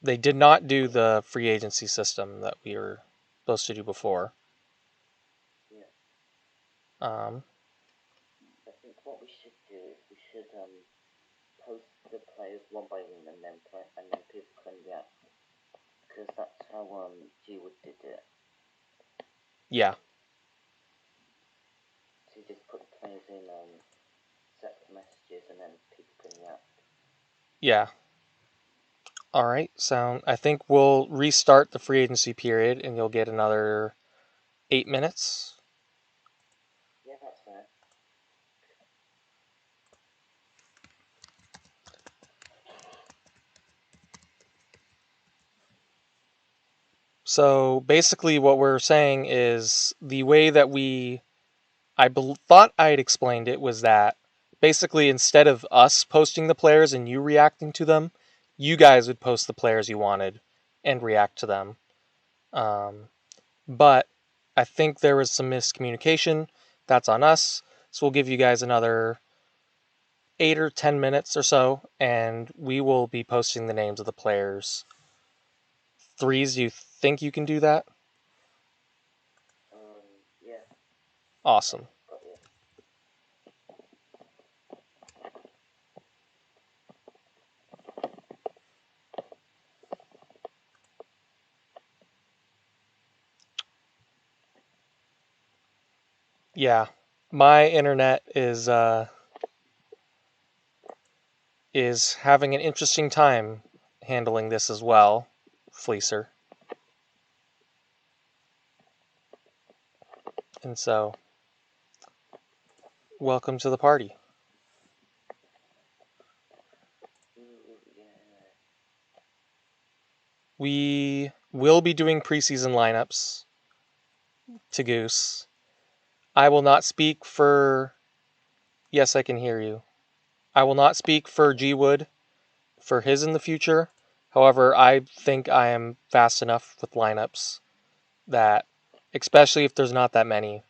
S2: They did not do the free agency system that we were supposed to do before.
S3: yeah.
S2: Um,
S3: I think what we should do is we should, post the players one by one and then people can react. Because that's how, G-Wood did it.
S2: yeah,
S3: So you just put the players in, set messages and then people can react.
S2: yeah. All right, I think we'll restart the free agency period, and you'll get another 8 minutes.
S3: Yeah, that's fair.
S2: So basically, what we're saying is the way that thought I had explained it was that basically instead of us posting the players and you reacting to them, you guys would post the players you wanted and react to them. But I think there was some miscommunication. That's on us. So we'll give you guys another 8 or 10 minutes or so, and we will be posting the names of the players. Threes, do you think you can do that?
S3: Yeah.
S2: Awesome.
S3: Got you.
S2: Yeah, my internet is having an interesting time handling this as well, Fleecer. And so, welcome to the party.
S3: Yeah.
S2: We will be doing preseason lineups to Goose. I will not speak for. Yes, I can hear you. I will not speak for G Wood for his in the future. However, I think I am fast enough with lineups that, especially if there's not that many,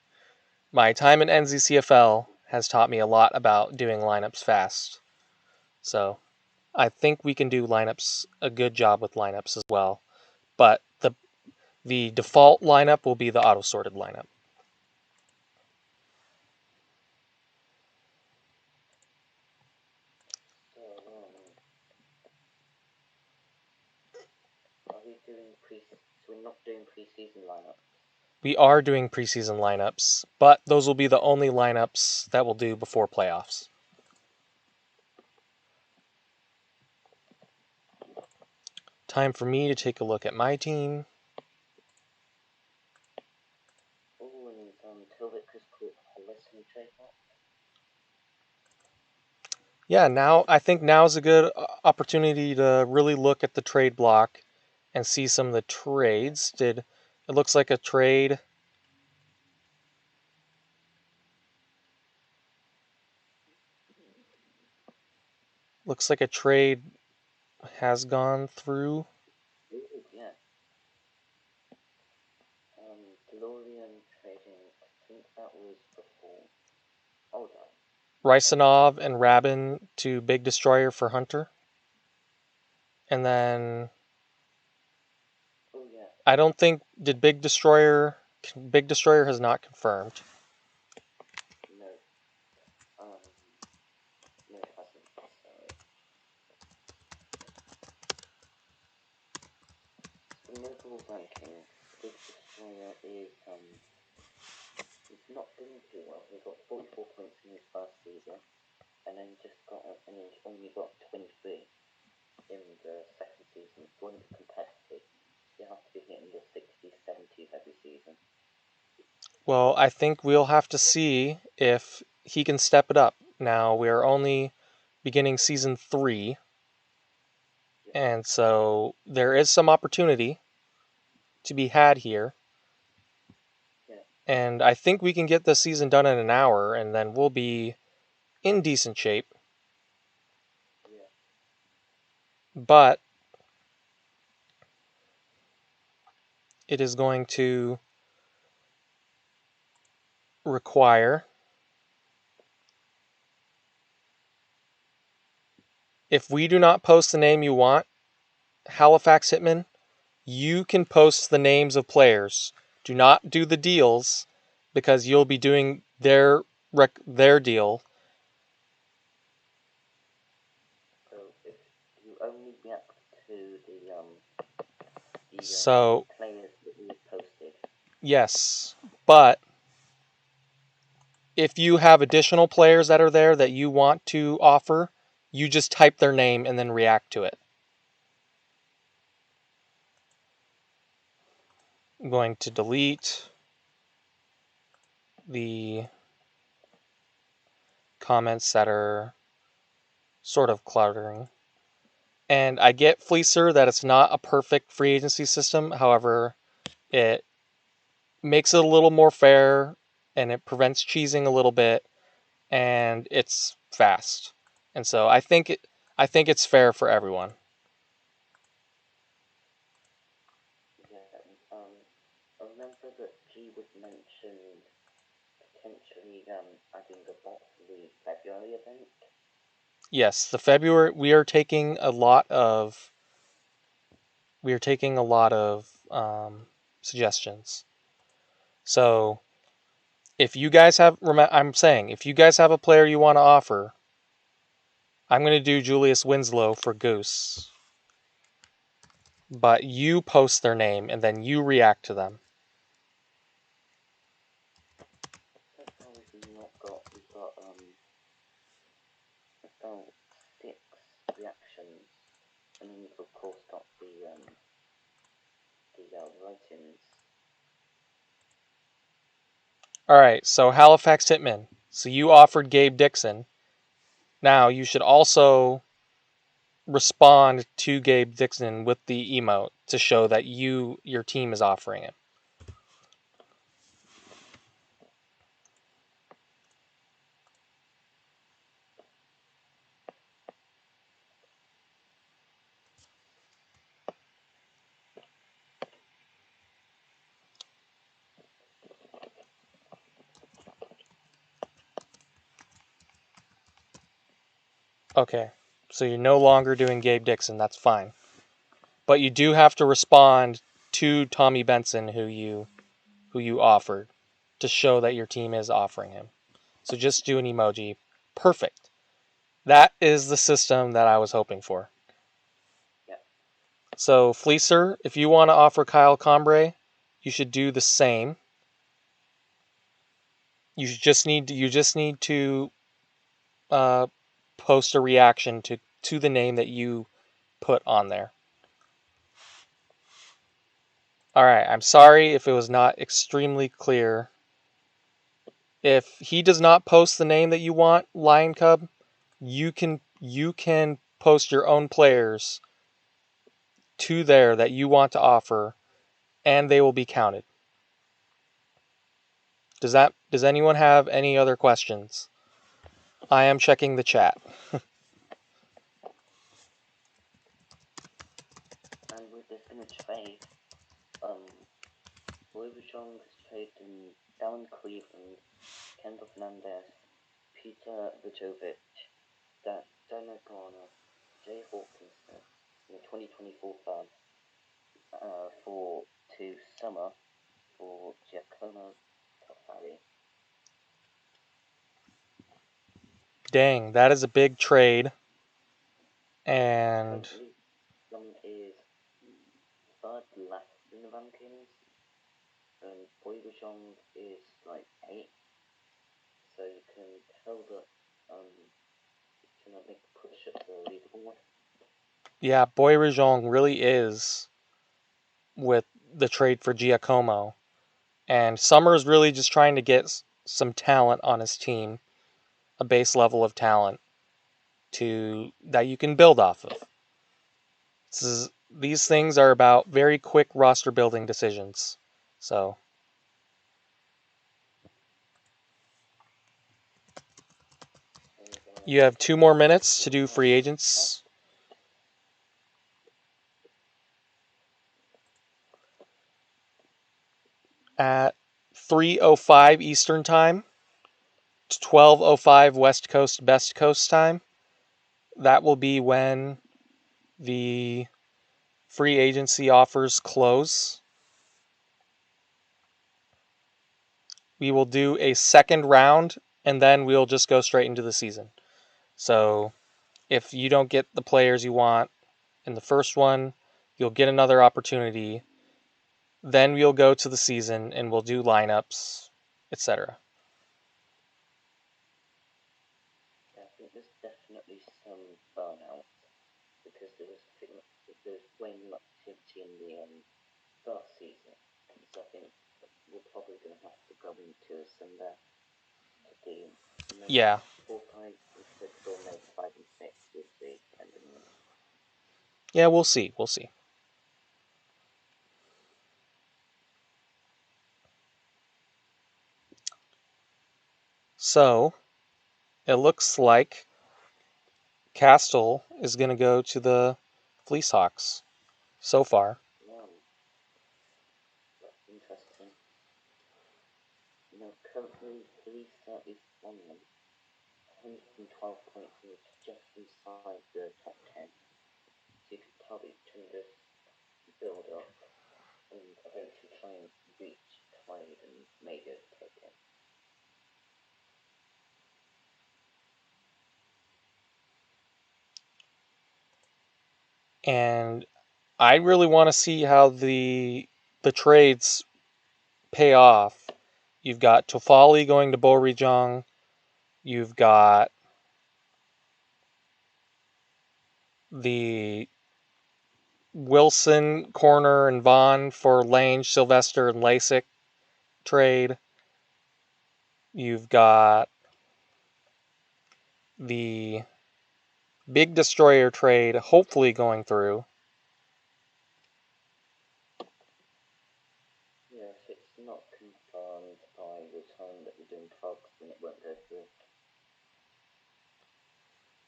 S2: my time in NZCFL has taught me a lot about doing lineups fast. So I think we can do a good job with lineups as well. But the default lineup will be the auto sorted lineup.
S3: So, So we're not doing preseason lineups?
S2: We are doing preseason lineups, but those will be the only lineups that we'll do before playoffs. Time for me to take a look at my team.
S3: Oh, and Tilvik has put Hollis in trade box.
S2: Yeah, I think now's a good opportunity to really look at the trade block and see some of the trades. It looks like a trade. Looks like a trade has gone through.
S3: Ooh, yeah. DeLorean trading, I think that was before. Hold on.
S2: Rysanov and Rabin to Big Destroyer for Hunter. And then
S3: Oh, yeah.
S2: I don't think Big Destroyer has not confirmed.
S3: No. No, it hasn't. Sorry. The notable ranking, Big Destroyer is he's not doing too well. He got 44 points in his first season, and then he only got 23 in the second season. If you want to be competitive, you have to be hitting the 60s, 70s every season.
S2: Well, I think we'll have to see if he can step it up. Now, we are only beginning season 3, and so there is some opportunity to be had here.
S3: Yeah.
S2: And I think we can get the season done in an hour, and then we'll be in decent shape.
S3: Yeah.
S2: But it is going to require, if we do not post the name you want, Halifax Hitman, you can post the names of players. Do not do the deals, because you'll be doing their deal.
S3: So if you only react to the players that we've posted.
S2: Yes, but if you have additional players that are there that you want to offer, you just type their name and then react to it. I'm going to delete the comments that are sort of cluttering. And I get, Fleecer, that it's not a perfect free agency system. However, it makes it a little more fair, and it prevents cheesing a little bit, and it's fast. And so I think it's fair for everyone.
S3: Yeah, I remember that G was mentioned potentially adding a bot for the February event.
S2: Yes, the February, we are taking a lot of suggestions. So if you guys have, if you guys have a player you want to offer, I'm going to do Julius Winslow for Goose. But you post their name and then you react to them.
S3: So far we've got about 6 reactions, and then we've of course got the write-ins.
S2: All right, so Halifax Hitman. So you offered Gabe Dixon. Now you should also respond to Gabe Dixon with the emote to show that your team is offering him. Okay, so you're no longer doing Gabe Dixon. That's fine. But you do have to respond to Tommy Benson, who you offered, to show that your team is offering him. So just do an emoji. Perfect. That is the system that I was hoping for.
S3: Yeah.
S2: So, Fleecer, if you want to offer Kyle Combre, you should do the same. You just need to post a reaction to the name that you put on there. All right, I'm sorry if it was not extremely clear. If he does not post the name that you want, Lion Cub, you can post your own players to there that you want to offer, and they will be counted. Does anyone have any other questions? I am checking the chat.
S3: And there's been a trade. Boy Bouchon has traded Darren Cleveland, Kendall Fernandez, Peter Vujovic, Daniel Garner, Jay Hawkinson, in the 2024 first to summer for Giacomo Cavalli.
S2: Dang, that is a big trade. And
S3: Some is third left in the rankings, and Boy Bouchon is like 8. So you can tell that trying to make a push up the leaderboard.
S2: yeah, Boy Rejong really is with the trade for Giacomo. And Summer's really just trying to get some talent on his team, a base level of talent that you can build off of. These things are about very quick roster building decisions. So you have 2 more minutes to do free agents. At 3:05 Eastern Time, 12:05 West Coast Best Coast Time, that will be when the free agency offers close. We will do a second round, and then we'll just go straight into the season. So if you don't get the players you want in the first one, you'll get another opportunity. Then we'll go to the season and we'll do lineups, etc.
S3: Yeah, I think there's definitely some burnout because there's way more activity in the first season. So I think we're probably going to have to go into some to do maybe
S2: Yeah.
S3: 4, 5, 6, or maybe 5 and 6 with the depending on.
S2: Yeah, we'll see. We'll see. So, it looks like Castle is going to go to the Fleecehawks so far.
S3: Wow, that's interesting. Currently Lisa is on them. 112 points and it's just inside the top 10. So you can tell that he's trying to build up and eventually try and reach Clyde and maybe take him.
S2: And I really want to see how the trades pay off. You've got Tofali going to Borijong. You've got the Wilson, Corner, and Vaughn for Lange, Sylvester, and Lasik trade. You've got the Big Destroyer trade hopefully going through.
S3: Yeah, if it's not confirmed by the time that we're doing progs, then it won't go through.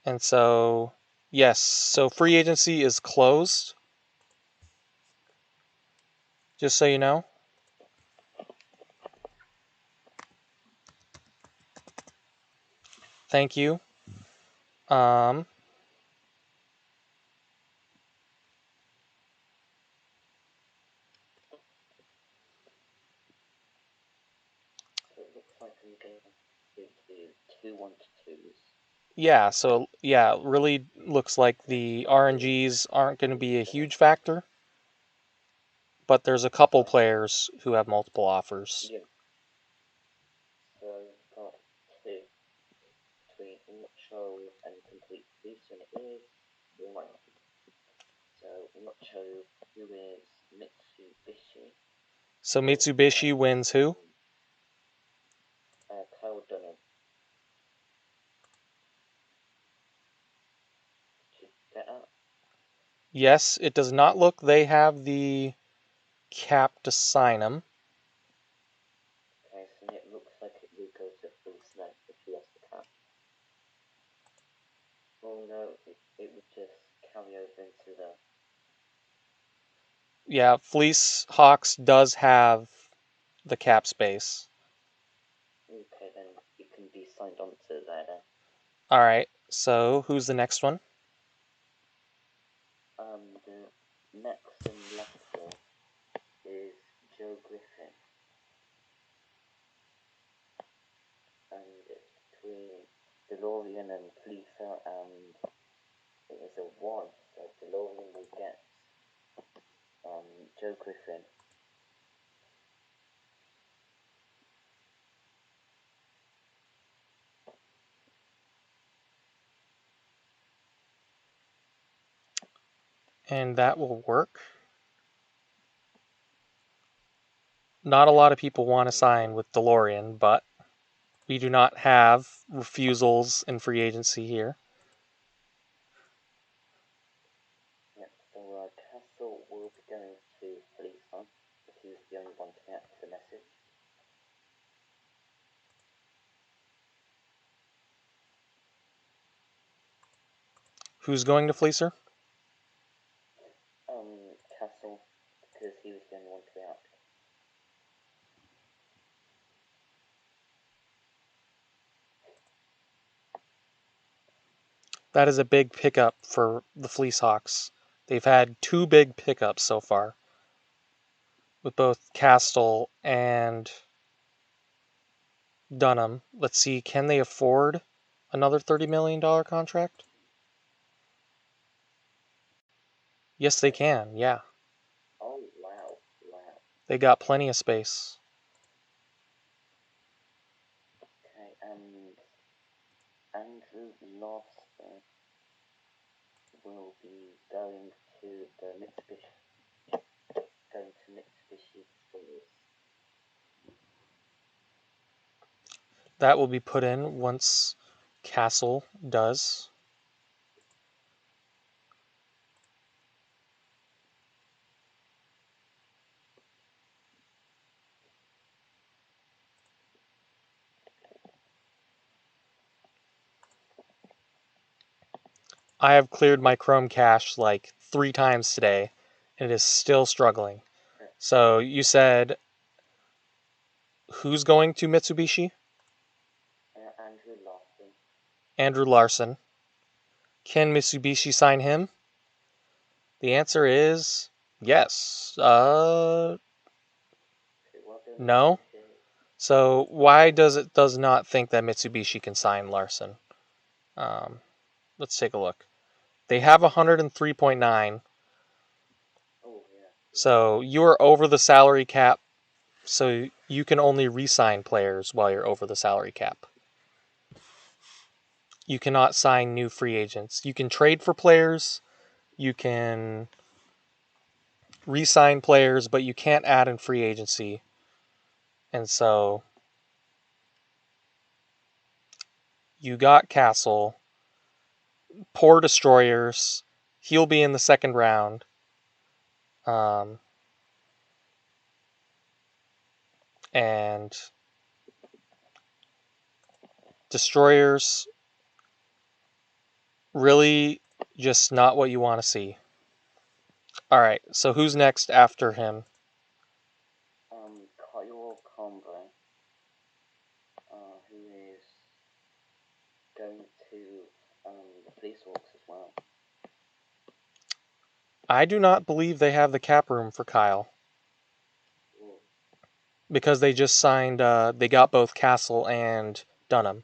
S2: And so, yes, so free agency is closed. Just so you know. Thank you.
S3: So it looks like I'm going to do 2 1-2s.
S2: Yeah, so yeah, it really looks like the RNGs aren't going to be a huge factor, but there's a couple players who have multiple offers.
S3: Yeah. So I've got two between Ucho and Complete Beast, and it is one. So Ucho, who is Mitsubishi.
S2: So Mitsubishi wins who?
S3: Kyle Dunham. Did you get that?
S2: Yes, it does not look they have the cap to sign him.
S3: Okay, so it looks like it will go to Fleece then if he has the cap. Oh no, it would just carry over into the...
S2: Yeah, Fleece Hawks does have the cap space.
S3: Okay, then it can be signed on to there then.
S2: All right, so who's the next one?
S3: The next and last one is Joe Griffin. And it's between DeLorean and Fleecer, and it is a 1, so DeLorean will get Joe Griffin.
S2: And that will work. Not a lot of people want to sign with DeLorean, but we do not have refusals in free agency here.
S3: Yep, so Castle will be going to Fleecer, because he was the only one to get the message.
S2: Who's going to Fleecer?
S3: Castle, because he was the only one to be out.
S2: That is a big pickup for the Fleece Hawks. They've had 2 big pickups so far, with both Castle and Dunham. Let's see, can they afford another $30 million contract? Yes, they can, yeah.
S3: Oh, wow.
S2: They got plenty of space.
S3: Okay, and Andrew Lawson will be going to the Mitsubishi stores.
S2: That will be put in once Castle does. I have cleared my Chrome cache like 3 times today, and it is still struggling. So you said, who's going to Mitsubishi?
S3: Andrew Lawson.
S2: Andrew Larson. Can Mitsubishi sign him? The answer is yes. No. So why does it not think that Mitsubishi can sign Larson? Let's take a look. They have 103.9.
S3: Oh, yeah.
S2: So you are over the salary cap. So you can only re-sign players while you're over the salary cap. You cannot sign new free agents. You can trade for players. You can re-sign players, but you can't add in free agency. And so you got Castle. Poor Destroyers. He'll be in the second round. And Destroyers, really just not what you want to see. All right, so who's next after him?
S3: Kyle Combo, who is going to the Police Hawks as well.
S2: I do not believe they have the cap room for Kyle.
S3: Ooh.
S2: Because they just signed, they got both Castle and Dunham.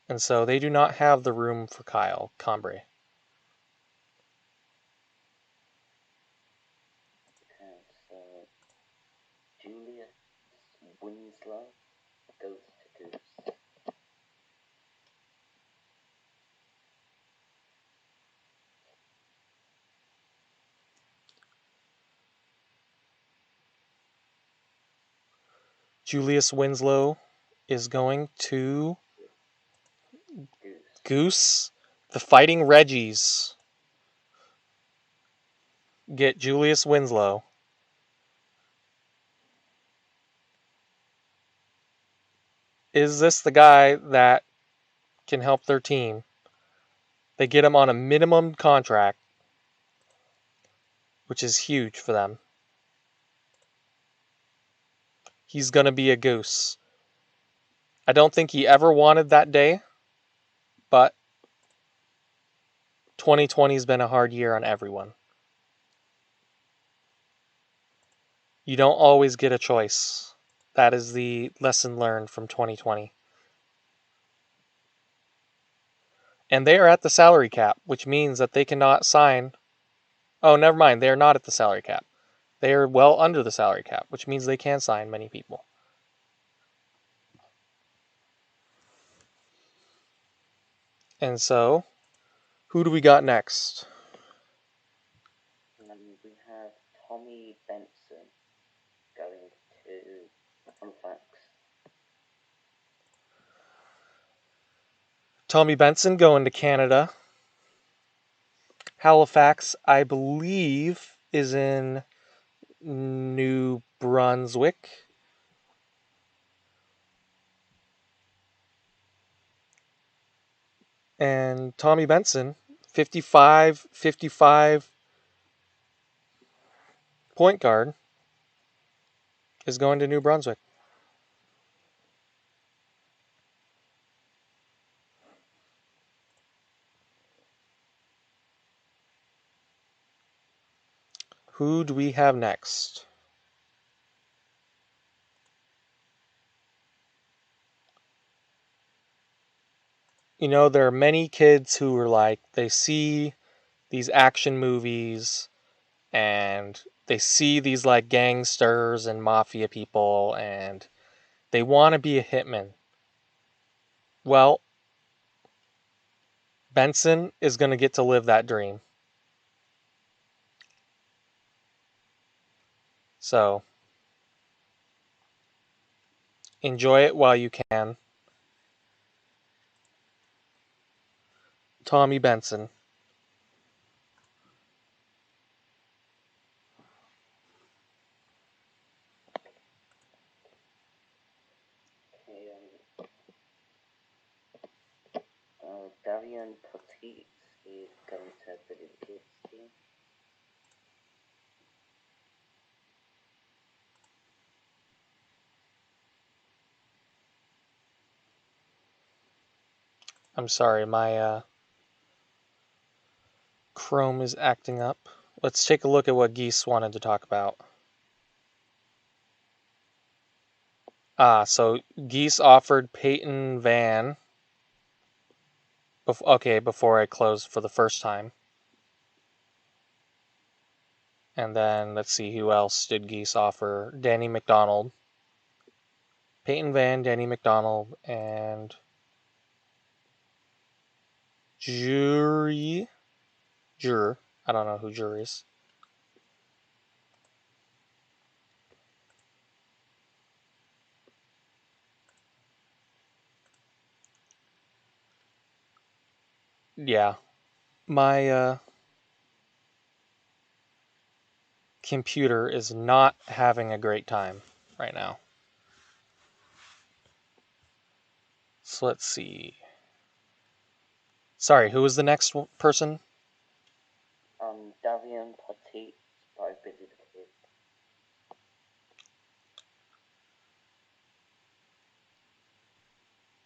S2: And so they do not have the room for Kyle Combre.
S3: Okay, so Julius Winslow goes to Goose.
S2: Julius Winslow is going to Goose. The Fighting Reggies get Julius Winslow. Is this the guy that can help their team? They get him on a minimum contract, which is huge for them. He's going to be a Goose. I don't think he ever wanted that day, but 2020 has been a hard year on everyone. You don't always get a choice. That is the lesson learned from 2020. And they are at the salary cap, which means that they cannot sign. Oh, never mind. They are not at the salary cap. They are well under the salary cap, which means they can sign many people. And so, who do we got next?
S3: We have Tommy Benson going to Halifax.
S2: Tommy Benson going to Canada. Halifax, I believe, is in New Brunswick. And Tommy Benson, 55 point guard, is going to New Brunswick. Who do we have next? You know, there are many kids who are like, they see these action movies and they see these like gangsters and mafia people and they want to be a hitman. Well, Benson is going to get to live that dream. So, enjoy it while you can. Tommy Benson.
S3: Davian Petit is going to Billy the Kid's team.
S2: I'm sorry, my Chrome is acting up. Let's take a look at what Geese wanted to talk about. So Geese offered Peyton Van. Before I close for the first time. And then let's see, who else did Geese offer? Danny McDonald. Peyton Van, Danny McDonald, and Juror. I don't know who Juror is. Yeah. My computer is not having a great time right now. So let's see. Sorry, who was the next person?
S3: Davian Petit by Billy the Kid.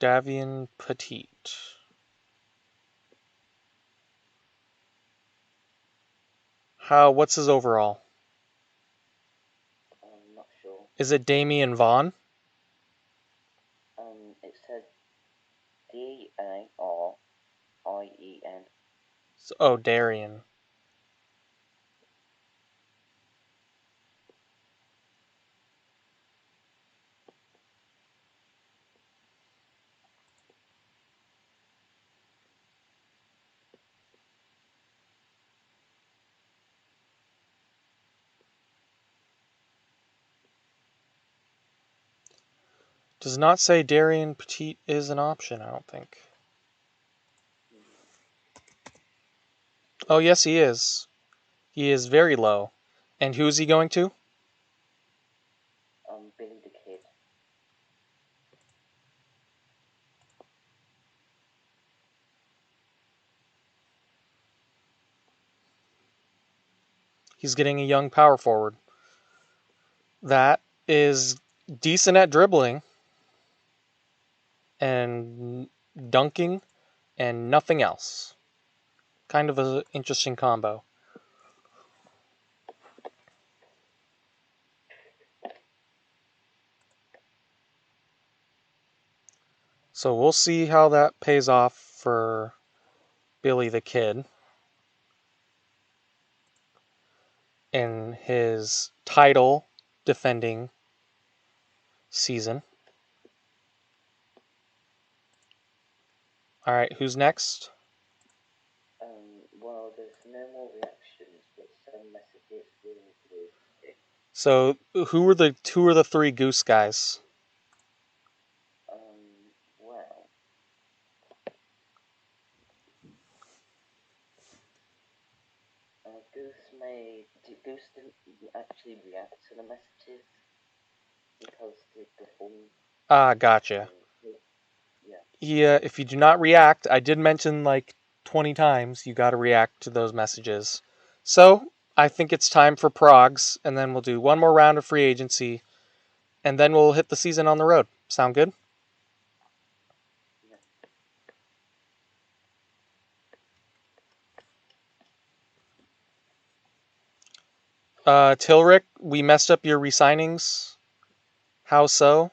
S2: Davian Petit. What's his overall?
S3: I'm not sure.
S2: Is it Damian Vaughn?
S3: It says DA
S2: Oh, Darian. Does not say Darian Petit is an option, I don't think. Oh, yes, he is. He is very low. And who is he going to?
S3: Billy the Kid.
S2: He's getting a young power forward. That is decent at dribbling and dunking and nothing else. Kind of an interesting combo. So we'll see how that pays off for Billy the Kid in his title defending season. All right, who's next?
S3: Well, there's no more reactions, but some messages will be.
S2: So who are the three goose guys?
S3: Well, Goose didn't actually react to the messages because the phone.
S2: Ah, gotcha. Yeah, if you do not react, I did mention like 20 times you got to react to those messages. So I think it's time for progs, and then we'll do one more round of free agency, and then we'll hit the season on the road. Sound good? Tilric, we messed up your resignings. How so?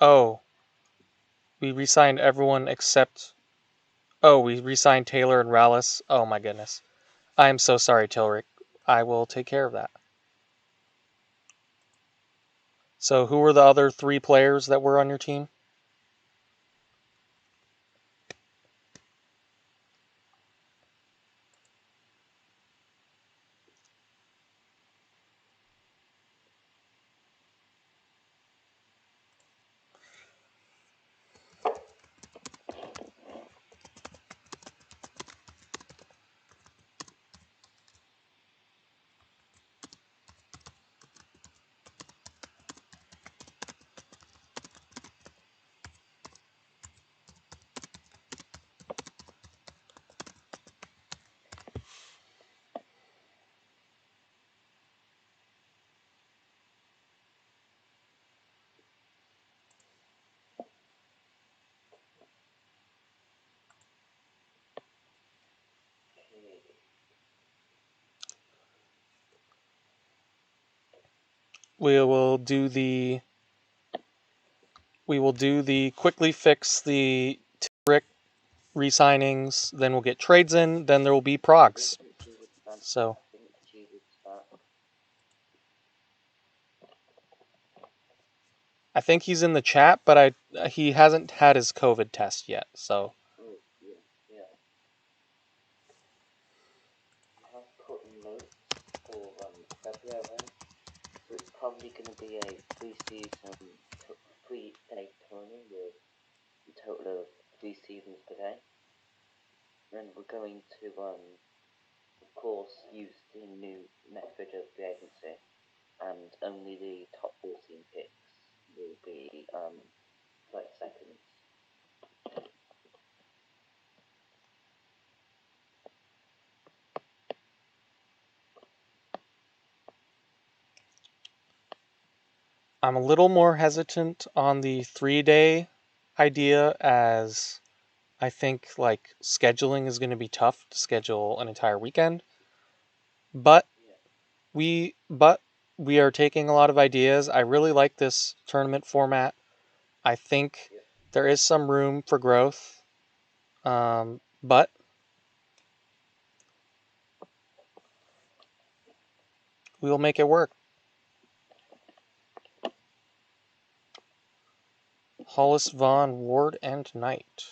S2: Oh, we resigned everyone except. Oh, we resigned Taylor and Rallis. Oh my goodness. I am so sorry, Tilric. I will take care of that. So, who were the other three players that were on your team? We will do the quickly fix the Tilric re-signings, then we'll get trades in, then there will be progs. So I think he's in the chat, but he hasn't had his COVID test yet. So
S3: I have put notes for February, so it's probably going to be a pre-season 3-day tourney with a total of 3 seasons per day. And we're going to, of course, use the new method of the agency, and only the top 14 picks will be 30 seconds.
S2: I'm a little more hesitant on the 3-day idea, as I think like scheduling is going to be tough to schedule an entire weekend. But we are taking a lot of ideas. I really like this tournament format. I think there is some room for growth, but we will make it work. Hollis, Vaughn, Ward, and Knight.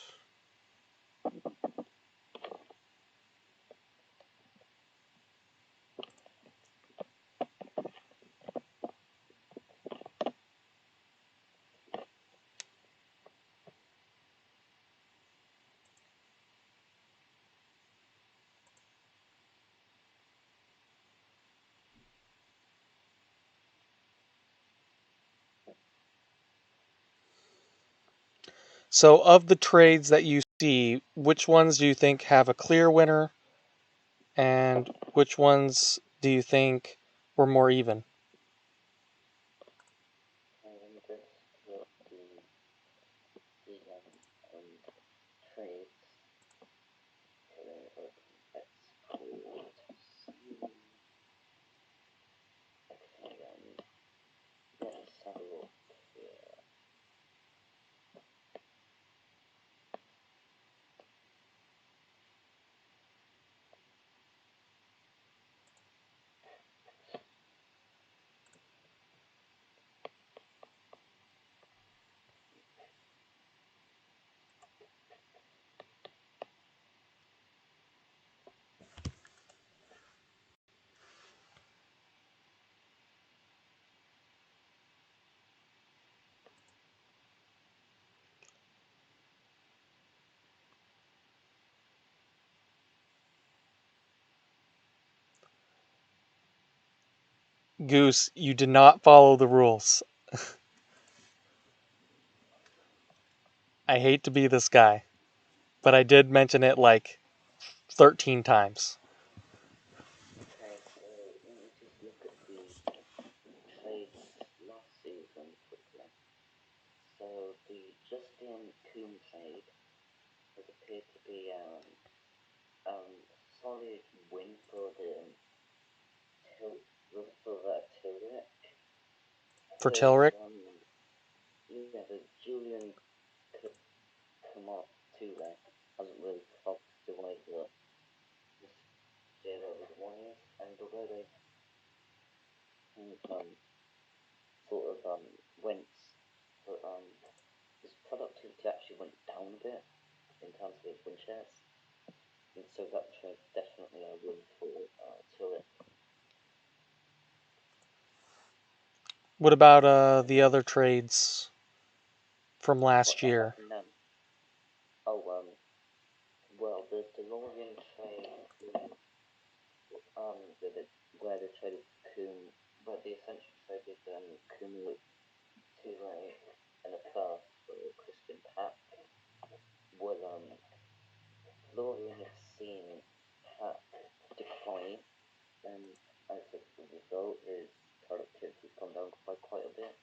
S2: So, of the trades that you see, which ones do you think have a clear winner, and which ones do you think were more even?
S3: Let me just look the trades. It's called. Okay, let's have a look here.
S2: Goose, you did not follow the rules. I hate to be this guy, but I did mention it like 13 times.
S3: Okay, so let me just look at the trades last season quickly. So the Justin Coombe trade has appeared to be solid win for the Tilric.
S2: For
S3: His
S2: Tilric,
S3: the Julian Kamot Tule hasn't really copped the way that this Jada was, and although they sort of went for his productivity actually went down a bit in terms of his win shares, and so that trade definitely a win for Tillich.
S2: what about the other trades from last year?
S3: Oh, well, the DeLorean trade, where they traded Coombe, where they essentially traded Coombe with Ture and a curse for Christian Pack, was DeLorean has seen Pack decline, and as a result, his productivity's gone down by quite a bit.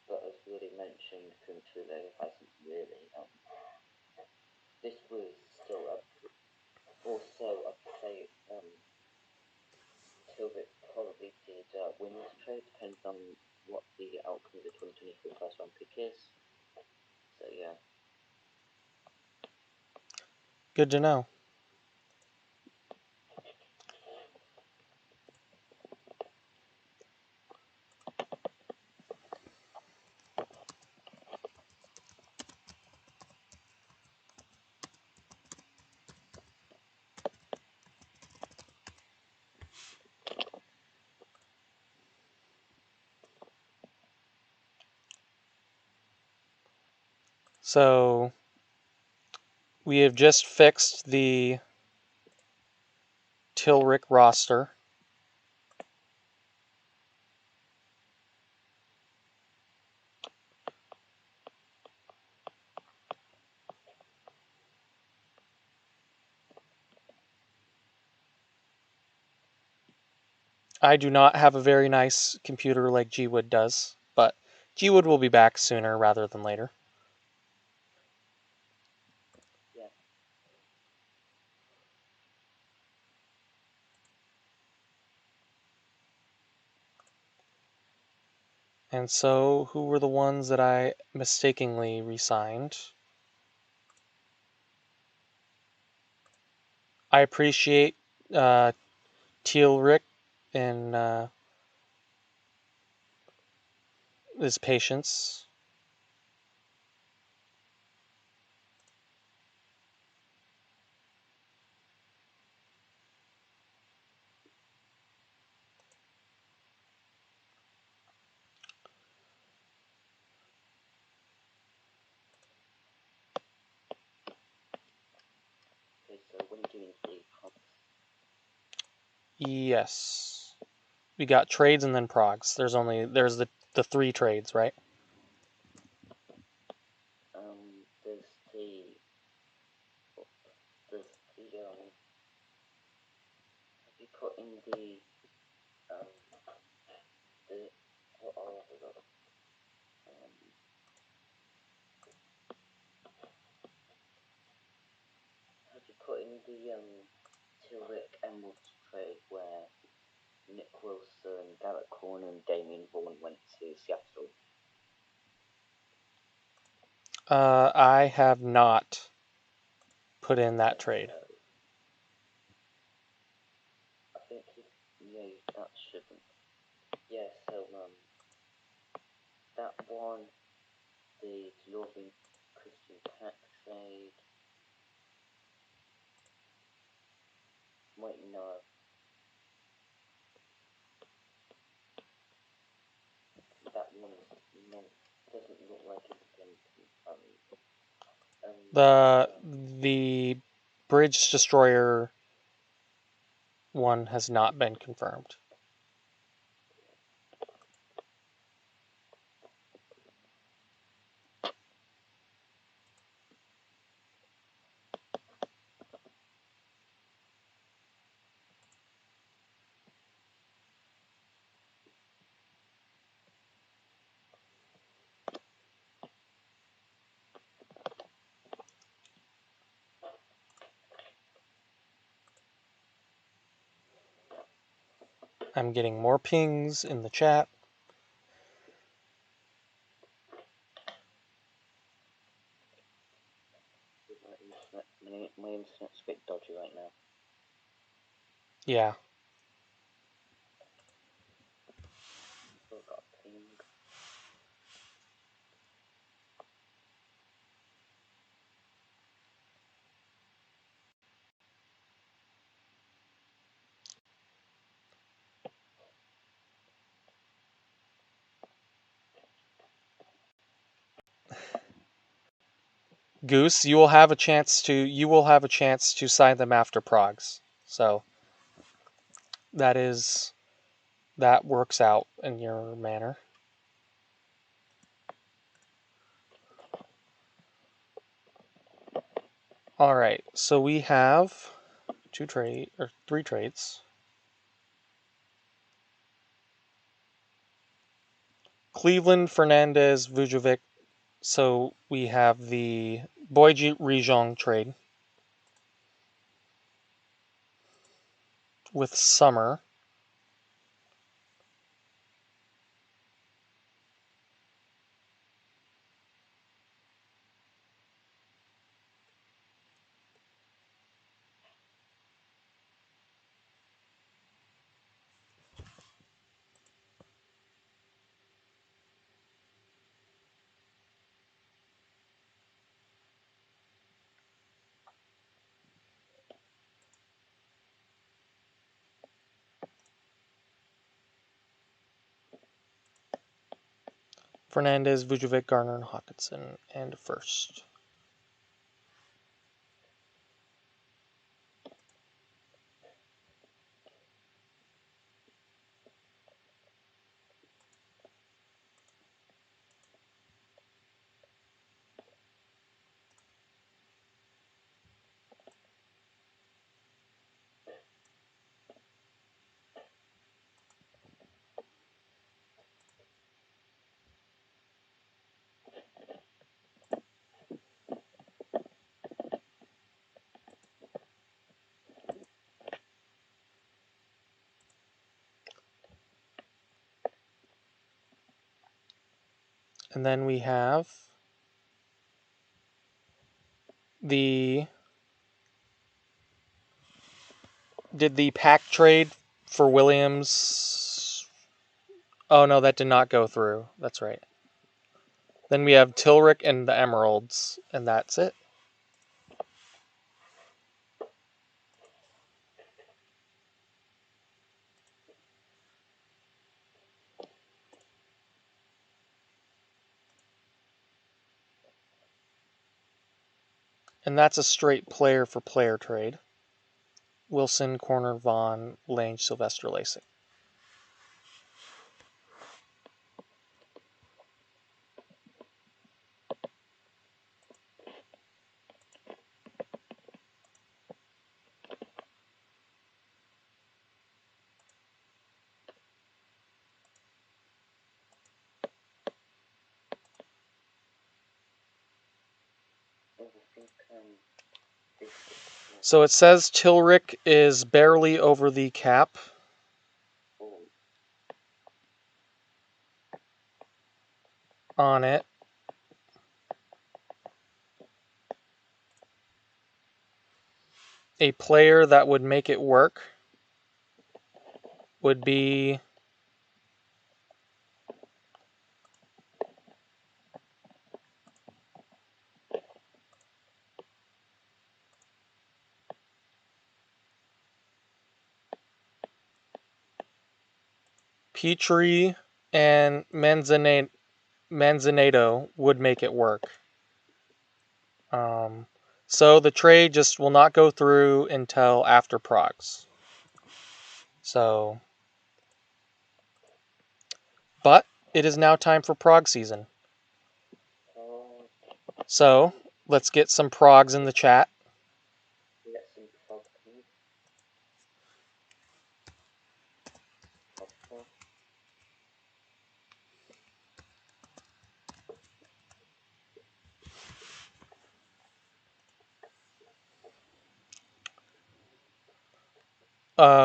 S3: But as we already mentioned, Coombe Ture hasn't really. This was still a also, I'd say Tilbit probably did win this trade, depends on what the outcome of the 2024 first round pick is. So, yeah.
S2: Good to know. So we have just fixed the Tilric roster. I do not have a very nice computer like G Wood does, but G-Wood will be back sooner rather than later.
S3: Yeah.
S2: And so, who were the ones that I mistakenly resigned? I appreciate Tealric and his patience.
S3: Okay, so when you're doing the hubs,
S2: Yes. We got trades and then progs. There's the 3 trades, right?
S3: there's have you put in what are the have you put in the Tilric Emeralds trade where Nick Wilson, Garrett Corn, and Damien Vaughan went to Seattle?
S2: I have not put in that trade.
S3: I think that shouldn't. Yeah, so that one, the Loving Christian Pack trade. Wait, no. That one doesn't look like it's been confirmed.
S2: The Bridge Destroyer one has not been confirmed. I'm getting more pings in the chat.
S3: My internet's a bit dodgy right now.
S2: Yeah.
S3: Still got a ping.
S2: Goose, you will have a chance to sign them after progs. So that works out in your manner. All right. So we have 3 trades. Cleveland, Fernandez, Vujovic. So we have the Boyji Rijong trade with Summer. Fernandez, Vujovic, Garner, and Hawkinson, and first. And then we have did the pack trade for Williams. Oh no, that did not go through. That's right. Then we have Tilrick and the Emeralds, and that's it. And that's a straight player for player trade. Wilson, Corner, Vaughn, Lange, Sylvester, Lasik. So it says Tilrick is barely over the cap. On it. A player that would make it work would be Petrie and Manzanato would make it work. So the trade just will not go through until after Progs. So, but it is now time for Prog season. So let's get some Progs in the chat.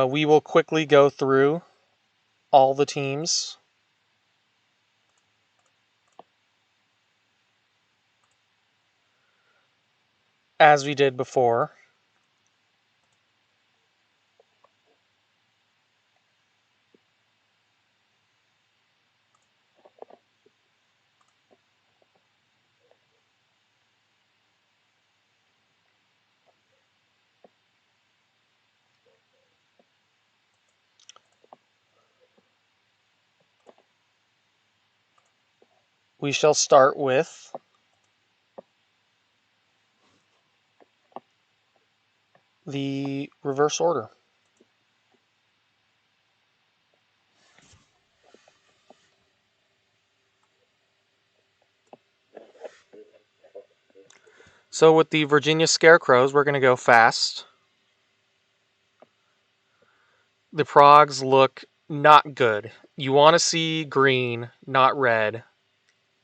S2: We will quickly go through all the teams. As we did before. We shall start with the reverse order. So with the Virginia Scarecrows, we're going to go fast. The Progs look not good. You want to see green, not red.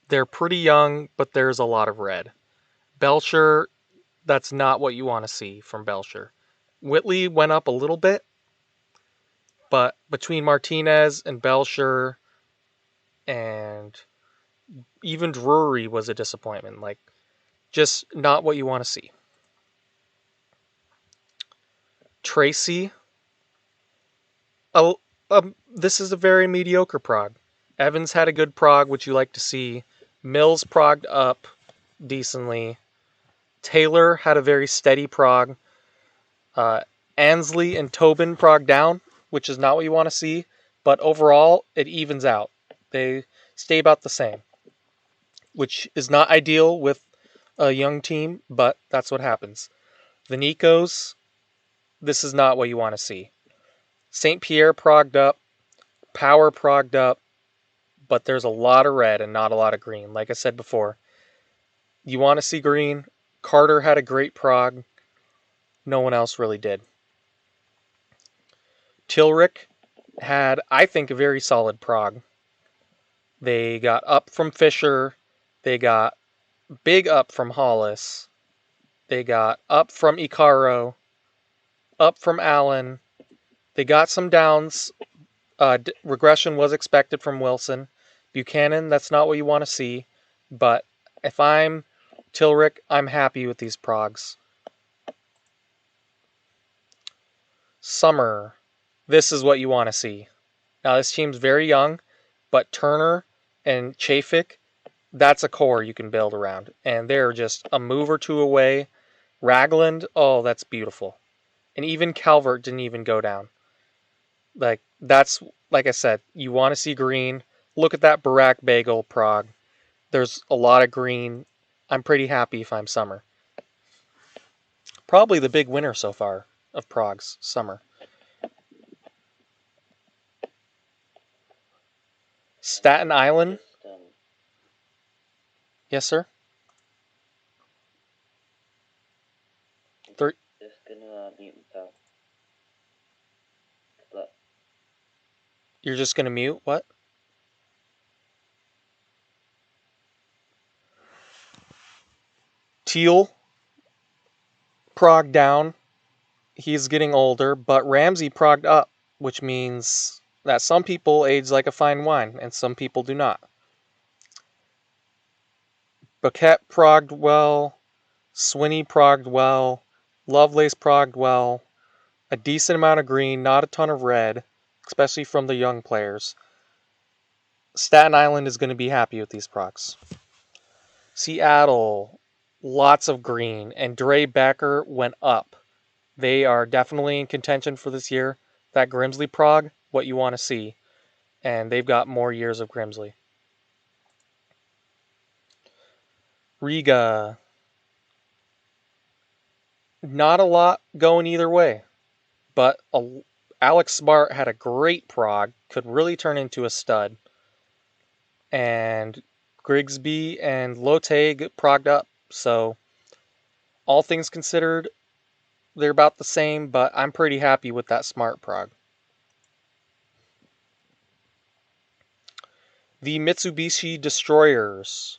S2: They're pretty young, but there's a lot of red. Belcher, that's not what you want to see from Belcher. Whitley went up a little bit, but between Martinez and Belcher and even Drury was a disappointment. Like, just not what you want to see. Tracy, this is a very mediocre prog. Evans had a good prog, which you like to see. Mills progged up decently. Taylor had a very steady prog. Ansley and Tobin prog down, which is not what you want to see. But overall, it evens out. They stay about the same, which is not ideal with a young team, but that's what happens. The Nicos, this is not what you want to see. St. Pierre progged up. Power progged up. But there's a lot of red and not a lot of green. Like I said before, you want to see green. Carter had a great prog. No one else really did. Tilrick had, I think, a very solid prog. They got up from Fisher. They got big up from Hollis. They got up from Icaro. Up from Allen. They got some downs. Regression was expected from Wilson. Buchanan, that's not what you want to see. But if I'm Tilric, I'm happy with these progs. Summer. This is what you want to see. Now, this team's very young, but Turner and Chafik, that's a core you can build around. And they're just a move or two away. Ragland, oh, that's beautiful. And even Calvert didn't even go down. Like I said, you want to see green. Look at that Barack Bagel prog. There's a lot of green. I'm pretty happy if I'm Summer. Probably the big winner so far of progs, Summer. Staten Island. Yes, sir.
S3: Just gonna mute myself. But
S2: You're just gonna mute? What? Teal. Prog down. He's getting older, but Ramsey progged up, which means that some people age like a fine wine and some people do not. Bouquet progged well. Swinney progged well. Lovelace progged well. A decent amount of green, not a ton of red, especially from the young players. Staten Island is going to be happy with these procs. Seattle, lots of green, and Dre Becker went up. They are definitely in contention for this year. That Grimsley prog, what you want to see. And they've got more years of Grimsley. Riga. Not a lot going either way. But Alex Smart had a great prog. Could really turn into a stud. And Grigsby and Lotte progged up. So, all things considered, they're about the same, but I'm pretty happy with that Smart prog. The Mitsubishi Destroyers.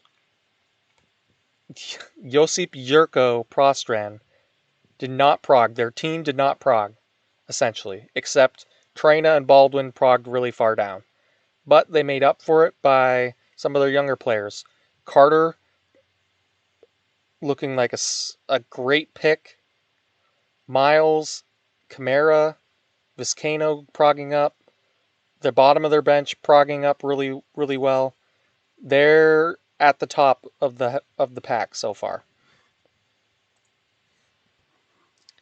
S2: Josip Jurko Prostran did not prog. Their team did not prog, essentially, except Trina and Baldwin progged really far down. But they made up for it by some of their younger players. Carter looking like a great pick. Miles, Camara, Vizcaino progging up. The bottom of their bench progging up really, really well. They're at the top of the pack so far.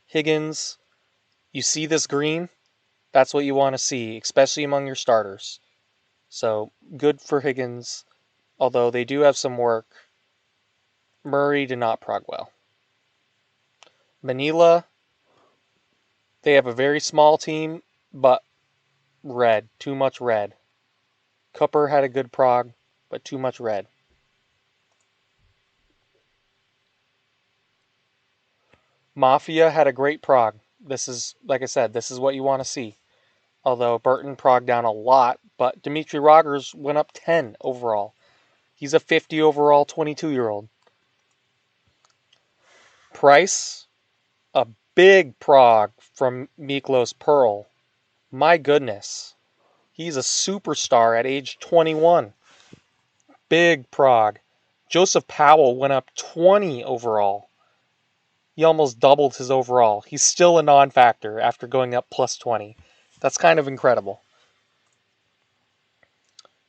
S2: Higgins, you see this green? That's what you want to see, especially among your starters. So good for Higgins, although they do have some work. Murray did not prog well. Manila, they have a very small team, but red, too much red. Cooper had a good prog, but too much red. Mafia had a great prog. This is, like I said, this is what you want to see. Although Burton progged down a lot, but Dimitri Rogers went up 10 overall. He's a 50 overall 22-year-old. Price, a big prog from Miklos Pearl. My goodness. He's a superstar at age 21. Big prog. Joseph Powell went up 20 overall. He almost doubled his overall. He's still a non-factor after going up plus 20. That's kind of incredible.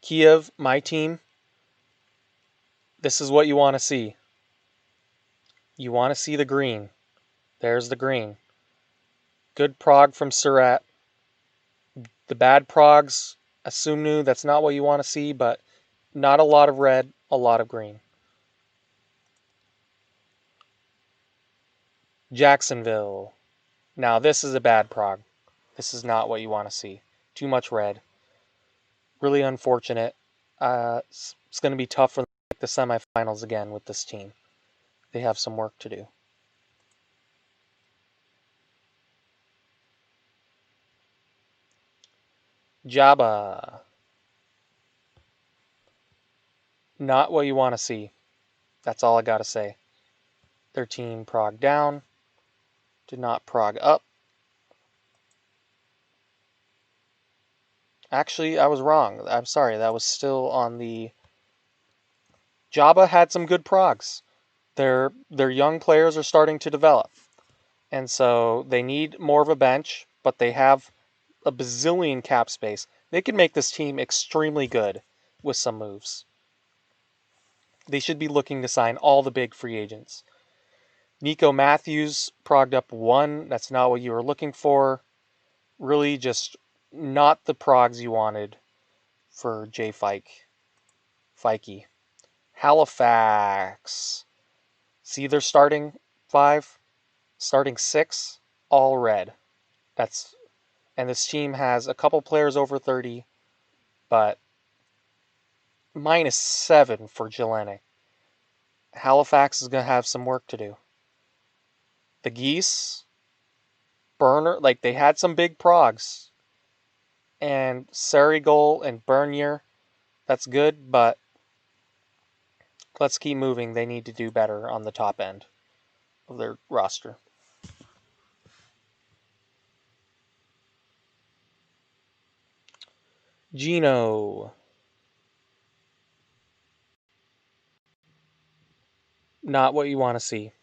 S2: Kiev, my team. This is what you want to see. You want to see the green. There's the green. Good prog from Surat. The bad progs, Asumnu, that's not what you want to see, but not a lot of red, a lot of green. Jacksonville. Now this is a bad prog. This is not what you want to see. Too much red. Really unfortunate. It's going to be tough for the semifinals again with this team. They have some work to do. Jabba. Not what you want to see. That's all I got to say. Their team prog down. Did not prog up. Actually, I was wrong. I'm sorry. That was still on the Jabba had some good progs. Their young players are starting to develop. And so they need more of a bench, but they have a bazillion cap space. They can make this team extremely good with some moves. They should be looking to sign all the big free agents. Nico Matthews progged up 1. That's not what you were looking for. Really just not the progs you wanted for Jay Fikey. Halifax. See their starting 5? Starting 6? All red. And this team has a couple players over 30, but -7 for Jelenic. Halifax is going to have some work to do. The Geese, Burner, they had some big progs. And Sarigol and Bernier, that's good, but let's keep moving. They need to do better on the top end of their roster. Gino. Not what you want to see.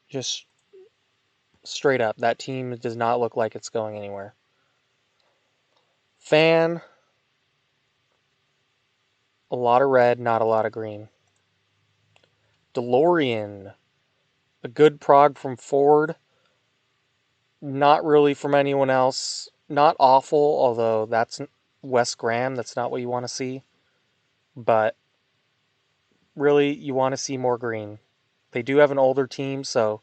S2: Just straight up, that team does not look like it's going anywhere. Fan. A lot of red, not a lot of green. DeLorean. A good prog from Ford. Not really from anyone else. Not awful, although that's Wes Graham. That's not what you want to see. But really, you want to see more green. They do have an older team, so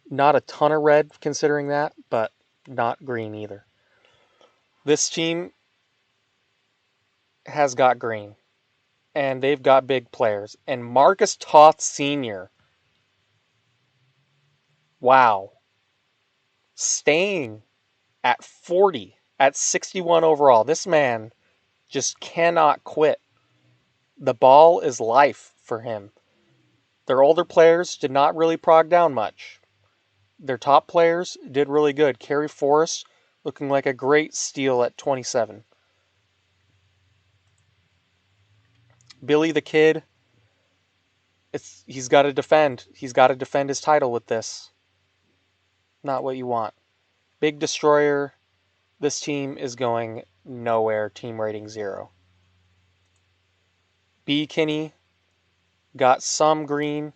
S2: not a ton of red considering that, but not green either. This team has got green, and they've got big players. And Marcus Toth Sr., wow, staying at 40, at 61 overall. This man just cannot quit. The ball is life for him. Their older players did not really prog down much. Their top players did really good. Kerry Forrest looking like a great steal at 27. Billy the Kid, he's got to defend. He's got to defend his title with this. Not what you want. Big Destroyer, this team is going nowhere. Team rating 0. B. Kinney got some green,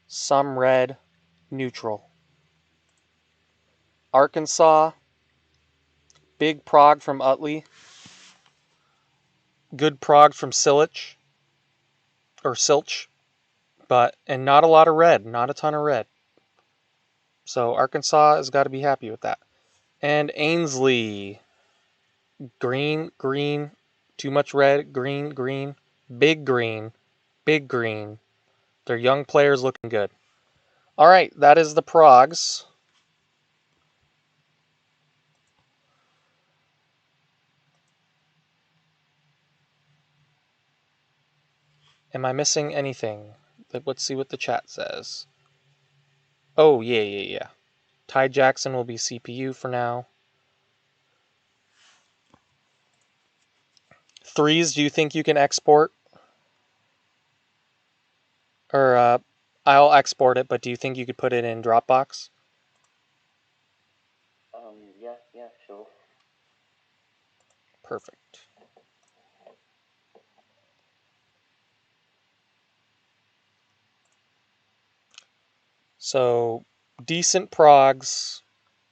S2: some red, neutral. Arkansas, big prog from Utley. Good prog from Silch. And not a lot of red, not a ton of red. So Arkansas has got to be happy with that. And Ainsley, green, too much red, green, big green. Their young players looking good. All right, that is the progs. Am I missing anything? Let's see what the chat says. Oh, yeah. Ty Jackson will be CPU for now. 3s, do you think you can export? Or, I'll export it, but do you think you could put it in Dropbox?
S3: Yeah, sure.
S2: Perfect. So, decent progs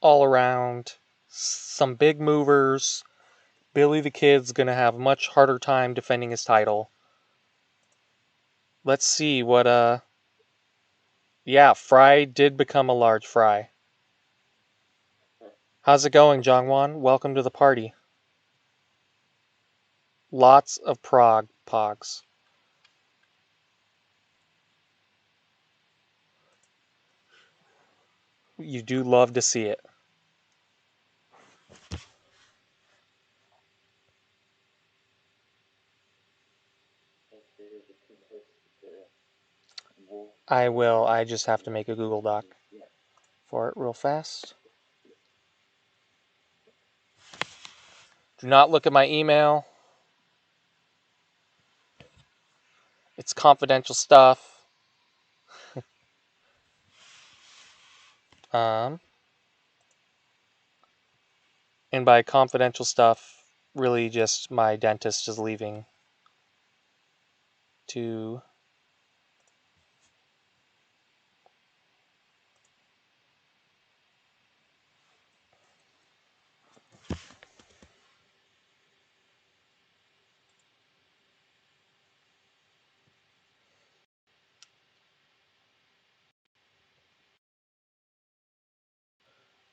S2: all around. Some big movers. Billy the Kid's going to have a much harder time defending his title. Let's see what, yeah, Fry did become a large fry. How's it going, Jongwon? Welcome to the party. Lots of pogs. You do love to see it. I will. I just have to make a Google Doc for it real fast. Do not look at my email. It's confidential stuff. And by confidential stuff, really just my dentist is leaving to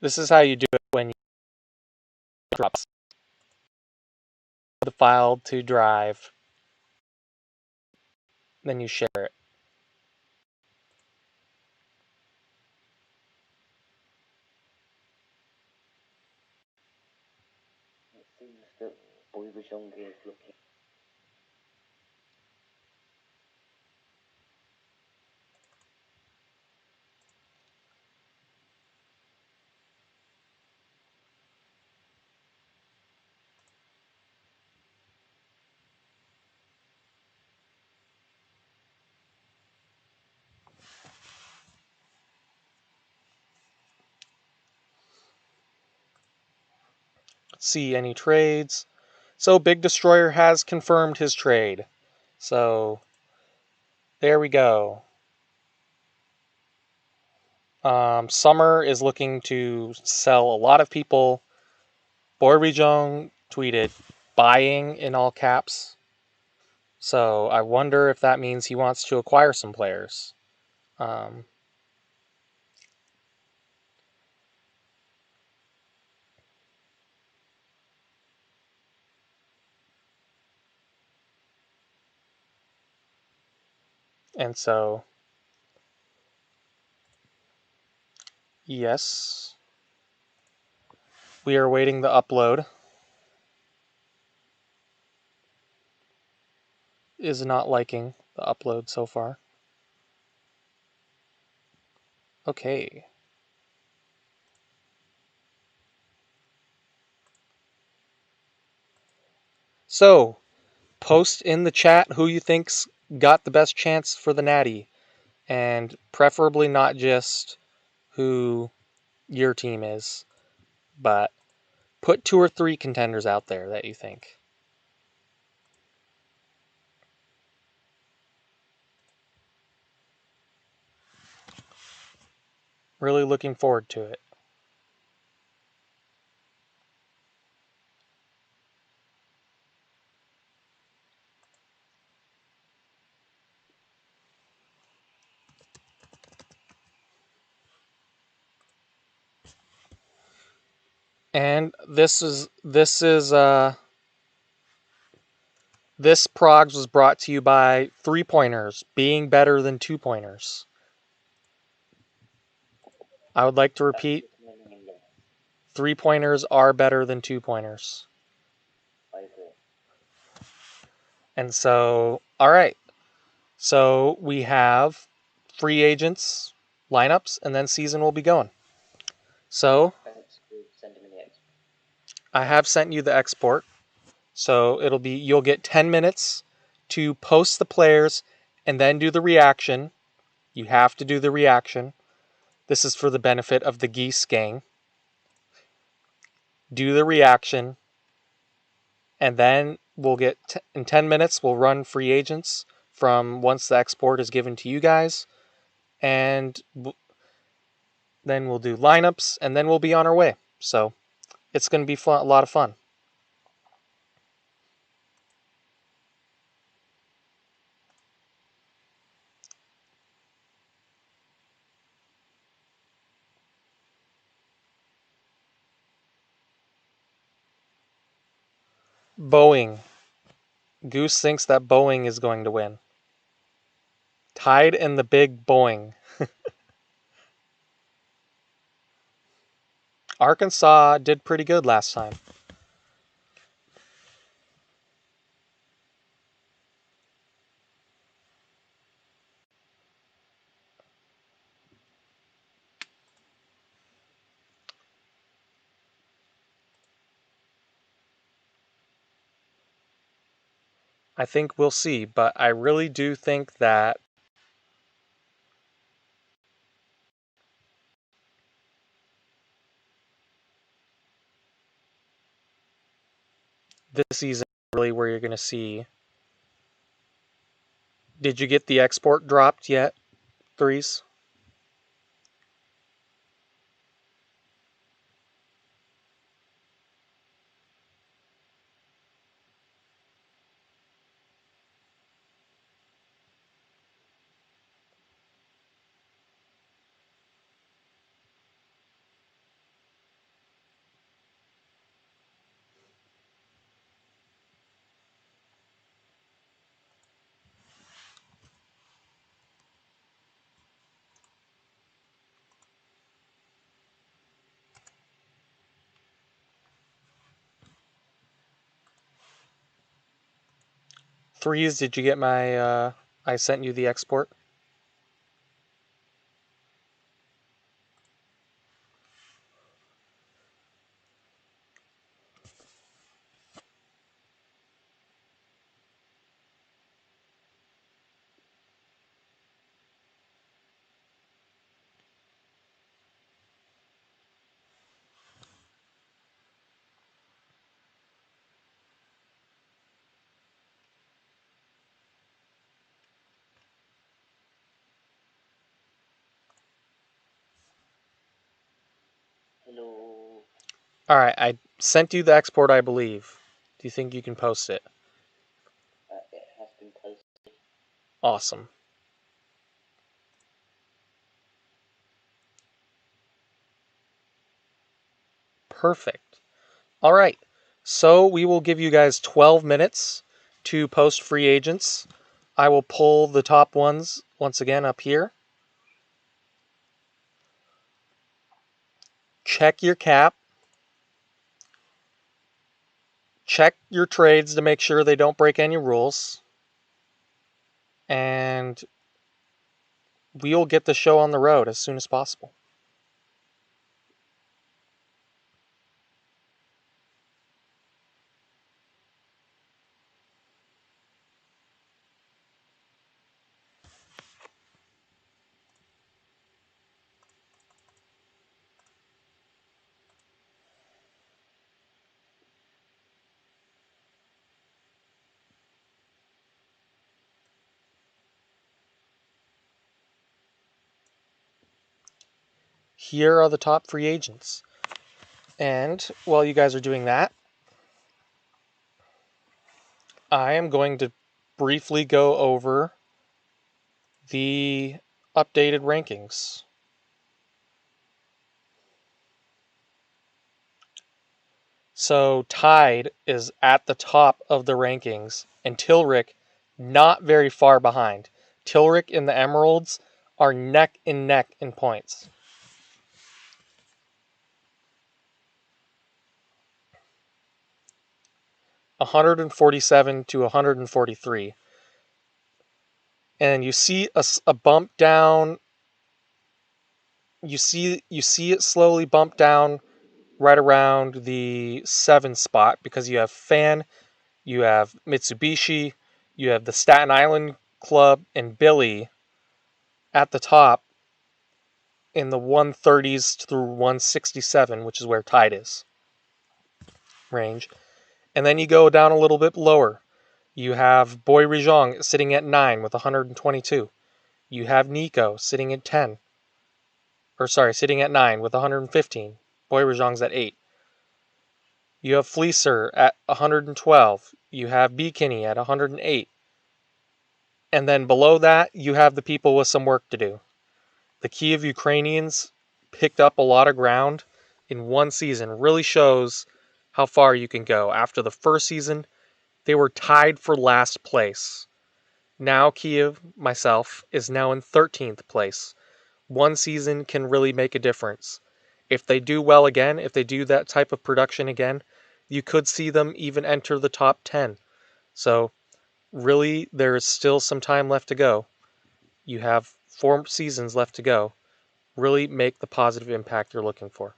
S2: this is how you do it when you drop the file to drive, then you share it.
S3: It seems that Boy Bajongi is looking.
S2: Let's see any trades. So Big Destroyer has confirmed his trade. So there we go. Summer is looking to sell a lot of people. Boy Rejong tweeted buying in all caps. So I wonder if that means he wants to acquire some players. And so, yes, we are waiting the upload. Is not liking the upload so far. Okay. So, post in the chat who you think's got the best chance for the Natty, and preferably not just who your team is, but put 2 or 3 contenders out there that you think. Really looking forward to it. And this Progs was brought to you by 3-pointers being better than 2-pointers. I would like to repeat, 3-pointers are better than 2-pointers.
S3: I agree.
S2: And so, all right. So we have free agents, lineups, and then season will be going. So I have sent you the export. So you'll get 10 minutes to post the players and then do the reaction. You have to do the reaction. This is for the benefit of the Geese gang. Do the reaction, and then we'll get in 10 minutes we'll run free agents from once the export is given to you guys, and then we'll do lineups, and then we'll be on our way. So it's going to be fun, a lot of fun. Boeing. Goose thinks that Boeing is going to win. Tied in the big Boeing. Arkansas did pretty good last time. I think we'll see, but I really do think that this season is really where you're going to see. Did you get the export dropped yet, Threes? Threes, did you get my, I sent you the export?
S3: Hello.
S2: Alright, I sent you the export, I believe. Do you think you can post it?
S3: It has been posted.
S2: Awesome. Perfect. Alright, so we will give you guys 12 minutes to post free agents. I will pull the top ones once again up here. Check your cap. Check your trades to make sure they don't break any rules. And we'll get the show on the road as soon as possible. Here are the top free agents. And while you guys are doing that, I am going to briefly go over the updated rankings. So Tide is at the top of the rankings, and Tilric not very far behind. Tilric and the Emeralds are neck and neck in points. $147 to $143. And you see a bump down. You see it slowly bump down right around the 7 spot because you have Fan, you have Mitsubishi, you have the Staten Island Club, and Billy at the top in the 130s through 167, which is where Tide is range. And then you go down a little bit lower. You have Boy Rijong sitting at 9 with 122. You have Nico sitting at 10. Or sorry, sitting at 9 with 115. Boy Rijong's at 8. You have Fleecer at 112. You have Bikini at 108. And then below that, you have the people with some work to do. The Kiev Ukrainians picked up a lot of ground in one season. Really shows how far you can go. After the first season, they were tied for last place. Now Kiev, myself, is now in 13th place. One season can really make a difference. If they do well again, if they do that type of production again, you could see them even enter the top 10. So, really, there is still some time left to go. You have 4 seasons left to go. Really make the positive impact you're looking for.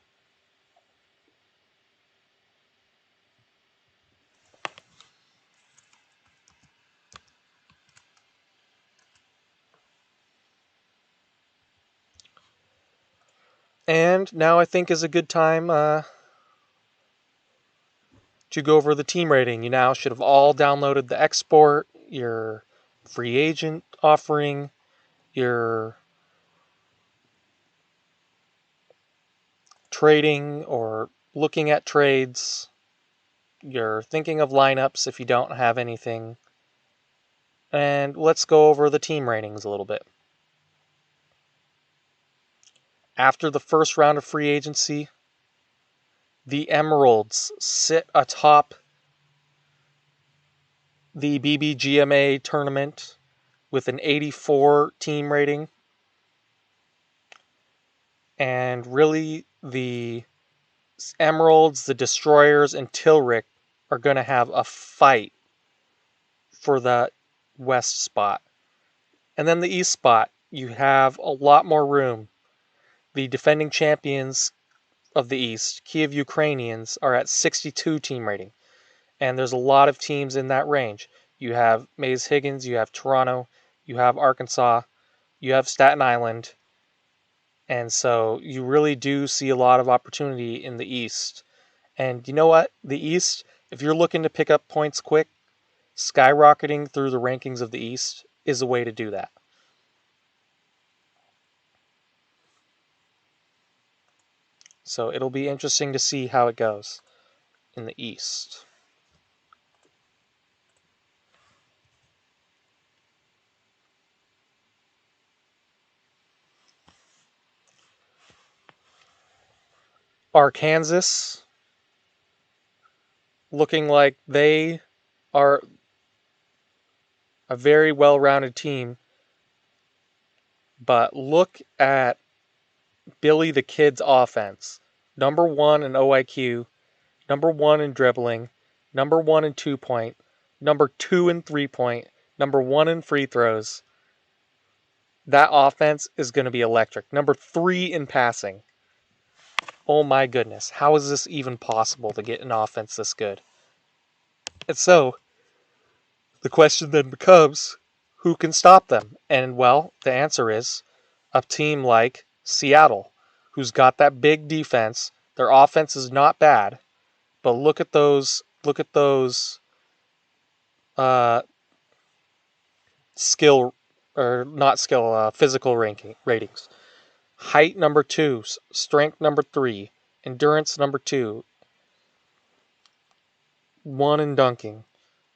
S2: And now I think is a good time to go over the team rating. You now should have all downloaded the export, your free agent offering, your trading or looking at trades, you're thinking of lineups if you don't have anything. And let's go over the team ratings a little bit. After the first round of free agency, the Emeralds sit atop the BBGMA tournament with an 84 team rating. And really, the Emeralds, the Destroyers, and Tilric are going to have a fight for that West spot. And then the East spot, you have a lot more room. The defending champions of the East, Kiev Ukrainians, are at 62 team rating. And there's a lot of teams in that range. You have Mays Higgins, you have Toronto, you have Arkansas, you have Staten Island. And so you really do see a lot of opportunity in the East. And you know what? The East, if you're looking to pick up points quick, skyrocketing through the rankings of the East is a way to do that. So it'll be interesting to see how it goes in the East. Arkansas, looking like they are a very well-rounded team. But look at Billy the Kid's offense. Number 1 in OIQ, number 1 in dribbling, number 1 in 2-point, number 2 in 3-point, number 1 in free throws. That offense is going to be electric. Number 3 in passing. Oh my goodness, how is this even possible to get an offense this good? And so, the question then becomes, who can stop them? And well, the answer is a team like Seattle, who's got that big defense. Their offense is not bad, but look at those skill or not skill, physical ratings. Height number 2, strength number 3, endurance number 2, 1 in dunking.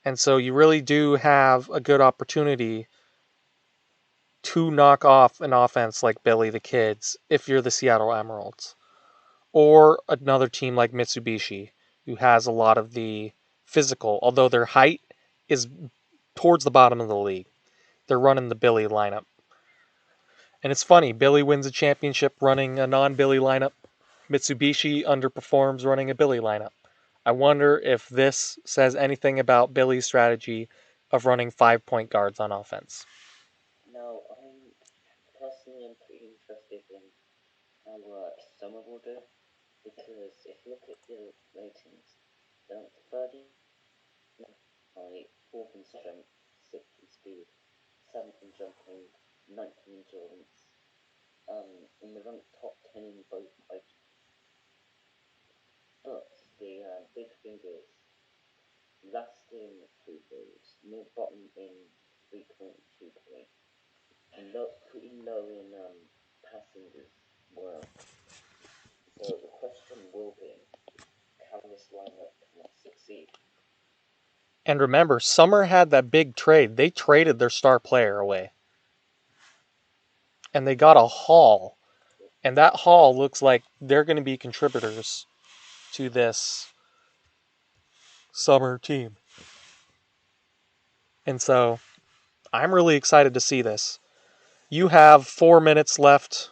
S2: And so you really do have a good opportunity to knock off an offense like Billy the Kids if you're the Seattle Emeralds. Or another team like Mitsubishi, who has a lot of the physical, although their height is towards the bottom of the league. They're running the Billy lineup. And it's funny, Billy wins a championship running a non-Billy lineup. Mitsubishi underperforms running a Billy lineup. I wonder if this says anything about Billy's strategy of running 5-point guards on offense.
S3: No, I personally am pretty interested in how Summer will do, because if you look at the ratings, they're third by 4th in strength, 6th in speed, 7th in jumping, 9th in endurance, in the ranked top 10 in both IQ. But the big thing is, last in free throws, near bottom in 3-point, 2-point, and pretty low in passing as well. So the question will be, can this lineup succeed?
S2: And remember, Summer had that big trade. They traded their star player away. And they got a haul. And that haul looks like they're going to be contributors to this Summer team. And so, I'm really excited to see this. You have 4 minutes left.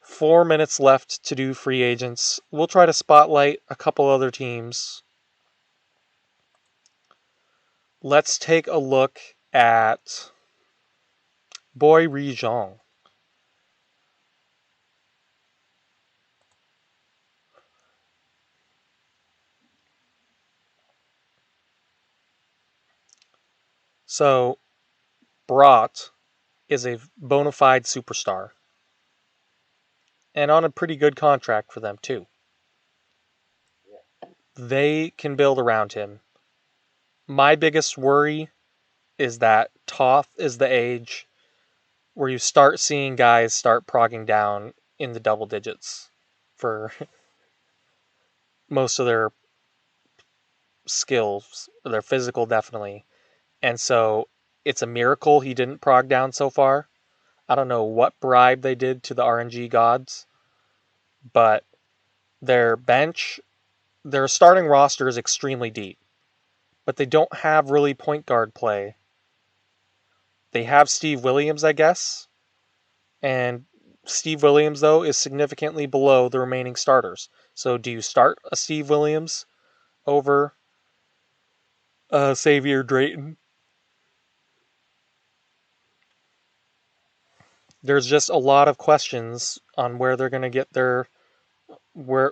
S2: 4 minutes left to do free agents. We'll try to spotlight a couple other teams. Let's take a look at Boy Rijon. So, Brat is a bona fide superstar. and on a pretty good contract for them too. They can build around him. My biggest worry is that Toth is the age where you start seeing guys start progging down in the double digits for most of their skills, their physical definitely. And so it's a miracle he didn't prog down so far. I don't know what bribe they did to the RNG gods, but their bench, their starting roster is extremely deep, but they don't have really point guard play. They have Steve Williams, I guess, and Steve Williams, though, is significantly below the remaining starters. So do you start a Steve Williams over Xavier Drayton? There's just a lot of questions on where they're going to get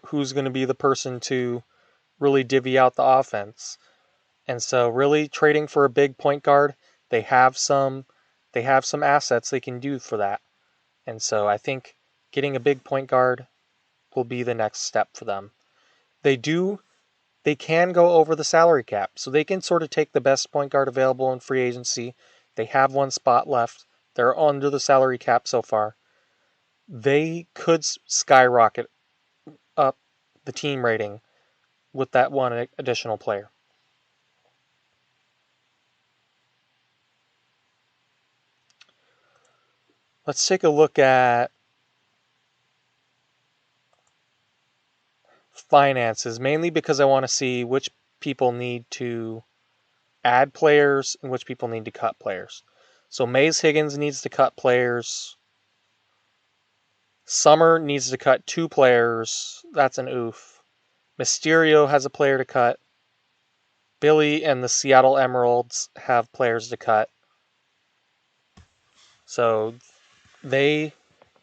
S2: who's going to be the person to really divvy out the offense. And so really trading for a big point guard, they have some assets they can do for that. And so I think getting a big point guard will be the next step for them. They can go over the salary cap, so they can sort of take the best point guard available in free agency. They have one spot left. They're under the salary cap so far. They could skyrocket up the team rating with that one additional player. Let's take a look at finances, mainly because I want to see which people need to add players and which people need to cut players. So Maze Higgins needs to cut players. Summer needs to cut 2 players. That's an oof. Mysterio has a player to cut. Billy and the Seattle Emeralds have players to cut. So they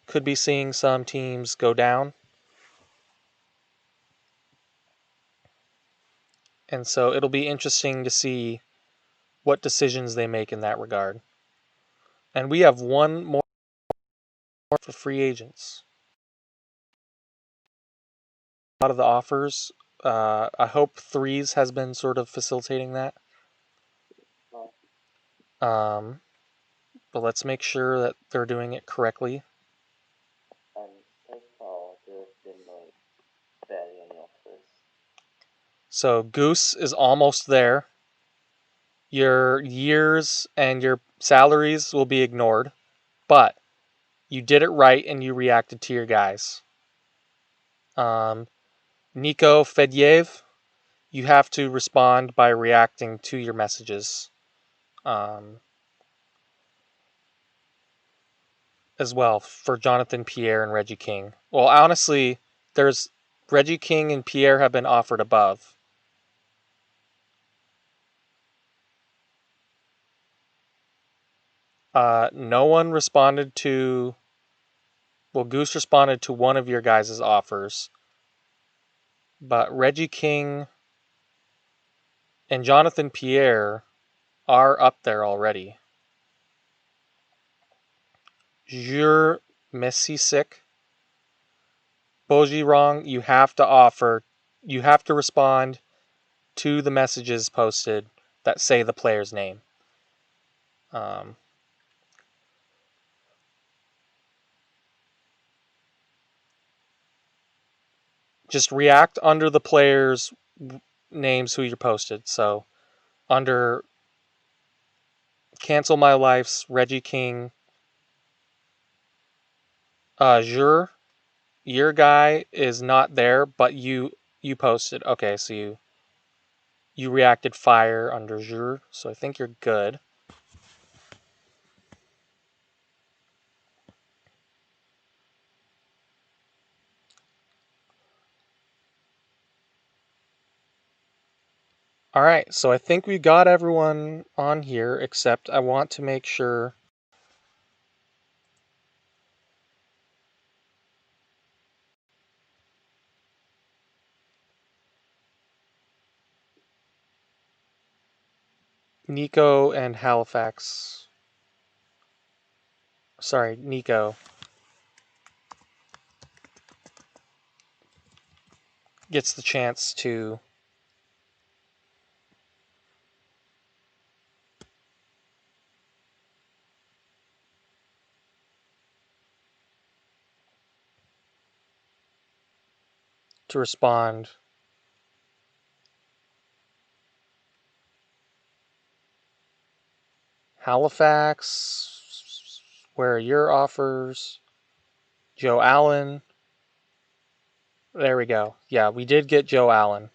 S2: could be seeing some teams go down. And so it'll be interesting to see what decisions they make in that regard. And we have one more for free agents. A lot of the offers. I hope Threes has been sort of facilitating that. But let's make sure that they're doing it correctly.
S4: And so far, there's been barely any offers.
S2: So Goose is almost there. Your years and your salaries will be ignored, but you did it right and you reacted to your guys. Nico Fedyev, you have to respond by reacting to your messages. As well for Jonathan Pierre and Reggie King. Well, honestly, there's Reggie King and Pierre have been offered above. No one responded to. Well, Goose responded to one of your guys' offers, but Reggie King and Jonathan Pierre are up there already. Jure Messisik, Boji Wrong, you have to respond to the messages posted that say the player's name. Just react under the players' names who you posted. So under Cancel My Life's Reggie King, Jure, your guy is not there, but you posted. Okay, so you reacted fire under Jure, so I think you're good. All right, so I think we got everyone on here, except I want to make sure. Nico and Halifax. Sorry, Nico. gets the chance to respond. Halifax, where are your offers? Joe Allen. There we go. Yeah, we did get Joe Allen.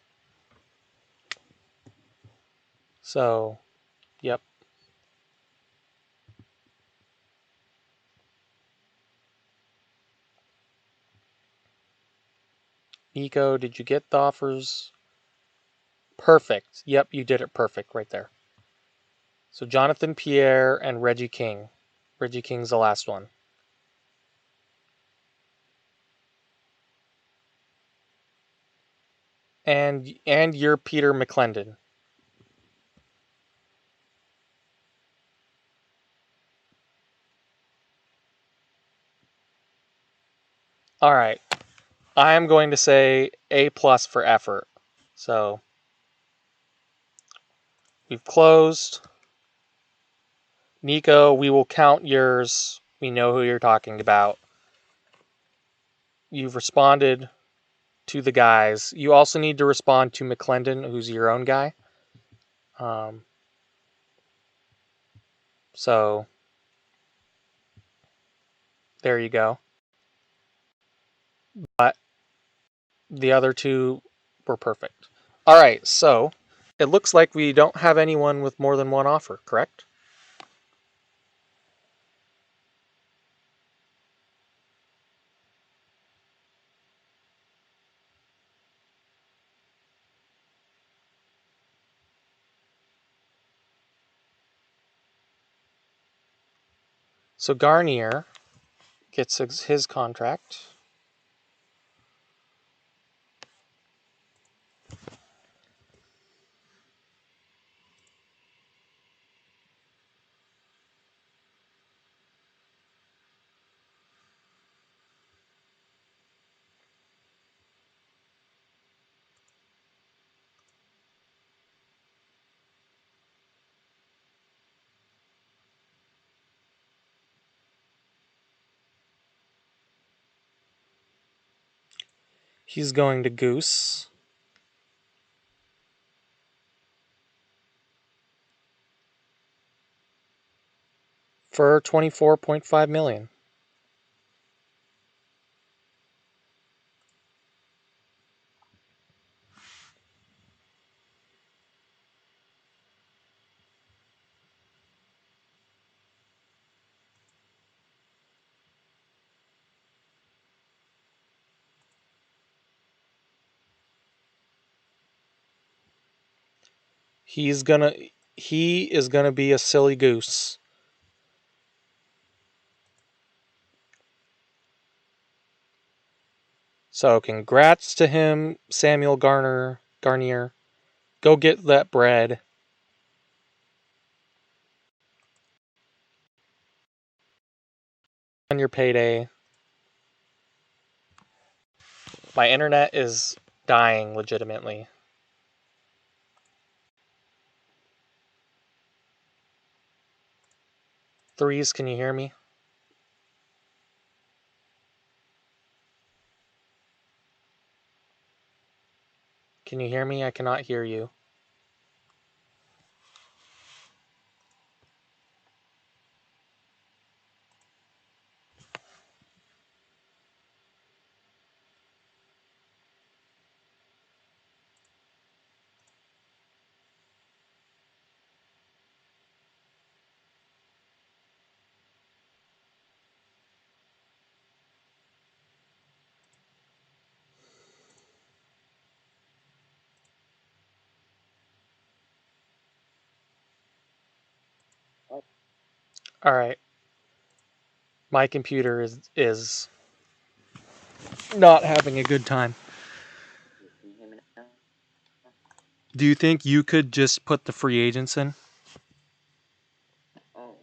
S2: So, yep. Nico, did you get the offers? Perfect. Yep, you did it perfect right there. So Jonathan Pierre and Reggie King. Reggie King's the last one. And you're Peter McClendon. All right. I am going to say A+ for effort. So we've closed. Nico, we will count yours. We know who you're talking about. You've responded to the guys. You also need to respond to McClendon, who's your own guy. So there you go. But the other two were perfect. All right, so it looks like we don't have anyone with more than one offer, correct? So Garnier gets his contract. He's going to Goose. For $24.5 million. He is gonna be a silly goose. So congrats to him, Samuel Garnier. Go get that bread. On your payday. My internet is dying legitimately. Threes, can you hear me? Can you hear me? I cannot hear you. All right. My computer is not having a good time.
S4: Can you hear me now?
S2: Do you think you could just put the free agents in
S4: Oh,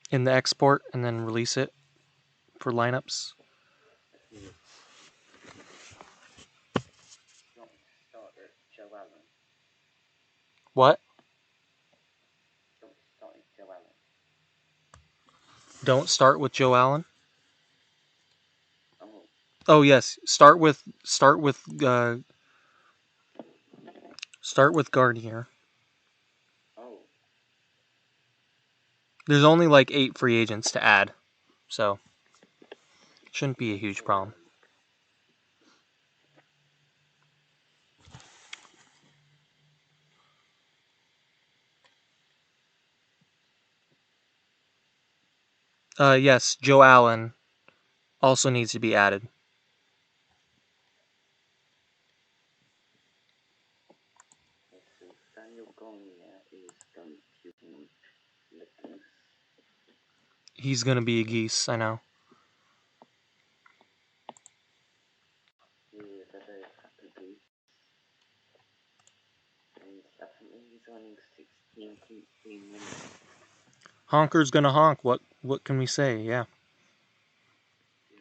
S4: yeah.
S2: the export and then release it for lineups?
S4: Yes.
S2: What?
S4: Don't start with Joe Allen.
S2: Don't start with Joe Allen?
S4: Oh,
S2: Oh yes, start with Gardner.
S4: oh,
S2: There's only like 8 free agents to add, so shouldn't be a huge problem. Yes, Joe Allen also needs to be added.
S4: okay, so Daniel Gagne is going to the Goose.
S2: He's gonna be a geese, I know.
S4: He is a very happy Goose. And apparently he's earning 16.3 million.
S2: Honker's gonna honk. What can we say? Yeah.
S4: Yeah.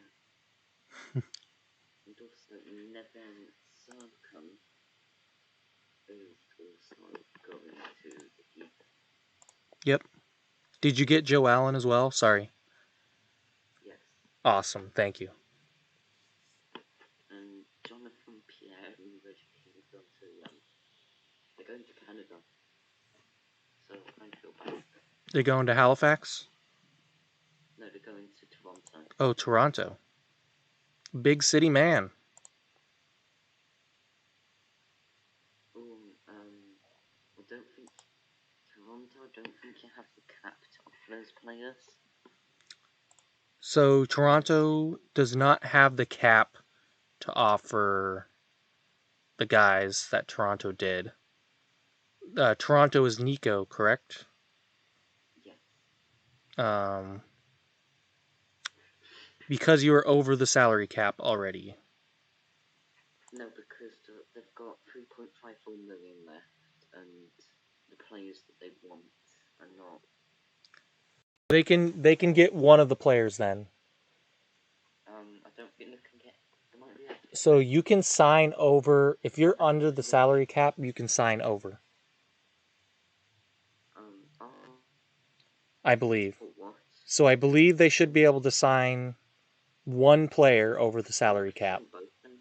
S4: And also Neven Circum is also going to the Geese.
S2: Yep. Did you get Joe Allen as well? Sorry.
S4: Yes.
S2: Awesome. Thank you.
S4: And Jonathan Pierre and Reggie King are going to they're going to Canada. So I feel bad.
S2: They're going to Halifax?
S4: No, they're going to Toronto.
S2: Oh, Toronto. Big city man.
S4: Oh, I don't think Toronto. I don't think you have the cap to offer those players.
S2: So Toronto does not have the cap to offer the guys that Toronto did. Toronto is Nico, correct?
S4: Yes.
S2: Because you are over the salary cap already.
S4: No, because they've got 3.54 million left, and the players that they want are not.
S2: They can get one of the players then.
S4: I don't think they can get. They might be able to.
S2: So you can sign over if you're under the salary cap. You can sign over.
S4: Oh,
S2: I believe.
S4: for what?
S2: So I believe they should be able to sign one player over the salary cap.
S4: Both then.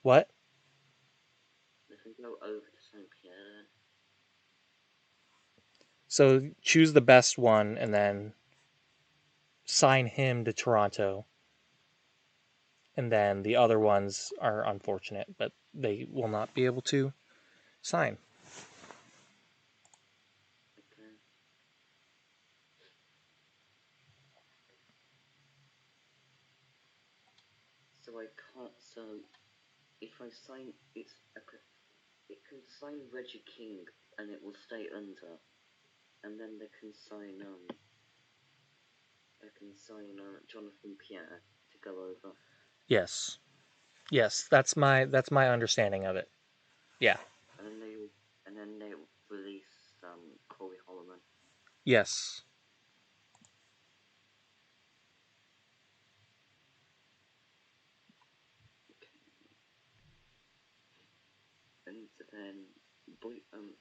S2: What?
S4: They can go over to Saint Pierre.
S2: So choose the best one and then sign him to Toronto. And then the other ones are unfortunate, but they will not be able to sign.
S4: Okay. So I can't. So if I sign, it can sign Reggie King and it will stay under, and then they can sign Jonathan Pierre to go over.
S2: Yes. Yes, that's my understanding of it. Yeah.
S4: And then they release Corey Holloman.
S2: Yes.
S4: And then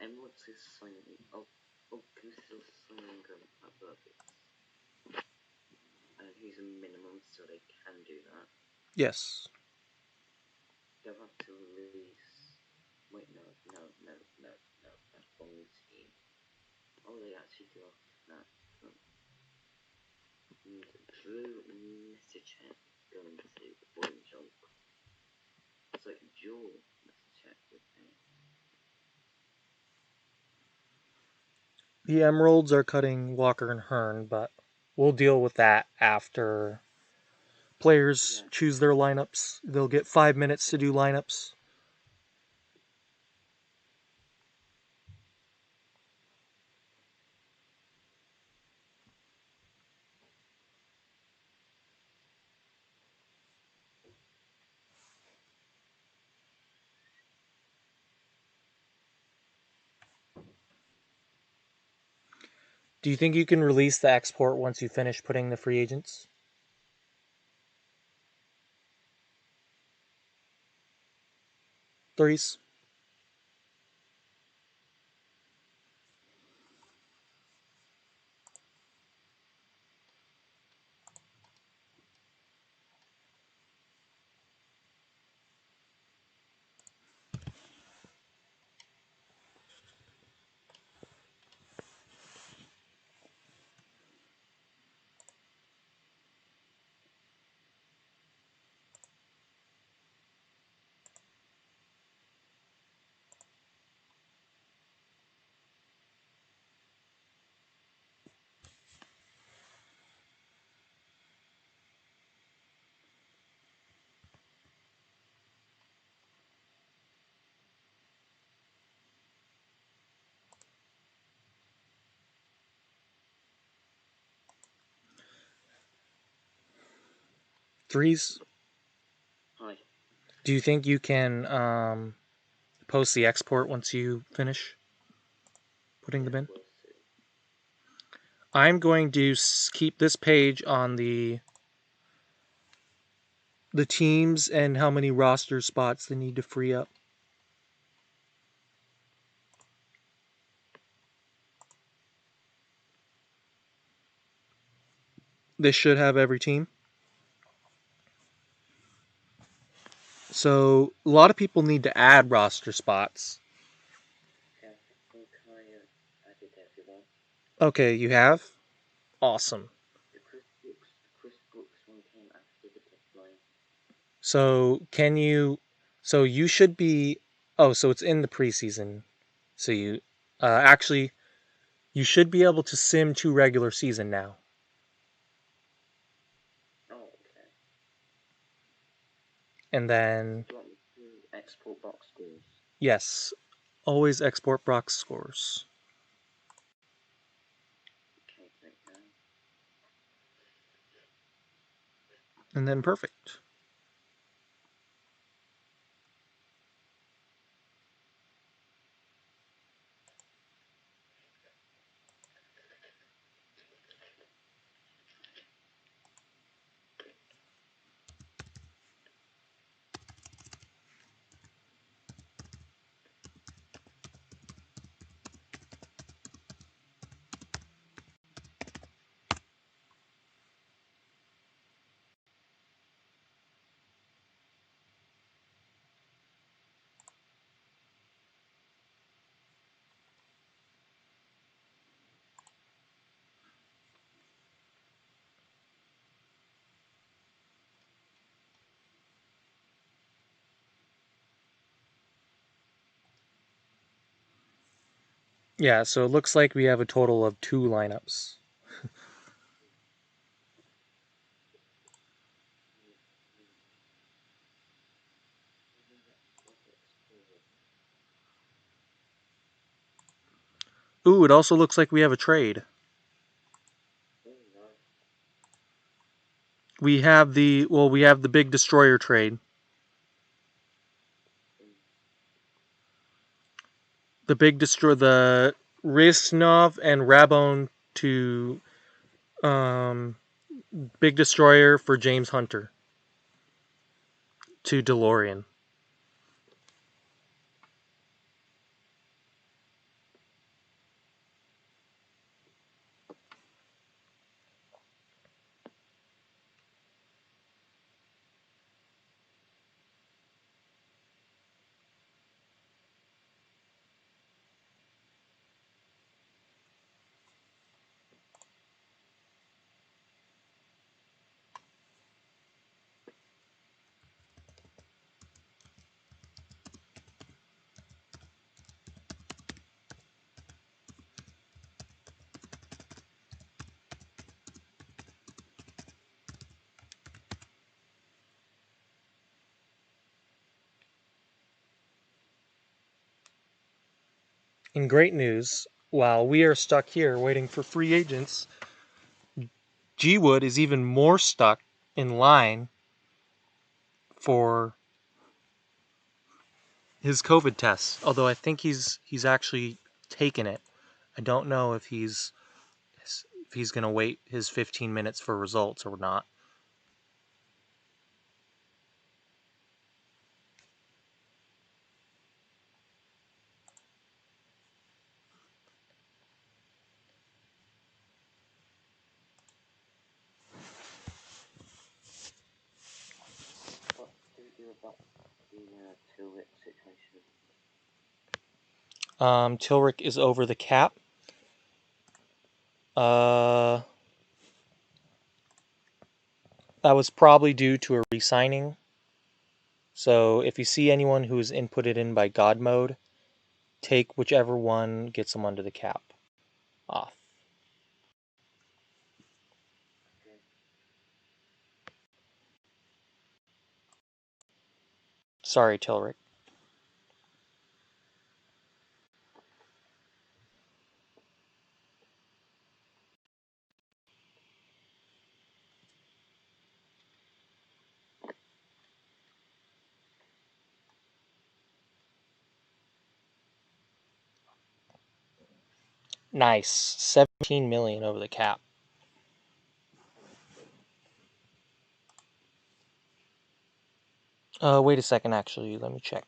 S4: Emeralds is signing. Goose is signing at Burgess. And he's a minimum, so they can do that.
S2: Yes.
S4: They'll have to release. Wait, no, that's wrong team. Oh, they actually do after that. And Drew Messicek going to the Boy Jump. So Joe Messicek with me.
S2: The Emeralds are cutting Walker and Hearn, but we'll deal with that after players choose their lineups. They'll get 5 minutes to do lineups. Do you think you can release the export once you finish putting the free agents? Threes? Threes.
S4: Hi.
S2: Do you think you can post the export once you finish putting them in?
S4: We'll see.
S2: I'm going to keep this page on the teams and how many roster spots they need to free up. This should have every team. So a lot of people need to add roster spots.
S4: Okay, I think I added everyone.
S2: Okay, you have? Awesome.
S4: The Chris Brooks one came after the deadline.
S2: So can you? So you should be. Oh, so it's in the preseason. So you actually you should be able to sim 2 regular season now.
S4: Oh, okay.
S2: And then
S4: Do you want me to export box scores?
S2: yes, always export box scores.
S4: Okay, great now.
S2: And then perfect. Yeah, so it looks like we have a total of 2 lineups. Ooh, it also looks like we have a trade.
S4: Oh, no.
S2: We have the big destroyer trade. The Risnov and Rabone to Big Destroyer for James Hunter to DeLorean. In great news, while we are stuck here waiting for free agents, G Wood is even more stuck in line for his COVID tests. Although I think he's actually taken it. I don't know if he's going to wait his 15 minutes for results or not.
S4: What do we do about the Tilrit situation?
S2: Tilric is over the cap. That was probably due to a resigning. So if you see anyone who's inputted in by God mode, take whichever one gets them under the cap off.
S4: Okay.
S2: Sorry, Tilric. Nice. 17 million over the cap. Wait a second, actually. Let me check.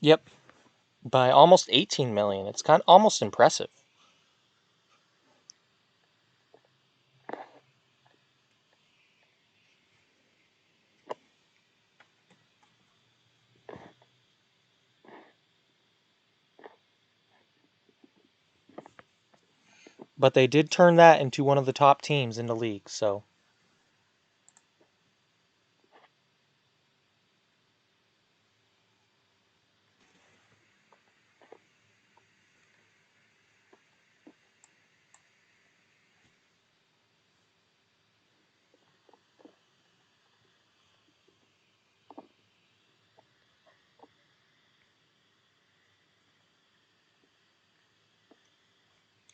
S2: Yep. By almost 18 million. It's kind of almost impressive. But they did turn that into one of the top teams in the league, so.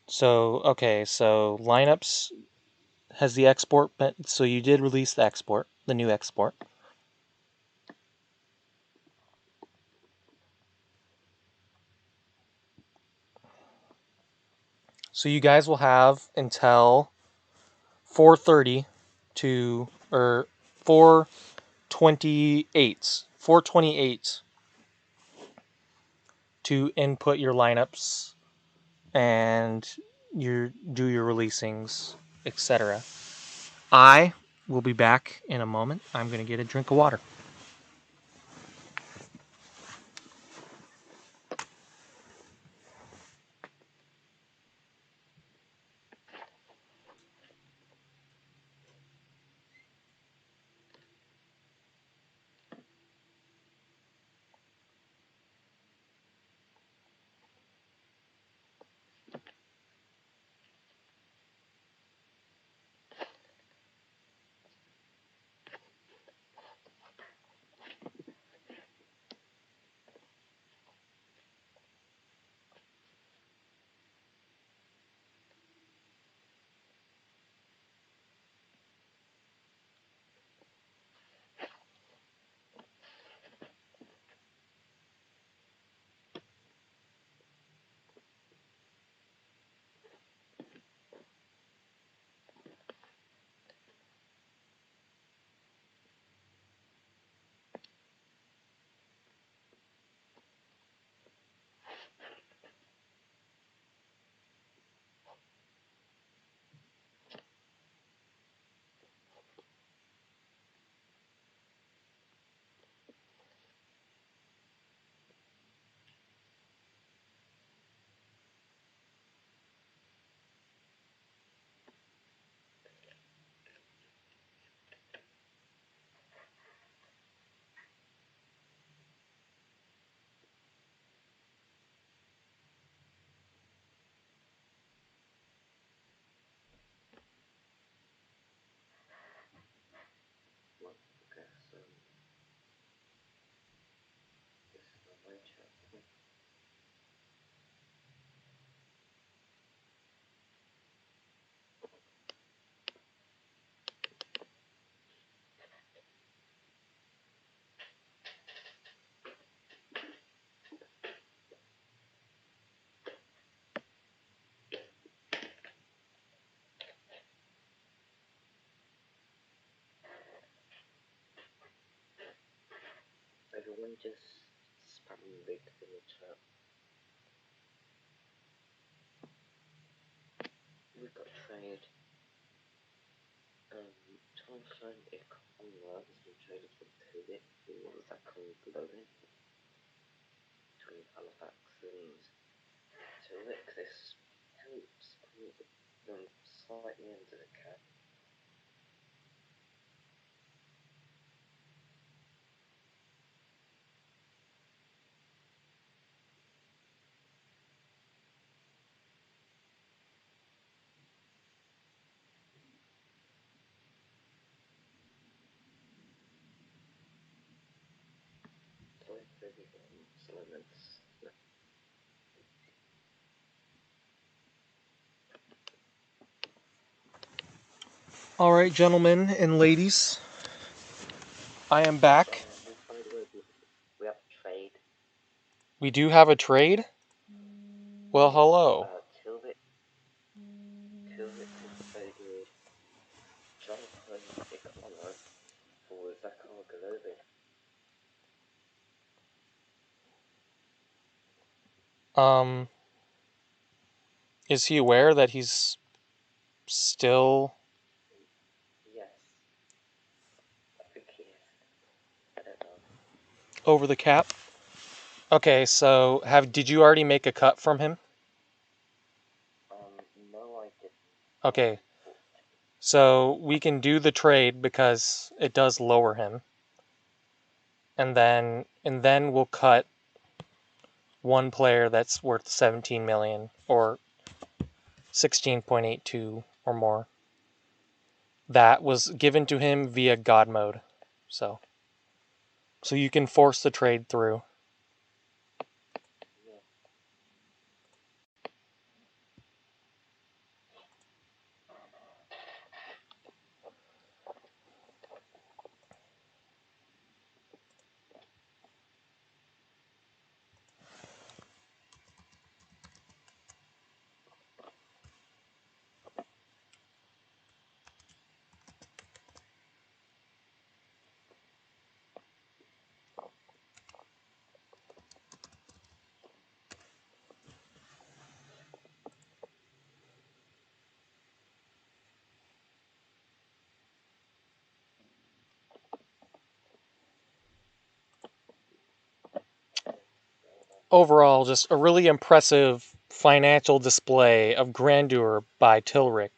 S2: So, okay, so lineups has the export, so you did release the export, the new export. So you guys will have until 4:30 to, or 4:28 to input your lineups and do your releasings, etc. I will be back in a moment. I'm going to get a drink of water.
S4: Well, I guess, this is my way chat. Everyone just spam big in the chat. We got trade. Try and find if Conrad has been traded for Tourney, who was that coming below him? Between Halifax and Turwick, this helps them slightly under the cap.
S2: All right, gentlemen and ladies, I am back.
S4: By the way, we have a trade.
S2: We do have a trade. Well, hello.
S4: Tilvik has traded Jonathan Icono for Zakar Golovin.
S2: Is he aware that he's still
S4: Yes. I think he is. I don't know.
S2: over the cap? Okay, so did you already make a cut from him?
S4: No, I didn't.
S2: Okay, so we can do the trade because it does lower him, and then we'll cut one player that's worth 17 million or 16.82 or more. That was given to him via God mode, so you can force the trade through.
S4: Yeah.
S2: Overall, just a really impressive financial display of grandeur by Tilric,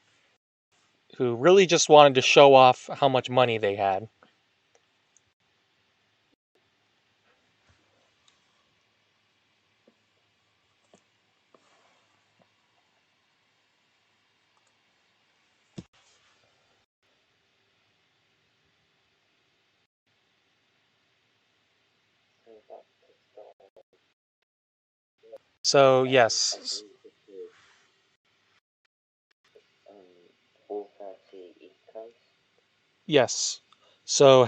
S2: who really just wanted to show off how much money they had.
S4: So that's the start.
S2: So,
S4: I
S2: yes.
S4: believe this is 4:30 East Coast.
S2: Yes. So,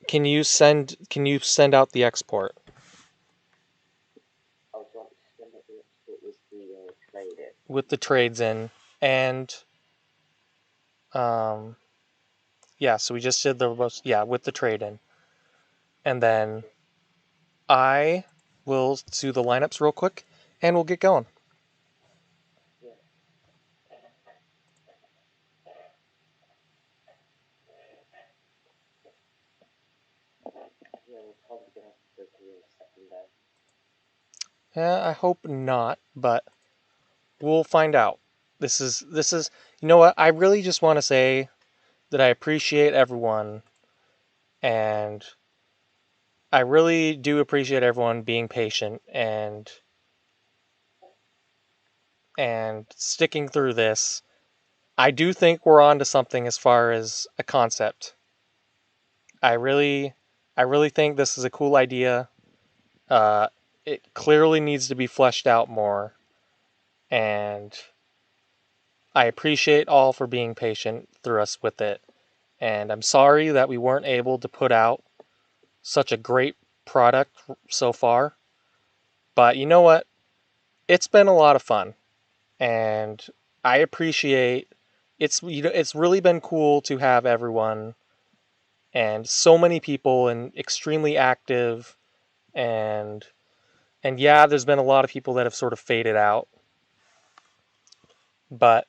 S2: can you send out the export
S4: Oh, do you want me to send it the export with the trade in?
S2: with the trades in? And yeah, so we just did with the trade in. And then I will do the lineups real quick and we'll get going.
S4: Yeah. Yeah, we're probably gonna have to go through a second day.
S2: Yeah, I hope not, but we'll find out. This is you know what? I really just want to say that I appreciate everyone, and I really do appreciate everyone being patient and sticking through this. I do think we're on to something as far as a concept. I really think this is a cool idea. Uh, it clearly needs to be fleshed out more, and I appreciate all for being patient through us with it. And I'm sorry that we weren't able to put out such a great product so far. But you know what? It's been a lot of fun, and I appreciate it's really been cool to have everyone and so many people and extremely active and yeah, there's been a lot of people that have sort of faded out, but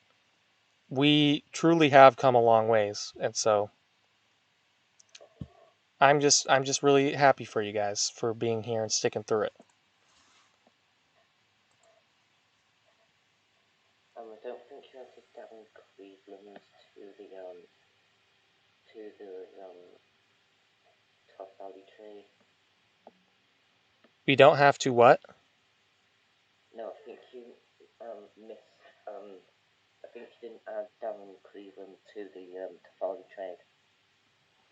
S2: we truly have come a long ways, and so I'm just really happy for you guys for being here and sticking through it.
S4: I don't think you have to down Cleveland to the Tough Valley trade.
S2: We don't have to what?
S4: No, I think you missed. I think you didn't add Darren Cleveland to the Tough Valley trade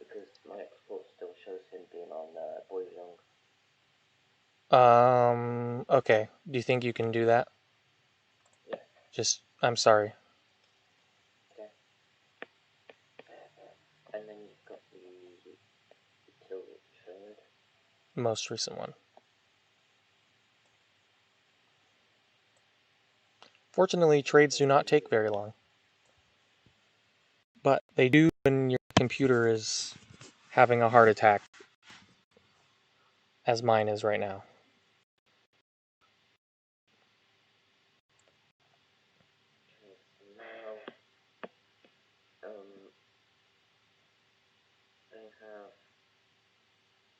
S4: because my export still shows him being on Boyong.
S2: Okay. Do you think you can do that?
S4: Yeah.
S2: I'm sorry.
S4: Okay. And then you've got the Tillich trade.
S2: Most recent one. Fortunately, trades do not take very long. But they do when your computer is having a heart attack, as mine is right now.
S4: Now, they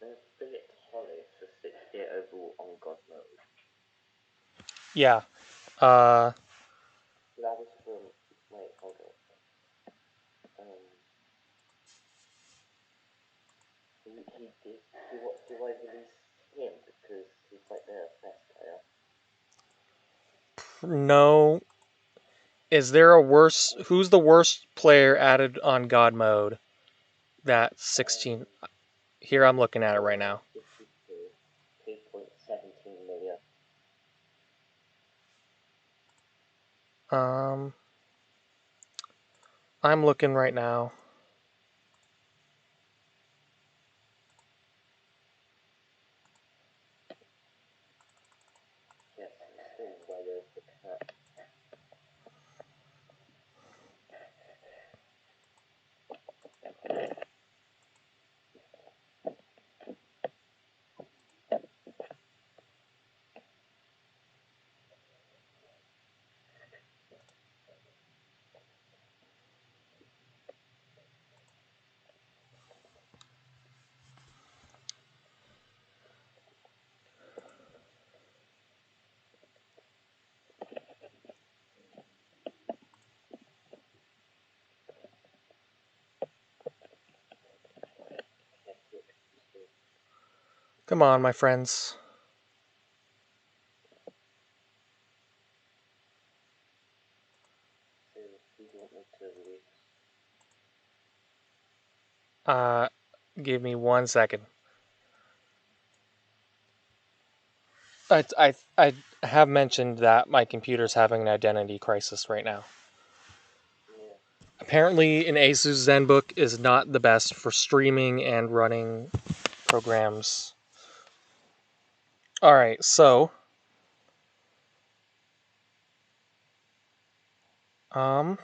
S4: have Philip Hollis for 68 overall on God mode.
S2: Yeah.
S4: That was from, wait, hold on. Do I release him because he's like their best player?
S2: No. Is there a worse? Who's the worst player added on God mode? That 16. Here I'm looking at it right now.
S4: 2.17 million.
S2: I'm looking right now.
S4: Yes, he's still way over the cap.
S2: Come on, my friends.
S4: So, who do you want me to release?
S2: Give me 1 second. I have mentioned that my computer's having an identity crisis right now.
S4: Yeah.
S2: Apparently, an Asus ZenBook is not the best for streaming and running programs. Alright, so... Um...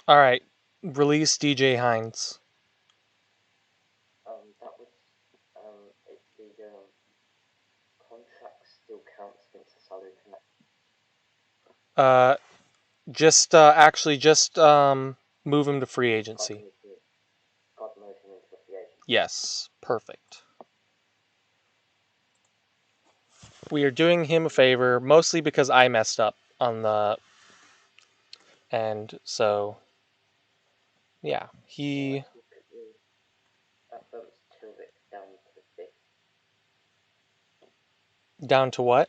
S2: Alright, release DJ Hines.
S4: That was, the contract still counts against the salary connect.
S2: Just move him to free agency.
S4: God mode him into a free agent.
S2: Yes, perfect. We are doing him a favor, mostly because I messed up on the... And so... Yeah, he...
S4: That votes Tilvic down to 5th.
S2: Down to what?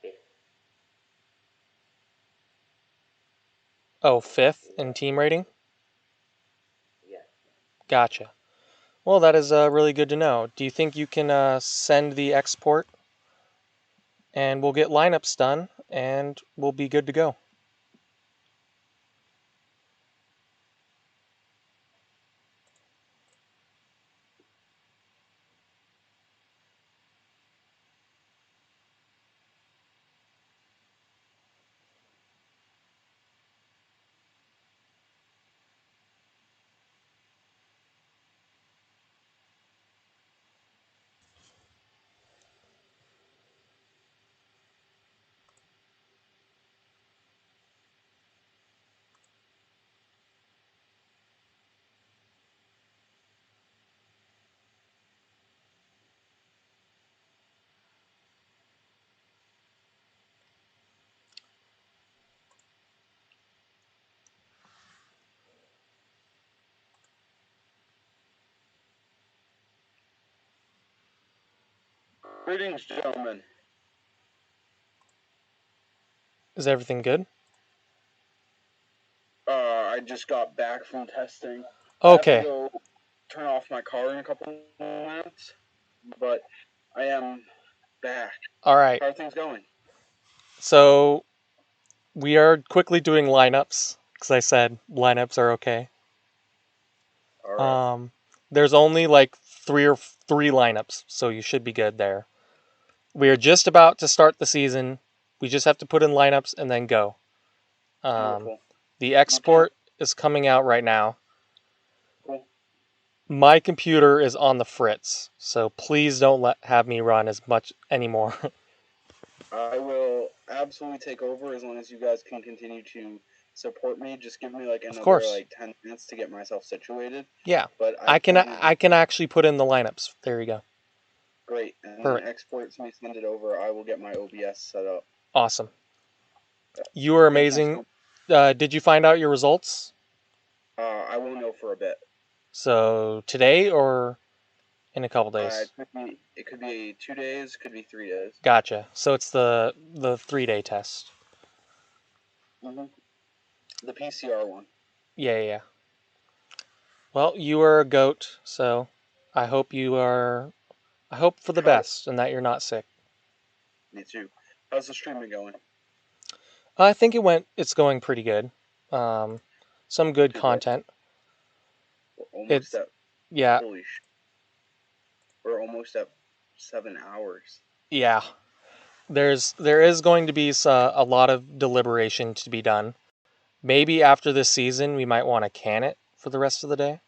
S4: 5th.
S2: Oh, 5th in team rating?
S4: Yeah.
S2: Gotcha. Well, that is really good to know. Do you think you can send the export? And we'll get lineups done, and we'll be good to go.
S1: Greetings, gentlemen.
S2: Is everything good?
S1: I just got back from testing.
S2: Okay.
S1: I have to go turn off my car in a couple minutes. but I am back.
S2: All right.
S1: How are things going?
S2: So we are quickly doing lineups because I said lineups are okay.
S1: All right.
S2: There's only like three lineups, so you should be good there. We are just about to start the season. We just have to put in lineups and then go.
S1: Wonderful.
S2: The export is coming out right now.
S1: Cool.
S2: My computer is on the fritz, so please don't have me run as much anymore.
S1: I will absolutely take over as long as you guys can continue to support me. Just give me like another like 10 minutes to get myself situated.
S2: Yeah,
S1: But
S2: I can actually put in the lineups. There you go.
S1: Great. And
S2: Perfect.
S1: then export me, send it over. I will get my OBS set up.
S2: Awesome. You are amazing. Did you find out your results?
S1: I won't know for a bit.
S2: So today or in a couple days?
S1: It could be 2 days, could be 3 days.
S2: Gotcha. So it's the 3-day test.
S1: Mm-hmm. The PCR one.
S2: Yeah. Well, you are a goat, so I hope for the best and that you're not sick.
S1: Me too. How's the streaming going?
S2: I think it's going pretty good. Some good content. Yeah.
S1: We're almost at 7 hours.
S2: Yeah. There is going to be a lot of deliberation to be done. Maybe after this season, we might want to can it for the rest of the day.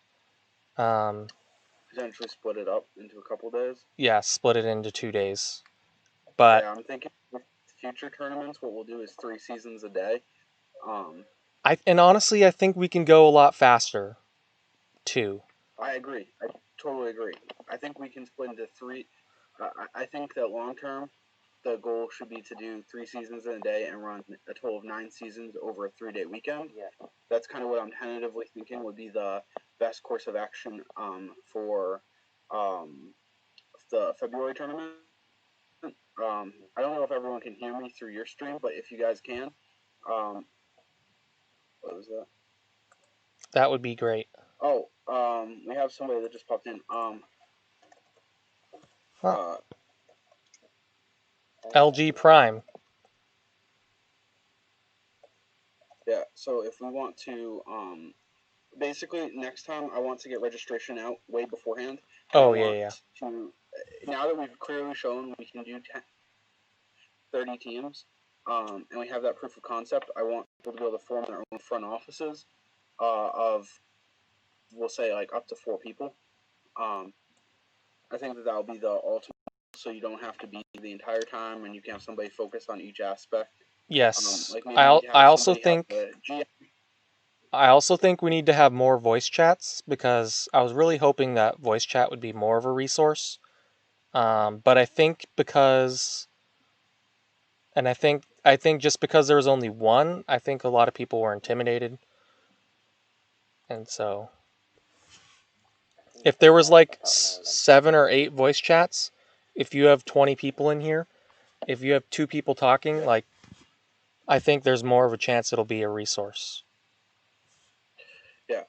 S1: Potentially split it up into a couple days.
S2: Yeah, split it into 2 days. But
S1: yeah, I'm thinking with future tournaments, what we'll do is 3 seasons a day.
S2: And honestly, I think we can go a lot faster, too.
S1: I agree. I totally agree. I think we can split into 3. I think that long term, the goal should be to do 3 seasons in a day and run a total of 9 seasons over a 3-day weekend.
S2: Yeah.
S1: That's kind of what I'm tentatively thinking would be the best course of action for the February tournament. I don't know if everyone can hear me through your stream, but if you guys can, what was that?
S2: That would be great.
S1: Oh, we have somebody that just popped in.
S2: LG Prime.
S1: Yeah, so if we want to, basically next time I want to get registration out way beforehand.
S2: Yeah.
S1: Now that we've clearly shown we can do 30 teams, and we have that proof of concept, I want people to be able to form their own front offices of, we'll say, like up to 4 people. I think that will be the ultimate, so you don't have to be the entire time, and you can have somebody focus on each aspect.
S2: Yes. I also think we need to have more voice chats because I was really hoping that voice chat would be more of a resource. But I think I think just because there was only one, I think a lot of people were intimidated. And so if there was like 7 or 8 voice chats, if you have 20 people in here, if you have 2 people talking, like I think there's more of a chance it'll be a resource.
S1: Yeah,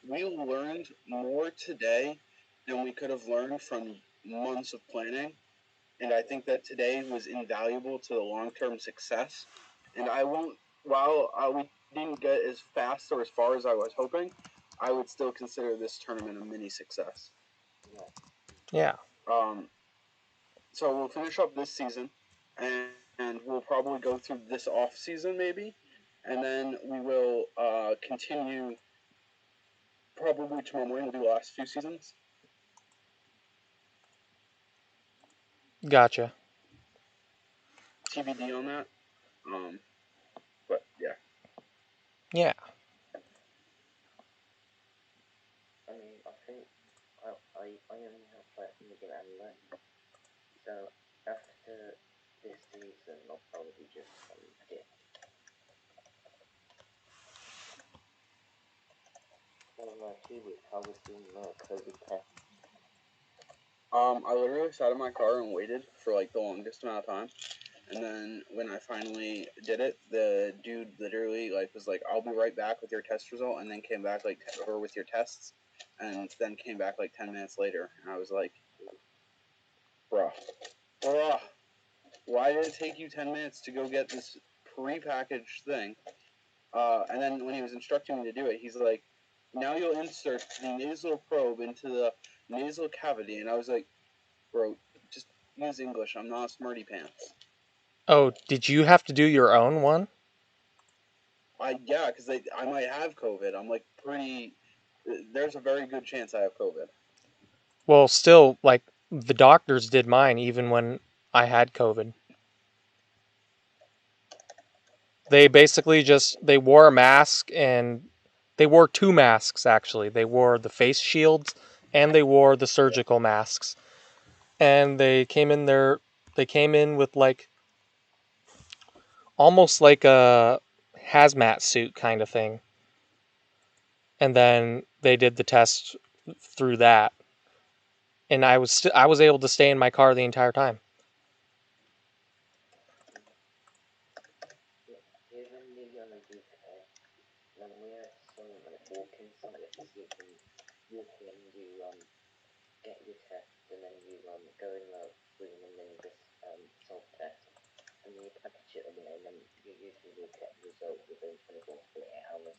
S1: we learned more today than we could have learned from months of planning, and I think that today was invaluable to the long-term success. And while we didn't get as fast or as far as I was hoping, I would still consider this tournament a mini success.
S2: Yeah.
S1: So we'll finish up this season, and we'll probably go through this off season maybe, and then we will continue. Probably tomorrow morning we'll do the last few seasons.
S2: Gotcha.
S1: TBD on that. But yeah.
S2: Yeah.
S4: I mean, I think I only have like middle and left. So after this season, I'll probably just skip. For like 2 weeks, I was doing the COVID test.
S1: I literally sat in my car and waited for like the longest amount of time, and then when I finally did it, the dude literally like was like, "I'll be right back with your test result," and then came back or with your tests, and then came back like 10 minutes later, and I was like, Bruh. Why did it take you 10 minutes to go get this pre-packaged thing? And then when he was instructing me to do it, he's like, now you'll insert the nasal probe into the nasal cavity. And I was like, bro, just use English. I'm not a smarty pants.
S2: Oh, did you have to do your own one?
S1: Yeah, because I might have COVID. I'm like there's a very good chance I have COVID.
S2: Well, still, like, the doctors did mine even when I had COVID. They basically they wore a mask, and they wore two masks, actually. They wore the face shields and they wore the surgical masks. And they came in with like almost like a hazmat suit kind of thing. And then they did the test through that. And I was able to stay in my car the entire time.
S4: Here in the UK, when we're at some walk-in sites, you can walk in, you get your test, and then you go in the room and then just self-test, and then you package it away, and then you usually will get the result within 24 to 48 hours.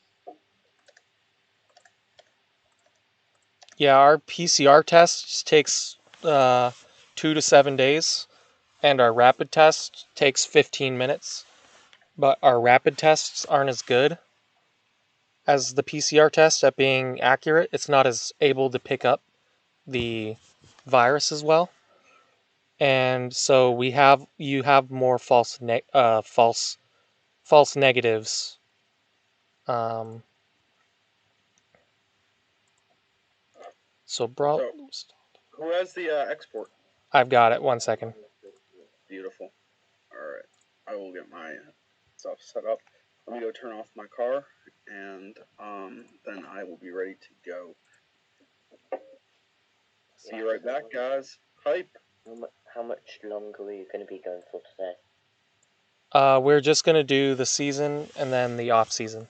S2: Yeah, our PCR test takes 2 to 7 days, and our rapid test takes 15 minutes. But our rapid tests aren't as good as the PCR test at being accurate. It's not as able to pick up the virus as well, and so you have more false negatives. Um, so
S1: Who has the export?
S2: I've got it. 1 second.
S1: Beautiful. All right, I will get my stuff set up. Let me go turn off my car, and then I will be ready to go. See you right back, guys. Hype.
S4: How much longer are you going to be going for today?
S2: We're just gonna do the season and then the off season.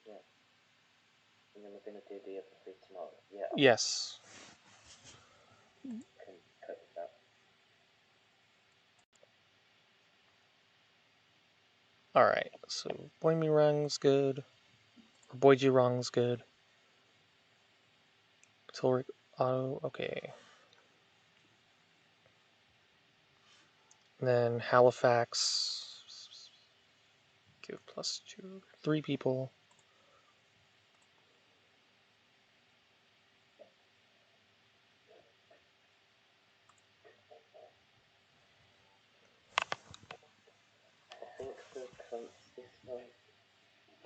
S4: Yeah. And then we're going to do the other 3 tomorrow. Yeah.
S2: Yes.
S4: Can cut this out.
S2: All right. So Boy Me Rung's good. Or Boy G Rung's good. Tilric Auto. Okay. And then Halifax. Give +2. 3 people.
S4: I think the closest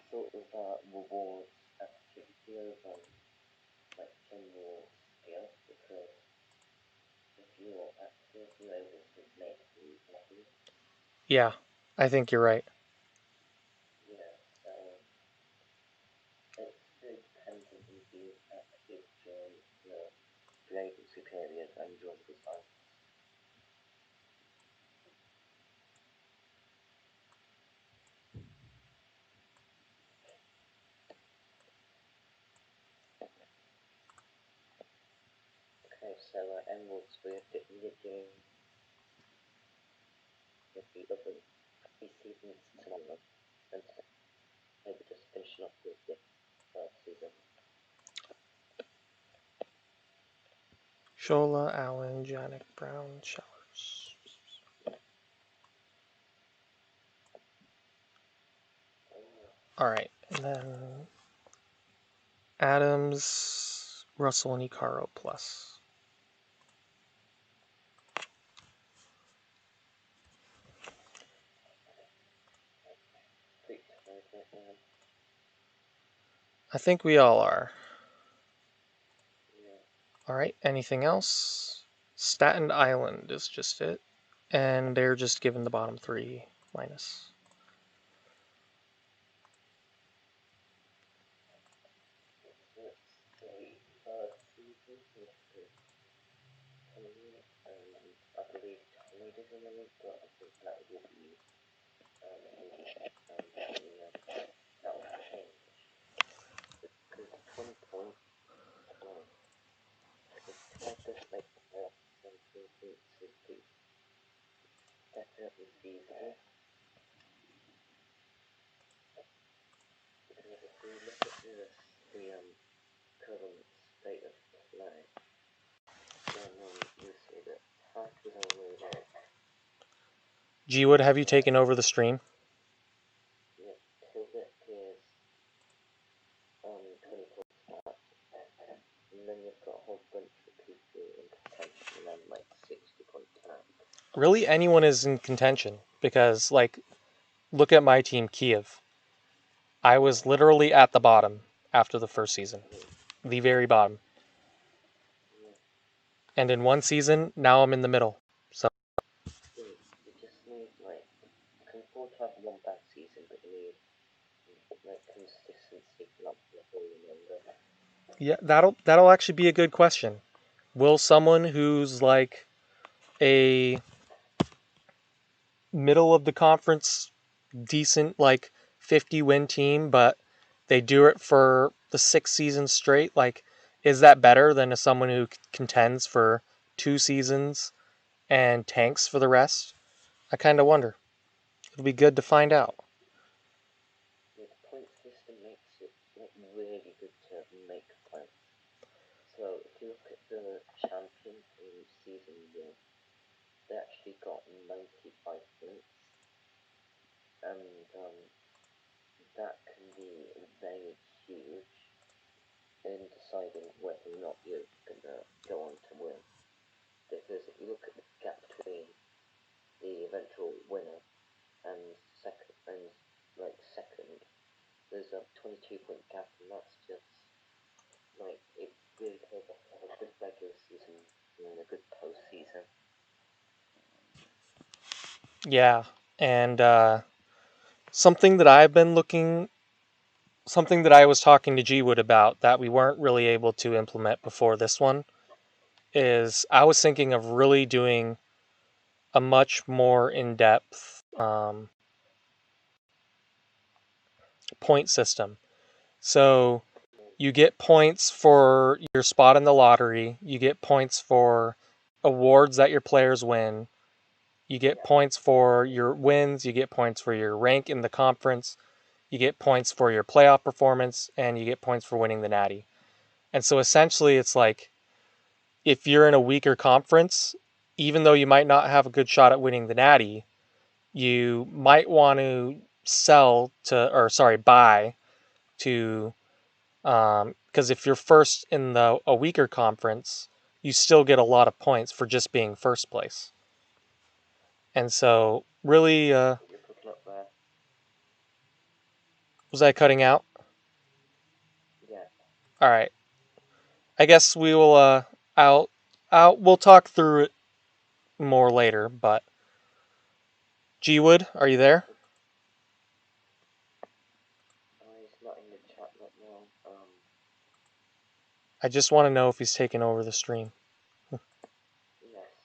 S4: sort of rewards activity over like general skill, because if you're active, you're able to make these levels.
S2: Yeah, I think you're right.
S4: Yeah, so it's very dependent if you're active during the agency period and during the time. Okay, so Emeralds, we're doing the other 3 seasons tomorrow, and maybe just finishing up with the first season.
S2: Shola, Allen, Janik, Brown, Showers. All right, and then Adams, Russell, and Icaro plus.
S4: Pretty tired right now.
S2: I think we all are.
S4: Yeah.
S2: All right, anything else? Staten Island is just it. And they're just given the bottom 3 minus.
S4: I believe Tourney did in the league, but I think that will be that will change, because 20 points. If Ted doesn't make the playoffs, then 17 feasible. Because if we look at the current state of play, then we see that Park is on the way down.
S2: G-Wood, have you taken over the stream?
S4: Yeah, Tilvic is 20 points back, and then you've got a whole bunch of people in contention, and then like 60 points back.
S2: Really, anyone is in contention because, like, look at my team, Kiev. I was literally at the bottom after the first season, the very bottom.
S4: Yeah.
S2: And in one season, now I'm in the middle. So
S4: You just need like you can afford to have one bad season, but you need like consistency for the whole longer.
S2: yeah, that'll actually be a good question. Will someone who's like a middle of the conference, decent like 50 win team, but they do it for the 6 seasons straight, like is that better than someone who contends for 2 seasons and tanks for the rest? I kind of wonder. It'll be good to find out.
S4: The point system makes it like really good to make points. So if you look at the champion from season 1, they actually got 95 points, and that can be very huge in deciding whether or not you're gonna go on to win. Because if you look at the gap between the eventual winner and second, there's a 22-point gap, and that's just like it really takes off to have a good regular season and a good postseason.
S2: Yeah, and something that I've been looking, something that I was talking to G Wood about that we weren't really able to implement before this one is I was thinking of really doing a much more in-depth point system. So you get points for your spot in the lottery, you get points for awards that your players win, you get points for your wins, you get points for your rank in the conference, you get points for your playoff performance, and you get points for winning the Natty. And so essentially it's like if you're in a weaker conference, even though you might not have a good shot at winning the Natty, you might want to buy to, because if you're first in a weaker conference, you still get a lot of points for just being first place. And so, really,
S4: You're picking up there.
S2: was I cutting out?
S4: Yeah.
S2: All right. I guess we will. We'll talk through it more later. But G-Wood, are you there?
S4: He's not in the chat right now.
S2: I just want to know if he's taking over the stream.
S4: Yeah,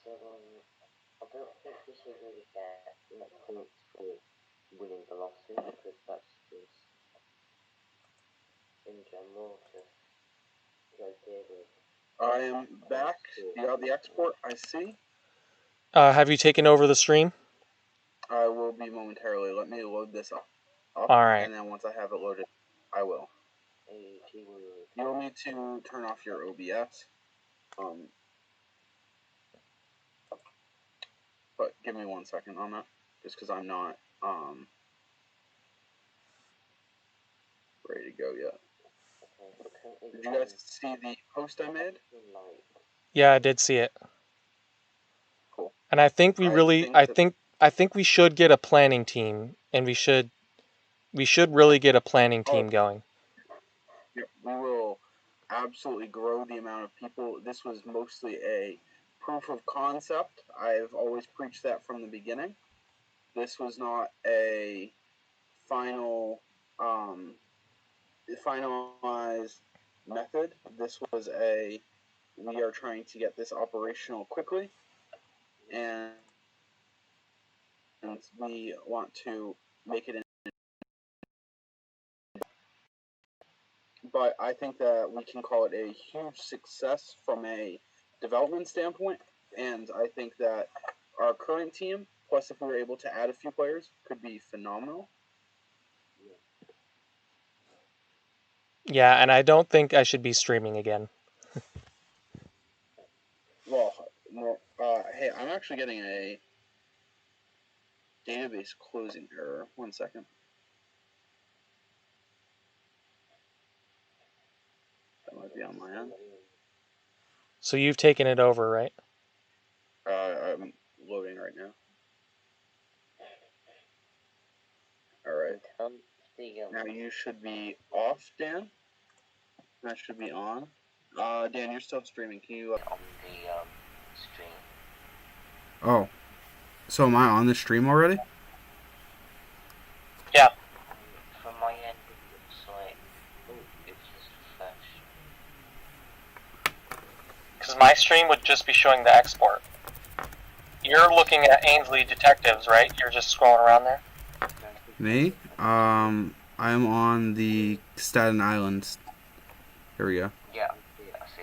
S4: so I don't think we should really get like points for winning velocity, because that's just in general just the idea with
S1: I am back. You got the export, I see.
S2: Have you taken over the stream?
S1: I will be momentarily. Let me load this up.
S2: All right.
S1: And then once I have it loaded, I will.
S4: keyword.
S1: You'll need to turn off your OBS. But give me 1 second on that, just because I'm not ready to go yet.
S4: Okay,
S1: Did you guys see the post I made?
S2: Yeah, I did see it.
S1: Cool.
S2: And I think I think we should get a planning team, and we should really get a planning team going.
S1: Yeah, we will absolutely grow the amount of people. This was mostly a proof of concept. I've always preached that from the beginning. This was not a finalized method. This was we are trying to get this operational quickly, and we want to make it in. But I think that we can call it a huge success from a development standpoint, and I think that our current team plus if we were able to add a few players, could be phenomenal.
S2: Yeah, and I don't think I should be streaming again.
S1: Well, hey, I'm actually getting a database closing error. 1 second. That might be on my end.
S2: So you've taken it over, right?
S1: I'm loading right now. Alright. Now you should be off, Dan. That should be on. Dan, you're still streaming. Can you...
S3: On the stream.
S1: Oh. So am I on the stream already?
S2: Yeah.
S3: From my end, it looks like it's just fresh.
S2: Because my stream would just be showing the export. You're looking at Ainsley Detectives, right? You're just scrolling around there?
S1: Me? I'm on the Staten Island. Here we go.
S3: Yeah, I see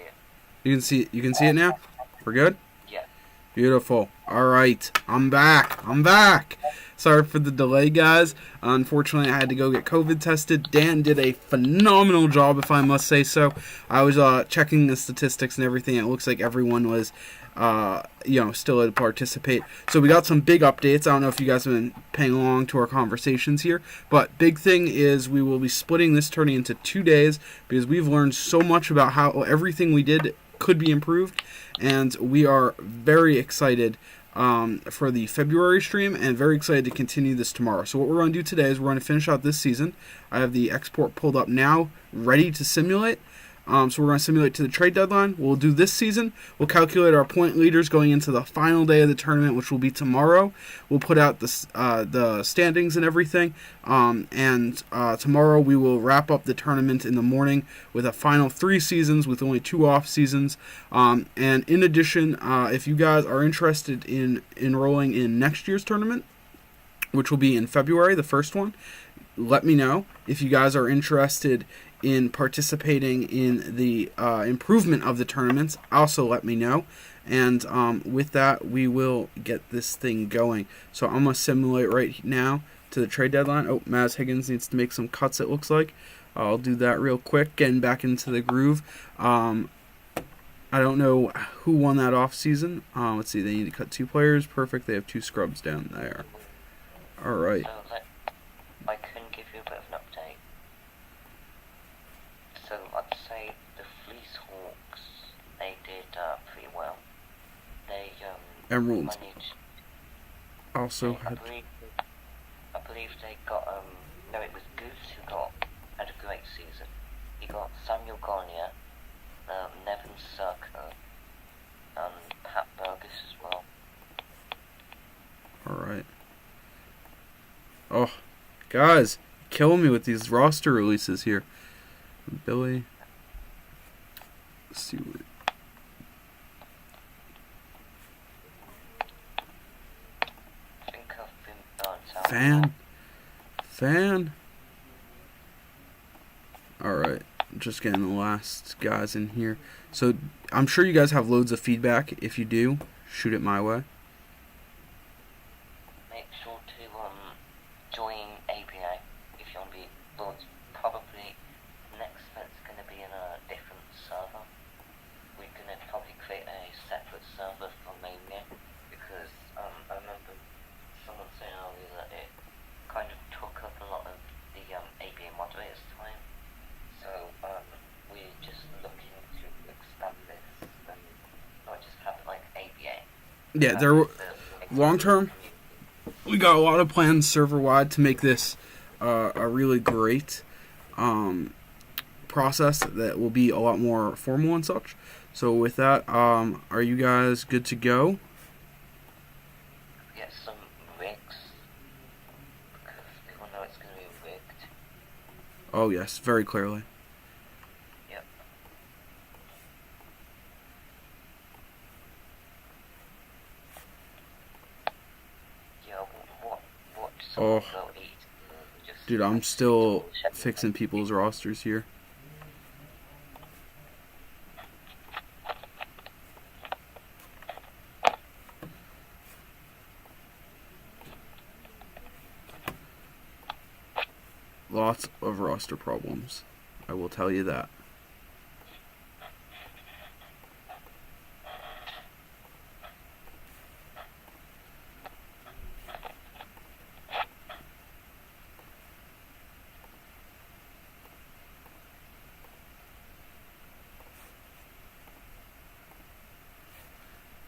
S3: it.
S1: You can see it now? We're good?
S3: Yeah.
S1: Beautiful. Alright. I'm back. Sorry for the delay, guys. Unfortunately, I had to go get COVID tested. Dan did a phenomenal job, if I must say so. I was checking the statistics and everything. It looks like everyone was still able to participate. So we got some big updates. I don't know if you guys have been paying along to our conversations here, but big thing is we will be splitting this tourney into 2 days because we've learned so much about how everything we did could be improved, and we are very excited for the February stream and very excited to continue this tomorrow. So what we're going to do today is we're going to finish out this season. I have the export pulled up now, ready to simulate. So we're going to simulate to the trade deadline. We'll do this season. We'll calculate our point leaders going into the final day of the tournament, which will be tomorrow. We'll put out the standings and everything. And tomorrow we will wrap up the tournament in the morning with a final 3 seasons with only 2 off seasons. And in addition, if you guys are interested in enrolling in next year's tournament, which will be in February, the first one, let me know. If you guys are interested in participating in the improvement of the tournaments, also let me know. And with that, we will get this thing going. So I'm going to simulate right now to the trade deadline. Oh, Maz Higgins needs to make some cuts, it looks like. I'll do that real quick, getting back into the groove. I don't know who won that off season. Let's see, they need to cut 2 players. Perfect, they have 2 scrubs down there. Alright.
S3: So I can give you a bit of an update. So I'd say the Fleece Hawks, they did pretty well. They
S1: Emeralds
S3: managed.
S1: also
S3: I
S1: had...
S3: believe they got no, it was Goose who had a great season. He got Samuel Garnier, Nevin Circa, and Pat Burgess as well.
S1: Alright. Oh, guys, killing me with these roster releases here. Billy. Let's see what...
S3: I think I've been burnt out.
S1: Fan. Alright, just getting the last guys in here. So, I'm sure you guys have loads of feedback. If you do, shoot it my way.
S3: Make sure to join ABA if you want to be. Well, it's probably next that's going to be in a different server. We're going to probably create a separate server for Mania because I remember someone saying earlier that it kind of took up a lot of the ABA moderators' time. So we're just looking to expand this and not just have it like ABA.
S1: Yeah, there long term, we got a lot of plans server-wide to make this a really great process that will be a lot more formal and such. So with that, are you guys good to go?
S3: Get some rigs because people know it's going to be rigged.
S1: Oh yes, very clearly.
S3: Yep. Yeah, what someone will eat. Just
S1: Dude, I'm still fixing people's rosters here. lots of roster problems. I will tell you that.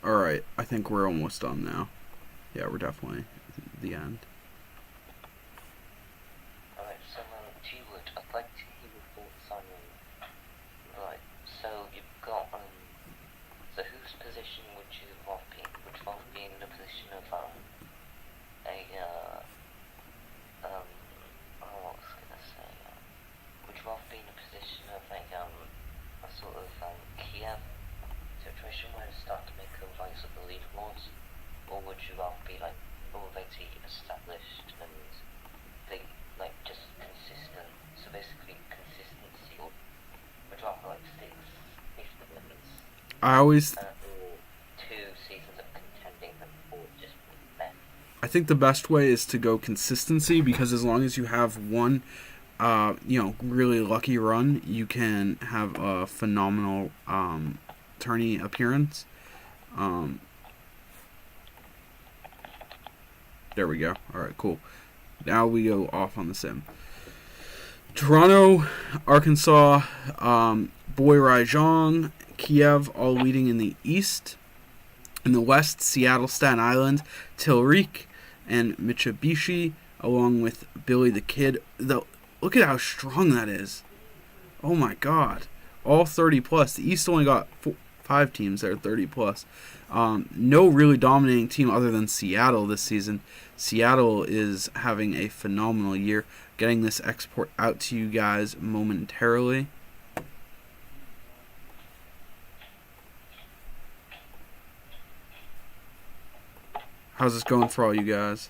S1: Alright, I think we're almost done now. Yeah, we're definitely at the end.
S3: Alright, so G-Wood, I'd like to hear your thoughts on right, so you've got so whose position would you want be? Would you want to be in the position of what was I gonna say? Would you want to be in a position of a sort of Kiev situation where it start to make a rise of the leaderboards, or would you rather be like already established and just consistent? So basically consistency, or would you rather like 6 minutes?
S1: I always.
S3: Or 2 seasons of contending before just best.
S1: I think the best way is to go consistency, because as long as you have one, really lucky run, you can have a phenomenal tourney appearance. There we go. Alright, cool. Now we go off on the sim. Toronto, Arkansas, Boy Raijong, Kiev, all leading in the East. In the West, Seattle, Staten Island, Tilrik, and Mitsubishi, along with Billy the Kid. Look at how strong that is. Oh my god. All 30 plus. The East only got 5 teams that are 30 plus. No really dominating team other than Seattle this season. Seattle is having a phenomenal year. Getting this export out to you guys momentarily. How's this going for all you guys?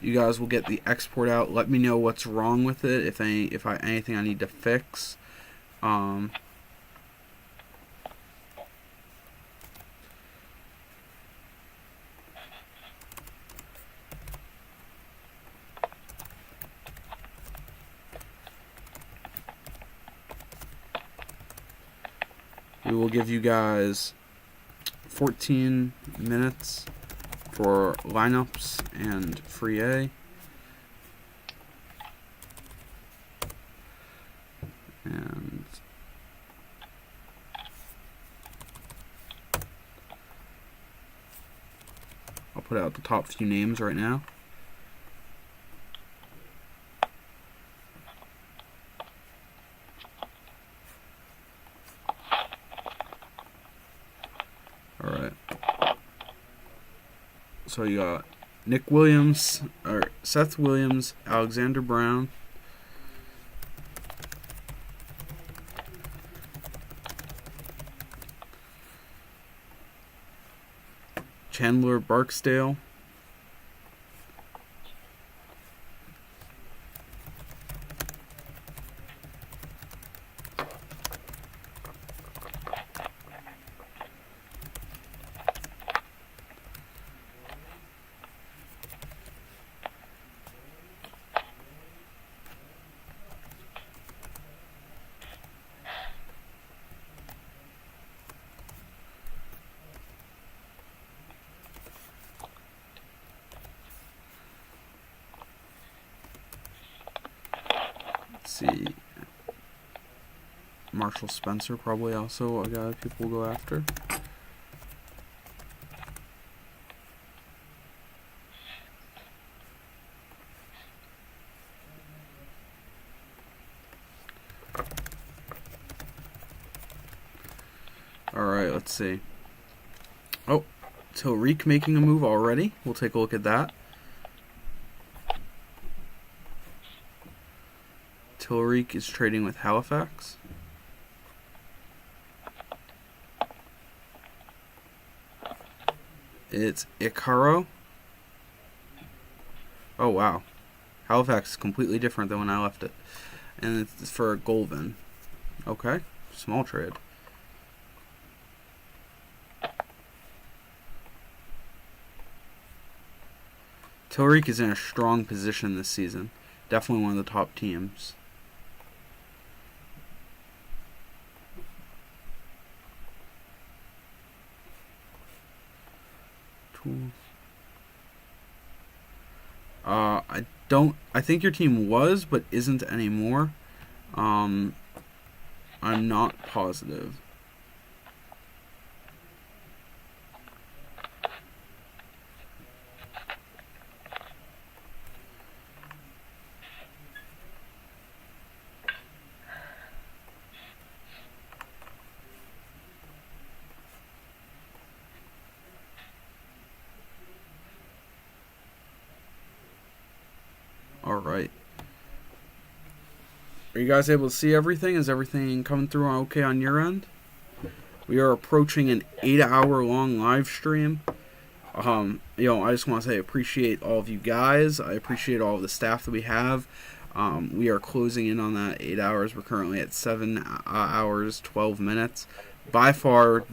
S1: You guys will get the export out. Let me know what's wrong with it. If anything I need to fix. We will give you guys 14 minutes for lineups and free A. And I'll put out the top few names right now. Alright. So you got Nick Williams, or Seth Williams, Alexander Brown, Chandler Barksdale, see, Marshall Spencer, probably also a guy people will go after. Alright, let's see. Oh, Tilrik making a move already. We'll take a look at that. Tilrik is trading with Halifax. It's Ikaro. Oh, wow. Halifax is completely different than when I left it. And it's for Golvin. Okay. Small trade. Tilric is in a strong position this season. Definitely one of the top teams. I think your team was, but isn't anymore. I'm not positive. Alright. Are you guys able to see everything? Is everything coming through okay on your end? We are approaching an 8-hour long live stream. I just want to say I appreciate all of you guys. I appreciate all of the staff that we have. We are closing in on that 8 hours. We're currently at 7 hours, 12 minutes. By far,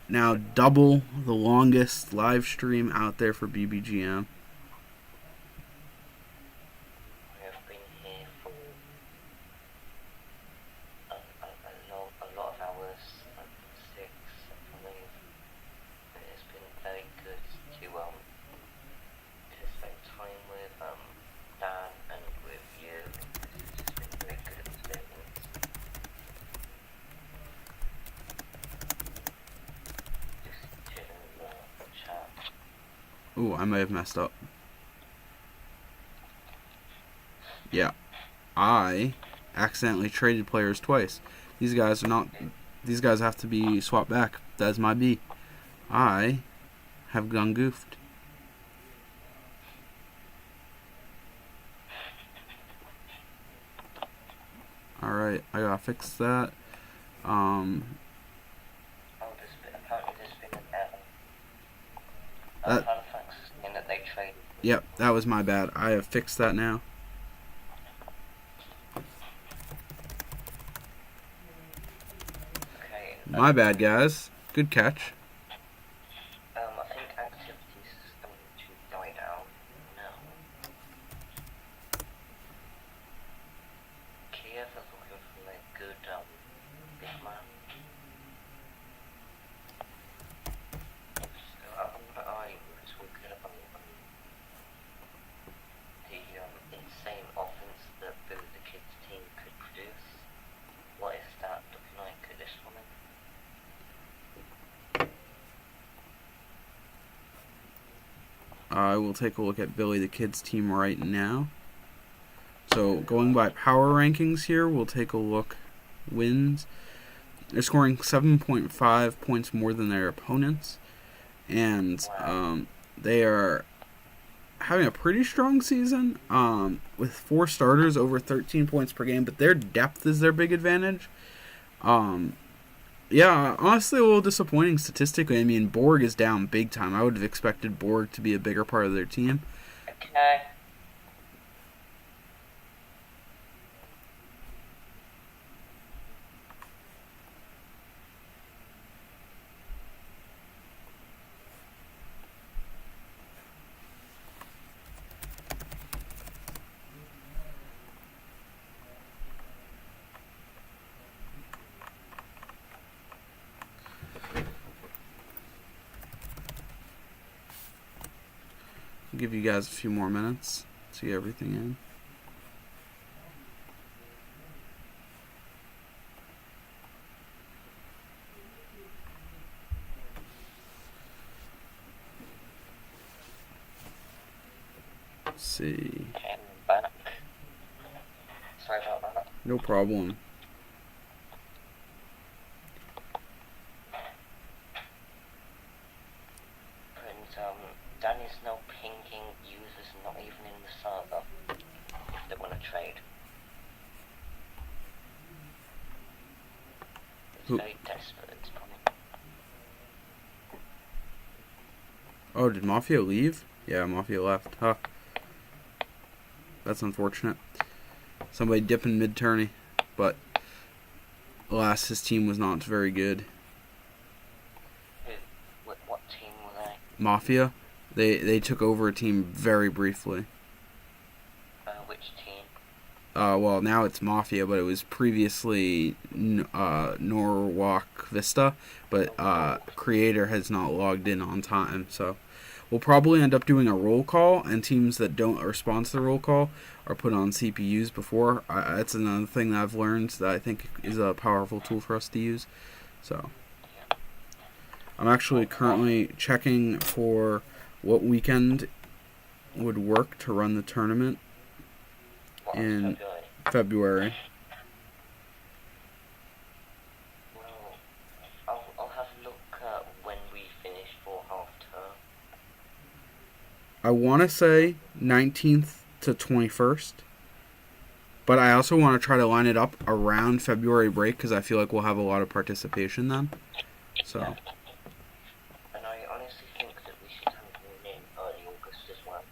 S1: now double the longest live stream out there for BBGM. Ooh, I may have messed up. Yeah. I accidentally traded players twice. These guys have to be swapped back. That's my B. I have gone goofed. Alright, I gotta fix that. Yep, that was my bad. I have fixed that now. My bad, guys. Good catch.
S3: I think activities is going to die down now. Kiev is looking for a good big man. So I wonder I was talking about the insane offense that the kids team could produce. What is that looking like at this moment?
S1: I will take a look at Billy the Kid's team right now. So going by power rankings here, we'll take a look. Wins. They're scoring 7.5 points more than their opponents. And they are having a pretty strong season with 4 starters over 13 points per game. But their depth is their big advantage. Yeah, honestly, a little disappointing statistically. I mean, Borg is down big time. I would have expected Borg to be a bigger part of their team.
S3: Okay.
S1: I'll give you guys a few more minutes to get everything in. Let's see.
S3: Okay, I'm back. Sorry about that.
S1: No problem.
S3: Danny's now pinging users not even in the server if they want to trade. It's very desperate, it's coming.
S1: Oh, did Mafia leave? Yeah, Mafia left. Huh. That's unfortunate. Somebody dipping mid-tourney, but alas, his team was not very good.
S3: What team were they?
S1: Mafia. They took over a team very briefly.
S3: Which team?
S1: Well, now it's Mafia, but it was previously Norwalk Vista, but Creator has not logged in on time, so we'll probably end up doing a roll call, and teams that don't respond to the roll call are put on CPUs before. That's another thing that I've learned that I think is a powerful tool for us to use. So I'm actually currently checking for what weekend would work to run the tournament in February.
S3: Well, I'll have a look when we finish for half term.
S1: I want to say 19th to 21st, but I also want to try to line it up around February break because I feel like we'll have a lot of participation then. So.
S3: Yeah. And I honestly think that we should have one in early August as well.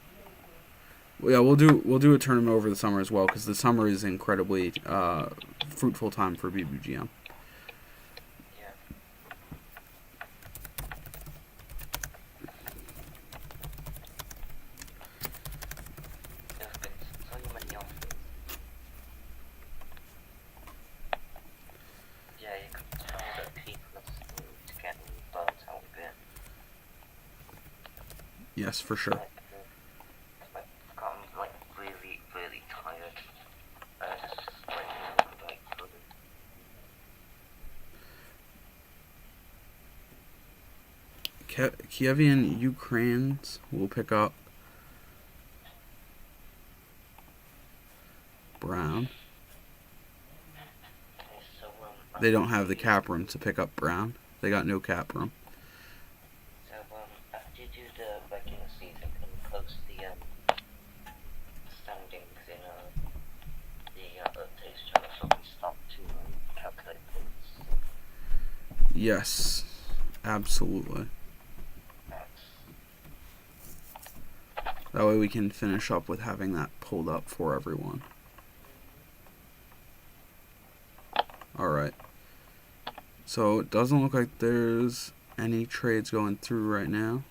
S1: Yeah, we'll do a tournament over the summer as well because the summer is incredibly fruitful time for BBGM.
S3: Yeah. There's been so many offers. Yeah, you can tell that people are starting to get burnt out a bit.
S1: Yes, for sure.
S3: I've gotten like really, really tired. Just like fully.
S1: Kievian Ukrainians will pick up Brown.
S3: Okay, so
S1: They don't have the cap room to pick up Brown. They got no cap room.
S3: So after you do the regular season, can you post the standings in the updates channel so we can start to calculate points?
S1: Yes, absolutely. That way we can finish up with having that pulled up for everyone. Alright. So it doesn't look like there's any trades going through right now.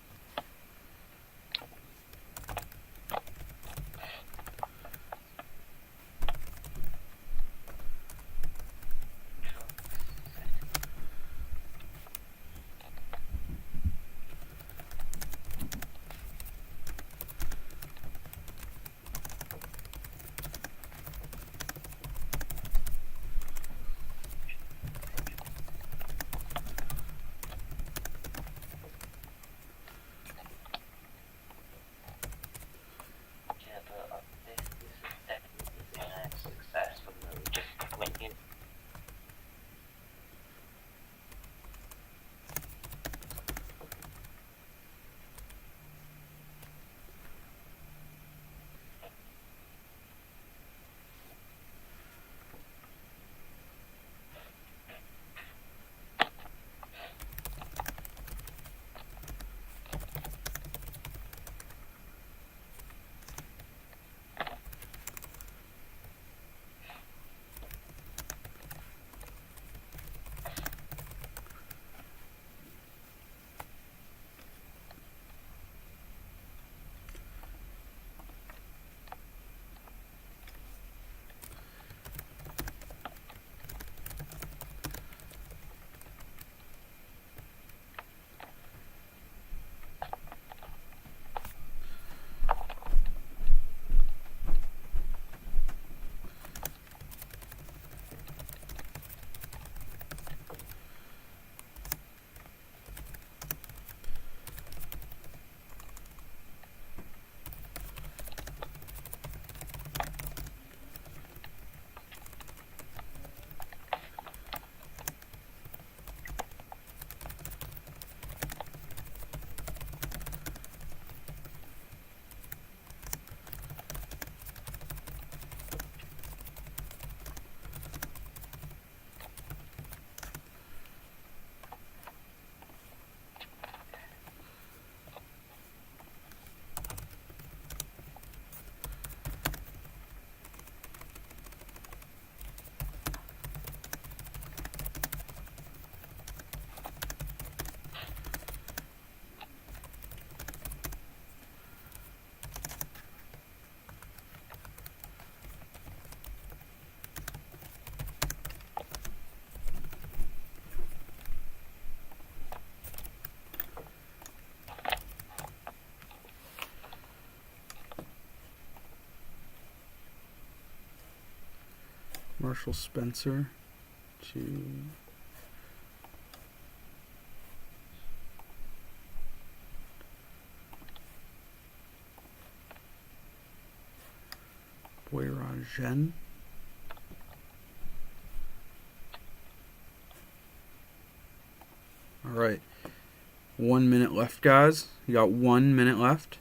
S1: Marshall Spencer to Boyrajen. All right. 1 minute left, guys. You got 1 minute left.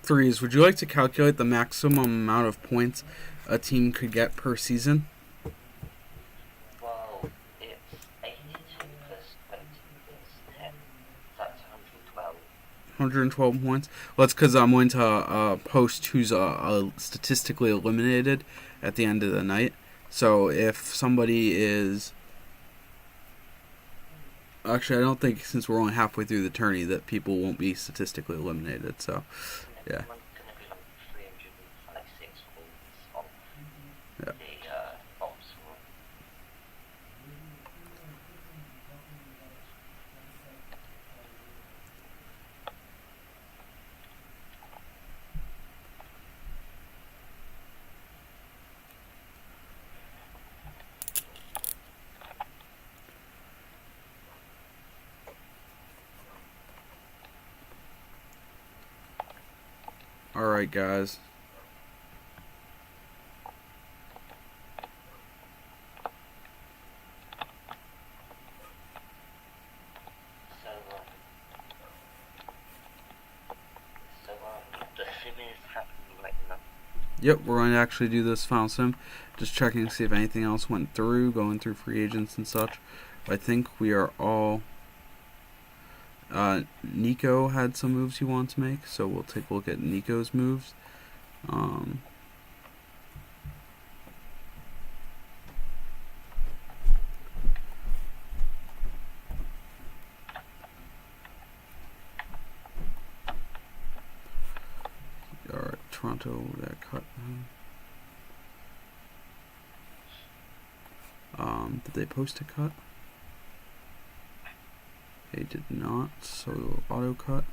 S1: Threes, would you like to calculate the maximum amount of points a team could get per season?
S3: Well, it's 82 plus 20 plus 10. That's 112.
S1: 112 points. Well, that's because I'm going to post who's statistically eliminated at the end of the night. So if somebody is... Actually, I don't think, since we're only halfway through the tourney, that people won't be statistically eliminated. So, yeah.
S3: Everyone's going to be like 306 points off
S1: Yeah.
S3: the bottom score.
S1: Alright, guys.
S3: The sim is happening right now.
S1: Yep, we're going to actually do this final sim. Just checking to see if anything else went through, going through free agents and such. I think we are all... Nico had some moves he wanted to make, so we'll take a look at Nico's moves. Alright, Toronto, that cut. Did they post a cut? They did not, so auto cut.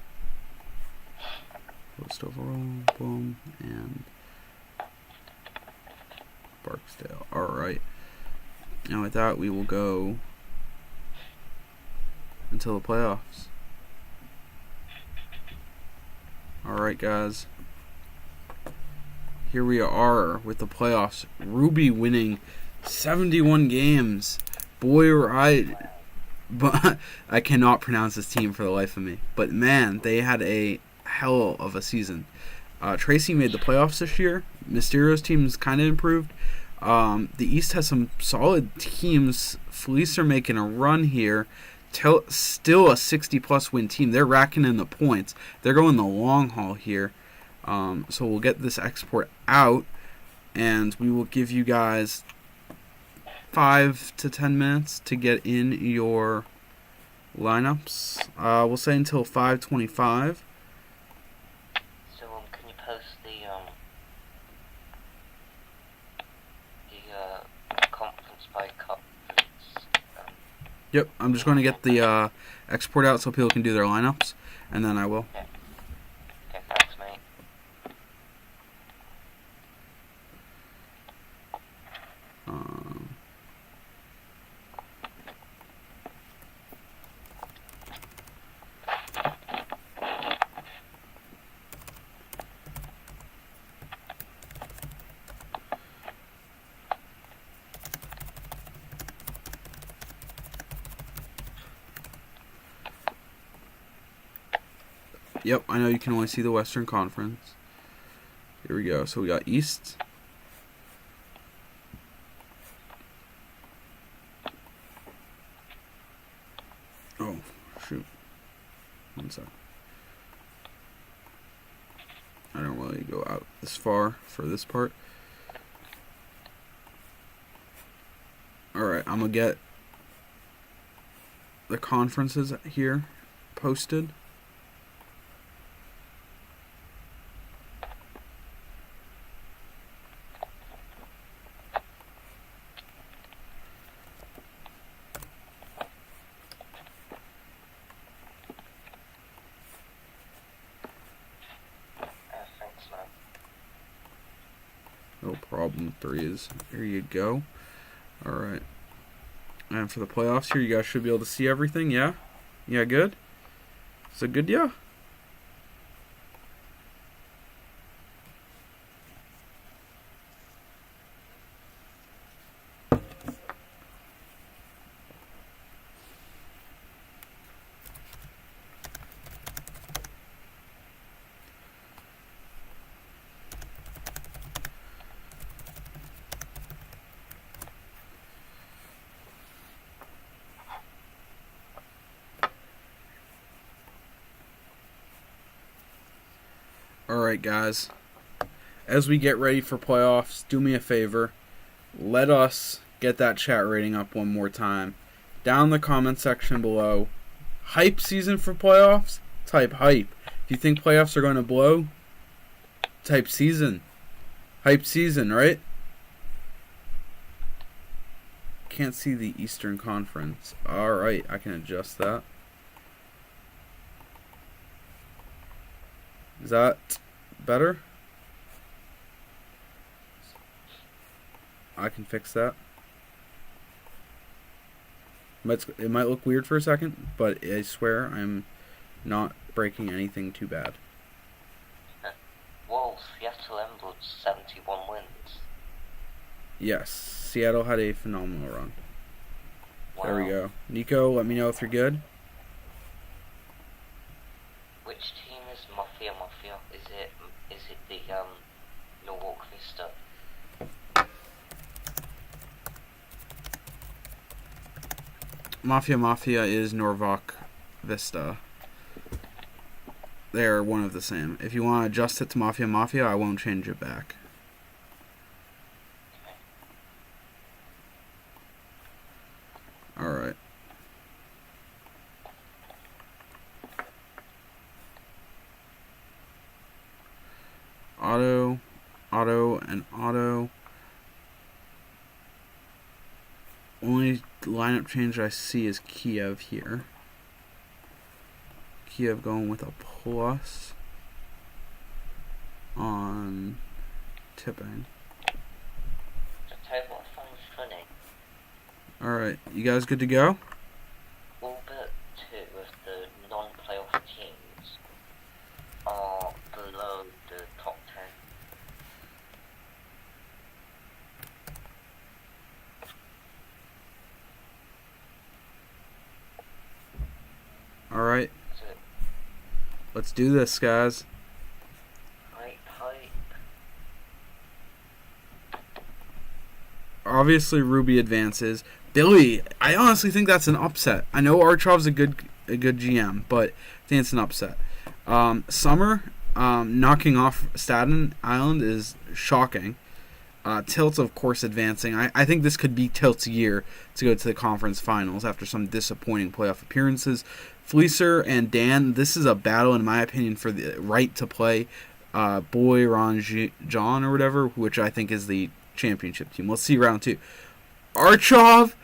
S1: Post overall, boom, and Barksdale. Alright. Now with that, we will go until the playoffs. Alright, guys. Here we are with the playoffs. Ruby winning 71 games. Boy, but I cannot pronounce this team for the life of me. But man, they had a hell of a season. Tracy made the playoffs this year. Mysterio's team's kind of improved. The East has some solid teams. Felice are making a run here. Still a 60-plus win team. They're racking in the points. They're going the long haul here. So we'll get this export out, and we will give you guys 5 to 10 minutes to get in your lineups. We'll say until 5:25.
S3: So can you post the conference by conference?
S1: Yep, I'm just going to get the export out so people can do their lineups, and then I will.
S3: Okay. Okay, thanks, mate.
S1: Yep, I know you can only see the Western Conference. Here we go. So we got East. Oh, shoot. One sec. I don't really go out this far for this part. Alright, I'm going to get the conferences here posted.
S3: Thanks, man.
S1: No problem, threes. Here you go. Alright. And for the playoffs here, you guys should be able to see everything, yeah? Yeah, good? Is it good, yeah? Alright, guys. As we get ready for playoffs, do me a favor. Let us get that chat rating up one more time. Down in the comment section below. Hype season for playoffs? Type hype. If you think playoffs are going to blow, type season. Hype season, right? Can't see the Eastern Conference. Alright, I can adjust that. Is that better? I can fix that. It might look weird for a second, but I swear I'm not breaking anything too bad.
S3: Whoa, Seattle Embers 71 wins.
S1: Yes, Seattle had a phenomenal run.
S3: Wow.
S1: There we go. Nico, let me know if you're good.
S3: Which team is Mafia? Is it the Norwalk Vista?
S1: Mafia is Norwalk Vista. They're one of the same. If you want to adjust it to Mafia, I won't change it back. Alright. Auto, and auto. Only lineup change I see is Kiev here. Kiev going with a plus on tipping.
S3: The table of funds funny.
S1: Alright, you guys good to go?
S3: All but two of the non-playoff teams are below the top 10.
S1: Alright,
S3: So,
S1: let's do this, guys.
S3: hype.
S1: Obviously, Ruby advances. Billy, I honestly think that's an upset. I know Archov's a good GM, but I think it's an upset. Summer knocking off Staten Island is shocking. Tilt's, of course, advancing. I think this could be Tilt's year to go to the conference finals after some disappointing playoff appearances. Fleecer and Dan, this is a battle, in my opinion, for the right to play Boy Ron John or whatever, which I think is the championship team. Let's see round two. Archov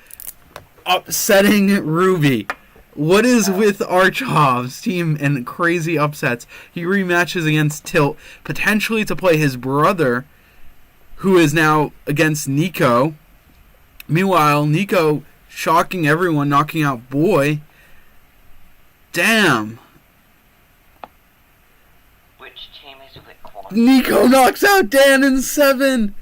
S1: upsetting Ruby. What is with Archov's team and crazy upsets? He rematches against Tilt, potentially to play his brother, who is now against Nico. Meanwhile, Nico shocking everyone, knocking out Boy. Damn.
S3: Which team is Rick one?
S1: Nico knocks out Dan in 7.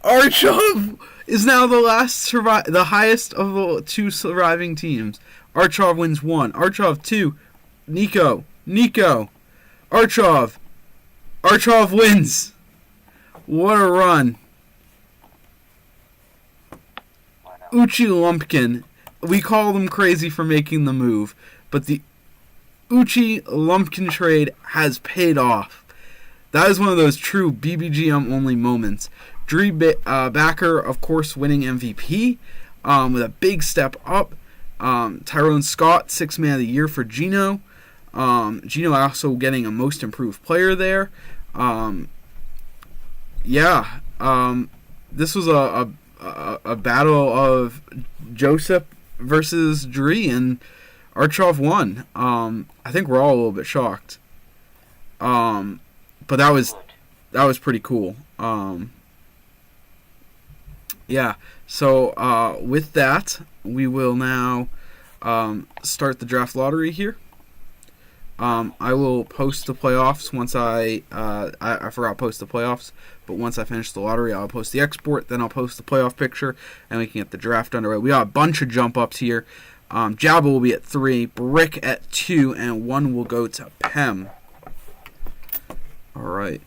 S1: Archov is now the highest of the two surviving teams. Archov wins 1. Archov 2. Nico. Archov! Archov wins! What a run. Uchi Lumpkin. We call them crazy for making the move, but the Uchi Lumpkin trade has paid off. That is one of those true BBGM only moments. Drew Backer, of course, winning MVP with a big step up. Tyrone Scott, 6th Man of the Year for Gino. Gino also getting a Most Improved Player there. This was a battle of Joseph versus Dree, and Archov won. I think we're all a little bit shocked. But that was pretty cool. So with that, we will now start the draft lottery here. I will post the playoffs once I forgot to post the playoffs, but once I finish the lottery, I'll post the export, then I'll post the playoff picture, and we can get the draft underway. We got a bunch of jump ups here. Jabba will be at 3, Brick at 2, and 1 will go to Pem. All right.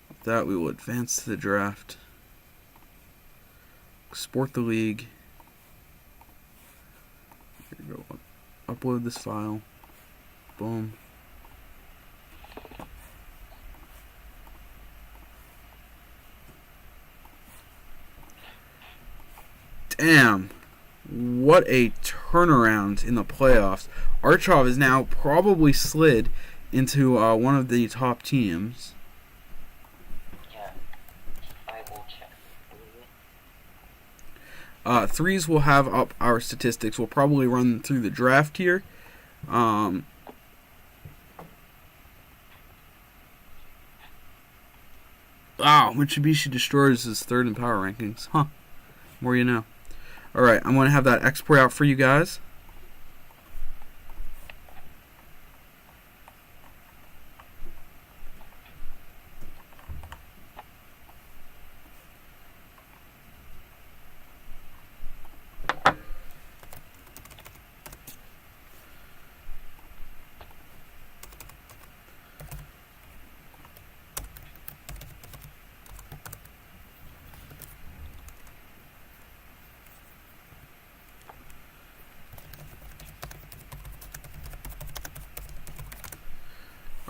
S1: With that, we will advance to the draft. Export the league. Here we go. Upload this file. Boom. Damn. What a turnaround in the playoffs. Archov is now probably slid into one of the top teams.
S3: Yeah, I will check.
S1: Threes will have up our statistics. We'll probably run through the draft here. Wow, Mitsubishi Destroyers is 3rd in power rankings. Huh. More you know. Alright, I'm going to have that export out for you guys.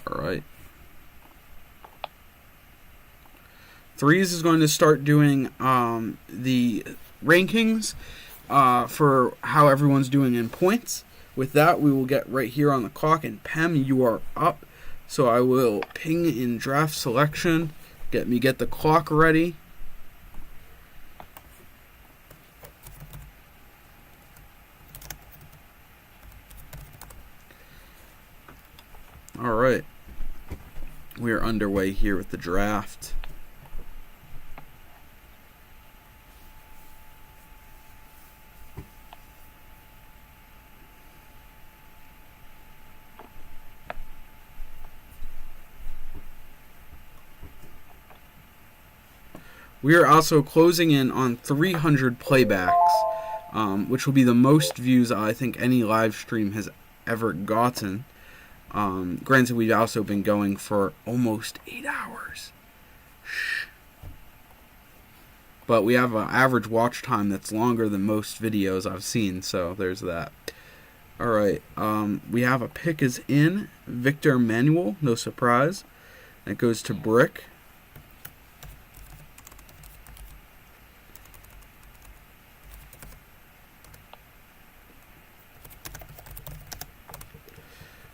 S1: Alright. Threes is going to start doing the rankings for how everyone's doing in points. With that, we will get right here on the clock. And Pem, you are up. So I will ping in draft selection. Get the clock ready. Alright. We are underway here with the draft. We are also closing in on 300 playbacks, which will be the most views I think any live stream has ever gotten. Granted, we've also been going for almost 8 hours. Shh. But we have an average watch time that's longer than most videos I've seen, so there's that. Alright, we have a pick is in. Victor Manuel, no surprise. That goes to Brick.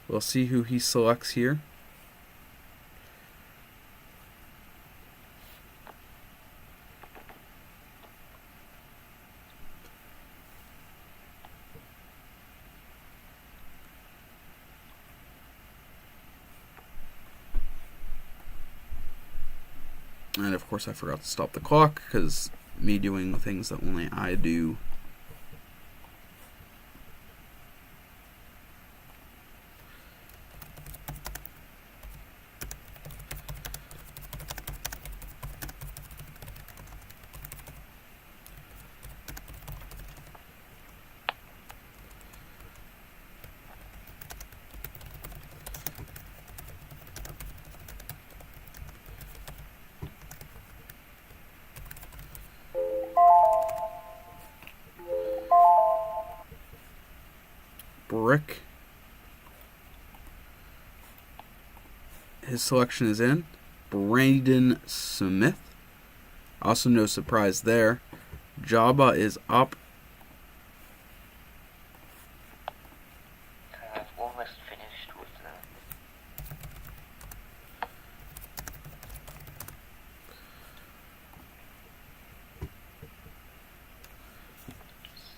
S1: We'll see who he selects here. And of course I forgot to stop the clock because me doing things that only I do. Rick. His selection is in. Braden Smith. Also no surprise there. Jabba is up.
S3: I've almost finished with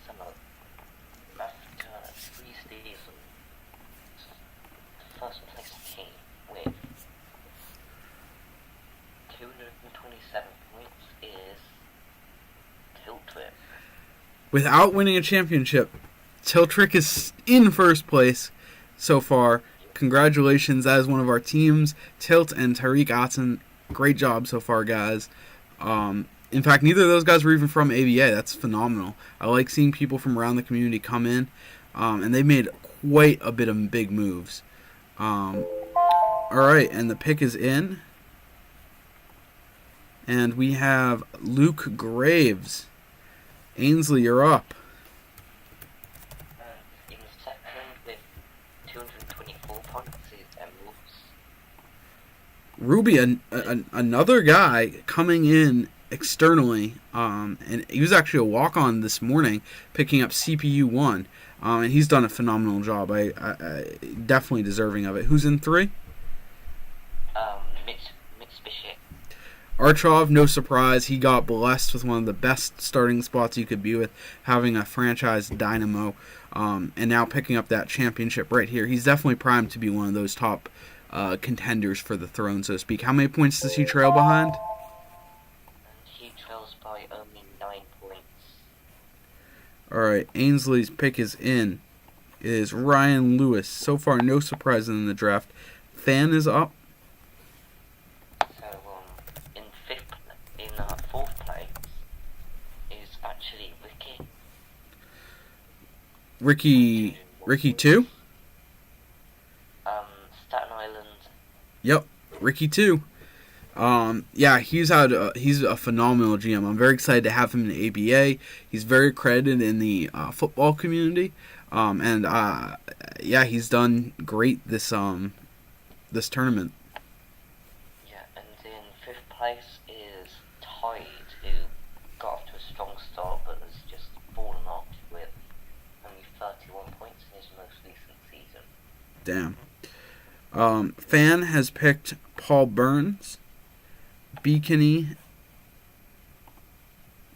S3: summer after 3 seasons. The first place team with 227 points is Tiltrip.
S1: Without winning a championship, Tiltrick is in first place so far. Congratulations as one of our teams, Tilt and Tariq Atzen. Great job so far, guys. In fact, neither of those guys were even from ABA. That's phenomenal. I like seeing people from around the community come in, and they made quite a bit of big moves. Alright, and the pick is in. And we have Luke Graves. Ainsley, you're up.
S3: In second with 224 points is Emeralds.
S1: Ruby, another guy coming in externally, and he was actually a walk-on this morning, picking up CPU 1, and he's done a phenomenal job. I definitely deserving of it. Who's in 3?
S3: Mitsubishi.
S1: Archov, no surprise, he got blessed with one of the best starting spots you could be with, having a franchise dynamo, and now picking up that championship right here. He's definitely primed to be one of those top contenders for the throne, so to speak. How many points does he trail behind?
S3: And he trails by only 9 points.
S1: Alright, Ainsley's pick is in. It is Ryan Lewis. So far, no surprises in the draft. Fan is up.
S3: In fourth place is actually Ricky.
S1: Ricky 2?
S3: Staten Island.
S1: Yep, Ricky 2. Yeah, he's a phenomenal GM. I'm very excited to have him in ABA. He's very credited in the football community, and yeah, he's done great this tournament.
S3: Yeah, and in fifth place is Tide, who got off to a strong start but has just fallen off with only 31 points in his most recent season.
S1: Damn. Fan has picked Paul Burns. Beacony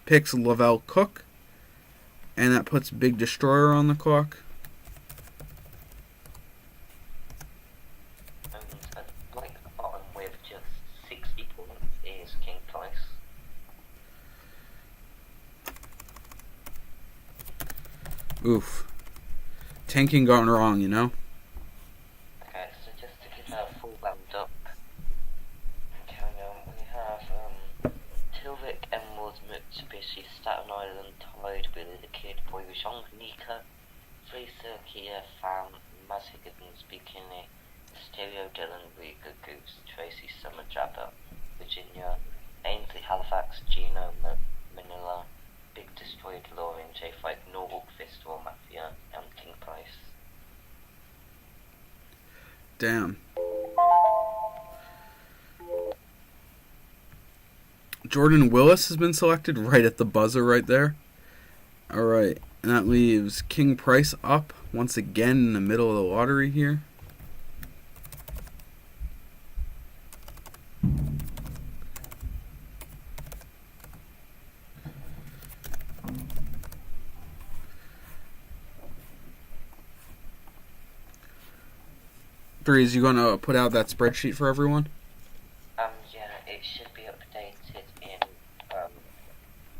S1: picks Lavelle Cook, and that puts Big Destroyer on the clock.
S3: And right at the bottom with just 60 points is King Price.
S1: Oof. Tanking gone wrong, you know?
S3: Okay, so just to give a full round up, we have Tilvik, Emerald, Mitsubishi, Staten Island, Tide, Billy the Kid, Boy Zhong, Nika, Free Cirkia, Fam, Maz Higgins, Bikini, Stereo, Dylan, Riga, Goose, Tracy, Summer, Jabba, Virginia, Ainsley, Halifax, Gino, Manila, Big Destroyer, DeLorean, J5, Norwalk, Fistwell, Mafia, and King Price.
S1: Damn. Jordan Willis has been selected right at the buzzer right there. Alright, and that leaves King Price up once again in the middle of the lottery here. Is you gonna put out that spreadsheet for everyone?
S3: Yeah, it should be updated in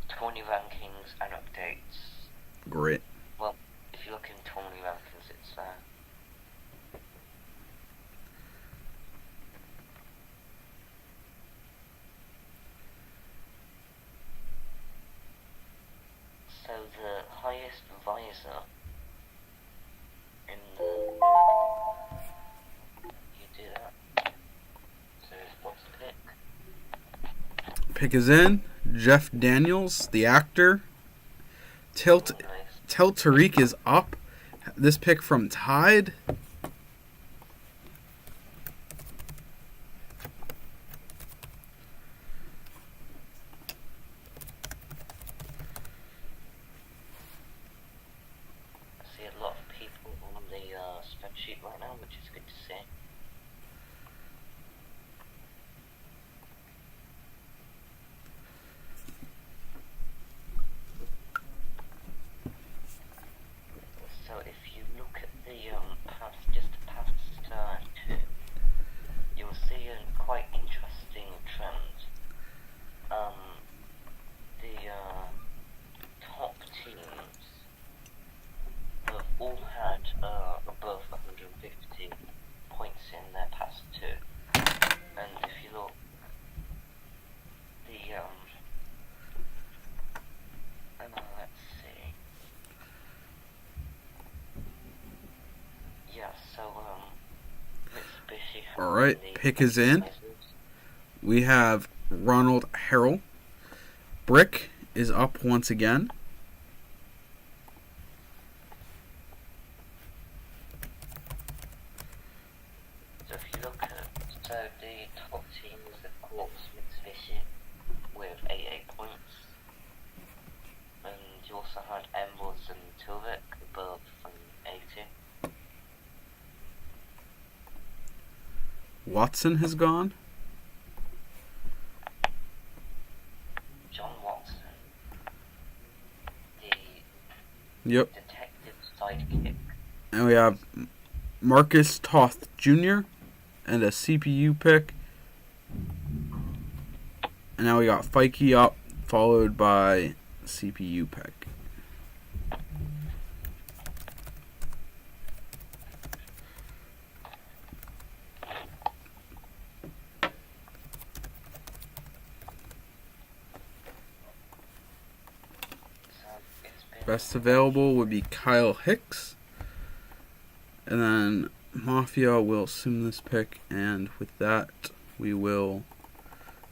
S3: Tourney rankings and updates.
S1: Great.
S3: Well, if you look in Tourney rankings, it's there. So the highest visor in the... You do that. So what's the pick?
S1: Pick is in. Jeff Daniels, the actor. Tilt
S3: Nice.
S1: Tariq is up. this pick from Tide.
S3: I see a lot of people on the spreadsheet right now, which is good to see. So if you look at the past two, you'll see a quite interesting trend. The top teams have all had above 150 points in their past two, and if you look, the let's see. Yeah, so, Mitsubishi have
S1: Alright,
S3: the
S1: pick is in.
S3: sizes.
S1: We have Ronald Harrell. Brick is up once again.
S3: So if you look at, the top team is of course Mitsubishi with 88 points. And you also had Emeralds and Tilvik above 80.
S1: Watson has gone.
S3: John Watson, the
S1: Yep.
S3: detective sidekick.
S1: And we have Marcus Toth Jr. and a CPU pick. And now we got Fikey up, followed by CPU pick.
S3: So it's been
S1: Best available would be Kyle Hicks. And then Mafia will assume this pick. And with that, we will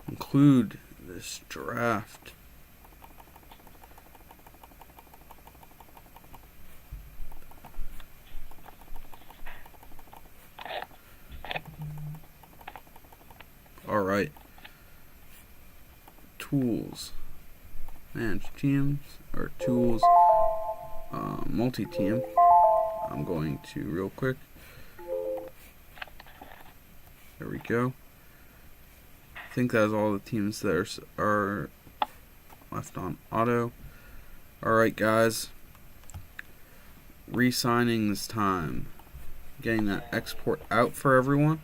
S1: conclude this draft. Alright. Tools. Manage teams. Or tools. Multi-team. I'm going to real quick. There we go. I think that's all the teams that are left on auto. Alright, guys. Re-signing this time. Getting that export out for everyone.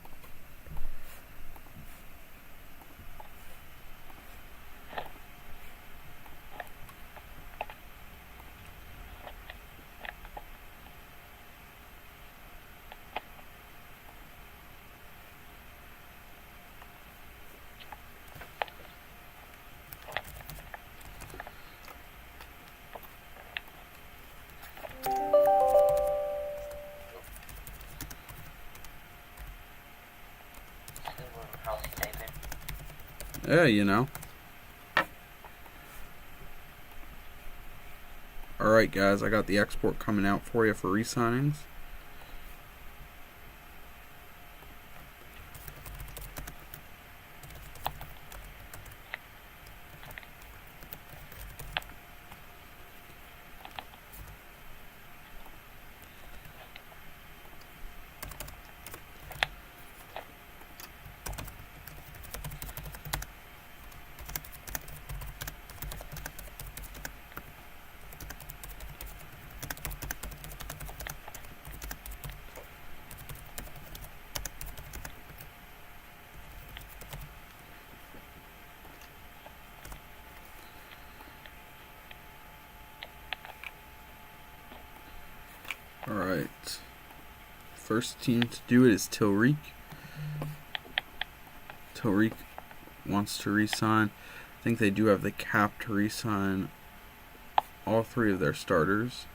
S3: how's your day been?
S1: Yeah, you know. Alright, guys, I got the export coming out for you for re-signings. Alright. First team to do it is Tilreek. Tilreek wants to re-sign. I think they do have the cap to re-sign all three of their starters.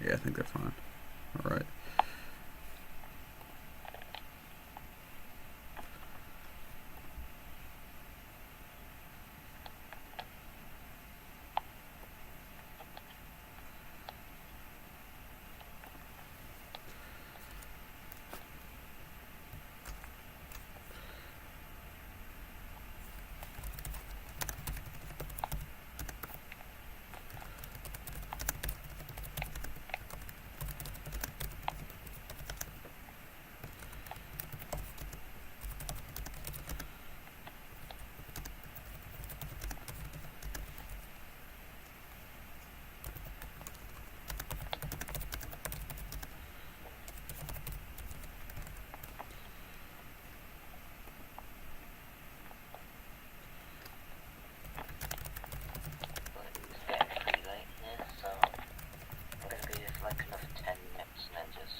S1: Yeah, I think they're fine. Alright.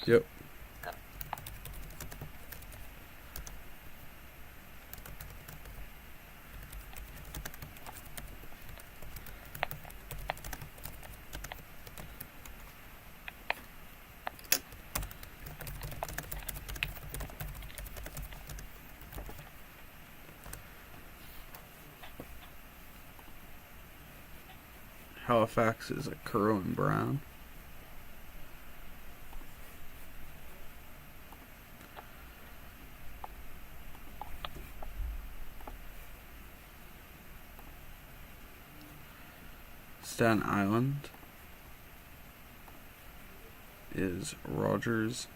S1: Yep. Halifax is a Kerwin Brown. Staten Island is Rogers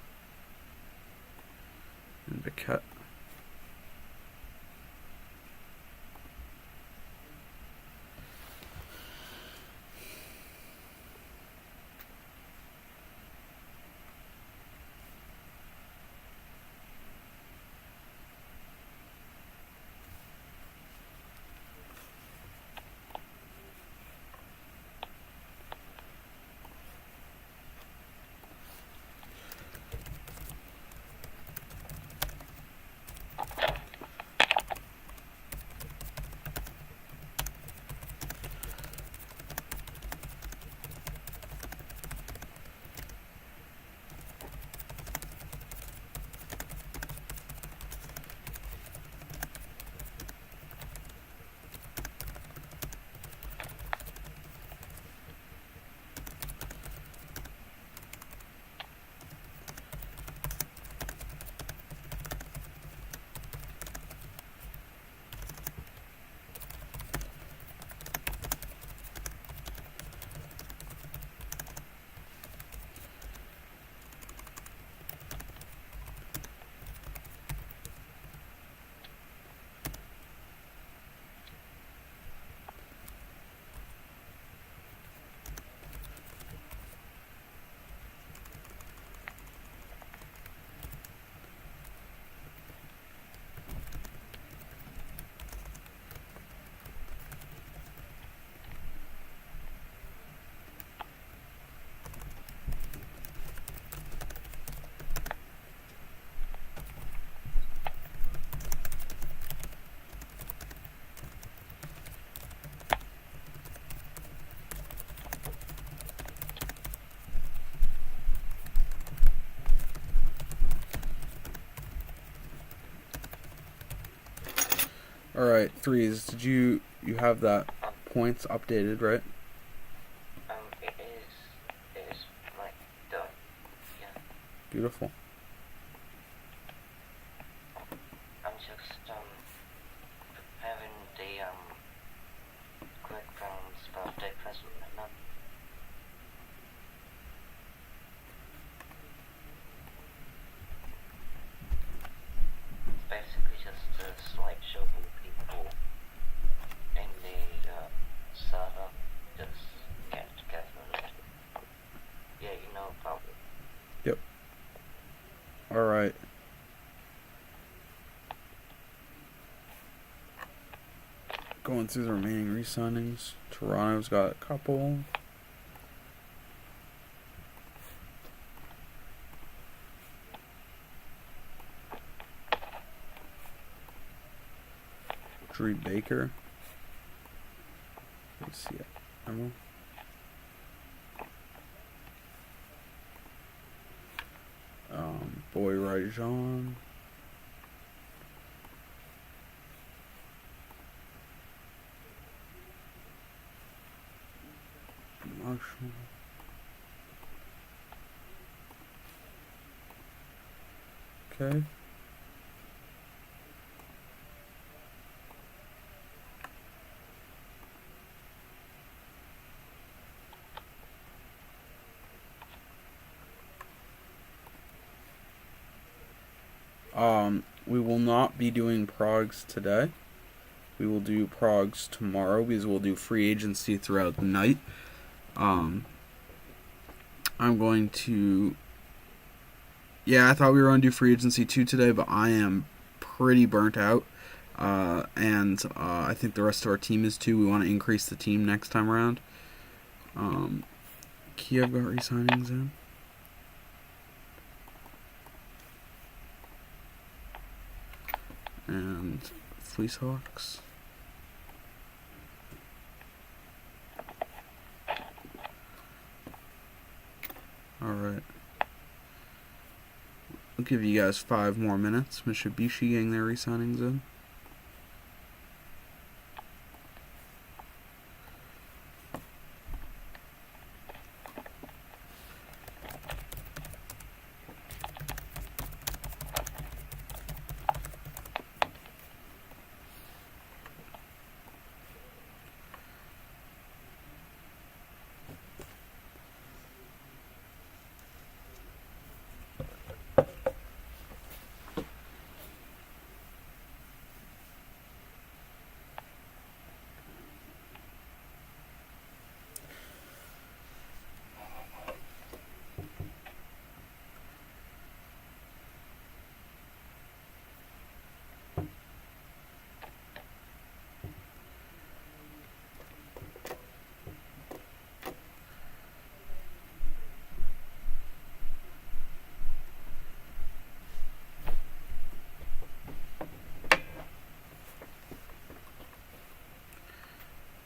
S1: and Biquette. Alright, Threes, did you have that points updated, right?
S3: It is like done. Yeah.
S1: Beautiful.
S3: I'm just preparing the Greg Brown's birthday present right now. It's basically just a slideshow for people in the server just getting together. Yeah, you know about it.
S1: Yep. Alright. Going through the remaining re-signings. Toronto's got a couple. Drew Baker. Let's see it. Boy Rajon. Marshall. Okay. We will not be doing progs today. We will do progs tomorrow because we'll do free agency throughout the night. I'm going to... Yeah, I thought we were going to do free agency 2 today, but I am pretty burnt out. And I think the rest of our team is too. We want to increase the team next time around. Kiev got re-signings in. Fleece Hawks. Alright. I'll give you guys 5 more minutes. Mitsubishi getting their re-signings in.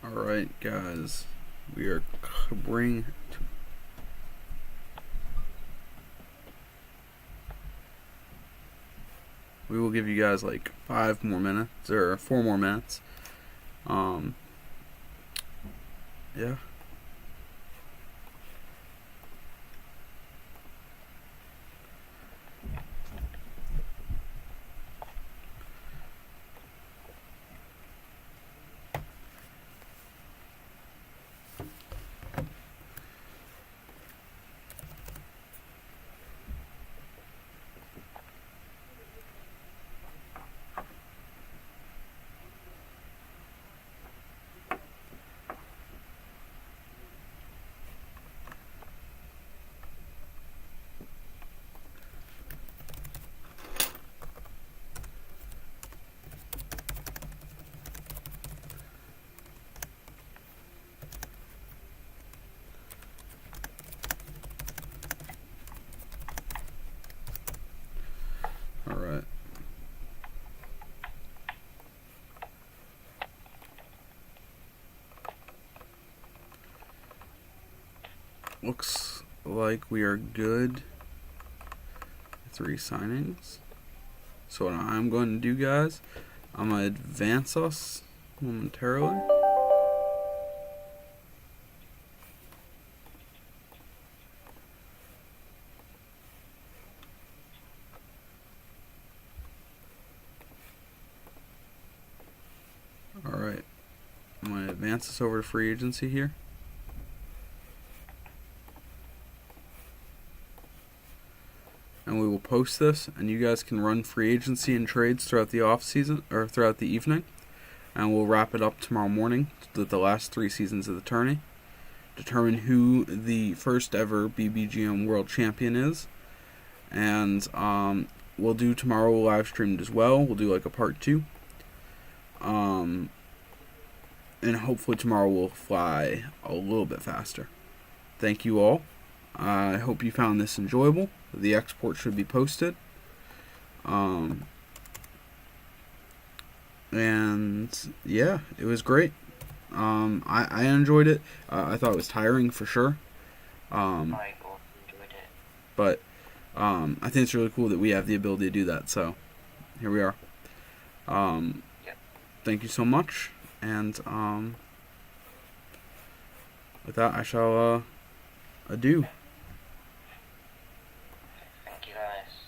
S1: Alright, guys, we are covering. We will give you guys like 5 more minutes or 4 more minutes. Yeah. Alright. Looks like we are good. 3 signings. So what I'm going to do, guys, I'm going to advance us momentarily. Alright, I'm going to advance this over to free agency here. And we will post this, and you guys can run free agency and trades throughout the off season or throughout the evening, and we'll wrap it up tomorrow morning with the last 3 seasons of the tourney. Determine who the first ever BBGM World Champion is, and we'll do tomorrow live streamed as well. We'll do like a part 2, and hopefully tomorrow we'll fly a little bit faster. Thank you all. I hope you found this enjoyable. The export should be posted. And yeah, it was great. I enjoyed it. I thought it was tiring for sure.
S3: I also enjoyed it.
S1: But I think it's really cool that we have the ability to do that. So here we are.
S3: Yep.
S1: Thank you so much. And with that, I shall adieu.
S3: Thank you guys.